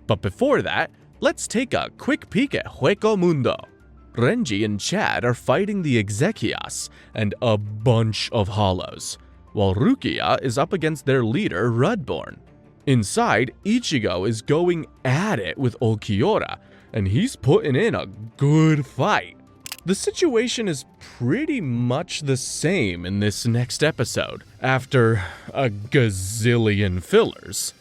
Speaker 1: But before that, let's take a quick peek at Hueco Mundo. Renji and Chad are fighting the Exequias and a bunch of hollows, while Rukia is up against their leader, Rudborn. Inside, Ichigo is going at it with Ulquiorra, and he's putting in a good fight. The situation is pretty much the same in this next episode, after a gazillion fillers.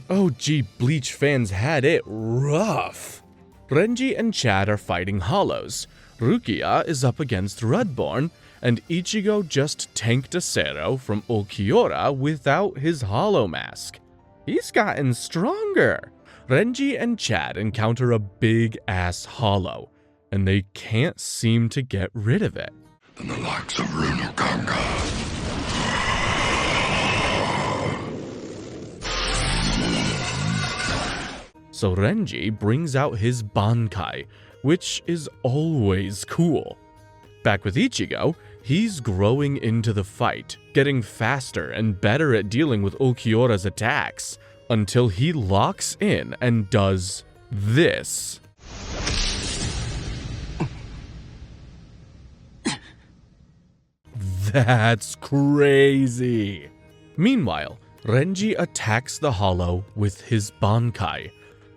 Speaker 1: OG Bleach fans had it rough. Renji and Chad are fighting hollows. Rukia is up against Redborn, and Ichigo just tanked a Zero from Ulquiorra without his hollow mask. He's gotten stronger. Renji and Chad encounter a big-ass hollow, and they can't seem to get rid of it.
Speaker 19: Than the likes of Runokanga.
Speaker 1: So Renji brings out his Bankai, which is always cool. Back with Ichigo, he's growing into the fight, getting faster and better at dealing with Ulquiorra's attacks, until he locks in and does this. That's crazy! Meanwhile, Renji attacks the hollow with his Bankai,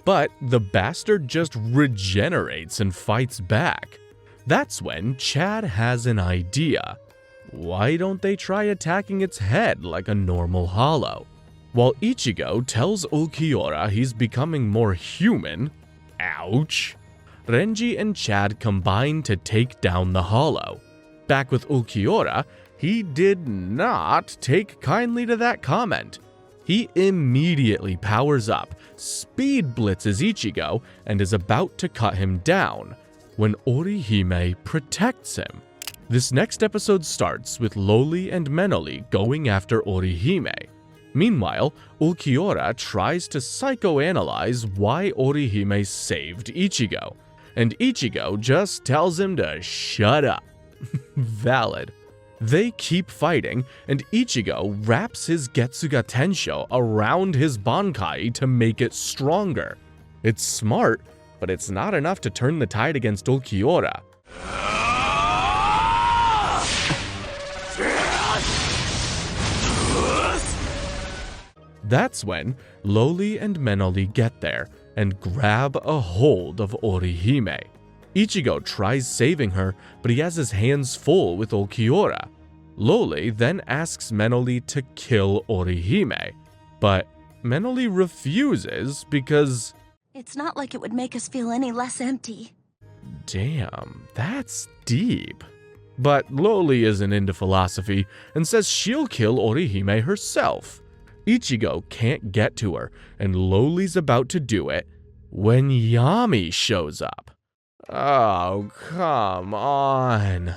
Speaker 1: but the bastard just regenerates and fights back. That's when Chad has an idea. Why don't they try attacking its head like a normal hollow? While Ichigo tells Ulquiorra he's becoming more human, ouch, Renji and Chad combine to take down the hollow. Back with Ulquiorra, he did not take kindly to that comment. He immediately powers up, speed blitzes Ichigo, and is about to cut him down, when Orihime protects him. This next episode starts with Loli and Menoli going after Orihime. Meanwhile, Ulquiorra tries to psychoanalyze why Orihime saved Ichigo, and Ichigo just tells him to shut up. Valid. They keep fighting, and Ichigo wraps his Getsuga Tensho around his Bankai to make it stronger. It's smart, but it's not enough to turn the tide against Ulquiorra. That's when Loli and Menoli get there and grab a hold of Orihime. Ichigo tries saving her, but he has his hands full with Ulquiorra. Loli then asks Menoli to kill Orihime, but Menoli refuses because...
Speaker 7: It's not like it would make us feel any less empty.
Speaker 1: Damn, that's deep. But Loli isn't into philosophy and says she'll kill Orihime herself. Ichigo can't get to her, and Loli's about to do it when Yami shows up. Oh, come on.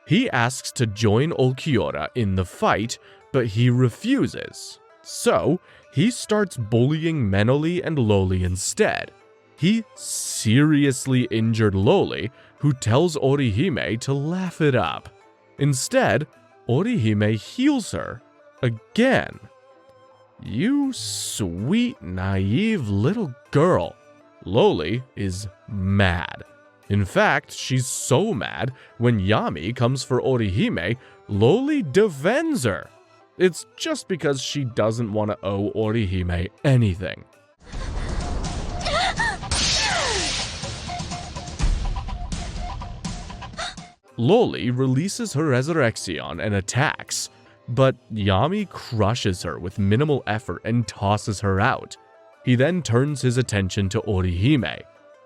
Speaker 1: He asks to join Ulquiorra in the fight, but he refuses. So, he starts bullying Menoli and Loli instead. He seriously injured Loli, who tells Orihime to laugh it up. Instead, Orihime heals her again. You sweet, naive little girl. Loli is mad. In fact, she's so mad, when Yami comes for Orihime, Loli defends her. It's just because she doesn't want to owe Orihime anything. Loli releases her Resurrection and attacks, but Yami crushes her with minimal effort and tosses her out. He then turns his attention to Orihime.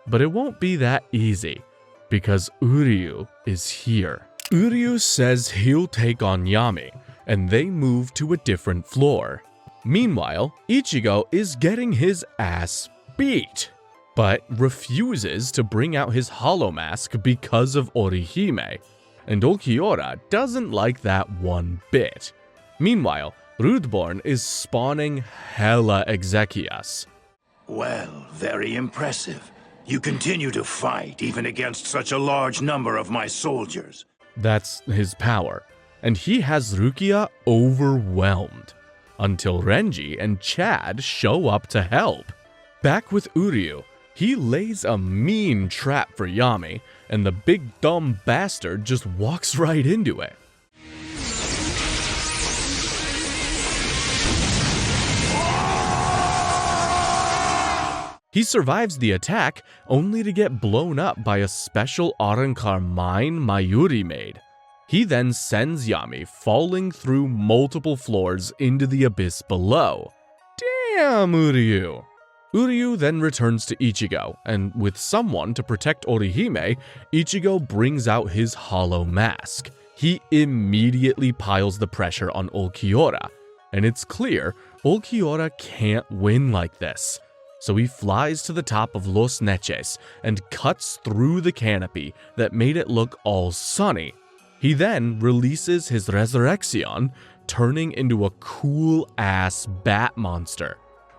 Speaker 1: But it won't be that easy, because Uryu is here. Uryu says he'll take on Yami, and they move to a different floor. Meanwhile, Ichigo is getting his ass beat, but refuses to bring out his hollow mask because of Orihime, and Ulquiorra doesn't like that one bit. Meanwhile, Rudborn is spawning hella Exekias.
Speaker 19: Well, very impressive. You continue to fight even against such a large number of my soldiers.
Speaker 1: That's his power, and he has Rukia overwhelmed, until Renji and Chad show up to help. Back with Uryu, he lays a mean trap for Yami, and the big dumb bastard just walks right into it. He survives the attack, only to get blown up by a special Arrancar mine Mayuri made. He then sends Yami falling through multiple floors into the abyss below. Damn, Uryu! Uryu then returns to Ichigo, and with someone to protect Orihime, Ichigo brings out his hollow mask. He immediately piles the pressure on Ulquiorra, and it's clear Ulquiorra can't win like this. So he flies to the top of Los Neches and cuts through the canopy that made it look all sunny. He then releases his Resurrection, turning into a cool-ass bat monster.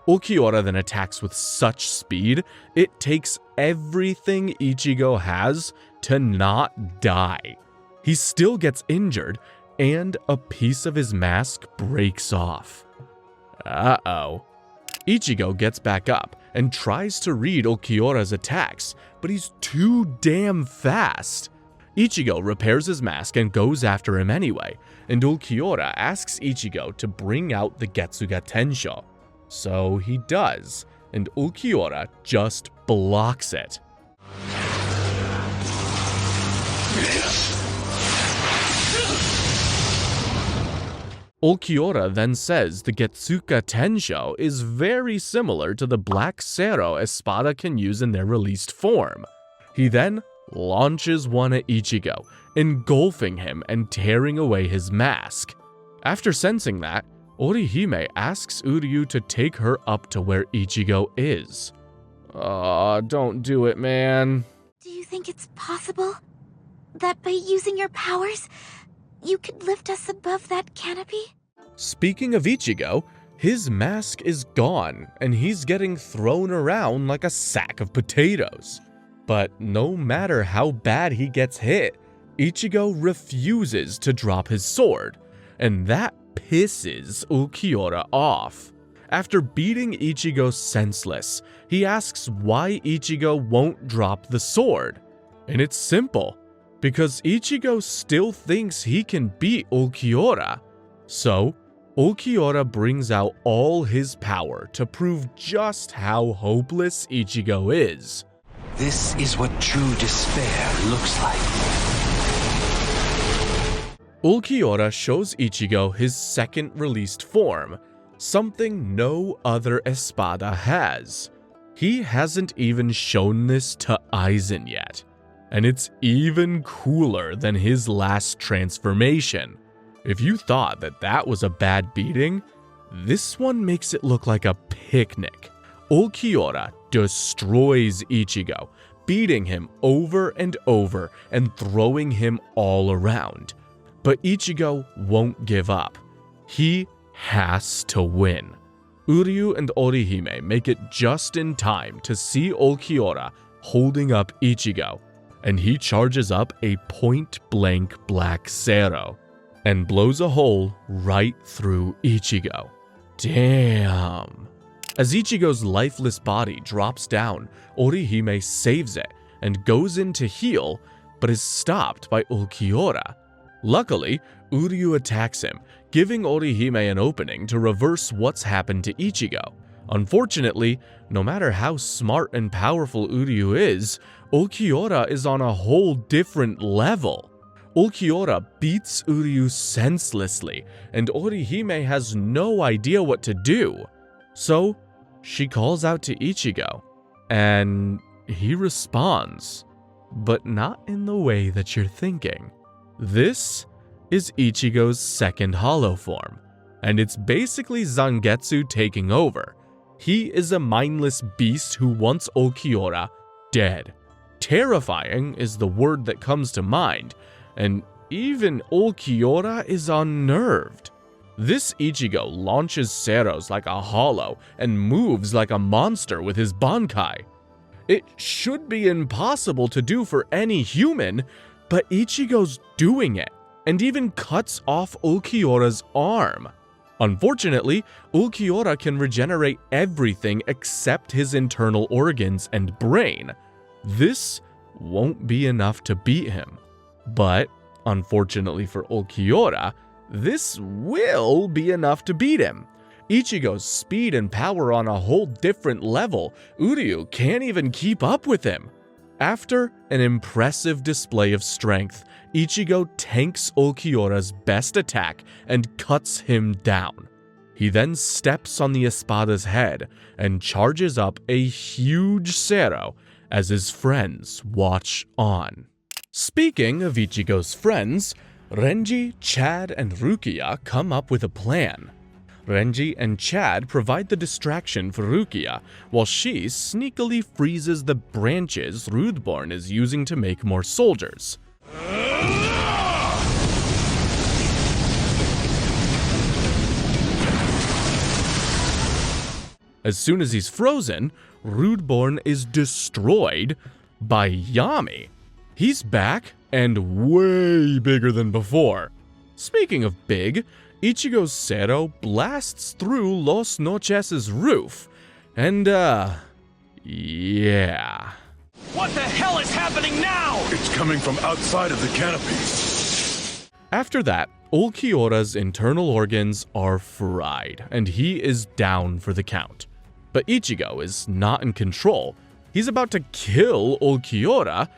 Speaker 1: Ulquiorra then attacks with such speed, it takes everything Ichigo has to not die. He still gets injured, and a piece of his mask breaks off. Uh-oh. Ichigo gets back up and tries to read Ulquiorra's attacks, but he's too damn fast. Ichigo repairs his mask and goes after him anyway, and Ulquiorra asks Ichigo to bring out the Getsuga Tensho. So he does, and Ulquiorra just blocks it. Ulquiorra then says the Getsuga Tensho is very similar to the Black Cero Espada can use in their released form. He then launches one at Ichigo, engulfing him and tearing away his mask. After sensing that, Orihime asks Uryu to take her up to where Ichigo is. Don't do it, man.
Speaker 20: Do you think it's possible that by using your powers, you could lift us above that canopy?
Speaker 1: Speaking of Ichigo, his mask is gone and he's getting thrown around like a sack of potatoes. But no matter how bad he gets hit, Ichigo refuses to drop his sword, and that pisses Ulquiorra off. After beating Ichigo senseless, he asks why Ichigo won't drop the sword. And it's simple, because Ichigo still thinks he can beat Ulquiorra. So, Ulquiorra brings out all his power to prove just how hopeless Ichigo is.
Speaker 8: This is what true despair looks like.
Speaker 1: Ulquiorra shows Ichigo his second released form, something no other Espada has. He hasn't even shown this to Aizen yet, and it's even cooler than his last transformation. If you thought that was a bad beating, this one makes it look like a picnic. Ulquiorra destroys Ichigo, beating him over and over and throwing him all around. But Ichigo won't give up. He has to win. Uryu and Orihime make it just in time to see Ulquiorra holding up Ichigo, and he charges up a point-blank Black Cero and blows a hole right through Ichigo. Damn. As Ichigo's lifeless body drops down, Orihime saves it and goes in to heal, but is stopped by Ulquiorra. Luckily, Uryu attacks him, giving Orihime an opening to reverse what's happened to Ichigo. Unfortunately, no matter how smart and powerful Uryu is, Ulquiorra is on a whole different level. Ulquiorra beats Uryu senselessly, and Orihime has no idea what to do. So, she calls out to Ichigo, and he responds, but not in the way that you're thinking. This is Ichigo's second hollow form, and it's basically Zangetsu taking over. He is a mindless beast who wants Ulquiorra dead. Terrifying is the word that comes to mind, and even Ulquiorra is unnerved. This Ichigo launches Ceros like a hollow and moves like a monster with his Bankai. It should be impossible to do for any human, but Ichigo's doing it, and even cuts off Ulquiorra's arm. Unfortunately, Ulquiorra can regenerate everything except his internal organs and brain. This won't be enough to beat him. But, unfortunately for Ulquiorra, this will be enough to beat him. Ichigo's speed and power on a whole different level. Uryu can't even keep up with him. After an impressive display of strength, Ichigo tanks Ulquiorra's best attack and cuts him down. He then steps on the Espada's head and charges up a huge Zero as his friends watch on. Speaking of Ichigo's friends, Renji, Chad, and Rukia come up with a plan. Renji and Chad provide the distraction for Rukia, while she sneakily freezes the branches Rudeborn is using to make more soldiers. As soon as he's frozen, Rudeborn is destroyed by Yami. He's back and way bigger than before. Speaking of big, Ichigo's Zero blasts through Los Noches' roof, and yeah.
Speaker 5: What the hell is happening now?
Speaker 19: It's coming from outside of the canopy.
Speaker 1: After that, Ulquiora's internal organs are fried, and he is down for the count. But Ichigo is not in control. He's about to kill Ulquiora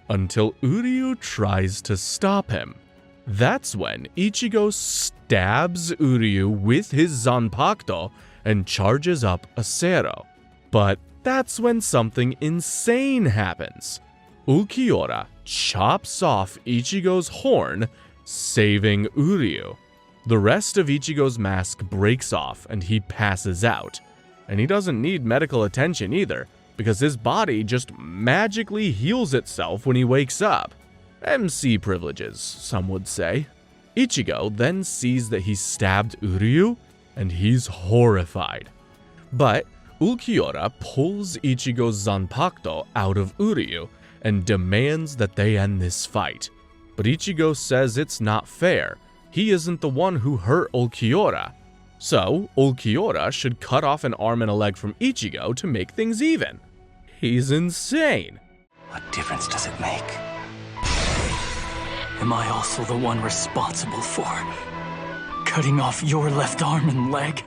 Speaker 1: until Uryu tries to stop him. That's when Ichigo stabs Uryu with his Zanpakuto and charges up a Zero. But that's when something insane happens. Ulquiora chops off Ichigo's horn, saving Uryu. The rest of Ichigo's mask breaks off and he passes out. And he doesn't need medical attention either, because his body just magically heals itself when he wakes up. MC privileges, some would say. Ichigo then sees that he stabbed Uryu, and he's horrified. But Ulquiora pulls Ichigo's Zanpakuto out of Uryu and demands that they end this fight. But Ichigo says it's not fair. He isn't the one who hurt Ulquiora. So, Ulquiora should cut off an arm and a leg from Ichigo to make things even. He's insane.
Speaker 21: What difference does it make? Am I also the one responsible for cutting off your left arm and leg?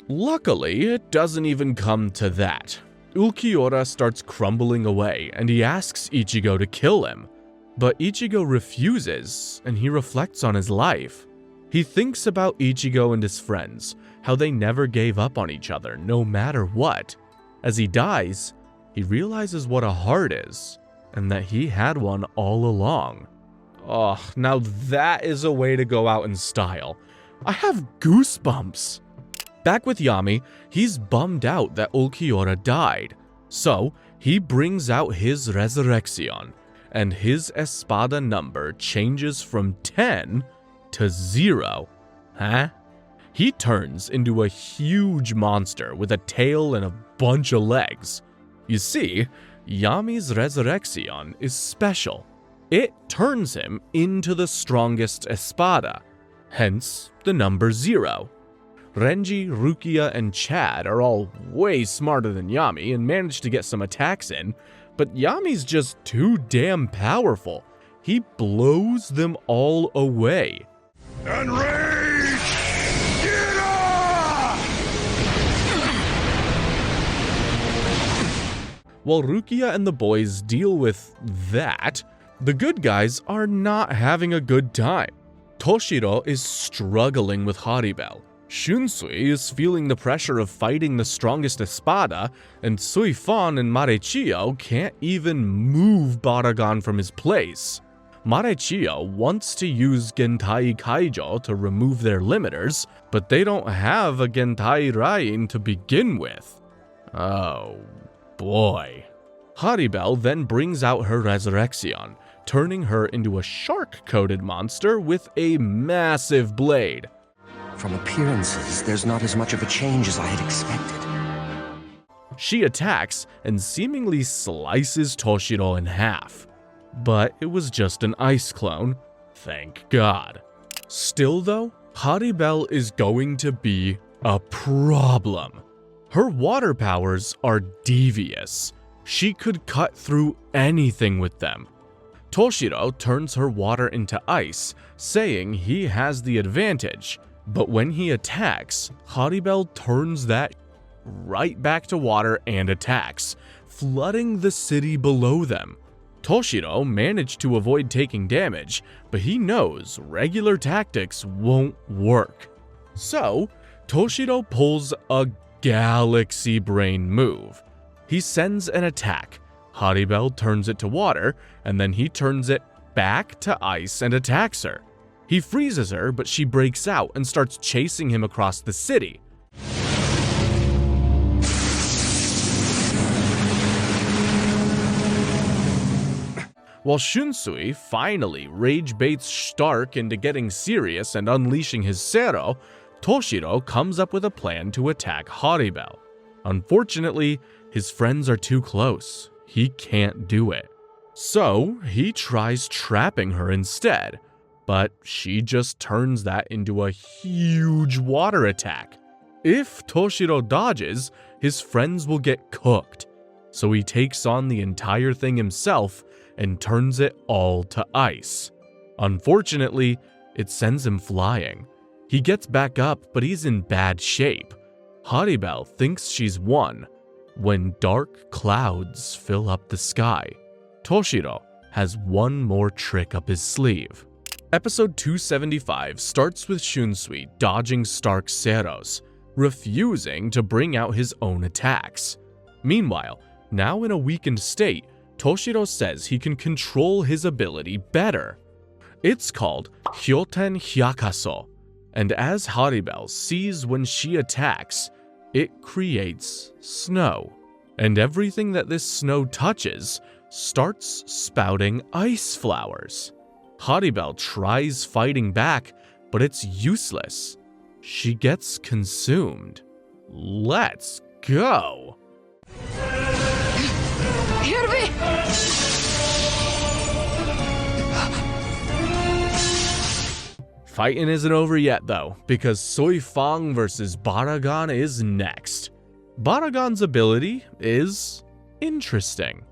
Speaker 1: Luckily, it doesn't even come to that. Ulquiora starts crumbling away and he asks Ichigo to kill him. But Ichigo refuses and he reflects on his life. He thinks about Ichigo and his friends, how they never gave up on each other no matter what. As he dies, he realizes what a heart is, and that he had one all along. Oh, now that is a way to go out in style. I have goosebumps. Back with Yami, he's bummed out that Ulquiora died. So, he brings out his Resurrection, and his Espada number changes from 10 to 0. Huh? He turns into a huge monster with a tail and a bunch of legs. You see, Yami's Resurrection is special. It turns him into the strongest Espada, hence the number 0. Renji, Rukia, and Chad are all way smarter than Yami and manage to get some attacks in, but Yami's just too damn powerful. He blows them all away.
Speaker 19: Enrage!
Speaker 1: While Rukia and the boys deal with that, the good guys are not having a good time. Toshiro is struggling with Haribel. Shunsui is feeling the pressure of fighting the strongest Espada, and Suifan and Marechio can't even move Baragon from his place. Marechio wants to use Gentai Kaijo to remove their limiters, but they don't have a Gentai Rain to begin with. Oh boy. Haribel then brings out her Resurrection, turning her into a shark-coated monster with a massive blade.
Speaker 22: From appearances, there's not as much of a change as I had expected.
Speaker 1: She attacks and seemingly slices Toshiro in half. But it was just an ice clone, thank God. Still though, Haribel is going to be a problem. Her water powers are devious. She could cut through anything with them. Toshiro turns her water into ice, saying he has the advantage. But when he attacks, Haribel turns that right back to water and attacks, flooding the city below them. Toshiro managed to avoid taking damage, but he knows regular tactics won't work. So, Toshiro pulls a galaxy brain move. He sends an attack. Haribel turns it to water, and then he turns it back to ice and attacks her. He freezes her, but she breaks out and starts chasing him across the city. While Shunsui finally rage baits Stark into getting serious and unleashing his Zero, Toshiro comes up with a plan to attack Haribel. Unfortunately, his friends are too close. He can't do it. So he tries trapping her instead, but she just turns that into a huge water attack. If Toshiro dodges, his friends will get cooked. So he takes on the entire thing himself and turns it all to ice. Unfortunately, it sends him flying. He gets back up, but he's in bad shape. Haribel thinks she's won when dark clouds fill up the sky. Toshiro has one more trick up his sleeve. Episode 275 starts with Shunsui dodging Stark's Zeros, refusing to bring out his own attacks. Meanwhile, now in a weakened state, Toshiro says he can control his ability better. It's called Hyoten Hyakaso, and as Haribel sees when she attacks, it creates snow. And everything that this snow touches starts spouting ice flowers. Haribel tries fighting back, but it's useless. She gets consumed. Let's go! Fighting isn't over yet though, because Soifang vs Baragon is next. Baragon's ability is interesting.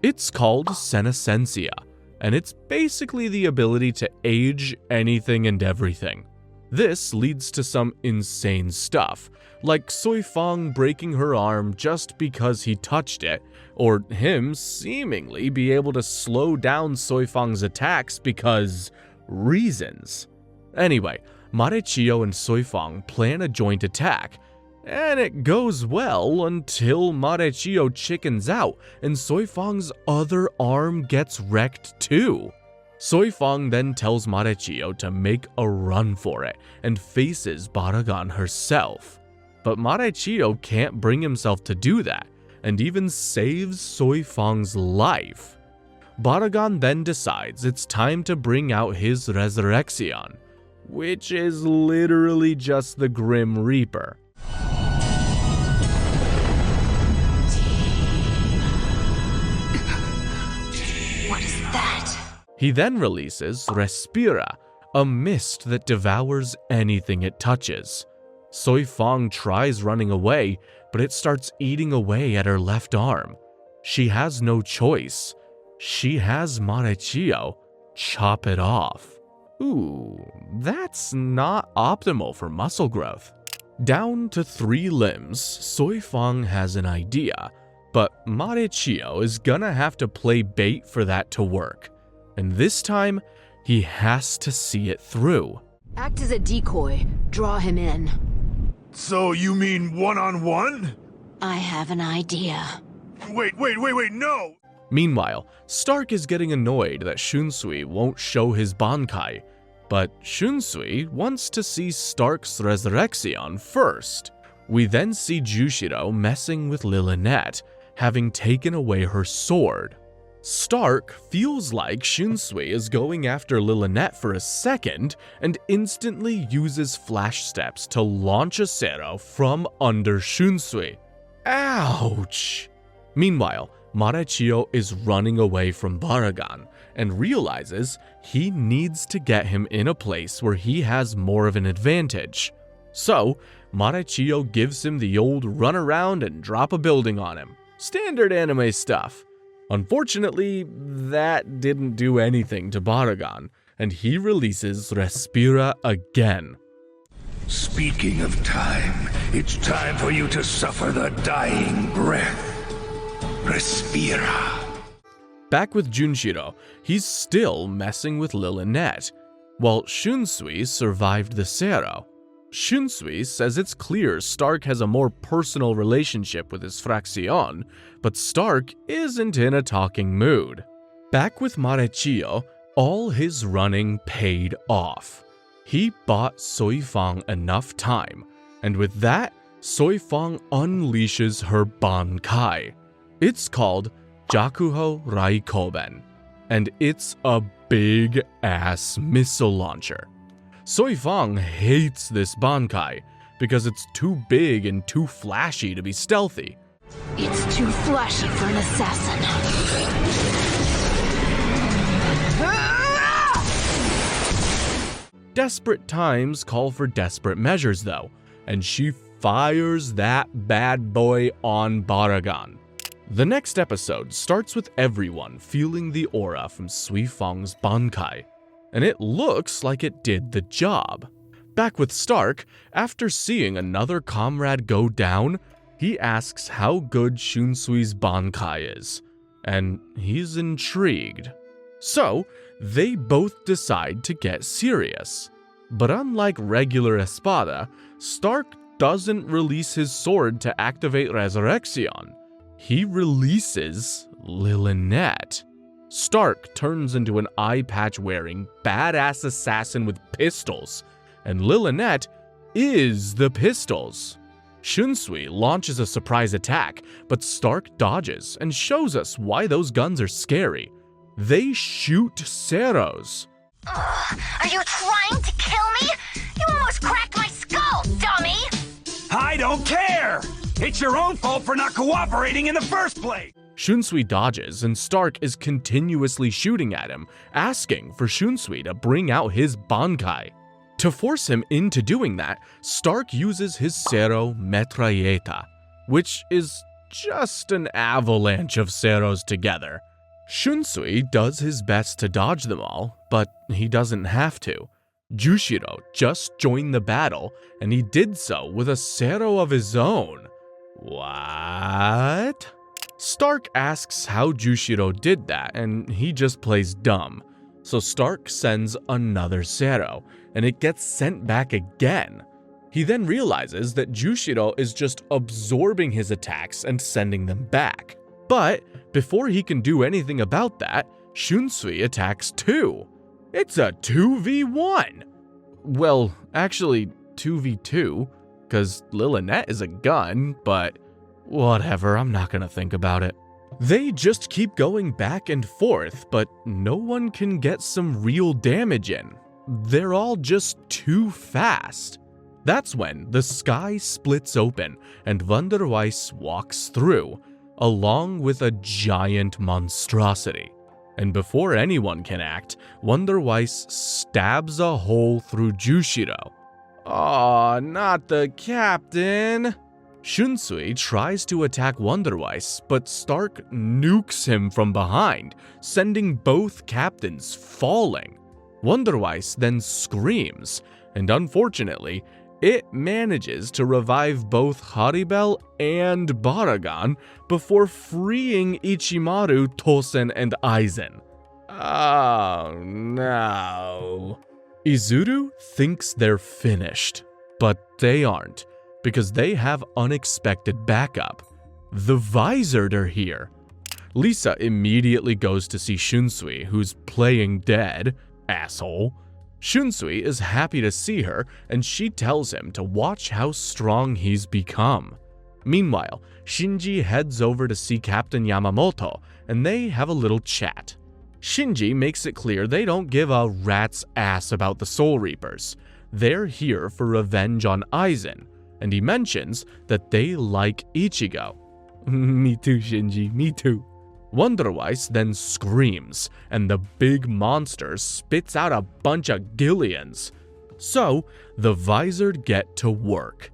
Speaker 1: It's called Senescencia, and it's basically the ability to age anything and everything. This leads to some insane stuff, like Soifang breaking her arm just because he touched it, or him seemingly be able to slow down Soifang's attacks because reasons. Anyway, Marechio and Soifang plan a joint attack, and it goes well until Marechio chickens out and Soifang's other arm gets wrecked too. Soifang then tells Marechio to make a run for it and faces Baragon herself. But Marechio can't bring himself to do that, and even saves Soifang's life. Baragon then decides it's time to bring out his Resurrection, which is literally just the Grim Reaper.
Speaker 20: What is that?
Speaker 1: He then releases Respira, a mist that devours anything it touches. Soifang tries running away, but it starts eating away at her left arm. She has no choice. She has Marechio chop it off. Ooh, that's not optimal for muscle growth. Down to 3 limbs, Soifang has an idea, but Marechio is gonna have to play bait for that to work. And this time, he has to see it through.
Speaker 17: Act as a decoy. Draw him in.
Speaker 19: So you mean one-on-one?
Speaker 20: I have an idea.
Speaker 19: Wait, no!
Speaker 1: Meanwhile, Stark is getting annoyed that Shunsui won't show his Bankai, but Shunsui wants to see Stark's Resurrection first. We then see Jushiro messing with Lilynette, having taken away her sword. Stark feels like Shunsui is going after Lilynette for a second and instantly uses flash steps to launch a Zero from under Shunsui. Ouch! Meanwhile, Marechio is running away from Baragon and realizes he needs to get him in a place where he has more of an advantage. So, Marechio gives him the old run around and drop a building on him. Standard anime stuff. Unfortunately, that didn't do anything to Baragon, and he releases Respira again.
Speaker 19: Speaking of time, it's time for you to suffer the dying breath. Respira.
Speaker 1: Back with Junshiro, he's still messing with Lilynette, while Shunsui survived the Zero. Shunsui says it's clear Stark has a more personal relationship with his Fraction, but Stark isn't in a talking mood. Back with Marechio, all his running paid off. He bought Soifang enough time, and with that, Soifang unleashes her Bankai. It's called Jakuho Raikoben, and it's a big-ass missile launcher. Soifang hates this Bankai because it's too big and too flashy to be stealthy.
Speaker 7: It's too flashy for an assassin.
Speaker 1: Desperate times call for desperate measures though, and she fires that bad boy on Baragan. The next episode starts with everyone feeling the aura from Suifang's Bankai, and it looks like it did the job. Back with Stark, after seeing another comrade go down, he asks how good Shunsui's Bankai is, and he's intrigued. So, they both decide to get serious. But unlike regular Espada, Stark doesn't release his sword to activate Resurrection. He releases Lilinette. Stark turns into an eye patch wearing badass assassin with pistols, and Lilinette is the pistols. Shunsui launches a surprise attack, but Stark dodges and shows us why those guns are scary. They shoot Ceros.
Speaker 7: Are you trying to kill me? You almost cracked my skull, dummy!
Speaker 5: I don't care! It's your own fault for not cooperating in the first place!
Speaker 1: Shunsui dodges, and Stark is continuously shooting at him, asking for Shunsui to bring out his Bankai. To force him into doing that, Stark uses his Cero Metralleta, which is just an avalanche of Ceros together. Shunsui does his best to dodge them all, but he doesn't have to. Jushiro just joined the battle, and he did so with a Cero of his own. What? Stark asks how Jushiro did that, and he just plays dumb. So Stark sends another Cero, and it gets sent back again. He then realizes that Jushiro is just absorbing his attacks and sending them back. But before he can do anything about that, Shunsui attacks too. It's a 2v1. Well, actually 2v2, because Lilinette is a gun, but whatever, I'm not gonna think about it. They just keep going back and forth, but no one can get some real damage in. They're all just too fast. That's when the sky splits open and Wunderweiss walks through, along with a giant monstrosity. And before anyone can act, Wunderweiss stabs a hole through Jushiro. Aw, not the captain! Shunsui tries to attack Wunderweiss, but Stark nukes him from behind, sending both captains falling. Wunderweiss then screams, and unfortunately, it manages to revive both Haribel and Baragan before freeing Ichimaru, Tosen, and Aizen. Oh no. Izuru thinks they're finished, but they aren't, because they have unexpected backup. The Visored are here. Lisa immediately goes to see Shunsui, who's playing dead, asshole. Shunsui is happy to see her, and she tells him to watch how strong he's become. Meanwhile, Shinji heads over to see Captain Yamamoto, and they have a little chat. Shinji makes it clear they don't give a rat's ass about the Soul Reapers. They're here for revenge on Aizen, and he mentions that they like Ichigo. Me too, Shinji, me too. Wunderweiss then screams, and the big monster spits out a bunch of Gillians. So, the Visored get to work.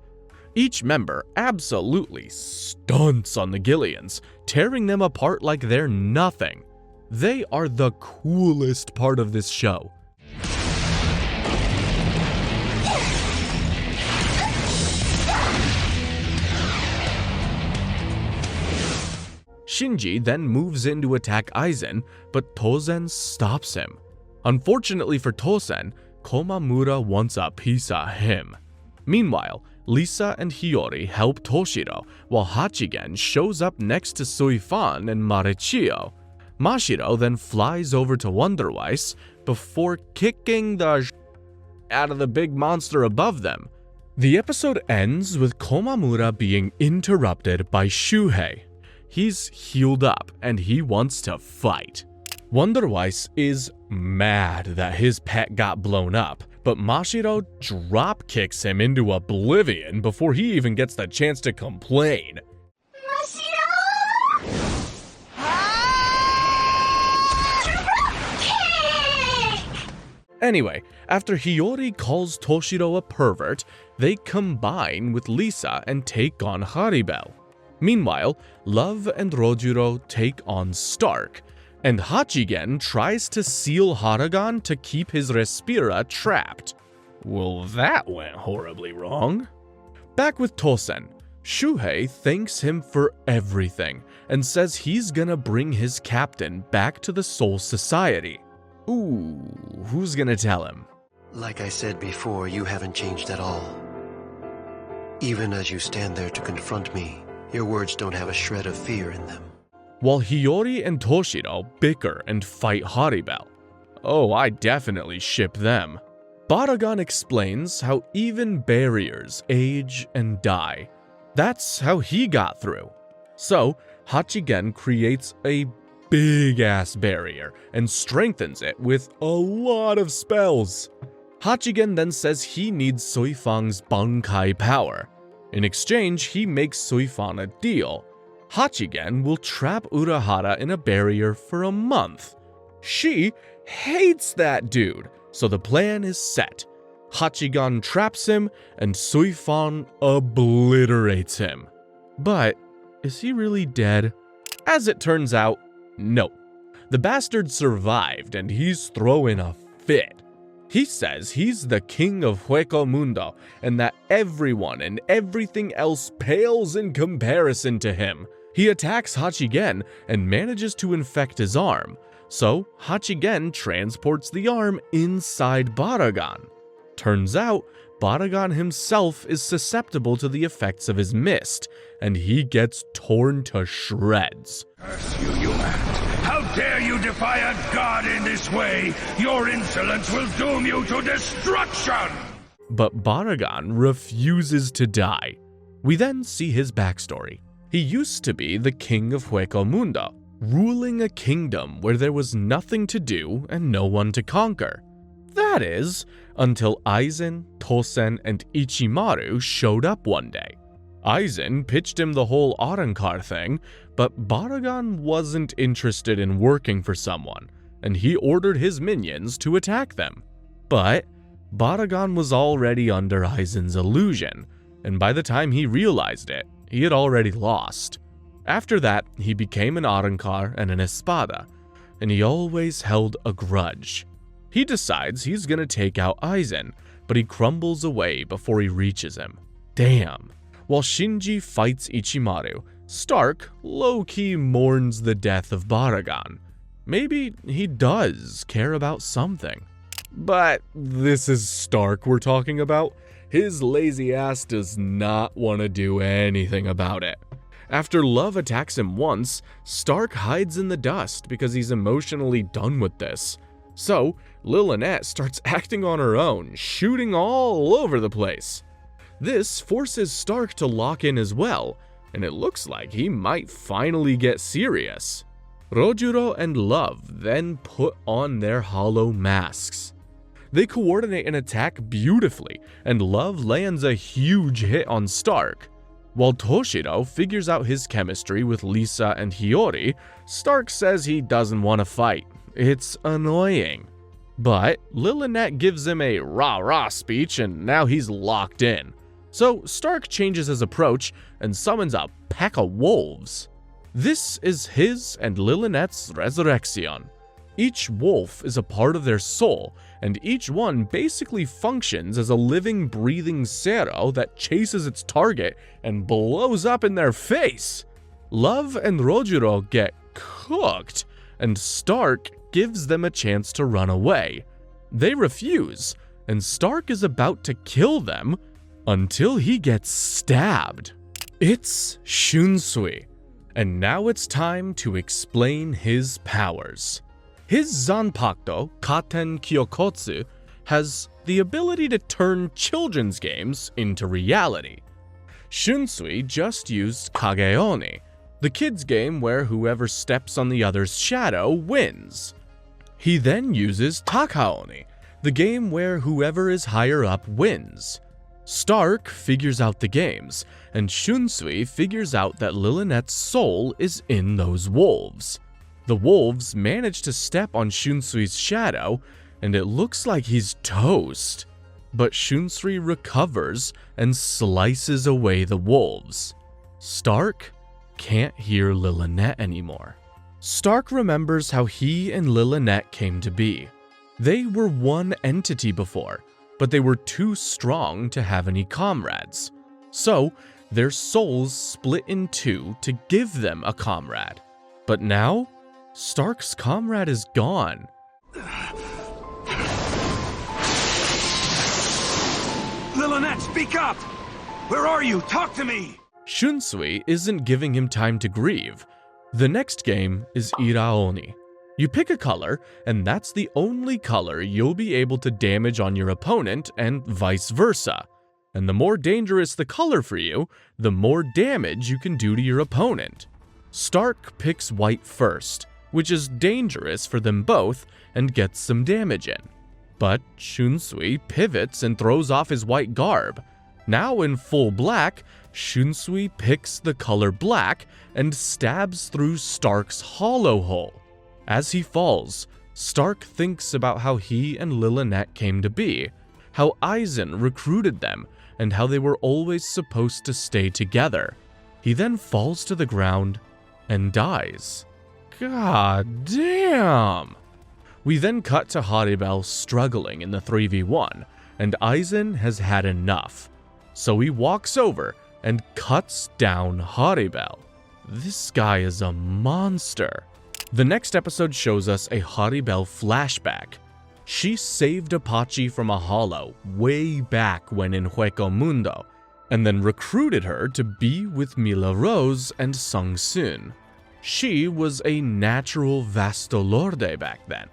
Speaker 1: Each member absolutely stunts on the Gillians, tearing them apart like they're nothing. They are the coolest part of this show. Shinji then moves in to attack Aizen, but Tosen stops him. Unfortunately for Tosen, Komamura wants a piece of him. Meanwhile, Lisa and Hiyori help Toshiro, while Hachigen shows up next to Suifan and Marechio. Mashiro then flies over to Wonderweiss before kicking the out of the big monster above them. The episode ends with Komamura being interrupted by Shuhei. He's healed up and he wants to fight. Wonderweiss is mad that his pet got blown up, but Mashiro drop kicks him into oblivion before he even gets the chance to complain. Anyway, after Hiyori calls Toshiro a pervert, they combine with Lisa and take on Haribel. Meanwhile, Love and Rojuro take on Stark, and Hachigen tries to seal Haragon to keep his Respira trapped. Well, that went horribly wrong. Back with Tosen, Shuhei thanks him for everything and says he's gonna bring his captain back to the Soul Society. Ooh, who's gonna tell him?
Speaker 3: Like I said before, you haven't changed at all. Even as you stand there to confront me, your words don't have a shred of fear in them.
Speaker 1: While Hiyori and Toshiro bicker and fight Haribel. Oh, I definitely ship them. Baragon explains how even barriers age and die. That's how he got through. So, Hachigen creates a big-ass barrier and strengthens it with a lot of spells. Hachigen then says he needs Suifang's Bankai power. In exchange, he makes Suifang a deal. Hachigen will trap Urahara in a barrier for a month. She hates that dude, so the plan is set. Hachigen traps him and Suifang obliterates him. But is he really dead? As it turns out, no. The bastard survived and he's throwing a fit. He says he's the king of Hueco Mundo and that everyone and everything else pales in comparison to him. He attacks Hachigen and manages to infect his arm, so Hachigen transports the arm inside Baragon. Turns out, Baragon himself is susceptible to the effects of his mist, and he gets torn to shreds.
Speaker 19: Curse you, humans! How dare you defy a god in this way? Your insolence will doom you to destruction!
Speaker 1: But Baragon refuses to die. We then see his backstory. He used to be the king of Hueco Mundo, ruling a kingdom where there was nothing to do and no one to conquer. That is, until Aizen, Tosen, and Ichimaru showed up one day. Aizen pitched him the whole Arrancar thing, but Baragon wasn't interested in working for someone, and he ordered his minions to attack them. But Baragon was already under Aizen's illusion, and by the time he realized it, he had already lost. After that, he became an Arrancar and an Espada, and he always held a grudge. He decides he's gonna take out Aizen, but he crumbles away before he reaches him. Damn. While Shinji fights Ichimaru, Stark low-key mourns the death of Baragon. Maybe he does care about something. But this is Stark we're talking about. His lazy ass does not want to do anything about it. After Love attacks him once, Stark hides in the dust because he's emotionally done with this. So, Lilynette starts acting on her own, shooting all over the place. This forces Stark to lock in as well, and it looks like he might finally get serious. Rojuro and Love then put on their hollow masks. They coordinate an attack beautifully, and Love lands a huge hit on Stark. While Toshiro figures out his chemistry with Lisa and Hiyori, Stark says he doesn't want to fight. It's annoying. But Lilynette gives him a rah-rah speech and now he's locked in. So Stark changes his approach and summons a pack of wolves. This is his and Lilynette's resurrection. Each wolf is a part of their soul, and each one basically functions as a living, breathing Zero that chases its target and blows up in their face. Love and Rojuro get cooked, and Stark gives them a chance to run away. They refuse, and Stark is about to kill them until he gets stabbed. It's Shunsui, and now it's time to explain his powers. His Zanpakuto, Katen Kyokotsu, has the ability to turn children's games into reality. Shunsui just used Kageoni, the kids' game where whoever steps on the other's shadow wins. He then uses Takaoni, the game where whoever is higher up wins. Stark figures out the games, and Shunsui figures out that Lillinette's soul is in those wolves. The wolves manage to step on Shunsui's shadow, and it looks like he's toast. But Shunsui recovers and slices away the wolves. Stark can't hear Lillinette anymore. Stark remembers how he and Lillinette came to be. They were one entity before, but they were too strong to have any comrades. So, their souls split in two to give them a comrade. But now, Stark's comrade is gone.
Speaker 19: Lillinette, speak up! Where are you? Talk to me!
Speaker 1: Shunsui isn't giving him time to grieve. The next game is Iraoni. You pick a color, and that's the only color you'll be able to damage on your opponent and vice versa. And the more dangerous the color for you, the more damage you can do to your opponent. Stark picks white first, which is dangerous for them both and gets some damage in. But Shunsui pivots and throws off his white garb. Now in full black, Shunsui picks the color black and stabs through Stark's hollow hole. As he falls, Stark thinks about how he and Lillinette came to be, how Aizen recruited them, and how they were always supposed to stay together. He then falls to the ground and dies. God damn! We then cut to Haribel struggling in the 3v1, and Aizen has had enough. So he walks over and cuts down Haribel. This guy is a monster. The next episode shows us a Haribel flashback. She saved Apache from a hollow way back when in Hueco Mundo, and then recruited her to be with Mila Rose and Sung Soon. She was a natural Vastolorde back then.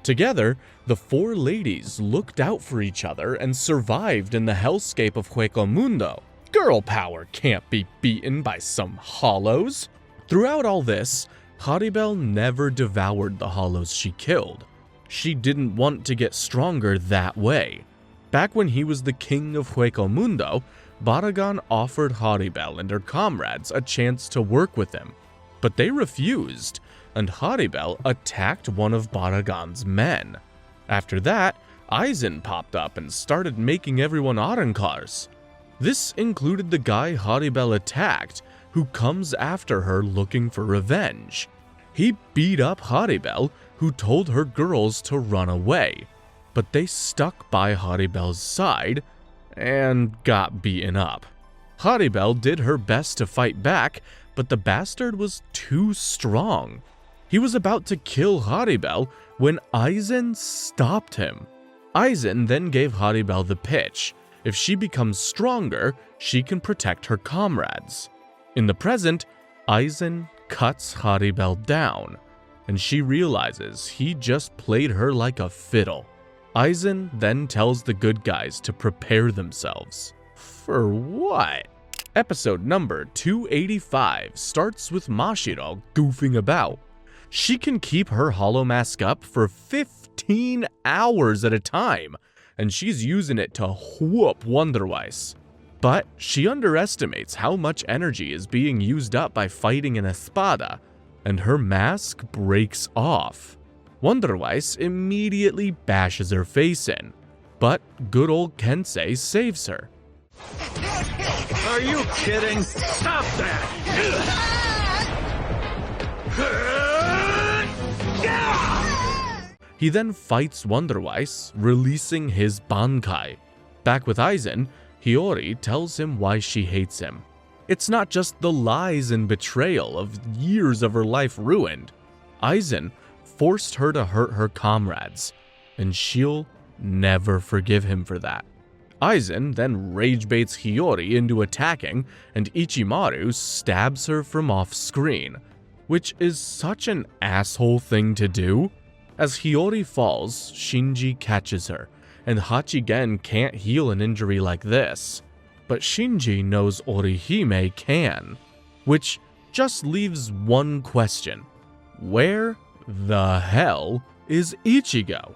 Speaker 1: Together, the four ladies looked out for each other and survived in the hellscape of Hueco Mundo. Girl power can't be beaten by some hollows. Throughout all this, Haribel never devoured the hollows she killed. She didn't want to get stronger that way. Back when he was the king of Hueco Mundo, Baragan offered Haribel and her comrades a chance to work with him. But they refused, and Haribel attacked one of Baragan's men. After that, Aizen popped up and started making everyone Arankars. This included the guy Haribel attacked, who comes after her looking for revenge. He beat up Haribel, who told her girls to run away, but they stuck by Haribel's side and got beaten up. Haribel did her best to fight back, but the bastard was too strong. He was about to kill Haribel when Aizen stopped him. Aizen then gave Haribel the pitch. If she becomes stronger, she can protect her comrades. In the present, Aizen cuts Haribel down, and she realizes he just played her like a fiddle. Aizen then tells the good guys to prepare themselves. For what? Episode number 285 starts with Mashiro goofing about. She can keep her hollow mask up for 15 hours at a time, and she's using it to whoop Wonderweiss. But she underestimates how much energy is being used up by fighting an espada, and her mask breaks off. Wonderweiss immediately bashes her face in, but good old Kensei saves her.
Speaker 19: Are you kidding? Stop that!
Speaker 1: He then fights Wonderweiss, releasing his Bankai. Back with Aizen, Hiyori tells him why she hates him. It's not just the lies and betrayal of years of her life ruined. Aizen forced her to hurt her comrades, and she'll never forgive him for that. Aizen then rage baits Hiyori into attacking, and Ichimaru stabs her from off screen, which is such an asshole thing to do. As Hiyori falls, Shinji catches her, and Hachigen can't heal an injury like this. But Shinji knows Orihime can, which just leaves one question. Where the hell is Ichigo?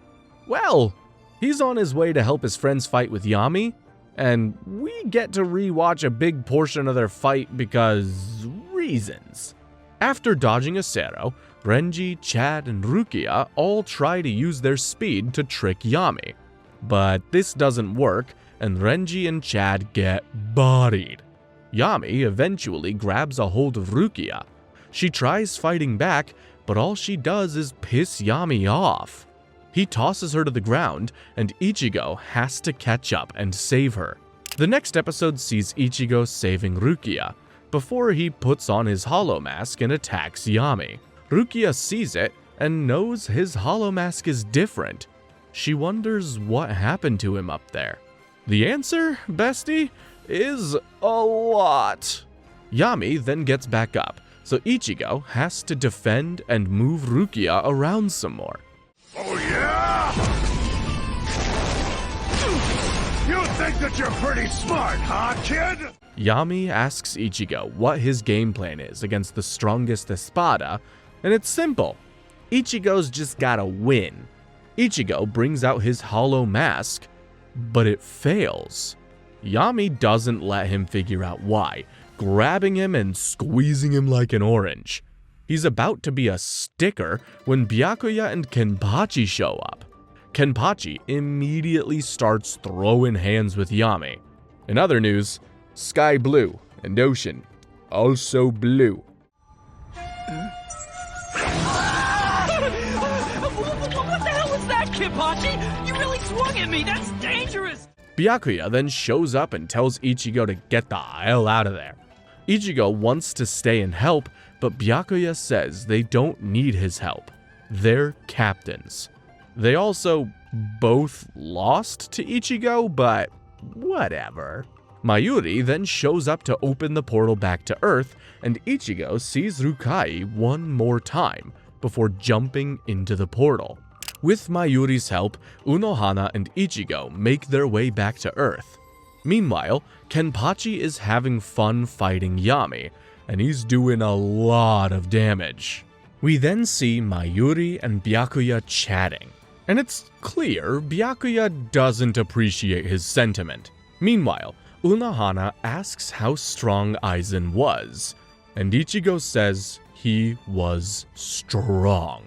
Speaker 1: Well, he's on his way to help his friends fight with Yami, and we get to rewatch a big portion of their fight because reasons. After dodging a Sero, Renji, Chad, and Rukia all try to use their speed to trick Yami. But this doesn't work, and Renji and Chad get bodied. Yami eventually grabs a hold of Rukia. She tries fighting back, but all she does is piss Yami off. He tosses her to the ground, and Ichigo has to catch up and save her. The next episode sees Ichigo saving Rukia, before he puts on his hollow mask and attacks Yami. Rukia sees it and knows his hollow mask is different. She wonders what happened to him up there. The answer, bestie, is a lot. Yami then gets back up, so Ichigo has to defend and move Rukia around some more.
Speaker 19: Oh yeah? You think that you're pretty smart, huh, kid?
Speaker 1: Yami asks Ichigo what his game plan is against the strongest Espada, and it's simple. Ichigo's just gotta win. Ichigo brings out his hollow mask, but it fails. Yami doesn't let him figure out why, grabbing him and squeezing him like an orange. He's about to be a sticker when Byakuya and Kenpachi show up. Kenpachi immediately starts throwing hands with Yami. In other news, sky blue and ocean also blue.
Speaker 5: What the hell was that, Kenpachi? You really swung at me! That's dangerous!
Speaker 1: Byakuya then shows up and tells Ichigo to get the hell out of there. Ichigo wants to stay and help, but Byakuya says they don't need his help. They're captains. They also both lost to Ichigo, but whatever. Mayuri then shows up to open the portal back to Earth, and Ichigo sees Rukai one more time before jumping into the portal. With Mayuri's help, Unohana and Ichigo make their way back to Earth. Meanwhile, Kenpachi is having fun fighting Yami, and he's doing a lot of damage. We then see Mayuri and Byakuya chatting, and it's clear Byakuya doesn't appreciate his sentiment. Meanwhile, Unohana asks how strong Aizen was, and Ichigo says he was strong.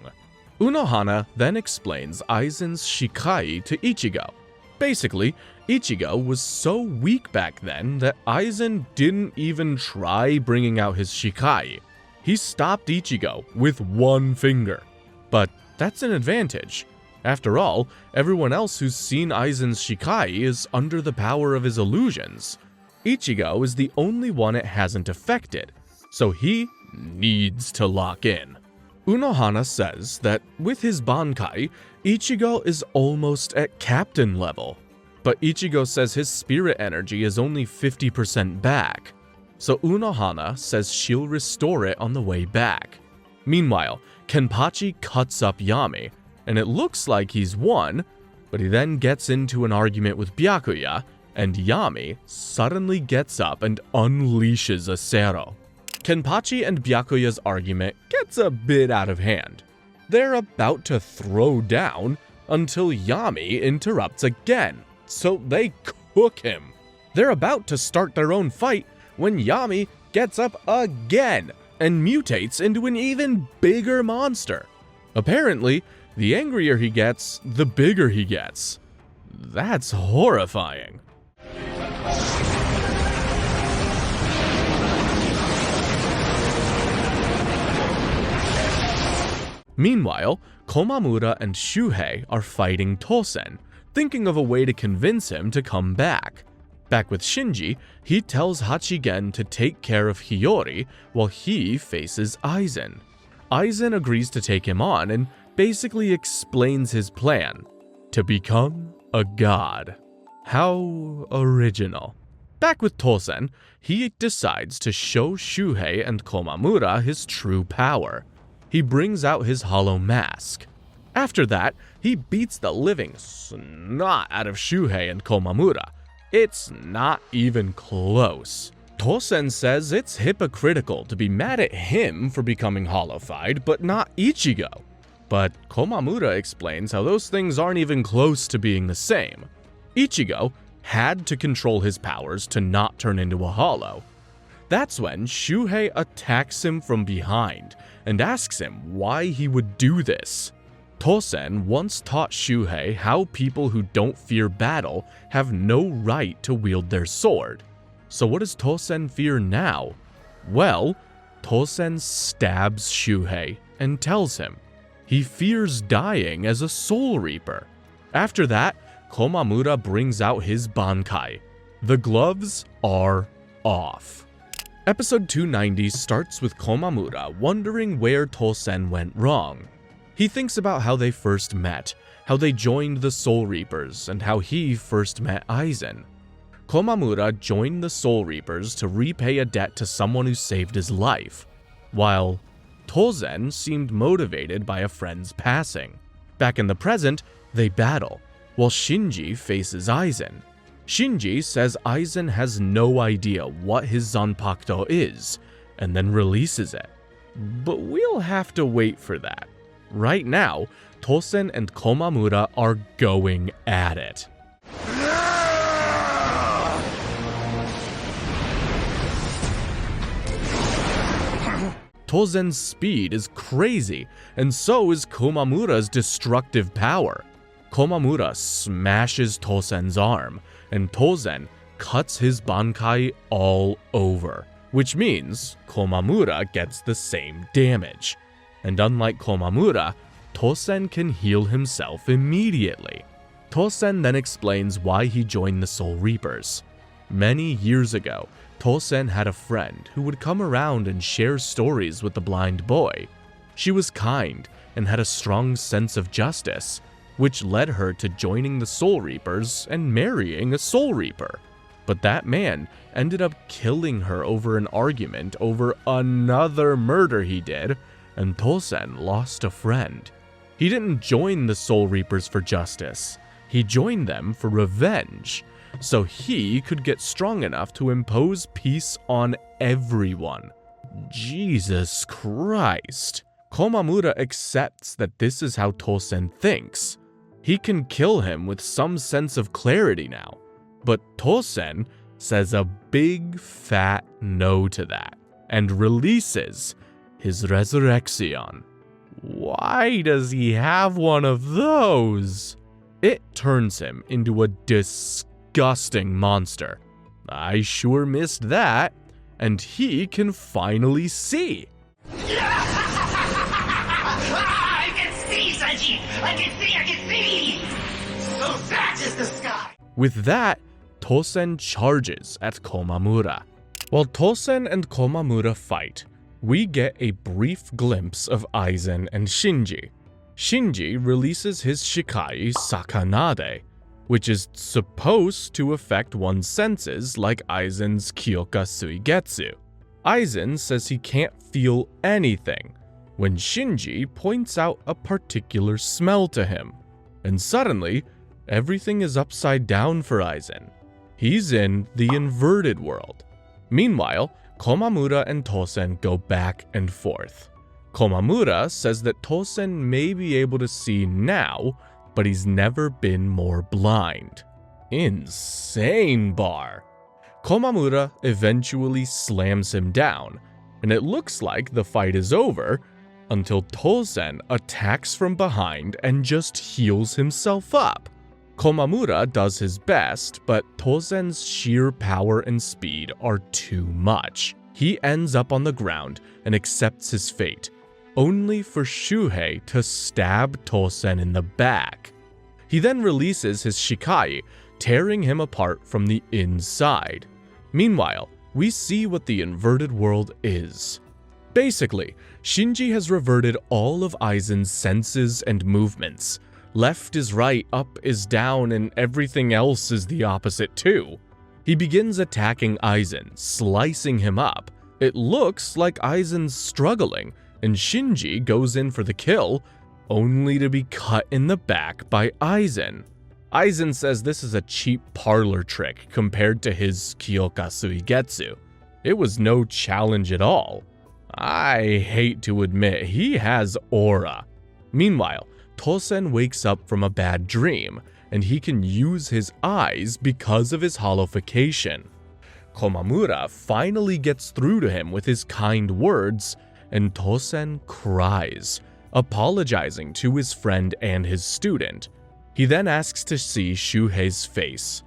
Speaker 1: Unohana then explains Aizen's Shikai to Ichigo. Basically, Ichigo was so weak back then that Aizen didn't even try bringing out his Shikai. He stopped Ichigo with one finger. But that's an advantage. After all, everyone else who's seen Aizen's Shikai is under the power of his illusions. Ichigo is the only one it hasn't affected, so he needs to lock in. Unohana says that with his Bankai, Ichigo is almost at captain level. But Ichigo says his spirit energy is only 50% back, so Unohana says she'll restore it on the way back. Meanwhile, Kenpachi cuts up Yami, and it looks like he's won, but he then gets into an argument with Byakuya, and Yami suddenly gets up and unleashes a Sero. Kenpachi and Byakuya's argument gets a bit out of hand. They're about to throw down until Yami interrupts again, so they cook him. They're about to start their own fight when Yami gets up again and mutates into an even bigger monster. Apparently, the angrier he gets, the bigger he gets. That's horrifying. Meanwhile, Komamura and Shuhei are fighting Tosen, thinking of a way to convince him to come back. Back with Shinji, he tells Hachigen to take care of Hiyori while he faces Aizen. Aizen agrees to take him on and basically explains his plan: to become a god. How original. Back with Tosen, he decides to show Shuhei and Komamura his true power. He brings out his hollow mask. After that, he beats the living snot out of Shuhei and Komamura. It's not even close. Tosen says it's hypocritical to be mad at him for becoming hollowified, but not Ichigo. But Komamura explains how those things aren't even close to being the same. Ichigo had to control his powers to not turn into a hollow. That's when Shuhei attacks him from behind and asks him why he would do this. Tosen once taught Shuhei how people who don't fear battle have no right to wield their sword. So what does Tosen fear now? Well, Tosen stabs Shuhei and tells him he fears dying as a Soul Reaper. After that, Komamura brings out his Bankai. The gloves are off. Episode 290 starts with Komamura wondering where Tosen went wrong. He thinks about how they first met, how they joined the Soul Reapers, and how he first met Aizen. Komamura joined the Soul Reapers to repay a debt to someone who saved his life, while Tosen seemed motivated by a friend's passing. Back in the present, they battle, while Shinji faces Aizen. Shinji says Aizen has no idea what his Zanpakuto is, and then releases it. But we'll have to wait for that. Right now, Tosen and Komamura are going at it. Tosen's speed is crazy, and so is Komamura's destructive power. Komamura smashes Tosen's arm, and Tosen cuts his Bankai all over, which means Komamura gets the same damage. And unlike Komamura, Tosen can heal himself immediately. Tosen then explains why he joined the Soul Reapers. Many years ago, Tosen had a friend who would come around and share stories with the blind boy. She was kind and had a strong sense of justice, which led her to joining the Soul Reapers and marrying a Soul Reaper. But that man ended up killing her over an argument over another murder he did, and Tosen lost a friend. He didn't join the Soul Reapers for justice. He joined them for revenge, so he could get strong enough to impose peace on everyone. Jesus Christ. Komamura accepts that this is how Tosen thinks. He can kill him with some sense of clarity now, but Tosen says a big fat no to that and releases his Resurrection. Why does he have one of those? It turns him into a disgusting monster. I sure missed that, and he can finally see.
Speaker 5: I can see, Sanji! I can see! So that is the sky!
Speaker 1: With that, Tosen charges at Komamura. While Tosen and Komamura fight, we get a brief glimpse of Aizen and Shinji. Shinji releases his Shikai Sakanade, which is supposed to affect one's senses like Aizen's Kyoka Suigetsu. Aizen says he can't feel anything when Shinji points out a particular smell to him, and suddenly, everything is upside down for Aizen. He's in the inverted world. Meanwhile, Komamura and Tosen go back and forth. Komamura says that Tosen may be able to see now, but he's never been more blind. Insane bar. Komamura eventually slams him down, and it looks like the fight is over until Tosen attacks from behind and just heals himself up. Komamura does his best, but Tosen's sheer power and speed are too much. He ends up on the ground and accepts his fate, only for Shuhei to stab Tosen in the back. He then releases his Shikai, tearing him apart from the inside. Meanwhile, we see what the inverted world is. Basically, Shinji has reverted all of Aizen's senses and movements, Left is right, up is down, and everything else is the opposite too. He begins attacking Aizen, slicing him up. It looks like Aizen's struggling, and Shinji goes in for the kill, only to be cut in the back by Aizen. Aizen says this is a cheap parlor trick compared to his Kyoka Suigetsu. It was no challenge at all. I hate to admit, he has aura. Meanwhile, Tosen wakes up from a bad dream, and he can use his eyes because of his hollowification. Komamura finally gets through to him with his kind words, and Tosen cries, apologizing to his friend and his student. He then asks to see Shuhei's face.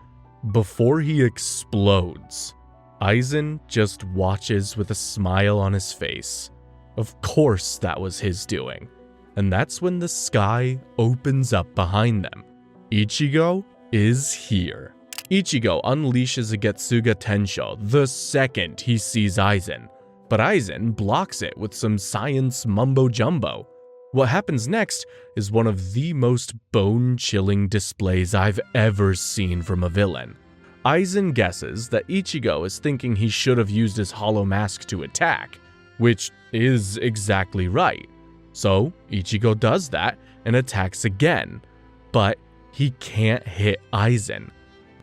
Speaker 1: Before he explodes, Aizen just watches with a smile on his face. Of course that was his doing. And that's when the sky opens up behind them. Ichigo is here. Ichigo unleashes a Getsuga Tensho the second he sees Aizen, but Aizen blocks it with some science mumbo-jumbo. What happens next is one of the most bone-chilling displays I've ever seen from a villain. Aizen guesses that Ichigo is thinking he should have used his hollow mask to attack, which is exactly right. So Ichigo does that and attacks again, but he can't hit Aizen.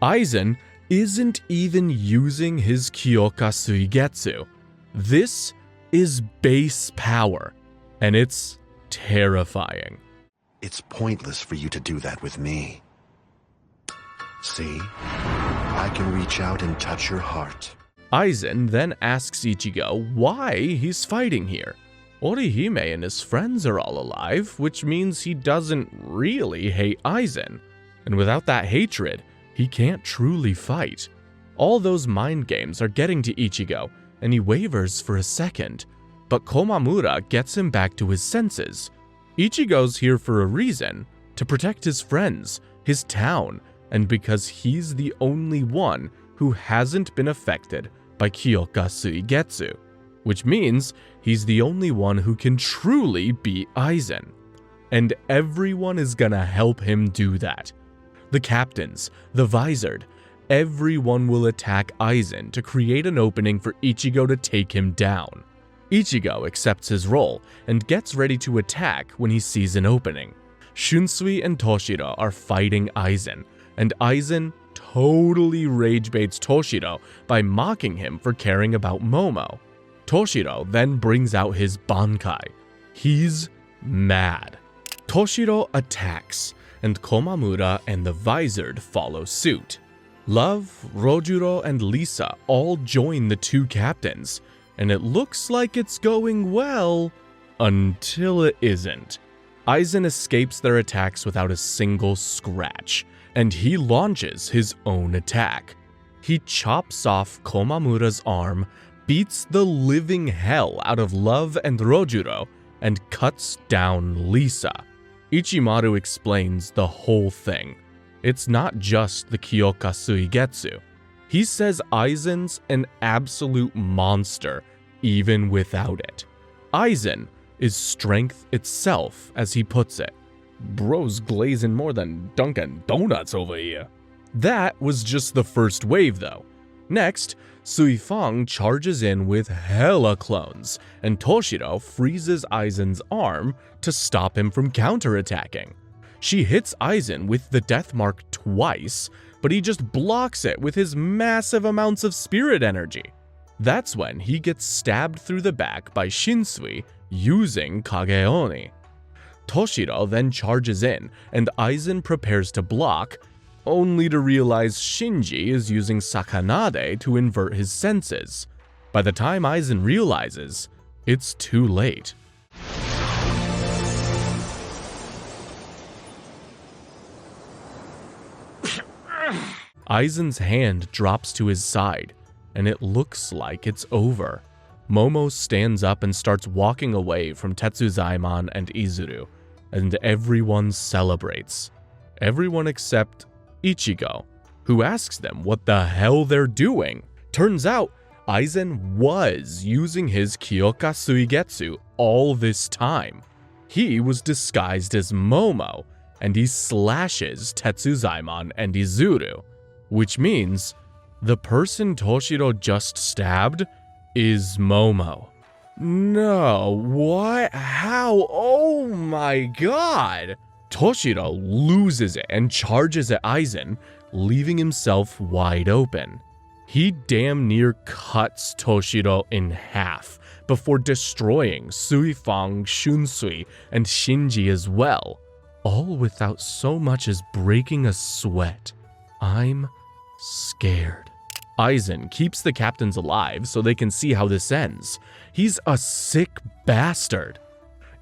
Speaker 1: Aizen isn't even using his Kyoka Suigetsu. This is base power, and it's terrifying.
Speaker 9: It's pointless for you to do that with me. See? I can reach out and touch your heart.
Speaker 1: Aizen then asks Ichigo why he's fighting here. Orihime and his friends are all alive, which means he doesn't really hate Aizen. And without that hatred, he can't truly fight. All those mind games are getting to Ichigo, and he wavers for a second. But Komamura gets him back to his senses. Ichigo's here for a reason, to protect his friends, his town, and because he's the only one who hasn't been affected by Kyoka Suigetsu, which means he's the only one who can truly beat Aizen. And everyone is gonna help him do that. The captains, the visored, everyone will attack Aizen to create an opening for Ichigo to take him down. Ichigo accepts his role and gets ready to attack when he sees an opening. Shunsui and Toshiro are fighting Aizen, and Aizen totally rage baits Toshiro by mocking him for caring about Momo. Toshiro then brings out his Bankai. He's mad. Toshiro attacks, and Komamura and the Visored follow suit. Love, Rojuro, and Lisa all join the two captains, and it looks like it's going well until it isn't. Aizen escapes their attacks without a single scratch, and he launches his own attack. He chops off Komamura's arm, beats the living hell out of Love and Rojuro, and cuts down Lisa. Ichimaru explains the whole thing. It's not just the Kyoka Suigetsu. He says Aizen's an absolute monster, even without it. Aizen is strength itself, as he puts it. Bro's glazing more than Dunkin' Donuts over here. That was just the first wave though. Next, Suifang charges in with hella clones, and Toshiro freezes Aizen's arm to stop him from counterattacking. She hits Aizen with the death mark twice, but he just blocks it with his massive amounts of spirit energy. That's when he gets stabbed through the back by Shinsui using Kageoni. Toshiro then charges in, and Aizen prepares to block, only to realize Shinji is using Sakanade to invert his senses. By the time Aizen realizes, it's too late. Aizen's hand drops to his side, and it looks like it's over. Momo stands up and starts walking away from Tetsuzaimon and Izuru, and everyone celebrates. Everyone except Ichigo, who asks them what the hell they're doing. Turns out, Aizen was using his Kyoka Suigetsu all this time. He was disguised as Momo, and he slashes Tetsuzaimon and Izuru, which means the person Toshiro just stabbed is Momo. No, what? How? Oh my god! Toshiro loses it and charges at Aizen, leaving himself wide open. He damn near cuts Toshiro in half before destroying Suifang, Shunsui, and Shinji as well, all without so much as breaking a sweat. I'm scared. Aizen keeps the captains alive so they can see how this ends. He's a sick bastard.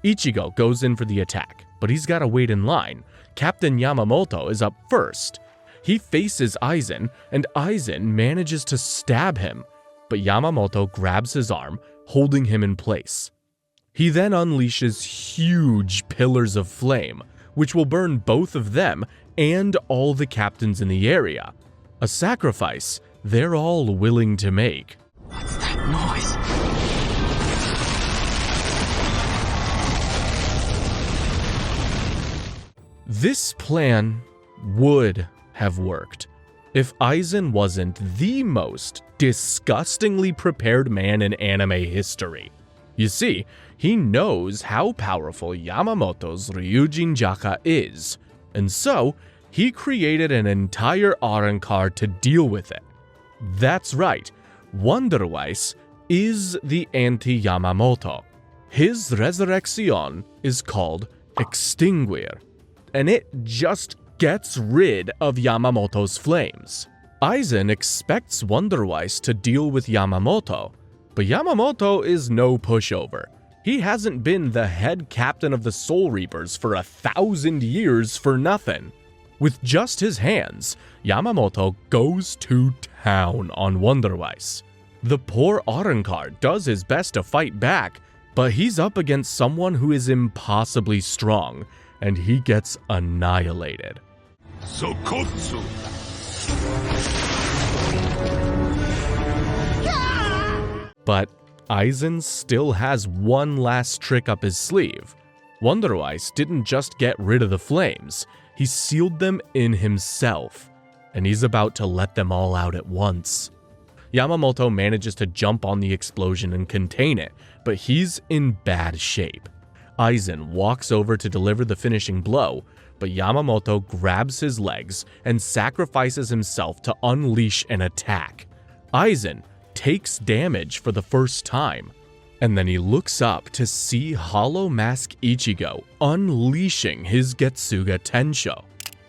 Speaker 1: Ichigo goes in for the attack, but he's gotta wait in line. Captain Yamamoto is up first. He faces Aizen, and Aizen manages to stab him, but Yamamoto grabs his arm, holding him in place. He then unleashes huge pillars of flame, which will burn both of them and all the captains in the area. A sacrifice they're all willing to make.
Speaker 21: What's that noise?
Speaker 1: This plan would have worked if Aizen wasn't the most disgustingly prepared man in anime history. You see, he knows how powerful Yamamoto's Ryujin Jaka is, and so he created an entire Arrancar to deal with it. That's right, Wonderweiss is the anti-Yamamoto. His resurrection is called Extinguir, and it just gets rid of Yamamoto's flames. Aizen expects Wonderweiss to deal with Yamamoto, but Yamamoto is no pushover. He hasn't been the head captain of the Soul Reapers for 1,000 years for nothing. With just his hands, Yamamoto goes to town on Wonderweiss. The poor Arrancar does his best to fight back, but he's up against someone who is impossibly strong, and he gets annihilated.
Speaker 19: Sokotsu!
Speaker 1: But Aizen still has one last trick up his sleeve. Wonderweiss didn't just get rid of the flames, he sealed them in himself, and he's about to let them all out at once. Yamamoto manages to jump on the explosion and contain it, but he's in bad shape. Aizen walks over to deliver the finishing blow, but Yamamoto grabs his legs and sacrifices himself to unleash an attack. Aizen takes damage for the first time, and then he looks up to see Hollow Mask Ichigo unleashing his Getsuga Tensho.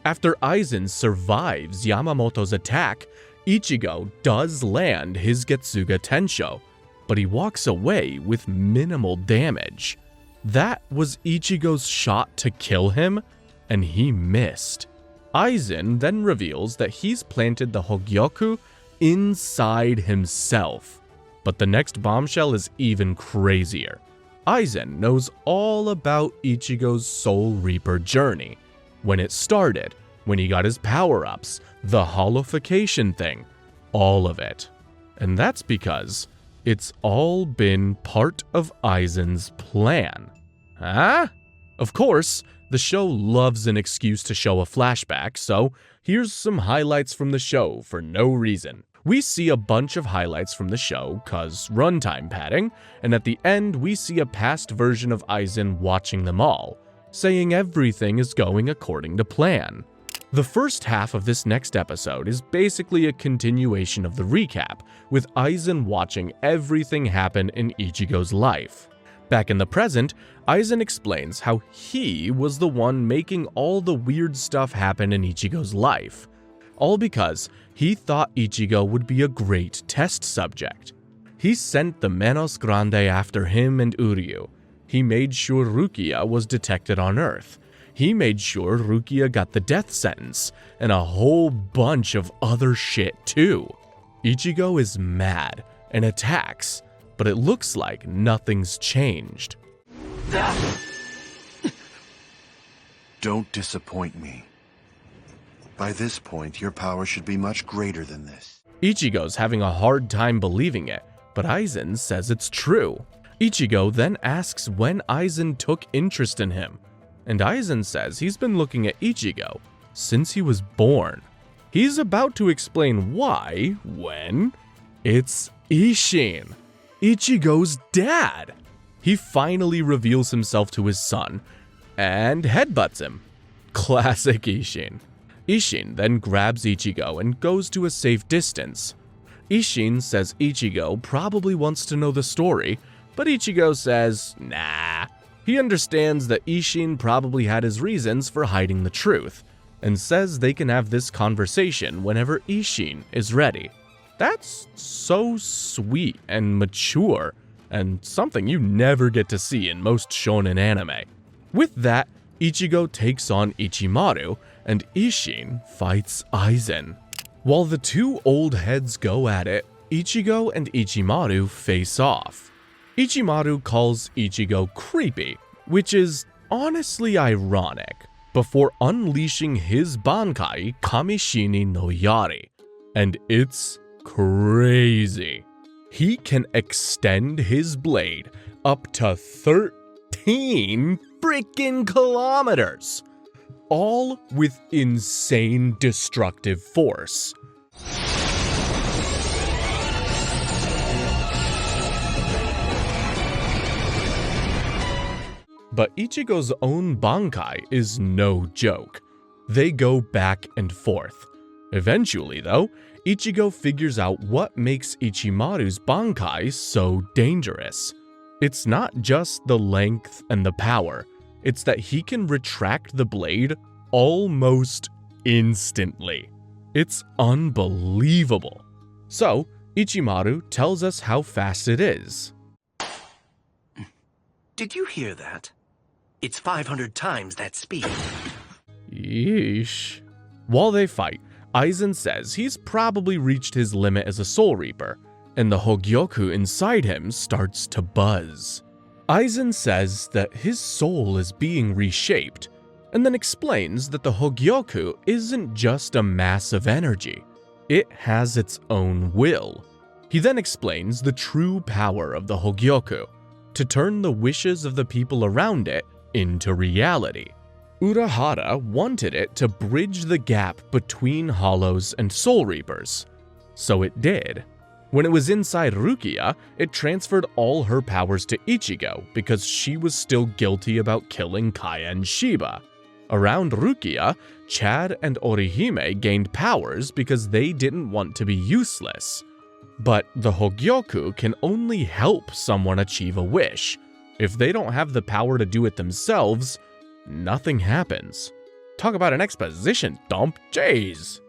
Speaker 1: After Aizen survives Yamamoto's attack, Ichigo does land his Getsuga Tensho, but he walks away with minimal damage. That was Ichigo's shot to kill him, and he missed. Aizen then reveals that he's planted the Hogyoku inside himself. But the next bombshell is even crazier. Aizen knows all about Ichigo's Soul Reaper journey. When it started, when he got his power-ups, the holification thing, all of it. And that's because it's all been part of Aizen's plan. Huh? Of course, the show loves an excuse to show a flashback, so here's some highlights from the show for no reason. We see a bunch of highlights from the show cause runtime padding, and at the end we see a past version of Aizen watching them all, saying everything is going according to plan. The first half of this next episode is basically a continuation of the recap, with Aizen watching everything happen in Ichigo's life. Back in the present, Aizen explains how he was the one making all the weird stuff happen in Ichigo's life. All because he thought Ichigo would be a great test subject. He sent the Menos Grande after him and Uryu. He made sure Rukia was detected on Earth. He made sure Rukia got the death sentence, and a whole bunch of other shit too. Ichigo is mad and attacks, but it looks like nothing's changed.
Speaker 9: Don't disappoint me. By this point, your power should be much greater than this.
Speaker 1: Ichigo's having a hard time believing it, but Aizen says it's true. Ichigo then asks when Aizen took interest in him, and Aizen says he's been looking at Ichigo since he was born. He's about to explain why when it's Isshin, Ichigo's dad. He finally reveals himself to his son and headbutts him. Classic Isshin. Isshin then grabs Ichigo and goes to a safe distance. Isshin says Ichigo probably wants to know the story, but Ichigo says, nah. He understands that Isshin probably had his reasons for hiding the truth, and says they can have this conversation whenever Isshin is ready. That's so sweet and mature, and something you never get to see in most shonen anime. With that, Ichigo takes on Ichimaru, and Isshin fights Aizen. While the two old heads go at it, Ichigo and Ichimaru face off. Ichimaru calls Ichigo creepy, which is honestly ironic, before unleashing his Bankai Kamishini no Yari, and it's crazy. He can extend his blade up to 13 freaking kilometers, all with insane destructive force. But Ichigo's own Bankai is no joke. They go back and forth. Eventually, though, Ichigo figures out what makes Ichimaru's Bankai so dangerous. It's not just the length and the power, it's that he can retract the blade almost instantly. It's unbelievable. So, Ichimaru tells us how fast it is.
Speaker 22: Did you hear that? It's 500 times that speed.
Speaker 1: Yeesh. While they fight, Aizen says he's probably reached his limit as a Soul Reaper, and the Hogyoku inside him starts to buzz. Aizen says that his soul is being reshaped, and then explains that the Hogyoku isn't just a mass of energy. It has its own will. He then explains the true power of the Hogyoku, to turn the wishes of the people around it into reality. Urahara wanted it to bridge the gap between Hollows and Soul Reapers, so it did. When it was inside Rukia, it transferred all her powers to Ichigo because she was still guilty about killing Kaya and Shiba. Around Rukia, Chad and Orihime gained powers because they didn't want to be useless. But the Hogyoku can only help someone achieve a wish. If they don't have the power to do it themselves, nothing happens. Talk about an exposition dump, jeez.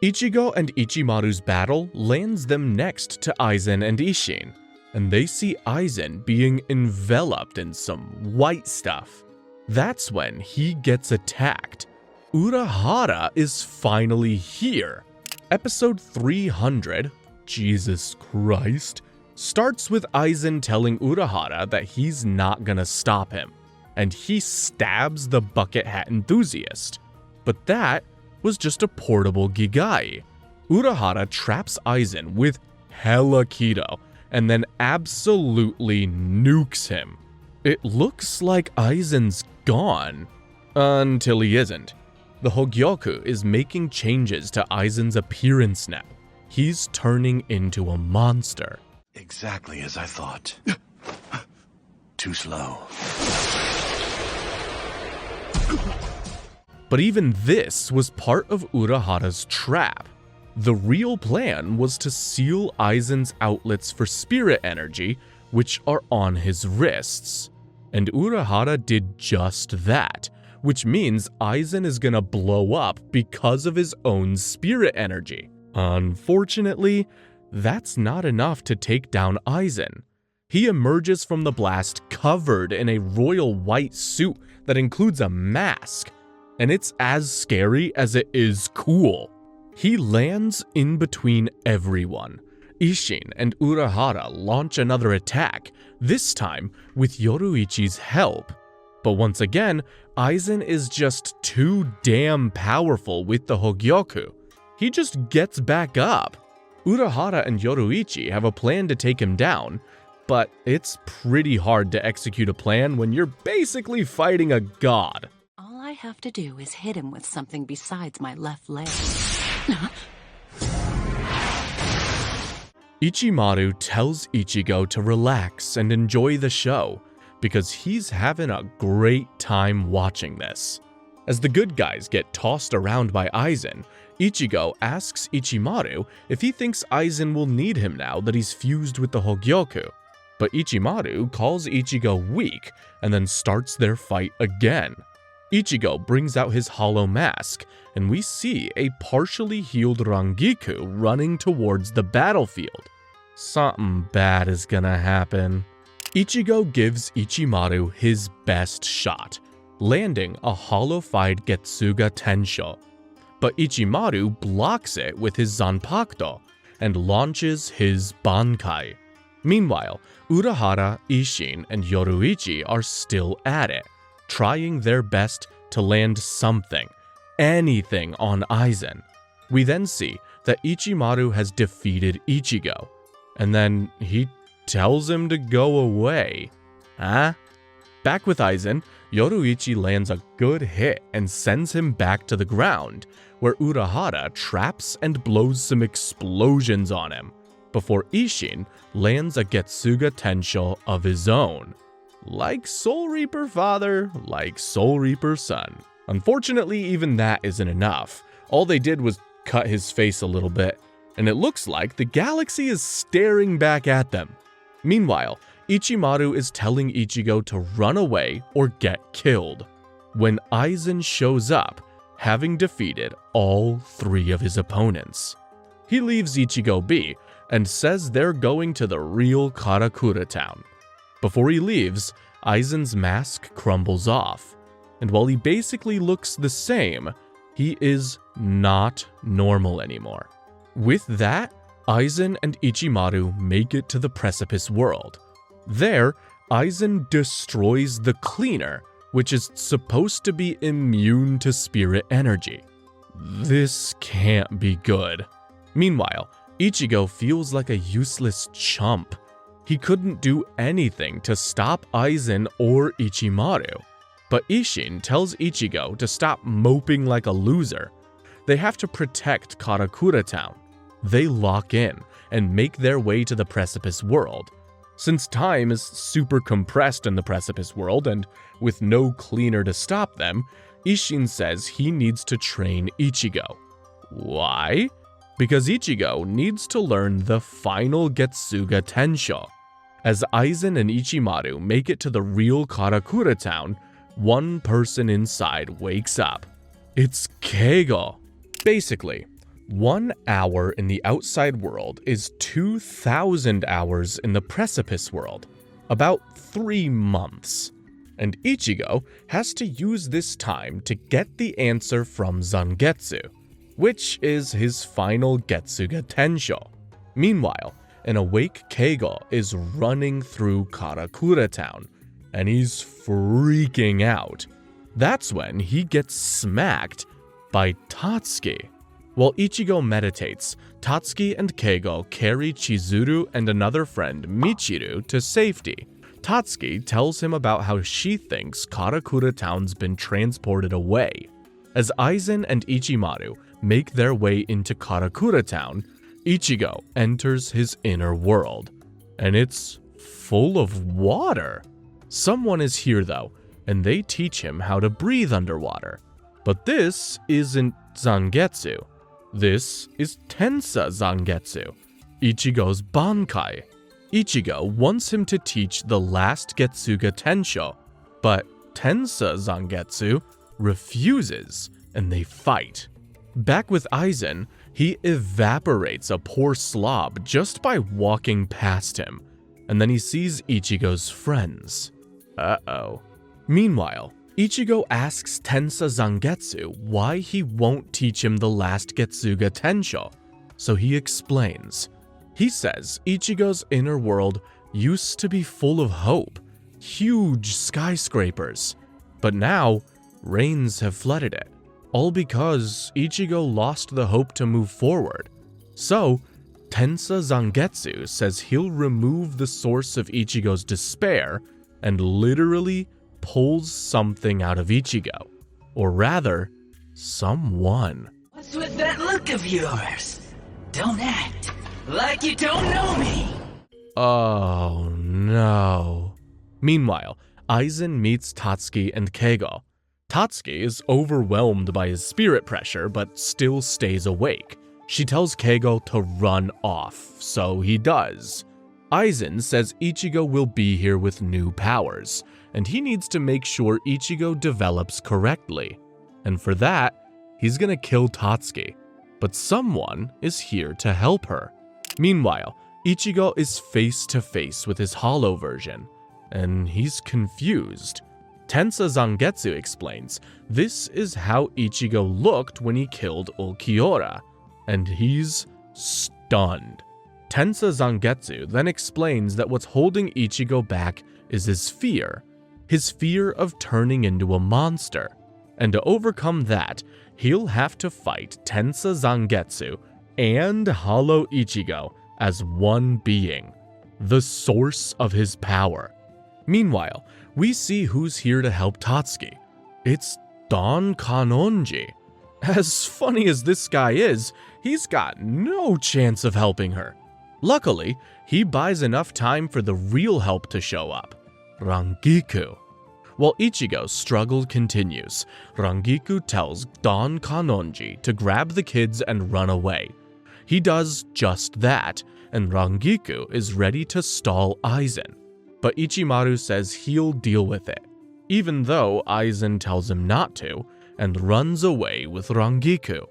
Speaker 1: Ichigo and Ichimaru's battle lands them next to Aizen and Isshin, and they see Aizen being enveloped in some white stuff. That's when he gets attacked. Urahara is finally here. Episode 300, Jesus Christ, starts with Aizen telling Urahara that he's not gonna stop him, and he stabs the bucket hat enthusiast. But that was just a portable Gigai. Urahara traps Aizen with hella Kido, and then absolutely nukes him. It looks like Aizen's gone, until he isn't. The Hogyoku is making changes to Aizen's appearance now. He's turning into a monster.
Speaker 9: Exactly as I thought. Too slow.
Speaker 1: But even this was part of Urahara's trap. The real plan was to seal Aizen's outlets for spirit energy, which are on his wrists. And Urahara did just that, which means Aizen is gonna blow up because of his own spirit energy. Unfortunately, that's not enough to take down Aizen. He emerges from the blast covered in a royal white suit that includes a mask, and it's as scary as it is cool. He lands in between everyone. Isshin and Urahara launch another attack, this time with Yoruichi's help. But once again, Aizen is just too damn powerful with the Hogyoku. He just gets back up. Urahara and Yoruichi have a plan to take him down, but it's pretty hard to execute a plan when you're basically fighting a god.
Speaker 4: have to do is hit him with something besides my left leg.
Speaker 1: Ichimaru tells Ichigo to relax and enjoy the show because he's having a great time watching this. As the good guys get tossed around by Aizen, Ichigo asks Ichimaru if he thinks Aizen will need him now that he's fused with the Hogyoku. But Ichimaru calls Ichigo weak and then starts their fight again. Ichigo brings out his hollow mask, and we see a partially healed Rangiku running towards the battlefield. Something bad is gonna happen. Ichigo gives Ichimaru his best shot, landing a hollow-fied Getsuga Tensho. But Ichimaru blocks it with his Zanpakuto and launches his Bankai. Meanwhile, Urahara, Isshin, and Yoruichi are still at it, trying their best to land something, anything on Aizen. We then see that Ichimaru has defeated Ichigo, and then he tells him to go away. Huh? Back with Aizen, Yoruichi lands a good hit and sends him back to the ground, where Urahara traps and blows some explosions on him, before Isshin lands a Getsuga Tensho of his own. Like Soul Reaper father, like Soul Reaper son. Unfortunately, even that isn't enough. All they did was cut his face a little bit, and it looks like the galaxy is staring back at them. Meanwhile, Ichimaru is telling Ichigo to run away or get killed, when Aizen shows up, having defeated all three of his opponents. He leaves Ichigo be and says they're going to the real Karakura town. Before he leaves, Aizen's mask crumbles off, and while he basically looks the same, he is not normal anymore. With that, Aizen and Ichimaru make it to the Precipice World. There, Aizen destroys the Cleaner, which is supposed to be immune to spirit energy. This can't be good. Meanwhile, Ichigo feels like a useless chump. He couldn't do anything to stop Aizen or Ichimaru. But Isshin tells Ichigo to stop moping like a loser. They have to protect Karakura Town. They lock in and make their way to the Precipice World. Since time is super compressed in the Precipice World and with no cleaner to stop them, Isshin says he needs to train Ichigo. Why? Because Ichigo needs to learn the final Getsuga Tensho. As Aizen and Ichimaru make it to the real Karakura Town, one person inside wakes up. It's Keigo. Basically, 1 hour in the outside world is 2,000 hours in the Precipice World, about 3 months. And Ichigo has to use this time to get the answer from Zangetsu, which is his final Getsuga Tensho. Meanwhile, an awake Keigo is running through Karakura Town, and he's freaking out. That's when he gets smacked by Tatsuki. While Ichigo meditates, Tatsuki and Keigo carry Chizuru and another friend, Michiru, to safety. Tatsuki tells him about how she thinks Karakura Town's been transported away. As Aizen and Ichimaru make their way into Karakura Town, Ichigo enters his inner world, and it's full of water. Someone is here though, and they teach him how to breathe underwater. But this isn't Zangetsu. This is Tensa Zangetsu, Ichigo's Bankai. Ichigo wants him to teach the last Getsuga Tensho, but Tensa Zangetsu refuses, and they fight. Back with Aizen, he evaporates a poor slob just by walking past him, and then he sees Ichigo's friends. Uh-oh. Meanwhile, Ichigo asks Tensa Zangetsu why he won't teach him the last Getsuga Tensho, so he explains. He says Ichigo's inner world used to be full of hope, huge skyscrapers, but now rains have flooded it, all because Ichigo lost the hope to move forward. So, Tensa Zangetsu says he'll remove the source of Ichigo's despair and literally pulls something out of Ichigo. Or rather, someone.
Speaker 21: What's with that look of yours? Don't act like you don't know me!
Speaker 1: Oh no. Meanwhile, Aizen meets Tatsuki and Keigo. Tatsuki is overwhelmed by his spirit pressure but still stays awake. She tells Keigo to run off, so he does. Aizen says Ichigo will be here with new powers, and he needs to make sure Ichigo develops correctly. And for that, he's gonna kill Tatsuki. But someone is here to help her. Meanwhile, Ichigo is face to face with his hollow version, and he's confused. Tensa Zangetsu explains this is how Ichigo looked when he killed Ulquiorra, and he's stunned. Tensa Zangetsu then explains that what's holding Ichigo back is his fear of turning into a monster. And to overcome that, he'll have to fight Tensa Zangetsu and Hollow Ichigo as one being, the source of his power. Meanwhile, we see who's here to help Tatsuki. It's Don Kanonji. As funny as this guy is, he's got no chance of helping her. Luckily, he buys enough time for the real help to show up, Rangiku. While Ichigo's struggle continues, Rangiku tells Don Kanonji to grab the kids and run away. He does just that, and Rangiku is ready to stall Aizen. But Ichimaru says he'll deal with it, even though Aizen tells him not to, and runs away with Rangiku.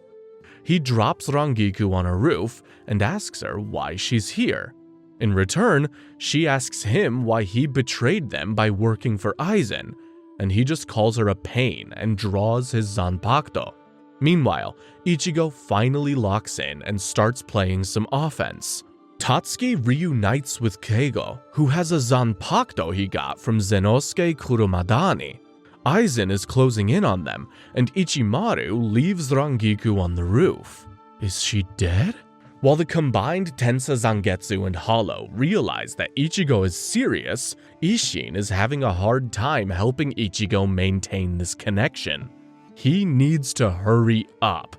Speaker 1: He drops Rangiku on a roof and asks her why she's here. In return, she asks him why he betrayed them by working for Aizen, and he just calls her a pain and draws his Zanpakuto. Meanwhile, Ichigo finally locks in and starts playing some offense. Tatsuki reunites with Keigo, who has a Zanpakuto he got from Zenosuke Kurumadani. Aizen is closing in on them, and Ichimaru leaves Rangiku on the roof. Is she dead? While the combined Tensa Zangetsu and Hollow realize that Ichigo is serious, Isshin is having a hard time helping Ichigo maintain this connection. He needs to hurry up.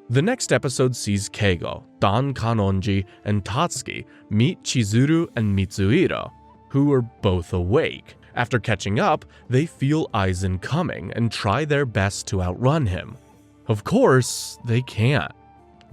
Speaker 1: The next episode sees Keigo, Don Kanonji, and Tatsuki meet Chizuru and Mitsuhiro, who are both awake. After catching up, they feel Aizen coming and try their best to outrun him. Of course, they can't.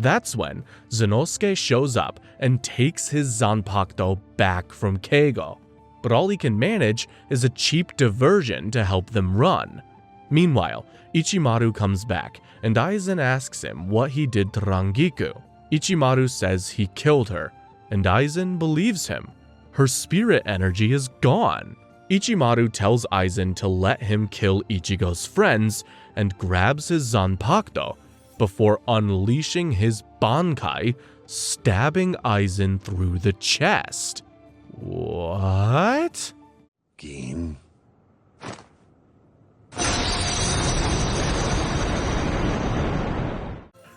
Speaker 1: That's when Zenosuke shows up and takes his Zanpakuto back from Keigo, but all he can manage is a cheap diversion to help them run. Meanwhile, Ichimaru comes back, and Aizen asks him what he did to Rangiku. Ichimaru says he killed her, and Aizen believes him. Her spirit energy is gone. Ichimaru tells Aizen to let him kill Ichigo's friends and grabs his Zanpakuto before unleashing his Bankai, stabbing Aizen through the chest. What?
Speaker 9: Gin.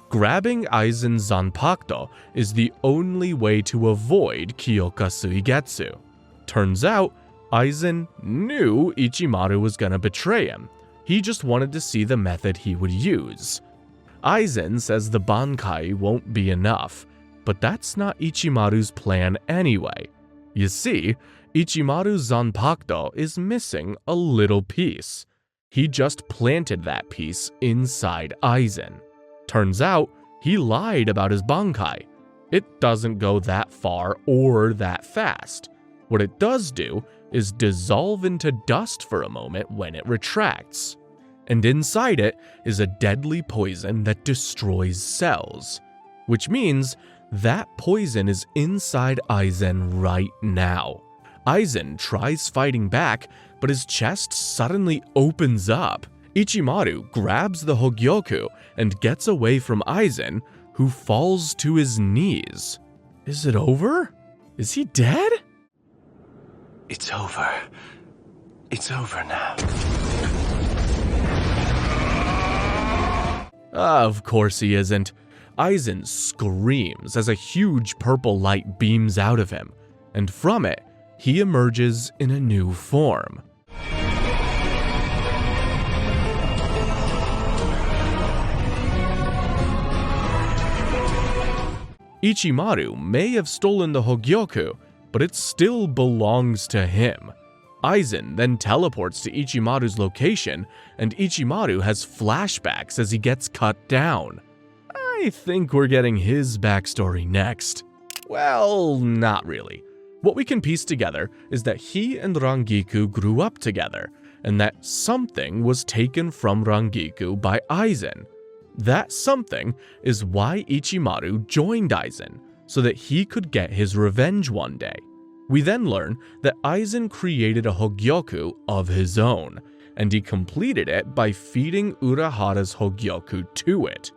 Speaker 1: Grabbing Aizen's Zanpakuto is the only way to avoid Kyoka Suigetsu. Turns out, Aizen knew Ichimaru was gonna betray him. He just wanted to see the method he would use. Aizen says the Bankai won't be enough, but that's not Ichimaru's plan anyway. You see, Ichimaru's Zanpakuto is missing a little piece. He just planted that piece inside Aizen. Turns out, he lied about his Bankai. It doesn't go that far or that fast. What it does do is dissolve into dust for a moment when it retracts. And inside it is a deadly poison that destroys cells, which means that poison is inside Aizen right now. Aizen tries fighting back, but his chest suddenly opens up. Ichimaru grabs the Hogyoku and gets away from Aizen, who falls to his knees. Is it over? Is he dead?
Speaker 22: It's over. It's over now.
Speaker 1: Of course he isn't. Aizen screams as a huge purple light beams out of him, and from it, he emerges in a new form. Ichimaru may have stolen the Hogyoku, but it still belongs to him. Aizen then teleports to Ichimaru's location, and Ichimaru has flashbacks as he gets cut down. I think we're getting his backstory next. Well, not really. What we can piece together is that he and Rangiku grew up together, and that something was taken from Rangiku by Aizen. That something is why Ichimaru joined Aizen, so that he could get his revenge one day. We then learn that Aizen created a Hogyoku of his own, and he completed it by feeding Urahara's Hogyoku to it.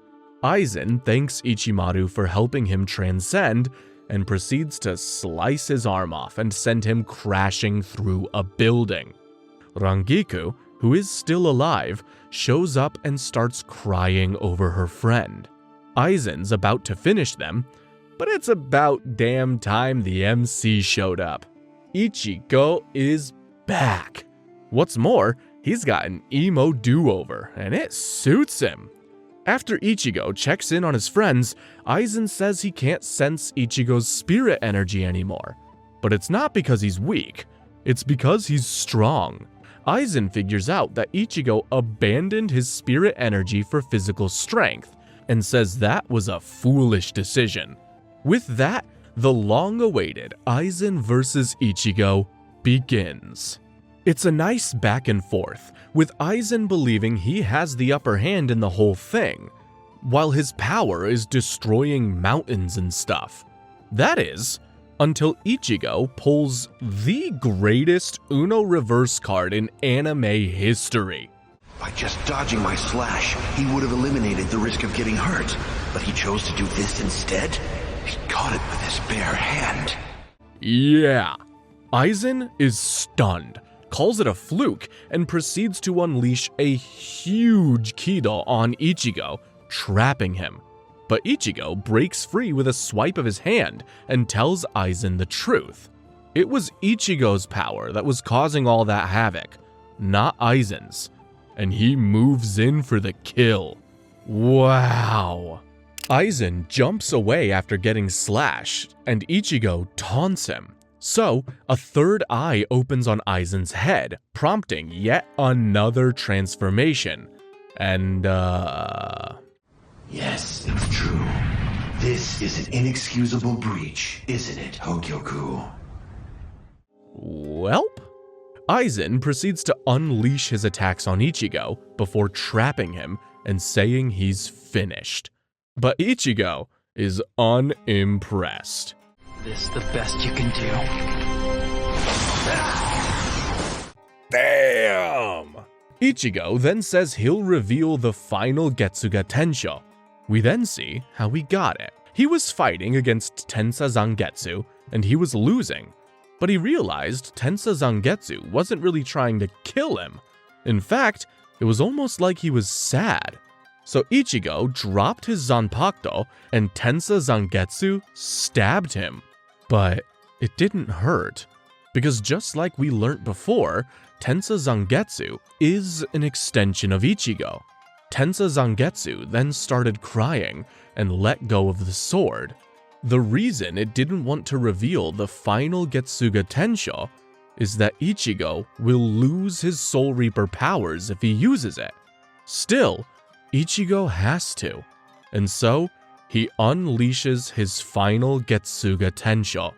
Speaker 1: Aizen thanks Ichimaru for helping him transcend, and proceeds to slice his arm off and send him crashing through a building. Rangiku, who is still alive, shows up and starts crying over her friend. Aizen's about to finish them, but it's about damn time the MC showed up. Ichigo is back. What's more, he's got an emo do-over, and it suits him. After Ichigo checks in on his friends, Aizen says he can't sense Ichigo's spirit energy anymore. But it's not because he's weak, it's because he's strong. Aizen figures out that Ichigo abandoned his spirit energy for physical strength, and says that was a foolish decision. With that, the long-awaited Aizen vs. Ichigo begins. It's a nice back and forth, with Aizen believing he has the upper hand in the whole thing, while his power is destroying mountains and stuff. That is, until Ichigo pulls the greatest Uno reverse card in anime history.
Speaker 9: By just dodging my slash, he would have eliminated the risk of getting hurt, but he chose to do this instead? He caught it with his bare hand.
Speaker 1: Yeah. Aizen is stunned, calls it a fluke, and proceeds to unleash a huge Kido on Ichigo, trapping him. But Ichigo breaks free with a swipe of his hand and tells Aizen the truth. It was Ichigo's power that was causing all that havoc, not Aizen's. And he moves in for the kill. Wow. Aizen jumps away after getting slashed, and Ichigo taunts him. So, a third eye opens on Aizen's head, prompting yet another transformation. And,
Speaker 9: Yes, it's true. This is an inexcusable breach, isn't it, Hogyoku?
Speaker 1: Welp? Aizen proceeds to unleash his attacks on Ichigo before trapping him and saying he's finished. But Ichigo is unimpressed.
Speaker 21: This the best you can do?
Speaker 1: Damn! Ichigo then says he'll reveal the final Getsuga Tensho. We then see how he got it. He was fighting against Tensa Zangetsu, and he was losing. But he realized Tensa Zangetsu wasn't really trying to kill him. In fact, it was almost like he was sad. So Ichigo dropped his Zanpakuto, and Tensa Zangetsu stabbed him. But it didn't hurt, because just like we learnt before, Tensa Zangetsu is an extension of Ichigo. Tensa Zangetsu then started crying and let go of the sword. The reason it didn't want to reveal the final Getsuga Tensho is that Ichigo will lose his Soul Reaper powers if he uses it. Still, Ichigo has to, and so he unleashes his final Getsuga Tensho,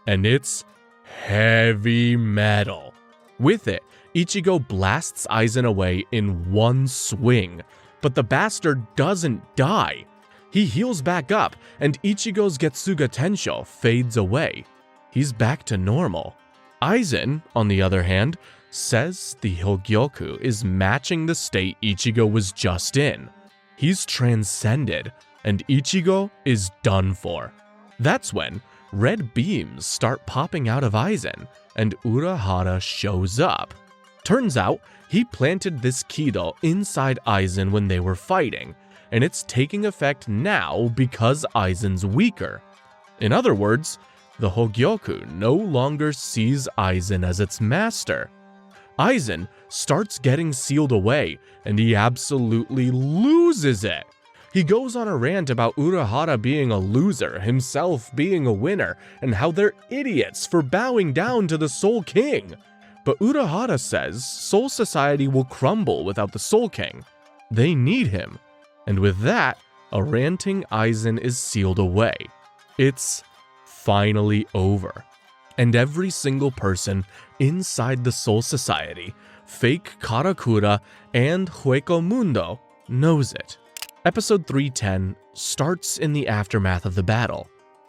Speaker 1: and it's heavy metal. With it, Ichigo blasts Aizen away in one swing, but the bastard doesn't die. He heals back up, and Ichigo's Getsuga Tensho fades away. He's back to normal. Aizen, on the other hand, says the Hogyoku is matching the state Ichigo was just in. He's transcended, and Ichigo is done for. That's when red beams start popping out of Aizen, and Urahara shows up. Turns out, he planted this Kido inside Aizen when they were fighting, and it's taking effect now because Aizen's weaker. In other words, the Hogyoku no longer sees Aizen as its master. Aizen starts getting sealed away, and he absolutely loses it. He goes on a rant about Urahara being a loser, himself being a winner, and how they're idiots for bowing down to the Soul King. But Urahara says Soul Society will crumble without the Soul King. They need him. And with that, a ranting Aizen is sealed away. It's finally over. And every single person inside the Soul Society, fake Karakura, and Hueco Mundo knows it. Episode 310 starts in the aftermath of the battle.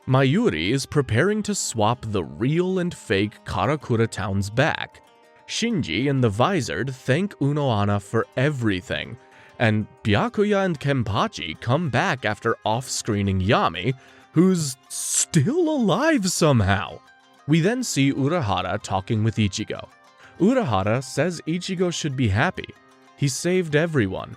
Speaker 1: Mayuri is preparing to swap the real and fake Karakura towns back. Shinji and the Visored thank Unohana for everything, and Byakuya and Kenpachi come back after off-screening Yami, who's still alive somehow. We then see Urahara talking with Ichigo. Urahara says Ichigo should be happy. He saved everyone.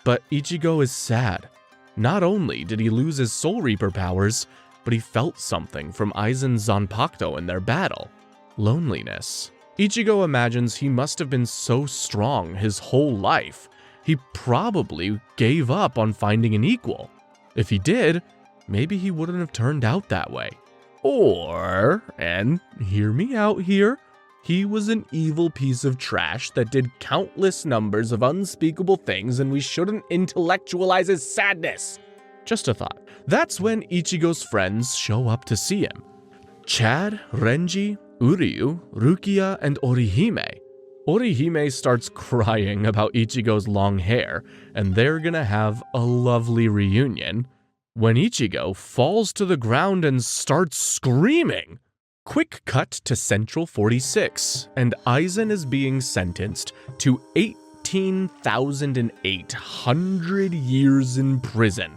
Speaker 1: But Ichigo is sad. Not only did he lose his Soul Reaper powers, but he felt something from Aizen's Zanpakuto in their battle. Loneliness. Ichigo imagines he must have been so strong his whole life. He probably gave up on finding an equal. If he did, maybe he wouldn't have turned out that way. Or, and hear me out here, he was an evil piece of trash that did countless numbers of unspeakable things and we shouldn't intellectualize his sadness. Just a thought. That's when Ichigo's friends show up to see him. Chad, Renji, Uryu, Rukia, and Orihime. Orihime starts crying about Ichigo's long hair, and they're gonna have a lovely reunion, when Ichigo falls to the ground and starts screaming. Quick cut to Central 46, and Aizen is being sentenced to 18,800 years in prison.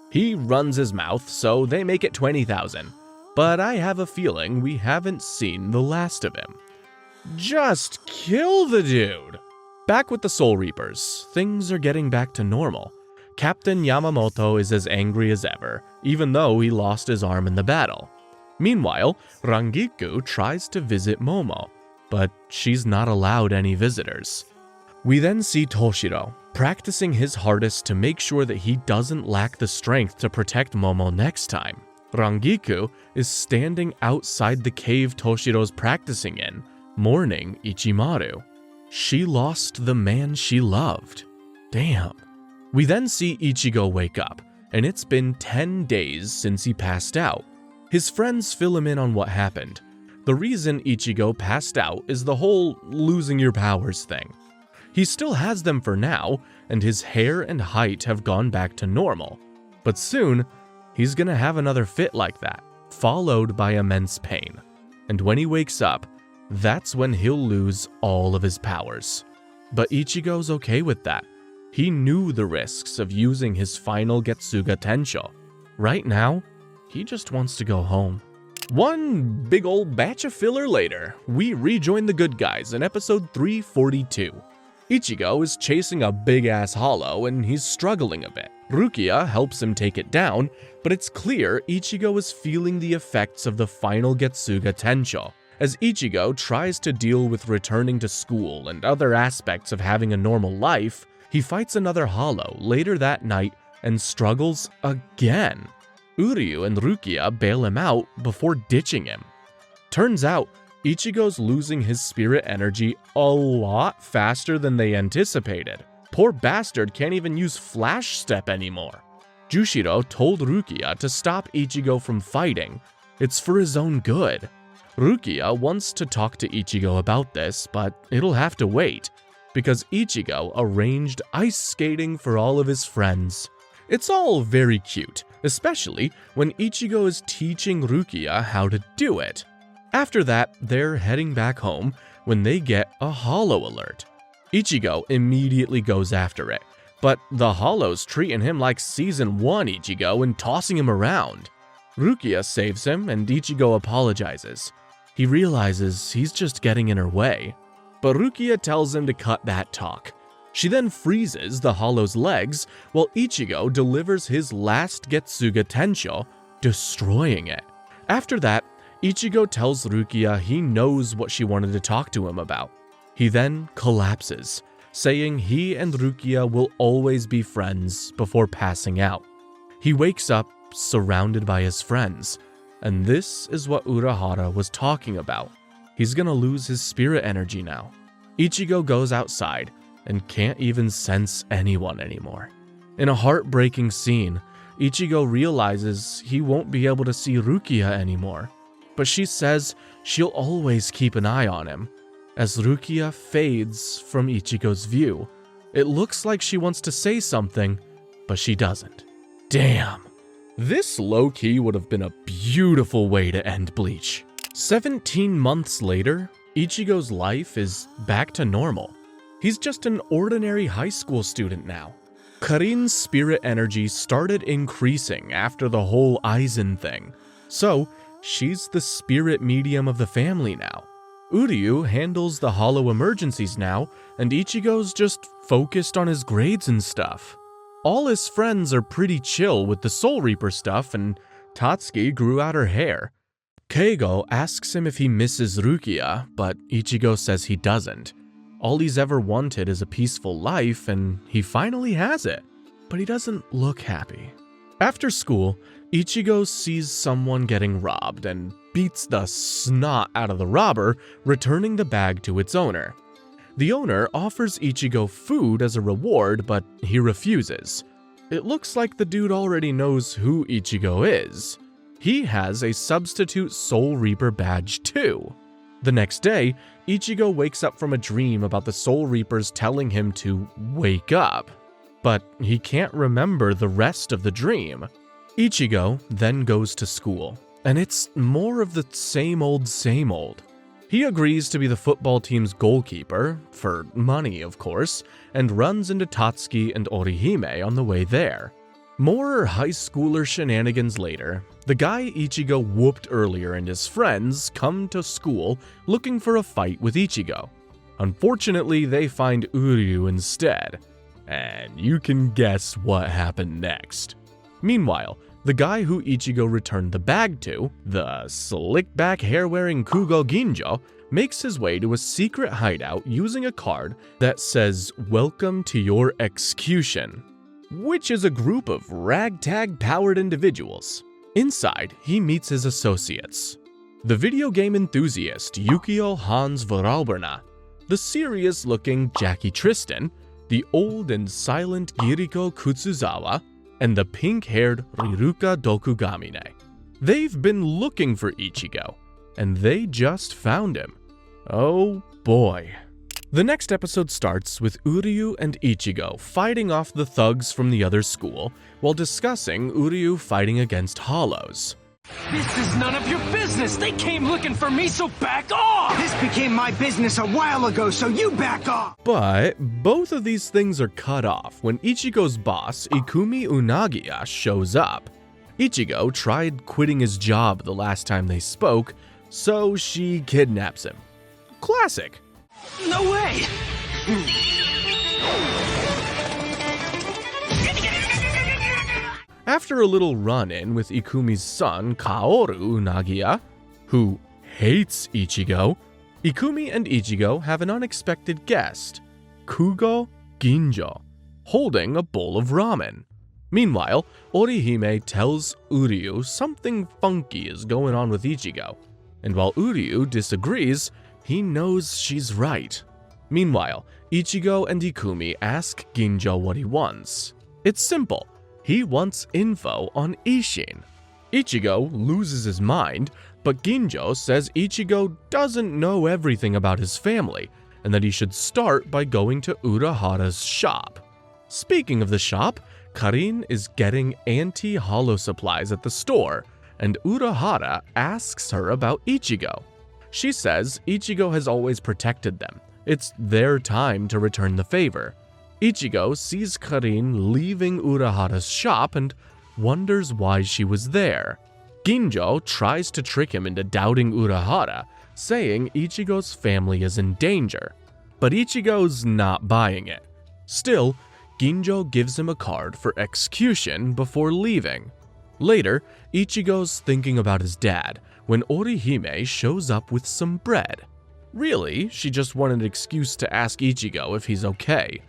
Speaker 1: He runs his mouth, so they make it 20,000. But I have a feeling we haven't seen the last of him. Just kill the dude! Back with the Soul Reapers, things are getting back to normal. Captain Yamamoto is as angry as ever, even though he lost his arm in the battle. Meanwhile, Rangiku tries to visit Momo, but she's not allowed any visitors. We then see Toshiro, practicing his hardest to make sure that he doesn't lack the strength to protect Momo next time. Rangiku is standing outside the cave Toshiro's practicing in, mourning Ichimaru. She lost the man she loved. Damn. We then see Ichigo wake up, and it's been 10 days since he passed out. His friends fill him in on what happened. The reason Ichigo passed out is the whole losing your powers thing. He still has them for now, and his hair and height have gone back to normal. But soon, he's gonna have another fit like that, followed by immense pain. And when he wakes up, that's when he'll lose all of his powers. But Ichigo's okay with that. He knew the risks of using his final Getsuga Tensho. Right now, he just wants to go home. One big old batch of filler later, we rejoin the good guys in episode 342. Ichigo is chasing a big-ass hollow and he's struggling a bit. Rukia helps him take it down, but it's clear Ichigo is feeling the effects of the final Getsuga Tensho. As Ichigo tries to deal with returning to school and other aspects of having a normal life, he fights another hollow later that night and struggles again. Uryu and Rukia bail him out before ditching him. Turns out, Ichigo's losing his spirit energy a lot faster than they anticipated. Poor bastard can't even use Flash Step anymore. Jushiro told Rukia to stop Ichigo from fighting. It's for his own good. Rukia wants to talk to Ichigo about this, but it'll have to wait, because Ichigo arranged ice skating for all of his friends. It's all very cute, especially when Ichigo is teaching Rukia how to do it. After that, they're heading back home when they get a hollow alert. Ichigo immediately goes after it, but the hollow's treating him like Season 1 Ichigo and tossing him around. Rukia saves him and Ichigo apologizes. He realizes he's just getting in her way, but Rukia tells him to cut that talk. She then freezes the hollow's legs while Ichigo delivers his last Getsuga Tensho, destroying it. After that, Ichigo tells Rukia he knows what she wanted to talk to him about. He then collapses, saying he and Rukia will always be friends before passing out. He wakes up surrounded by his friends, and this is what Urahara was talking about. He's gonna lose his spirit energy now. Ichigo goes outside and can't even sense anyone anymore. In a heartbreaking scene, Ichigo realizes he won't be able to see Rukia anymore, but she says she'll always keep an eye on him. As Rukia fades from Ichigo's view, it looks like she wants to say something, but she doesn't. Damn. This low-key would have been a beautiful way to end Bleach. 17 months later, Ichigo's life is back to normal. He's just an ordinary high school student now. Karin's spirit energy started increasing after the whole Aizen thing, so she's the spirit medium of the family now. Uryu handles the hollow emergencies now, and Ichigo's just focused on his grades and stuff. All his friends are pretty chill with the Soul Reaper stuff, and Tatsuki grew out her hair. Keigo asks him if he misses Rukia, but Ichigo says he doesn't. All he's ever wanted is a peaceful life, and he finally has it. But he doesn't look happy. After school, Ichigo sees someone getting robbed and beats the snot out of the robber, returning the bag to its owner. The owner offers Ichigo food as a reward, but he refuses. It looks like the dude already knows who Ichigo is. He has a substitute Soul Reaper badge too. The next day, Ichigo wakes up from a dream about the Soul Reapers telling him to wake up, but he can't remember the rest of the dream. Ichigo then goes to school, and it's more of the same old same old. He agrees to be the football team's goalkeeper, for money of course, and runs into Tatsuki and Orihime on the way there. More high schooler shenanigans later, the guy Ichigo whooped earlier and his friends come to school looking for a fight with Ichigo. Unfortunately, they find Uryu instead, and you can guess what happened next. Meanwhile, the guy who Ichigo returned the bag to, the slick-back hair-wearing Kugo Ginjo, makes his way to a secret hideout using a card that says, "Welcome to your execution," which is a group of ragtag-powered individuals. Inside, he meets his associates. The video game enthusiast Yukio Hans Voralberna, the serious-looking Jackie Tristan, the old and silent Giriko Kutsuzawa, and the pink-haired Riruka Dokugamine. They've been looking for Ichigo, and they just found him. Oh boy. The next episode starts with Uryu and Ichigo fighting off the thugs from the other school while discussing Uryu fighting against Hollows.
Speaker 5: This is none of your business! They came looking for me, so back off!
Speaker 6: This became my business a while ago, so you back off!
Speaker 1: But both of these things are cut off when Ichigo's boss, Ikumi Unagiya, shows up. Ichigo tried quitting his job the last time they spoke, so she kidnaps him. Classic.
Speaker 5: No way!
Speaker 1: After a little run-in with Ikumi's son, Kaoru Unagiya, who hates Ichigo, Ikumi and Ichigo have an unexpected guest, Kugo Ginjo, holding a bowl of ramen. Meanwhile, Orihime tells Uryu something funky is going on with Ichigo, and while Uryu disagrees, he knows she's right. Meanwhile, Ichigo and Ikumi ask Ginjo what he wants. It's simple. He wants info on Isshin. Ichigo loses his mind, but Ginjo says Ichigo doesn't know everything about his family, and that he should start by going to Urahara's shop. Speaking of the shop, Karin is getting anti-hollow supplies at the store, and Urahara asks her about Ichigo. She says Ichigo has always protected them. It's their time to return the favor. Ichigo sees Karin leaving Urahara's shop and wonders why she was there. Ginjo tries to trick him into doubting Urahara, saying Ichigo's family is in danger. But Ichigo's not buying it. Still, Ginjo gives him a card for execution before leaving. Later, Ichigo's thinking about his dad when Orihime shows up with some bread. Really, she just wanted an excuse to ask Ichigo if he's okay.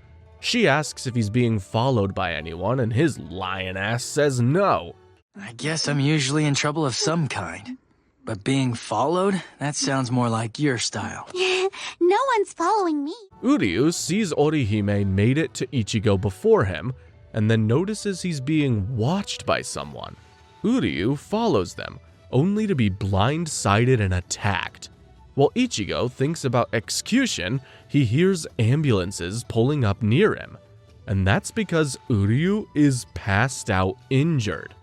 Speaker 1: She asks if he's being followed by anyone, and his lion ass says no.
Speaker 21: I guess I'm usually in trouble of some kind. But being followed? That sounds more like your style.
Speaker 20: No one's following me.
Speaker 1: Uryu sees Orihime made it to Ichigo before him, and then notices he's being watched by someone. Uryu follows them, only to be blindsided and attacked. While Ichigo thinks about execution, he hears ambulances pulling up near him. And that's because Uryu is passed out injured.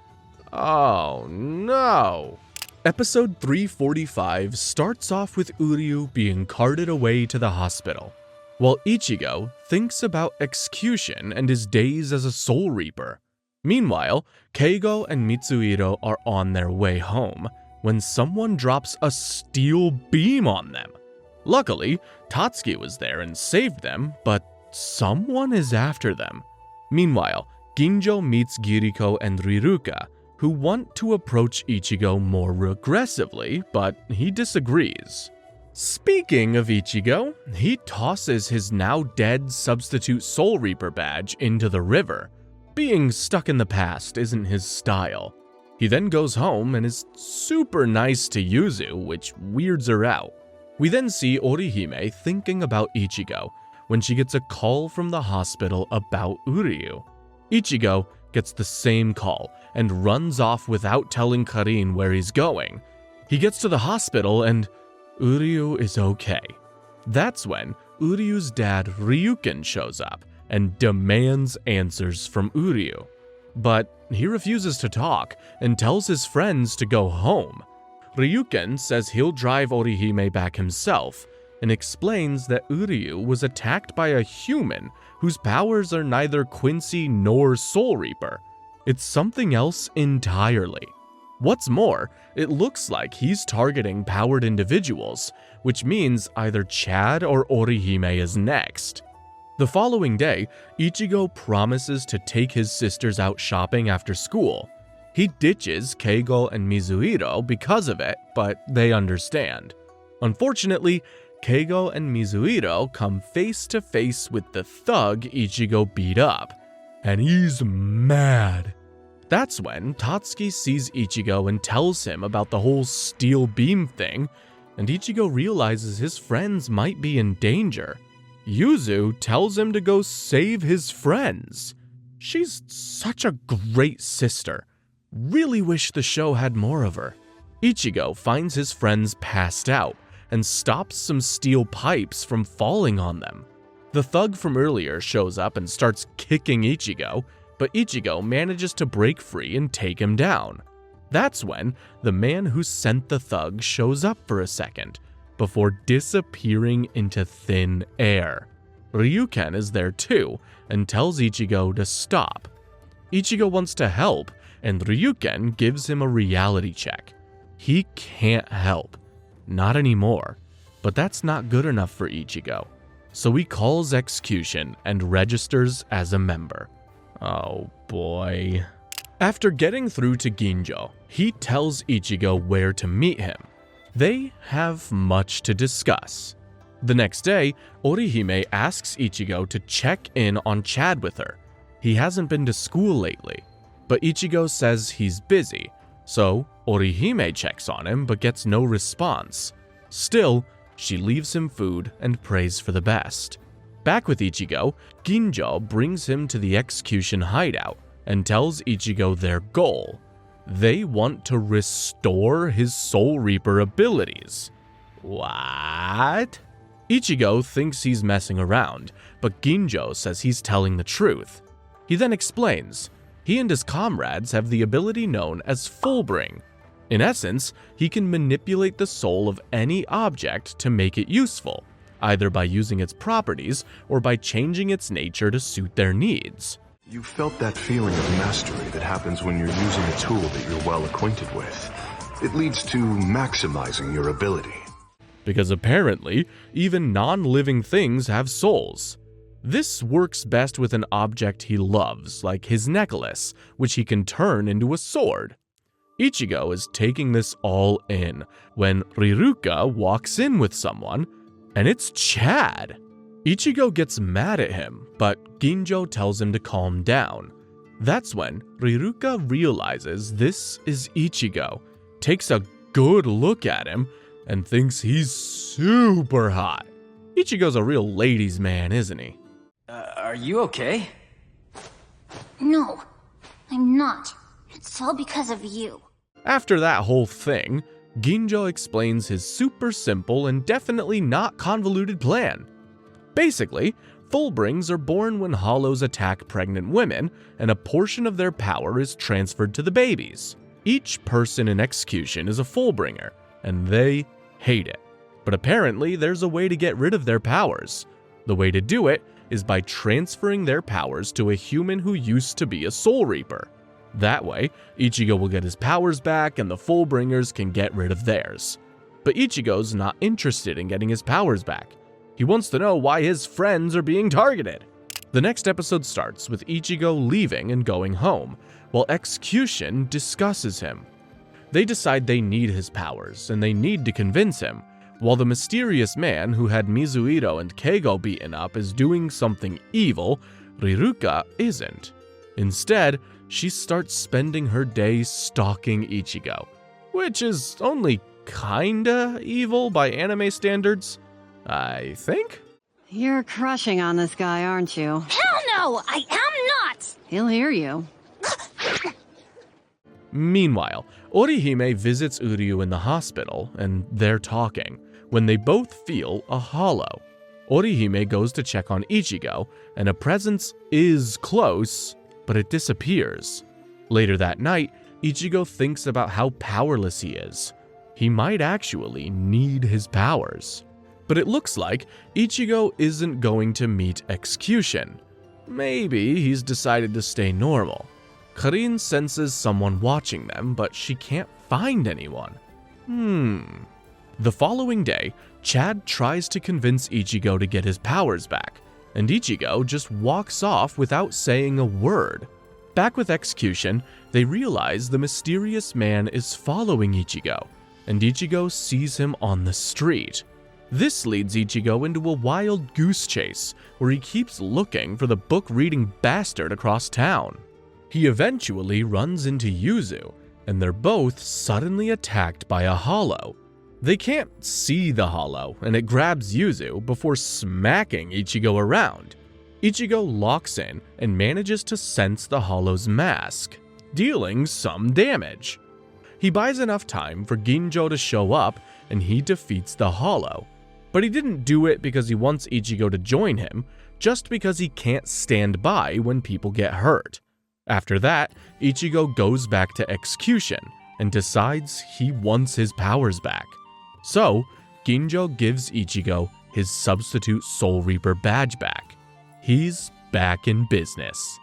Speaker 1: Oh no! Episode 345 starts off with Uryu being carted away to the hospital, while Ichigo thinks about execution and his days as a Soul Reaper. Meanwhile, Keigo and Mitsuhiro are on their way home when someone drops a steel beam on them. Luckily, Tatsuki was there and saved them, but someone is after them. Meanwhile, Ginjo meets Giriko and Riruka, who want to approach Ichigo more aggressively, but he disagrees. Speaking of Ichigo, he tosses his now dead substitute Soul Reaper badge into the river. Being stuck in the past isn't his style. He then goes home and is super nice to Yuzu, which weirds her out. We then see Orihime thinking about Ichigo when she gets a call from the hospital about Uryu. Ichigo gets the same call and runs off without telling Karin where he's going. He gets to the hospital and Uryu is okay. That's when Uryu's dad Ryuken shows up and demands answers from Uryu. But he refuses to talk and tells his friends to go home. Ryuken says he'll drive Orihime back himself and explains that Uryu was attacked by a human whose powers are neither Quincy nor Soul Reaper. It's something else entirely. What's more, it looks like he's targeting powered individuals, which means either Chad or Orihime is next. The following day, Ichigo promises to take his sisters out shopping after school. He ditches Keigo and Mizuhiro because of it, but they understand. Unfortunately, Keigo and Mizuhiro come face to face with the thug Ichigo beat up, and he's mad. That's when Tatsuki sees Ichigo and tells him about the whole steel beam thing, and Ichigo realizes his friends might be in danger. Yuzu tells him to go save his friends. She's such a great sister. Really wish the show had more of her. Ichigo finds his friends passed out and stops some steel pipes from falling on them. The thug from earlier shows up and starts kicking Ichigo, but Ichigo manages to break free and take him down. That's when the man who sent the thug shows up for a second, before disappearing into thin air. Ryuken is there too, and tells Ichigo to stop. Ichigo wants to help, and Ryuken gives him a reality check. He can't help. Not anymore. But that's not good enough for Ichigo. So he calls execution and registers as a member. Oh boy. After getting through to Ginjo, he tells Ichigo where to meet him. They have much to discuss. The next day, Orihime asks Ichigo to check in on Chad with her. He hasn't been to school lately, but Ichigo says he's busy, so Orihime checks on him but gets no response. Still, she leaves him food and prays for the best. Back with Ichigo, Ginjo brings him to the execution hideout and tells Ichigo their goal. They want to restore his Soul Reaper abilities. What? Ichigo thinks he's messing around, but Ginjo says he's telling the truth. He then explains, he and his comrades have the ability known as Fullbring. In essence, he can manipulate the soul of any object to make it useful, either by using its properties or by changing its nature to suit their needs.
Speaker 11: You felt that feeling of mastery that happens when you're using a tool that you're well acquainted with. It leads to maximizing your ability.
Speaker 1: Because apparently, even non-living things have souls. This works best with an object he loves, like his necklace, which he can turn into a sword. Ichigo is taking this all in when Riruka walks in with someone, and it's Chad. Ichigo gets mad at him, but Grimmjow tells him to calm down. That's when Rukia realizes this is Ichigo, takes a good look at him, and thinks he's super hot. Ichigo's a real ladies' man, isn't he?
Speaker 21: Are you okay?
Speaker 20: No, I'm not. It's all because of you.
Speaker 1: After that whole thing, Grimmjow explains his super simple and definitely not convoluted plan. Basically, Fullbrings are born when hollows attack pregnant women, and a portion of their power is transferred to the babies. Each person in execution is a Fullbringer, and they hate it. But apparently, there's a way to get rid of their powers. The way to do it is by transferring their powers to a human who used to be a Soul Reaper. That way, Ichigo will get his powers back and the Fullbringers can get rid of theirs. But Ichigo's not interested in getting his powers back. He wants to know why his friends are being targeted. The next episode starts with Ichigo leaving and going home, while Execution discusses him. They decide they need his powers, and they need to convince him, while the mysterious man who had Mizuhiro and Keigo beaten up is doing something evil, Rukia isn't. Instead, she starts spending her day stalking Ichigo, which is only kinda evil by anime standards, I think?
Speaker 17: You're crushing on this guy, aren't you?
Speaker 20: Hell no, I am not!
Speaker 17: He'll hear you.
Speaker 1: Meanwhile, Orihime visits Uryu in the hospital, and they're talking, when they both feel a hollow. Orihime goes to check on Ichigo, and a presence is close, but it disappears. Later that night, Ichigo thinks about how powerless he is. He might actually need his powers. But it looks like Ichigo isn't going to meet Execution. Maybe he's decided to stay normal. Karin senses someone watching them, but she can't find anyone. The following day, Chad tries to convince Ichigo to get his powers back, and Ichigo just walks off without saying a word. Back with Execution, they realize the mysterious man is following Ichigo, and Ichigo sees him on the street. This leads Ichigo into a wild goose chase, where he keeps looking for the book-reading bastard across town. He eventually runs into Yuzu, and they're both suddenly attacked by a hollow. They can't see the hollow, and it grabs Yuzu before smacking Ichigo around. Ichigo locks in and manages to sense the hollow's mask, dealing some damage. He buys enough time for Grimmjow to show up, and he defeats the hollow. But he didn't do it because he wants Ichigo to join him, just because he can't stand by when people get hurt. After that, Ichigo goes back to Execution and decides he wants his powers back. So, Grimmjow gives Ichigo his substitute Soul Reaper badge back. He's back in business,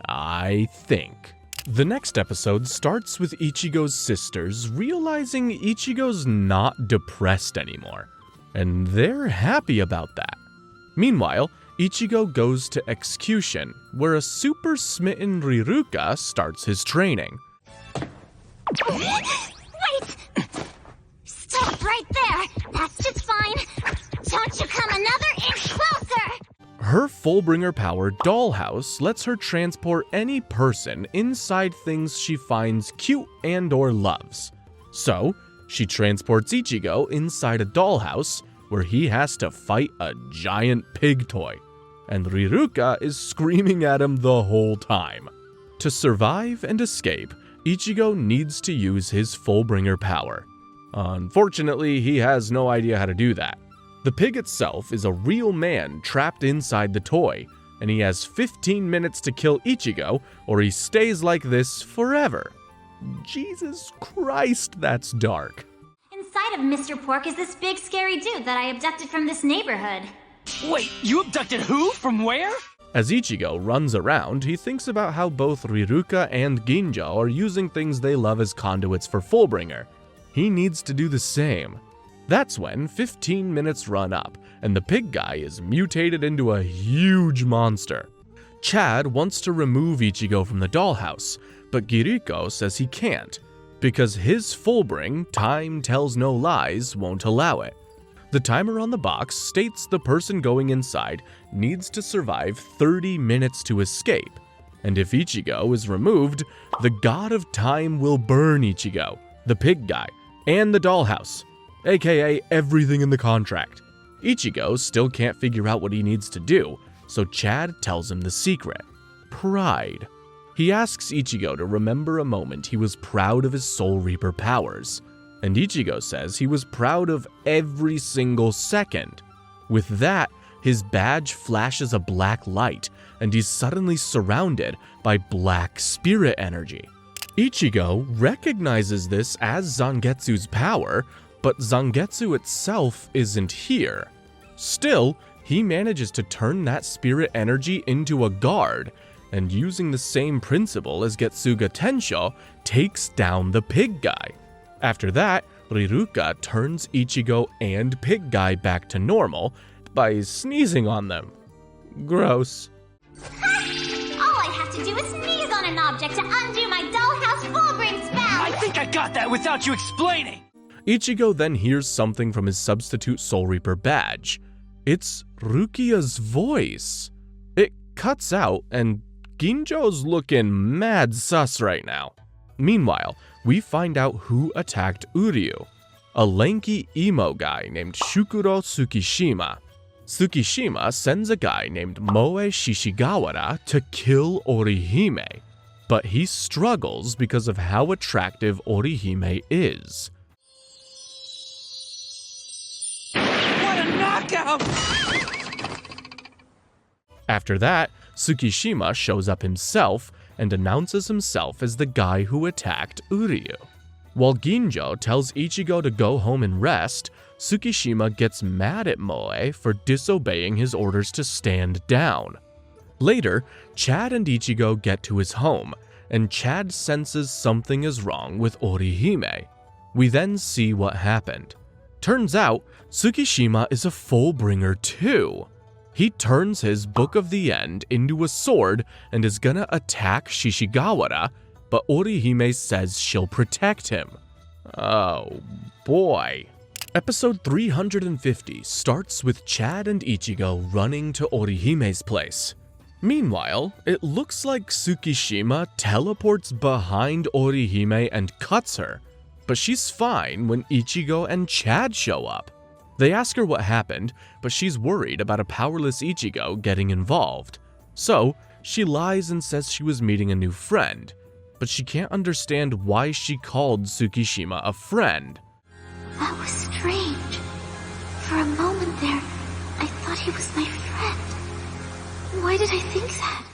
Speaker 1: I think. The next episode starts with Ichigo's sisters realizing Ichigo's not depressed anymore, and they're happy about that. Meanwhile, Ichigo goes to Execution, where a super smitten Rukia starts his training.
Speaker 20: Wait! Stop right there! That's just fine! Don't you come another inch closer!
Speaker 1: Her Fullbringer power Dollhouse lets her transport any person inside things she finds cute and or loves. So, she transports Ichigo inside a dollhouse where he has to fight a giant pig toy, and Rukia is screaming at him the whole time. To survive and escape, Ichigo needs to use his Fullbringer power. Unfortunately, he has no idea how to do that. The pig itself is a real man trapped inside the toy, and he has 15 minutes to kill Ichigo, or he stays like this forever. Jesus Christ, that's dark.
Speaker 20: Inside of Mr. Pork is this big scary dude that I abducted from this neighborhood.
Speaker 21: Wait, you abducted who? From where?
Speaker 1: As Ichigo runs around, he thinks about how both Rukia and Grimmjow are using things they love as conduits for Fullbringer. He needs to do the same. That's when 15 minutes run up, and the pig guy is mutated into a huge monster. Chad wants to remove Ichigo from the dollhouse, but Kiriko says he can't, because his Fullbring, Time Tells No Lies, won't allow it. The timer on the box states the person going inside needs to survive 30 minutes to escape, and if Ichigo is removed, the god of time will burn Ichigo, the pig guy, and the dollhouse, aka everything in the contract. Ichigo still can't figure out what he needs to do, so Chad tells him the secret: pride. He asks Ichigo to remember a moment he was proud of his Soul Reaper powers, and Ichigo says he was proud of every single second. With that, his badge flashes a black light, and he's suddenly surrounded by black spirit energy. Ichigo recognizes this as Zangetsu's power, but Zangetsu itself isn't here. Still, he manages to turn that spirit energy into a guard, and using the same principle as Getsuga Tensho, takes down the pig guy. After that, Rukia turns Ichigo and pig guy back to normal by sneezing on them. Gross.
Speaker 20: All I have to do is sneeze on an object to undo my dollhouse full-bring spell!
Speaker 21: I think I got that without you explaining!
Speaker 1: Ichigo then hears something from his substitute Soul Reaper badge. It's Rukia's voice. It cuts out, and Ginjo's looking mad sus right now. Meanwhile, we find out who attacked Uryu, a lanky emo guy named Shukuro Tsukishima. Tsukishima sends a guy named Moe Shishigawara to kill Orihime, but he struggles because of how attractive Orihime is.
Speaker 21: What a knockout!
Speaker 1: After that, Tsukishima shows up himself and announces himself as the guy who attacked Uryu. While Ginjo tells Ichigo to go home and rest, Tsukishima gets mad at Moe for disobeying his orders to stand down. Later, Chad and Ichigo get to his home, and Chad senses something is wrong with Orihime. We then see what happened. Turns out, Tsukishima is a Fullbringer too. He turns his Book of the End into a sword and is gonna attack Shishigawara, but Orihime says she'll protect him. Oh boy. Episode 350 starts with Chad and Ichigo running to Orihime's place. Meanwhile, it looks like Tsukishima teleports behind Orihime and cuts her, but she's fine when Ichigo and Chad show up. They ask her what happened, but she's worried about a powerless Ichigo getting involved. So, she lies and says she was meeting a new friend, but she can't understand why she called Tsukishima a friend.
Speaker 20: That was strange. For a moment there, I thought he was my friend. Why did I think that?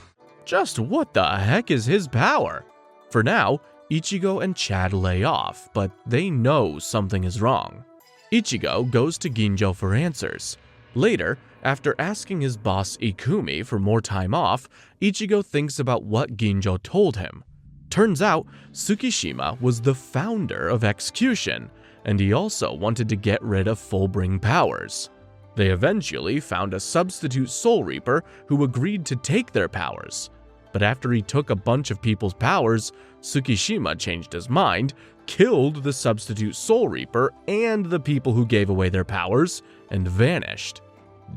Speaker 1: Just what the heck is his power? For now, Ichigo and Chad lay off, but they know something is wrong. Ichigo goes to Ginjo for answers. Later, after asking his boss Ikumi for more time off, Ichigo thinks about what Ginjo told him. Turns out, Tsukishima was the founder of Execution, and he also wanted to get rid of Fullbring powers. They eventually found a substitute Soul Reaper who agreed to take their powers. But after he took a bunch of people's powers, Tsukishima changed his mind, killed the substitute Soul Reaper and the people who gave away their powers, and vanished.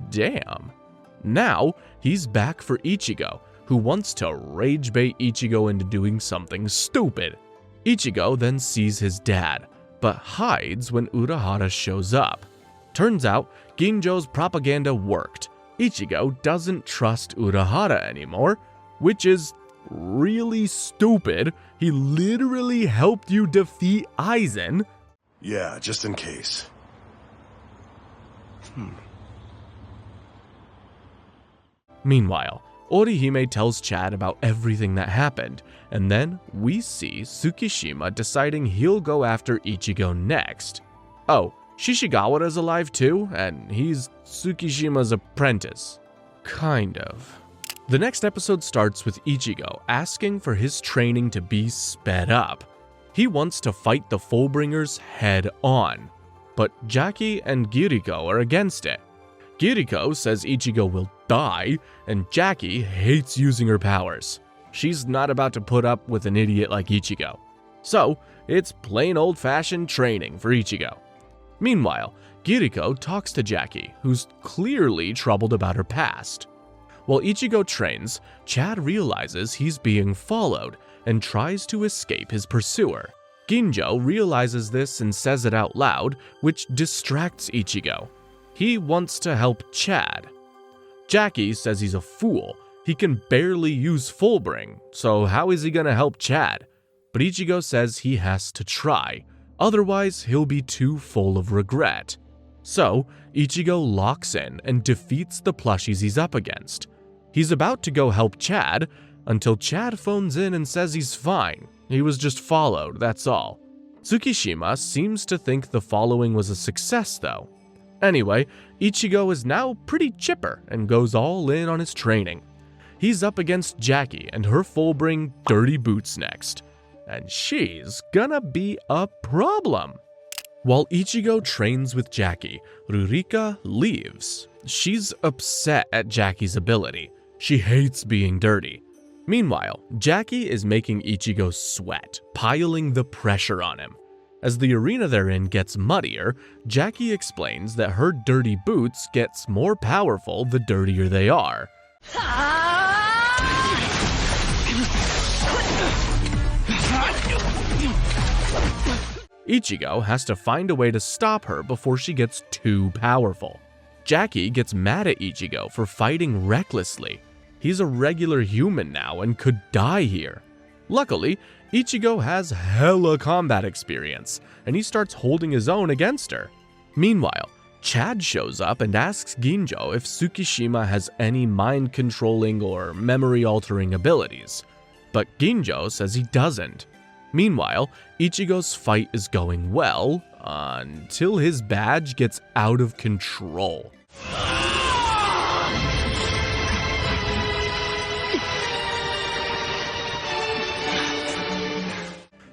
Speaker 1: Damn. Now, he's back for Ichigo, who wants to rage bait Ichigo into doing something stupid. Ichigo then sees his dad, but hides when Urahara shows up. Turns out, Ginjo's propaganda worked. Ichigo doesn't trust Urahara anymore, which is really stupid. He literally helped you defeat Aizen.
Speaker 11: Yeah, just in case.
Speaker 1: Meanwhile, Orihime tells Chad about everything that happened, and then we see Tsukishima deciding he'll go after Ichigo next. Oh, Shishigawara's alive too, and he's Tsukishima's apprentice. Kind of. The next episode starts with Ichigo asking for his training to be sped up. He wants to fight the Fullbringers head on, but Jackie and Giriko are against it. Giriko says Ichigo will die, and Jackie hates using her powers. She's not about to put up with an idiot like Ichigo. So, it's plain old-fashioned training for Ichigo. Meanwhile, Kiriko talks to Jackie, who's clearly troubled about her past. While Ichigo trains, Chad realizes he's being followed and tries to escape his pursuer. Grimmjow realizes this and says it out loud, which distracts Ichigo. He wants to help Chad. Jackie says he's a fool. He can barely use Fullbring, so how is he gonna help Chad? But Ichigo says he has to try, otherwise he'll be too full of regret. So, Ichigo locks in and defeats the plushies he's up against. He's about to go help Chad, until Chad phones in and says he's fine. He was just followed, that's all. Tsukishima seems to think the following was a success though. Anyway, Ichigo is now pretty chipper and goes all in on his training. He's up against Jackie and her Fullbring Dirty Boots next. And she's gonna be a problem. While Ichigo trains with Jackie, Rukia leaves. She's upset at Jackie's ability. She hates being dirty. Meanwhile, Jackie is making Ichigo sweat, piling the pressure on him. As the arena they're in gets muddier, Jackie explains that her dirty boots gets more powerful the dirtier they are. Ichigo has to find a way to stop her before she gets too powerful. Jackie gets mad at Ichigo for fighting recklessly. He's a regular human now and could die here. Luckily, Ichigo has hella combat experience, and he starts holding his own against her. Meanwhile, Chad shows up and asks Grimmjow if Tsukishima has any mind-controlling or memory-altering abilities, but Grimmjow says he doesn't. Meanwhile, Ichigo's fight is going well, until his badge gets out of control.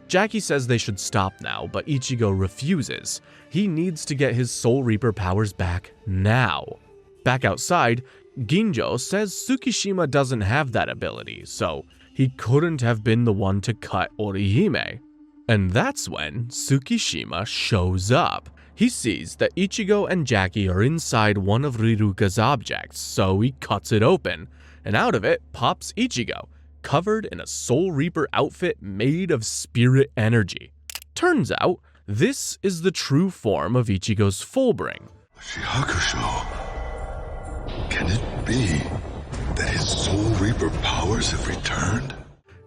Speaker 1: Jackie says they should stop now, but Ichigo refuses. He needs to get his Soul Reaper powers back now. Back outside, Grimmjow says Tsukishima doesn't have that ability, so he couldn't have been the one to cut Orihime. And that's when Tsukishima shows up. He sees that Ichigo and Jackie are inside one of Riruka's objects, so he cuts it open, and out of it pops Ichigo, covered in a Soul Reaper outfit made of spirit energy. Turns out, this is the true form of Ichigo's Fullbring.
Speaker 12: Shihakusho. Can it be that his Soul Reaper powers have returned?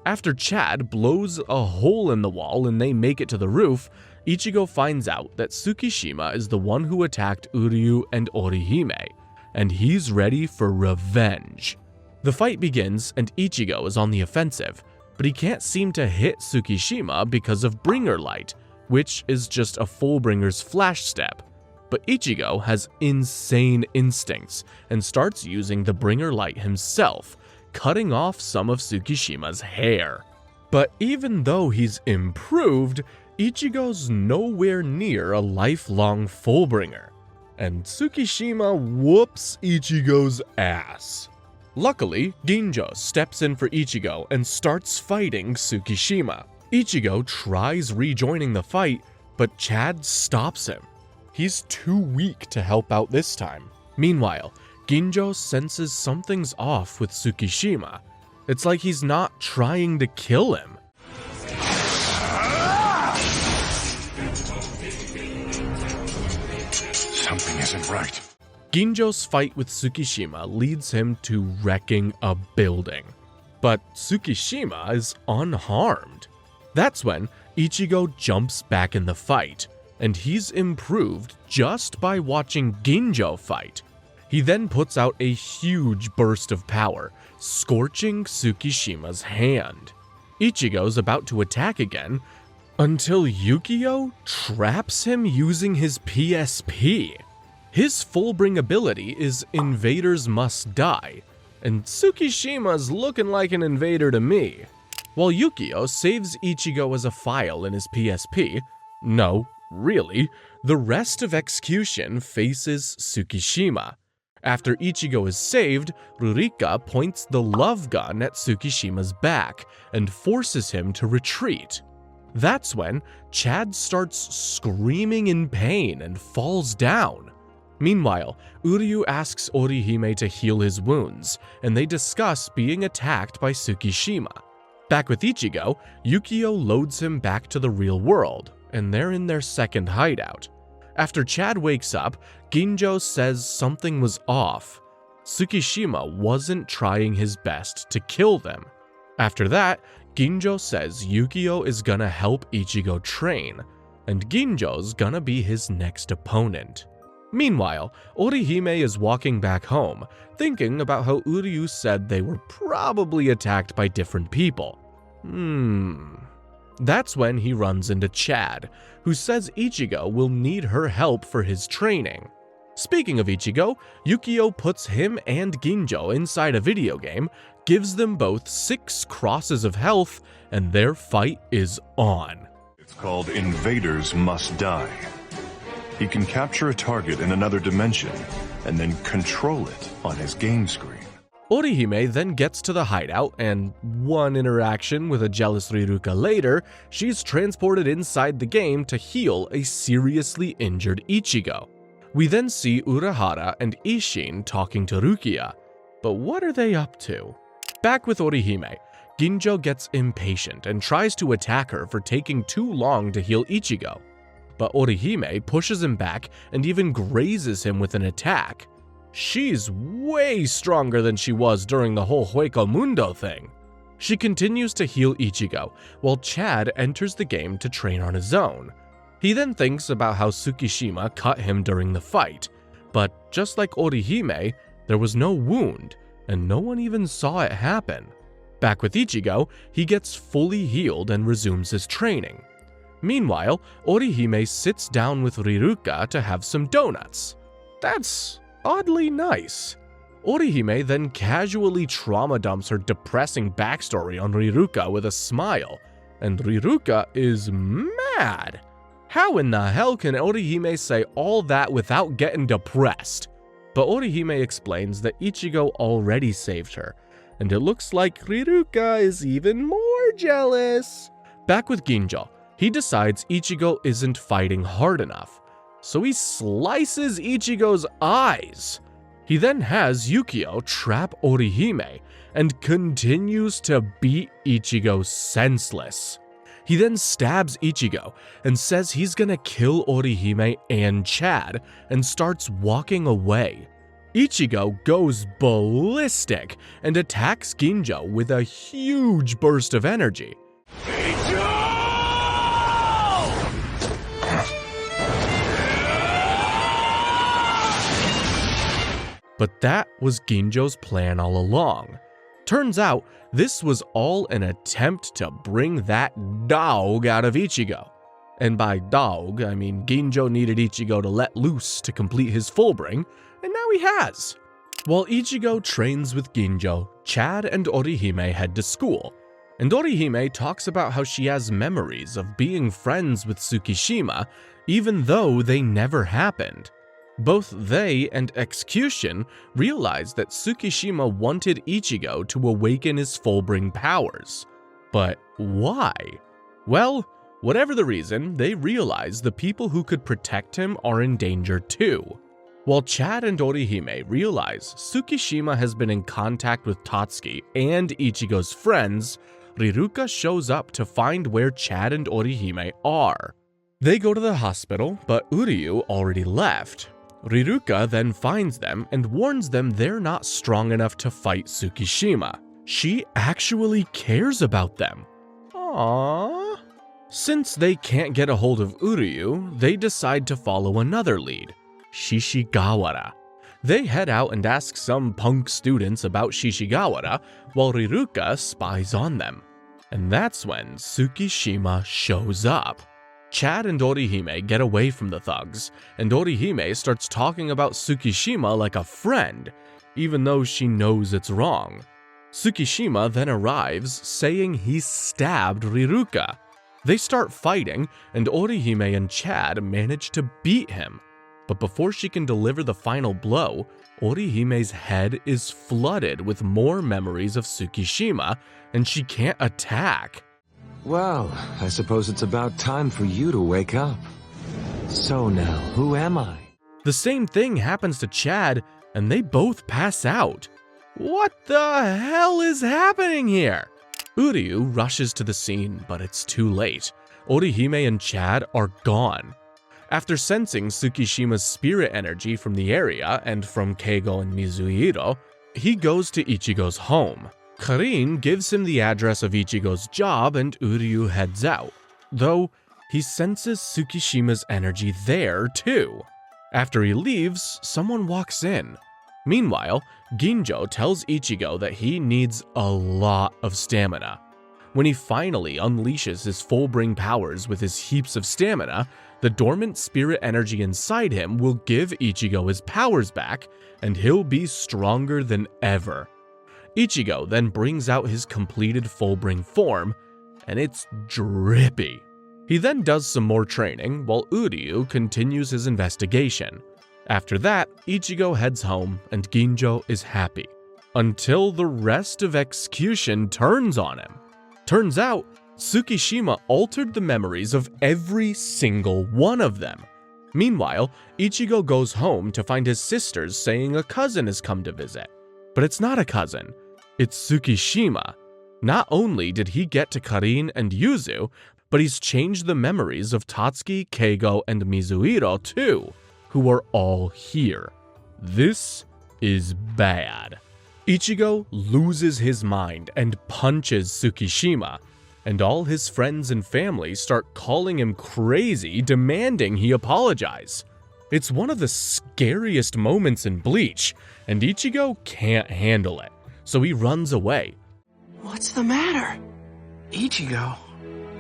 Speaker 1: After Chad blows a hole in the wall and they make it to the roof, Ichigo finds out that Tsukishima is the one who attacked Uryu and Orihime, and he's ready for revenge. The fight begins and Ichigo is on the offensive, but he can't seem to hit Tsukishima because of Bringer Light, which is just a Fullbringer's flash step. But Ichigo has insane instincts and starts using the Bringer Light himself, cutting off some of Tsukishima's hair. But even though he's improved, Ichigo's nowhere near a lifelong Fullbringer, and Tsukishima whoops Ichigo's ass. Luckily, Grimmjow steps in for Ichigo and starts fighting Tsukishima. Ichigo tries rejoining the fight, but Chad stops him. He's too weak to help out this time. Meanwhile, Grimmjow senses something's off with Tsukishima. It's like he's not trying to kill him.
Speaker 12: Something isn't right.
Speaker 1: Grimmjow's fight with Tsukishima leads him to wrecking a building. But Tsukishima is unharmed. That's when Ichigo jumps back in the fight, and he's improved just by watching Grimmjow fight. He then puts out a huge burst of power, scorching Tsukishima's hand. Ichigo's about to attack again, until Yukio traps him using his PSP. His Fullbring ability is Invaders Must Die, and Tsukishima's looking like an invader to me. While Yukio saves Ichigo as a file in his PSP, no, really, the rest of Execution faces Tsukishima. After Ichigo is saved, Rukia points the love gun at Tsukishima's back and forces him to retreat. That's when Chad starts screaming in pain and falls down. Meanwhile, Uryu asks Orihime to heal his wounds, and they discuss being attacked by Tsukishima. Back with Ichigo, Yukio loads him back to the real world, and they're in their second hideout. After Chad wakes up, Ginjo says something was off. Tsukishima wasn't trying his best to kill them. After that, Ginjo says Yukio is gonna help Ichigo train, and Ginjo's gonna be his next opponent. Meanwhile, Orihime is walking back home, thinking about how Uryu said they were probably attacked by different people. That's when he runs into Chad, who says Ichigo will need her help for his training. Speaking of Ichigo, Yukio puts him and Ginjo inside a video game, gives them both 6 crosses of health, and their fight is on.
Speaker 11: It's called Invaders Must Die. He can capture a target in another dimension and then control it on his game screen.
Speaker 1: Orihime then gets to the hideout, and one interaction with a jealous Riruka later, she's transported inside the game to heal a seriously injured Ichigo. We then see Urahara and Isshin talking to Rukia, but what are they up to? Back with Orihime, Ginjo gets impatient and tries to attack her for taking too long to heal Ichigo. But Orihime pushes him back and even grazes him with an attack. She's way stronger than she was during the whole Hueco Mundo thing. She continues to heal Ichigo, while Chad enters the game to train on his own. He then thinks about how Tsukishima cut him during the fight, but just like Orihime, there was no wound, and no one even saw it happen. Back with Ichigo, he gets fully healed and resumes his training. Meanwhile, Orihime sits down with Riruka to have some donuts. That's oddly nice. Orihime then casually trauma dumps her depressing backstory on Riruka with a smile, and Riruka is mad. How in the hell can Orihime say all that without getting depressed? But Orihime explains that Ichigo already saved her, and it looks like Riruka is even more jealous. Back with Ginjo, he decides Ichigo isn't fighting hard enough, so he slices Ichigo's eyes. He then has Yukio trap Orihime and continues to beat Ichigo senseless. He then stabs Ichigo and says he's gonna kill Orihime and Chad and starts walking away. Ichigo goes ballistic and attacks Ginjo with a huge burst of energy. But that was Ginjo's plan all along. Turns out, this was all an attempt to bring that dog out of Ichigo. And by dog, I mean Ginjo needed Ichigo to let loose to complete his Fullbring, and now he has. While Ichigo trains with Ginjo, Chad and Orihime head to school, and Orihime talks about how she has memories of being friends with Tsukishima, even though they never happened. Both they and Execution realize that Tsukishima wanted Ichigo to awaken his Fullbring powers. But why? Well, whatever the reason, they realize the people who could protect him are in danger too. While Chad and Orihime realize Tsukishima has been in contact with Tatsuki and Ichigo's friends, Riruka shows up to find where Chad and Orihime are. They go to the hospital, but Uryu already left. Riruka then finds them and warns them they're not strong enough to fight Tsukishima. She actually cares about them. Aww. Since they can't get a hold of Uryu, they decide to follow another lead, Shishigawara. They head out and ask some punk students about Shishigawara, while Riruka spies on them. And that's when Tsukishima shows up. Chad and Orihime get away from the thugs, and Orihime starts talking about Tsukishima like a friend, even though she knows it's wrong. Tsukishima then arrives, saying he stabbed Riruka. They start fighting, and Orihime and Chad manage to beat him. But before she can deliver the final blow, Orihime's head is flooded with more memories of Tsukishima, and she can't attack.
Speaker 22: Well, I suppose it's about time for you to wake up. So now, who am I?
Speaker 1: The same thing happens to Chad, and they both pass out. What the hell is happening here? Uryu rushes to the scene, but it's too late. Orihime and Chad are gone. After sensing Tsukishima's spirit energy from the area and from Keigo and Mizuhiro, he goes to Ichigo's home. Karin gives him the address of Ichigo's job and Uryu heads out, though he senses Tsukishima's energy there too. After he leaves, someone walks in. Meanwhile, Ginjo tells Ichigo that he needs a lot of stamina. When he finally unleashes his full-bring powers with his heaps of stamina, the dormant spirit energy inside him will give Ichigo his powers back, and he'll be stronger than ever. Ichigo then brings out his completed full-bring form, and it's drippy. He then does some more training, while Uryu continues his investigation. After that, Ichigo heads home, and Ginjo is happy. Until the rest of Execution turns on him. Turns out, Tsukishima altered the memories of every single one of them. Meanwhile, Ichigo goes home to find his sisters saying a cousin has come to visit. But it's not a cousin, it's Tsukishima. Not only did he get to Karin and Yuzu, but he's changed the memories of Tatsuki, Keigo, and Mizuhiro too, who are all here. This is bad. Ichigo loses his mind and punches Tsukishima, and all his friends and family start calling him crazy, demanding he apologize. It's one of the scariest moments in Bleach, and Ichigo can't handle it, so he runs away.
Speaker 10: What's the matter? Ichigo,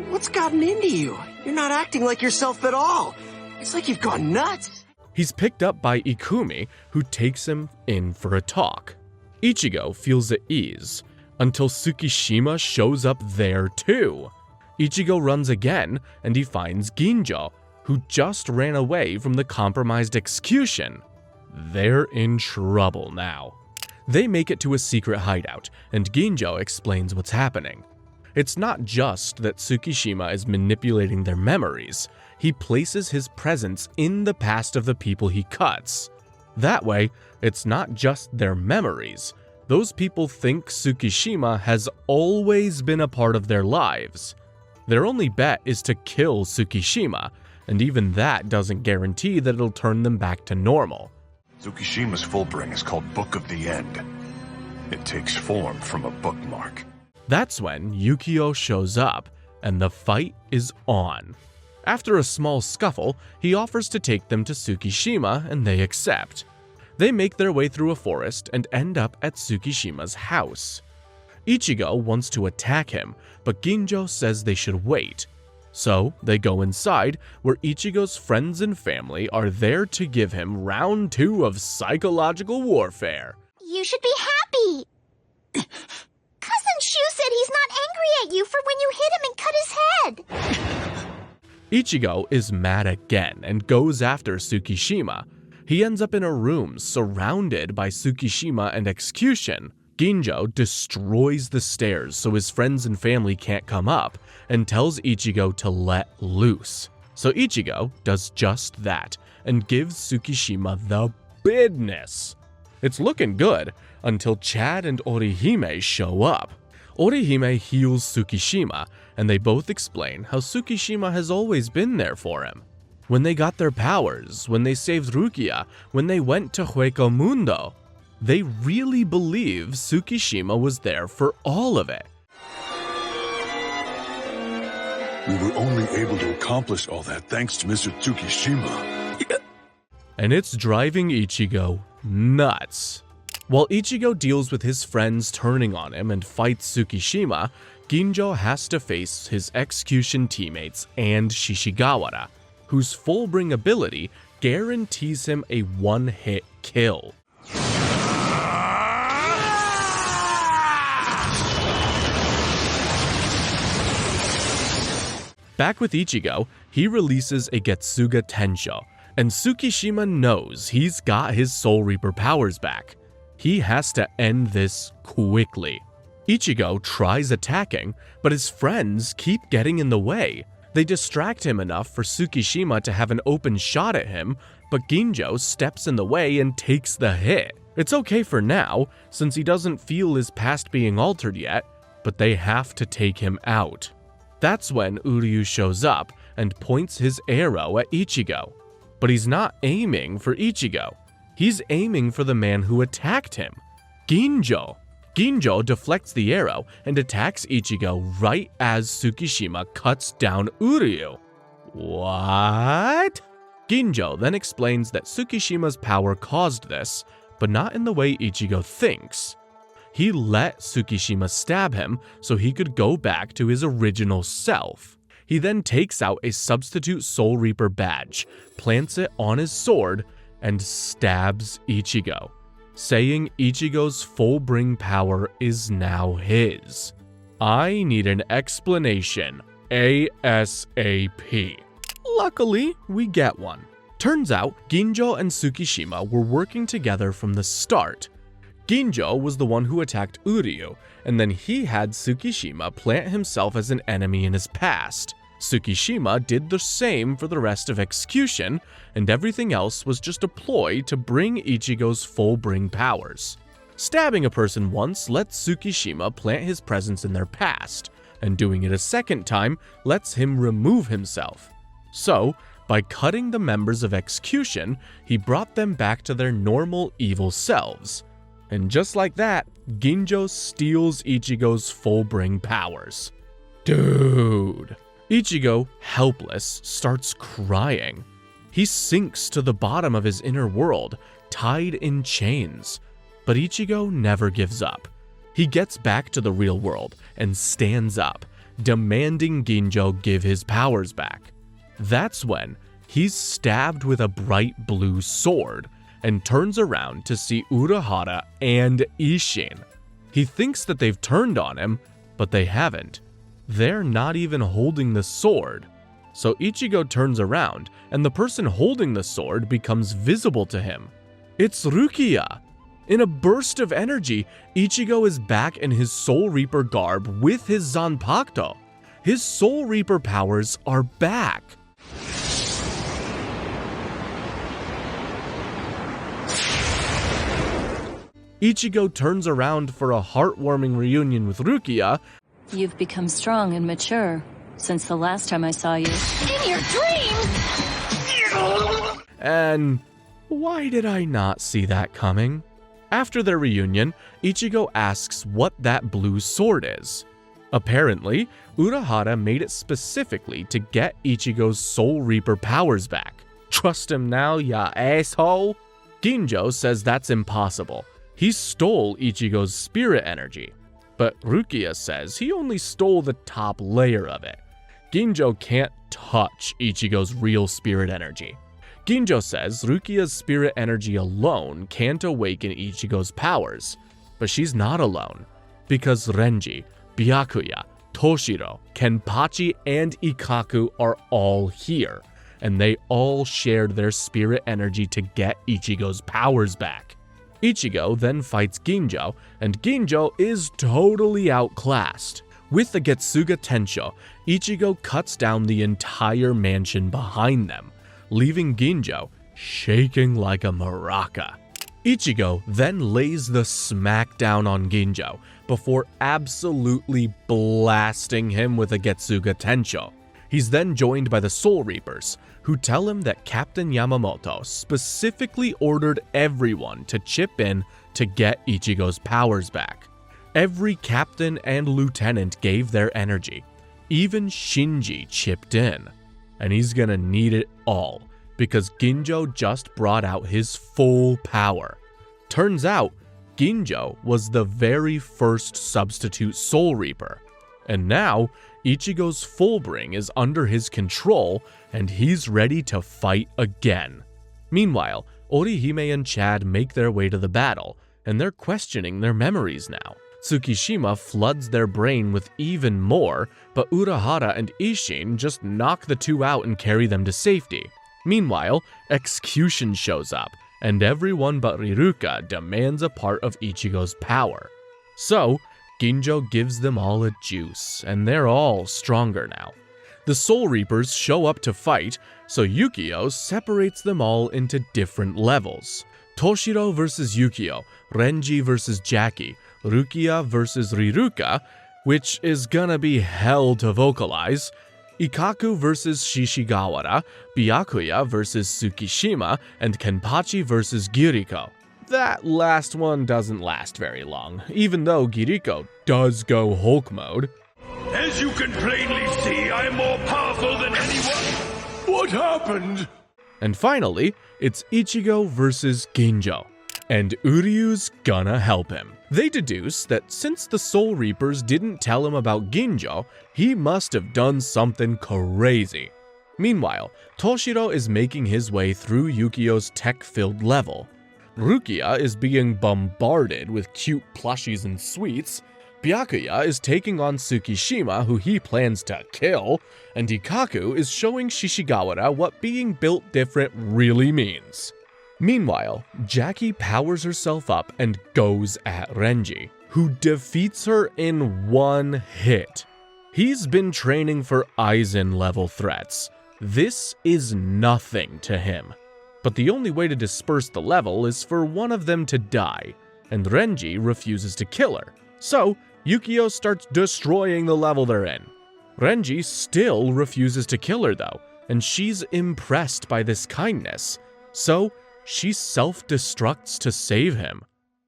Speaker 10: what's gotten into you? You're not acting like yourself at all. It's like you've gone nuts.
Speaker 1: He's picked up by Ikumi, who takes him in for a talk. Ichigo feels at ease, until Tsukishima shows up there too. Ichigo runs again, and he finds Ginjo, who just ran away from the compromised execution. They're in trouble now. They make it to a secret hideout, and Ginjo explains what's happening. It's not just that Tsukishima is manipulating their memories, he places his presence in the past of the people he cuts. That way, it's not just their memories. Those people think Tsukishima has always been a part of their lives. Their only bet is to kill Tsukishima, and even that doesn't guarantee that it'll turn them back to normal.
Speaker 11: Tsukishima's full-bring is called Book of the End. It takes form from a bookmark.
Speaker 1: That's when Yukio shows up, and the fight is on. After a small scuffle, he offers to take them to Tsukishima, and they accept. They make their way through a forest and end up at Tsukishima's house. Ichigo wants to attack him, but Ginjo says they should wait. So they go inside, where Ichigo's friends and family are there to give him round 2 of psychological warfare.
Speaker 20: You should be happy! Cousin Shu said he's not angry at you for when you hit him and cut his head!
Speaker 1: Ichigo is mad again and goes after Tsukishima. He ends up in a room surrounded by Tsukishima and Execution. Ginjo destroys the stairs so his friends and family can't come up, and tells Ichigo to let loose. So Ichigo does just that, and gives Tsukishima the business. It's looking good, until Chad and Orihime show up. Orihime heals Tsukishima, and they both explain how Tsukishima has always been there for him. When they got their powers, when they saved Rukia, when they went to Hueco Mundo, they really believe Tsukishima was there for all of it.
Speaker 12: We were only able to accomplish all that thanks to Mr. Tsukishima.
Speaker 1: And it's driving Ichigo nuts. While Ichigo deals with his friends turning on him and fights Tsukishima, Ginjo has to face his execution teammates and Shishigawara, whose full-bring ability guarantees him a one-hit kill. Back with Ichigo, he releases a Getsuga Tensho, and Tsukishima knows he's got his Soul Reaper powers back. He has to end this quickly. Ichigo tries attacking, but his friends keep getting in the way. They distract him enough for Tsukishima to have an open shot at him, but Ginjo steps in the way and takes the hit. It's okay for now, since he doesn't feel his past being altered yet, but they have to take him out. That's when Uryu shows up and points his arrow at Ichigo. But he's not aiming for Ichigo. He's aiming for the man who attacked him, Ginjo. Ginjo deflects the arrow and attacks Ichigo right as Tsukishima cuts down Uryu. What? Ginjo then explains that Tsukishima's power caused this, but not in the way Ichigo thinks. He let Tsukishima stab him so he could go back to his original self. He then takes out a substitute Soul Reaper badge, plants it on his sword, and stabs Ichigo, saying Ichigo's full bring power is now his. I need an explanation ASAP. Luckily, we get one. Turns out, Ginjo and Tsukishima were working together from the start. Ginjo was the one who attacked Uryu, and then he had Tsukishima plant himself as an enemy in his past. Tsukishima did the same for the rest of Execution, and everything else was just a ploy to bring Ichigo's full bring powers. Stabbing a person once lets Tsukishima plant his presence in their past, and doing it a second time lets him remove himself. So, by cutting the members of Execution, he brought them back to their normal evil selves. And just like that, Ginjo steals Ichigo's full bring powers. Dude. Ichigo, helpless, starts crying. He sinks to the bottom of his inner world, tied in chains. But Ichigo never gives up. He gets back to the real world and stands up, demanding Ginjo give his powers back. That's when he's stabbed with a bright blue sword and turns around to see Urahara and Isshin. He thinks that they've turned on him, but they haven't. They're not even holding the sword. So Ichigo turns around, and the person holding the sword becomes visible to him. It's Rukia! In a burst of energy, Ichigo is back in his Soul Reaper garb with his Zanpakuto. His Soul Reaper powers are back. Ichigo turns around for a heartwarming reunion with Rukia.
Speaker 7: You've become strong and mature since the last time I saw you. In your dreams!
Speaker 1: And why did I not see that coming? After their reunion, Ichigo asks what that blue sword is. Apparently, Urahara made it specifically to get Ichigo's Soul Reaper powers back. Trust him now, ya asshole? Ginjo says that's impossible. He stole Ichigo's spirit energy. But Rukia says he only stole the top layer of it. Ginjo can't touch Ichigo's real spirit energy. Ginjo says Rukia's spirit energy alone can't awaken Ichigo's powers, but she's not alone, because Renji, Byakuya, Toshiro, Kenpachi, and Ikkaku are all here, and they all shared their spirit energy to get Ichigo's powers back. Ichigo then fights Ginjo, and Ginjo is totally outclassed. With the Getsuga Tensho, Ichigo cuts down the entire mansion behind them, leaving Ginjo shaking like a maraca. Ichigo then lays the smackdown on Ginjo before absolutely blasting him with a Getsuga Tensho. He's then joined by the Soul Reapers, who tell him that Captain Yamamoto specifically ordered everyone to chip in to get Ichigo's powers back. Every captain and lieutenant gave their energy. Even Shinji chipped in. And he's gonna need it all, because Ginjo just brought out his full power. Turns out, Ginjo was the very first substitute Soul Reaper. And now, Ichigo's full bring is under his control, and he's ready to fight again. Meanwhile, Orihime and Chad make their way to the battle, and they're questioning their memories now. Tsukishima floods their brain with even more, but Urahara and Isshin just knock the two out and carry them to safety. Meanwhile, Execution shows up, and everyone but Riruka demands a part of Ichigo's power. So, Ganju gives them all a juice, and they're all stronger now. The Soul Reapers show up to fight, so Yukio separates them all into different levels. Toshiro versus Yukio, Renji versus Jackie, Rukia versus Riruka, which is gonna be hell to vocalize, Ikkaku versus Shishigawara, Byakuya versus Tsukishima, and Kenpachi versus Giriko. That last one doesn't last very long, even though Giriko does go Hulk mode.
Speaker 19: As you can plainly see, I'm more powerful than anyone. What happened?
Speaker 1: And finally, it's Ichigo versus Ganju, and Uryu's gonna help him. They deduce that since the Soul Reapers didn't tell him about Ganju, he must have done something crazy. Meanwhile, Toshiro is making his way through Yukio's tech-filled level. Rukia is being bombarded with cute plushies and sweets, Byakuya is taking on Tsukishima, who he plans to kill, and Ikkaku is showing Shishigawara what being built different really means. Meanwhile, Jackie powers herself up and goes at Renji, who defeats her in one hit. He's been training for Aizen level threats. This is nothing to him. But the only way to disperse the level is for one of them to die, and Renji refuses to kill her. So, Yukio starts destroying the level they're in. Renji still refuses to kill her though, and she's impressed by this kindness. So, she self-destructs to save him.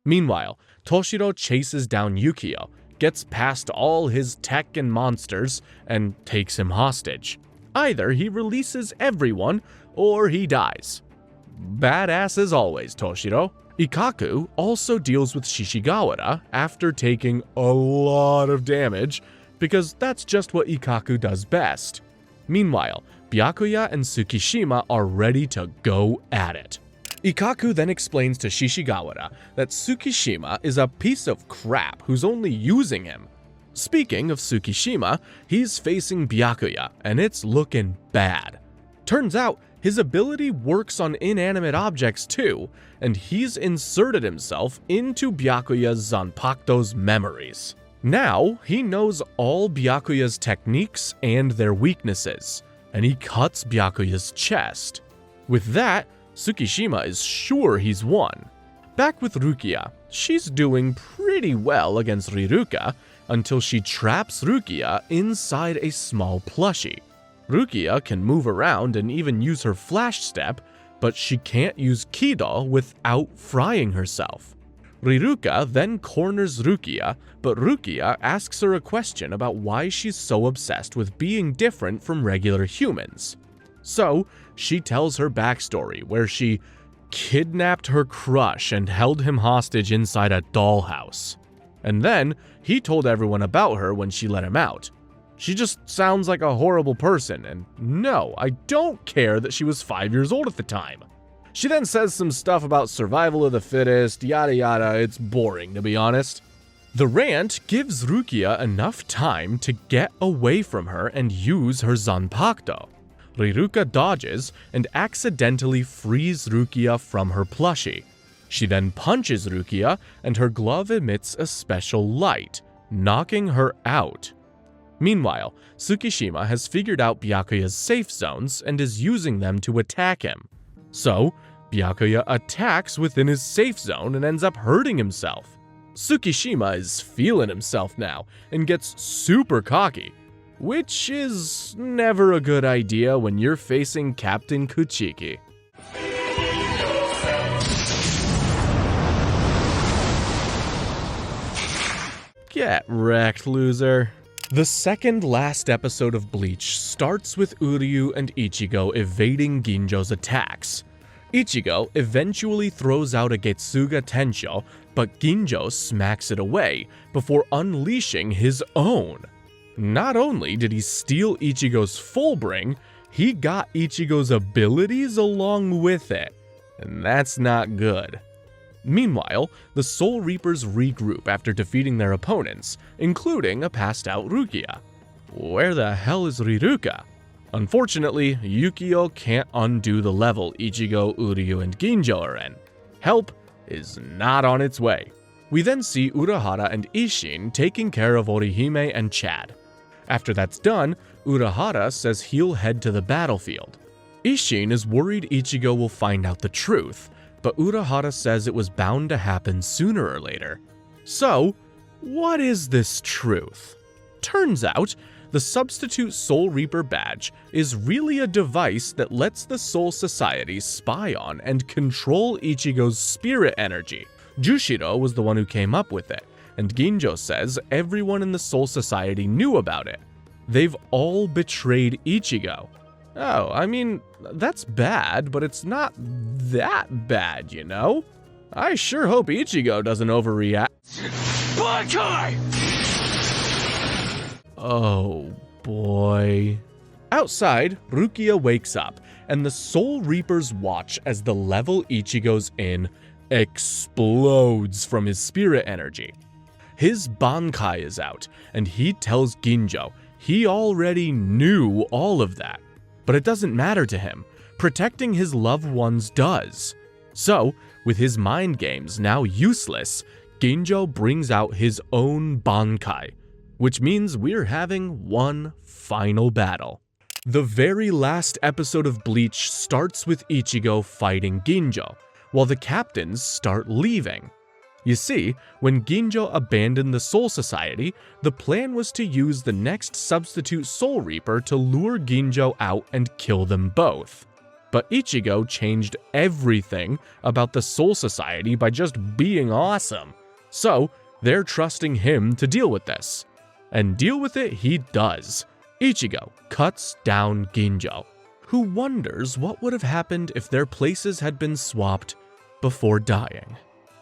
Speaker 1: Meanwhile, Toshiro chases down Yukio, gets past all his tech and monsters, and takes him hostage. Either he releases everyone, or he dies. Badass as always, Toshiro. Ikkaku also deals with Shishigawara after taking a lot of damage, because that's just what Ikkaku does best. Meanwhile, Byakuya and Tsukishima are ready to go at it. Ikkaku then explains to Shishigawara that Tsukishima is a piece of crap who's only using him. Speaking of Tsukishima, he's facing Byakuya, and it's looking bad. Turns out, his ability works on inanimate objects too, and he's inserted himself into Byakuya's Zanpakuto's memories. Now, he knows all Byakuya's techniques and their weaknesses, and he cuts Byakuya's chest. With that, Tsukishima is sure he's won. Back with Rukia, she's doing pretty well against Riruka until she traps Rukia inside a small plushie. Rukia can move around and even use her flash step, but she can't use Kido without frying herself. Riruka then corners Rukia, but Rukia asks her a question about why she's so obsessed with being different from regular humans. So, she tells her backstory, where she kidnapped her crush and held him hostage inside a dollhouse. And then, he told everyone about her when she let him out. She just sounds like a horrible person, and no, I don't care that she was 5 years old at the time. She then says some stuff about survival of the fittest, yada yada. It's boring, to be honest. The rant gives Rukia enough time to get away from her and use her Zanpakuto. Riruka dodges and accidentally frees Rukia from her plushie. She then punches Rukia, and her glove emits a special light, knocking her out. Meanwhile, Tsukishima has figured out Byakuya's safe zones and is using them to attack him. So, Byakuya attacks within his safe zone and ends up hurting himself. Tsukishima is feeling himself now and gets super cocky, which is never a good idea when you're facing Captain Kuchiki. Get wrecked, loser. The second last episode of Bleach starts with Uryu and Ichigo evading Ginjo's attacks. Ichigo eventually throws out a Getsuga Tensho, but Ganju smacks it away before unleashing his own. Not only did he steal Ichigo's full bring, he got Ichigo's abilities along with it, and that's not good. Meanwhile, the Soul Reapers regroup after defeating their opponents, including a passed-out Rukia. Where the hell is Riruka? Unfortunately, Yukio can't undo the level Ichigo, Uryu, and Ganju are in. Help is not on its way. We then see Urahara and Isshin taking care of Orihime and Chad. After that's done, Urahara says he'll head to the battlefield. Isshin is worried Ichigo will find out the truth, but Urahara says it was bound to happen sooner or later. So, what is this truth? Turns out, the substitute Soul Reaper badge is really a device that lets the Soul Society spy on and control Ichigo's spirit energy. Jushiro was the one who came up with it, and Ginjo says everyone in the Soul Society knew about it. They've all betrayed Ichigo. Oh, I mean, that's bad, but it's not that bad, you know? I sure hope Ichigo doesn't overreact.
Speaker 5: Bankai!
Speaker 1: Oh boy. Outside, Rukia wakes up, and the Soul Reapers watch as the level Ichigo's in explodes from his spirit energy. His Bankai is out, and he tells Ginjo he already knew all of that. But it doesn't matter to him. Protecting his loved ones does. So, with his mind games now useless, Ginjo brings out his own Bankai, which means we're having one final battle. The very last episode of Bleach starts with Ichigo fighting Ginjo, while the captains start leaving. You see, when Ginjo abandoned the Soul Society, the plan was to use the next substitute Soul Reaper to lure Ginjo out and kill them both. But Ichigo changed everything about the Soul Society by just being awesome. So, they're trusting him to deal with this. And deal with it he does. Ichigo cuts down Ginjo, who wonders what would have happened if their places had been swapped before dying.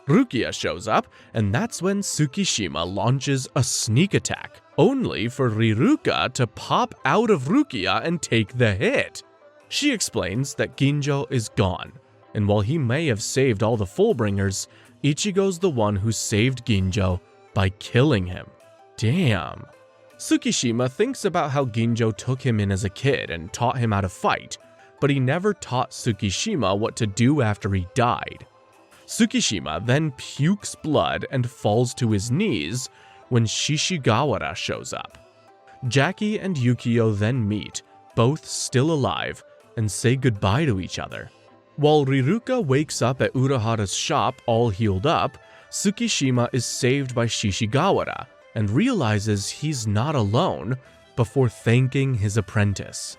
Speaker 1: Rukia shows up, and that's when Tsukishima launches a sneak attack, only for Riruka to pop out of Rukia and take the hit. She explains that Ginjo is gone, and while he may have saved all the Fullbringers, Ichigo's the one who saved Ginjo by killing him. Damn. Tsukishima thinks about how Ginjo took him in as a kid and taught him how to fight, but he never taught Tsukishima what to do after he died. Tsukishima then pukes blood and falls to his knees when Shishigawara shows up. Jackie and Yukio then meet, both still alive, and say goodbye to each other. While Riruka wakes up at Urahara's shop all healed up, Tsukishima is saved by Shishigawara and realizes he's not alone before thanking his apprentice.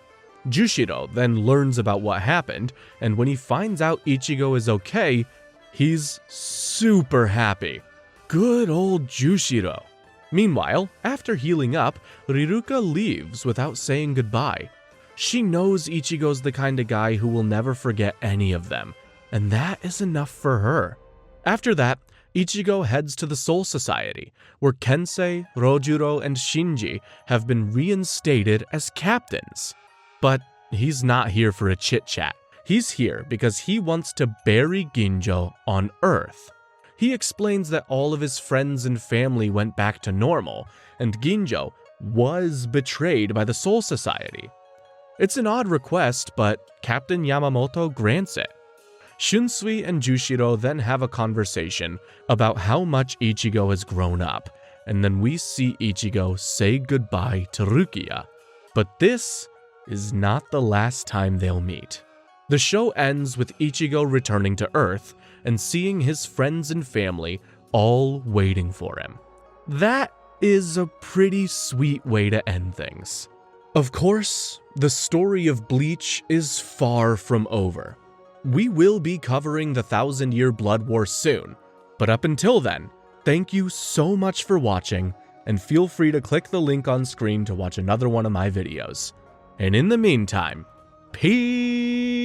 Speaker 1: Jushiro then learns about what happened, and when he finds out Ichigo is okay, he's super happy. Good old Jushiro. Meanwhile, after healing up, Riruka leaves without saying goodbye. She knows Ichigo's the kind of guy who will never forget any of them, and that is enough for her. After that, Ichigo heads to the Soul Society, where Kensei, Rojuro, and Shinji have been reinstated as captains. But he's not here for a chit-chat. He's here because he wants to bury Ginjo on Earth. He explains that all of his friends and family went back to normal, and Ginjo was betrayed by the Soul Society. It's an odd request, but Captain Yamamoto grants it. Shunsui and Jushiro then have a conversation about how much Ichigo has grown up, and then we see Ichigo say goodbye to Rukia. But this is not the last time they'll meet. The show ends with Ichigo returning to Earth and seeing his friends and family all waiting for him. That is a pretty sweet way to end things. Of course, the story of Bleach is far from over. We will be covering the 1,000-Year Blood War soon, but up until then, thank you so much for watching, and feel free to click the link on screen to watch another one of my videos. And in the meantime, peace!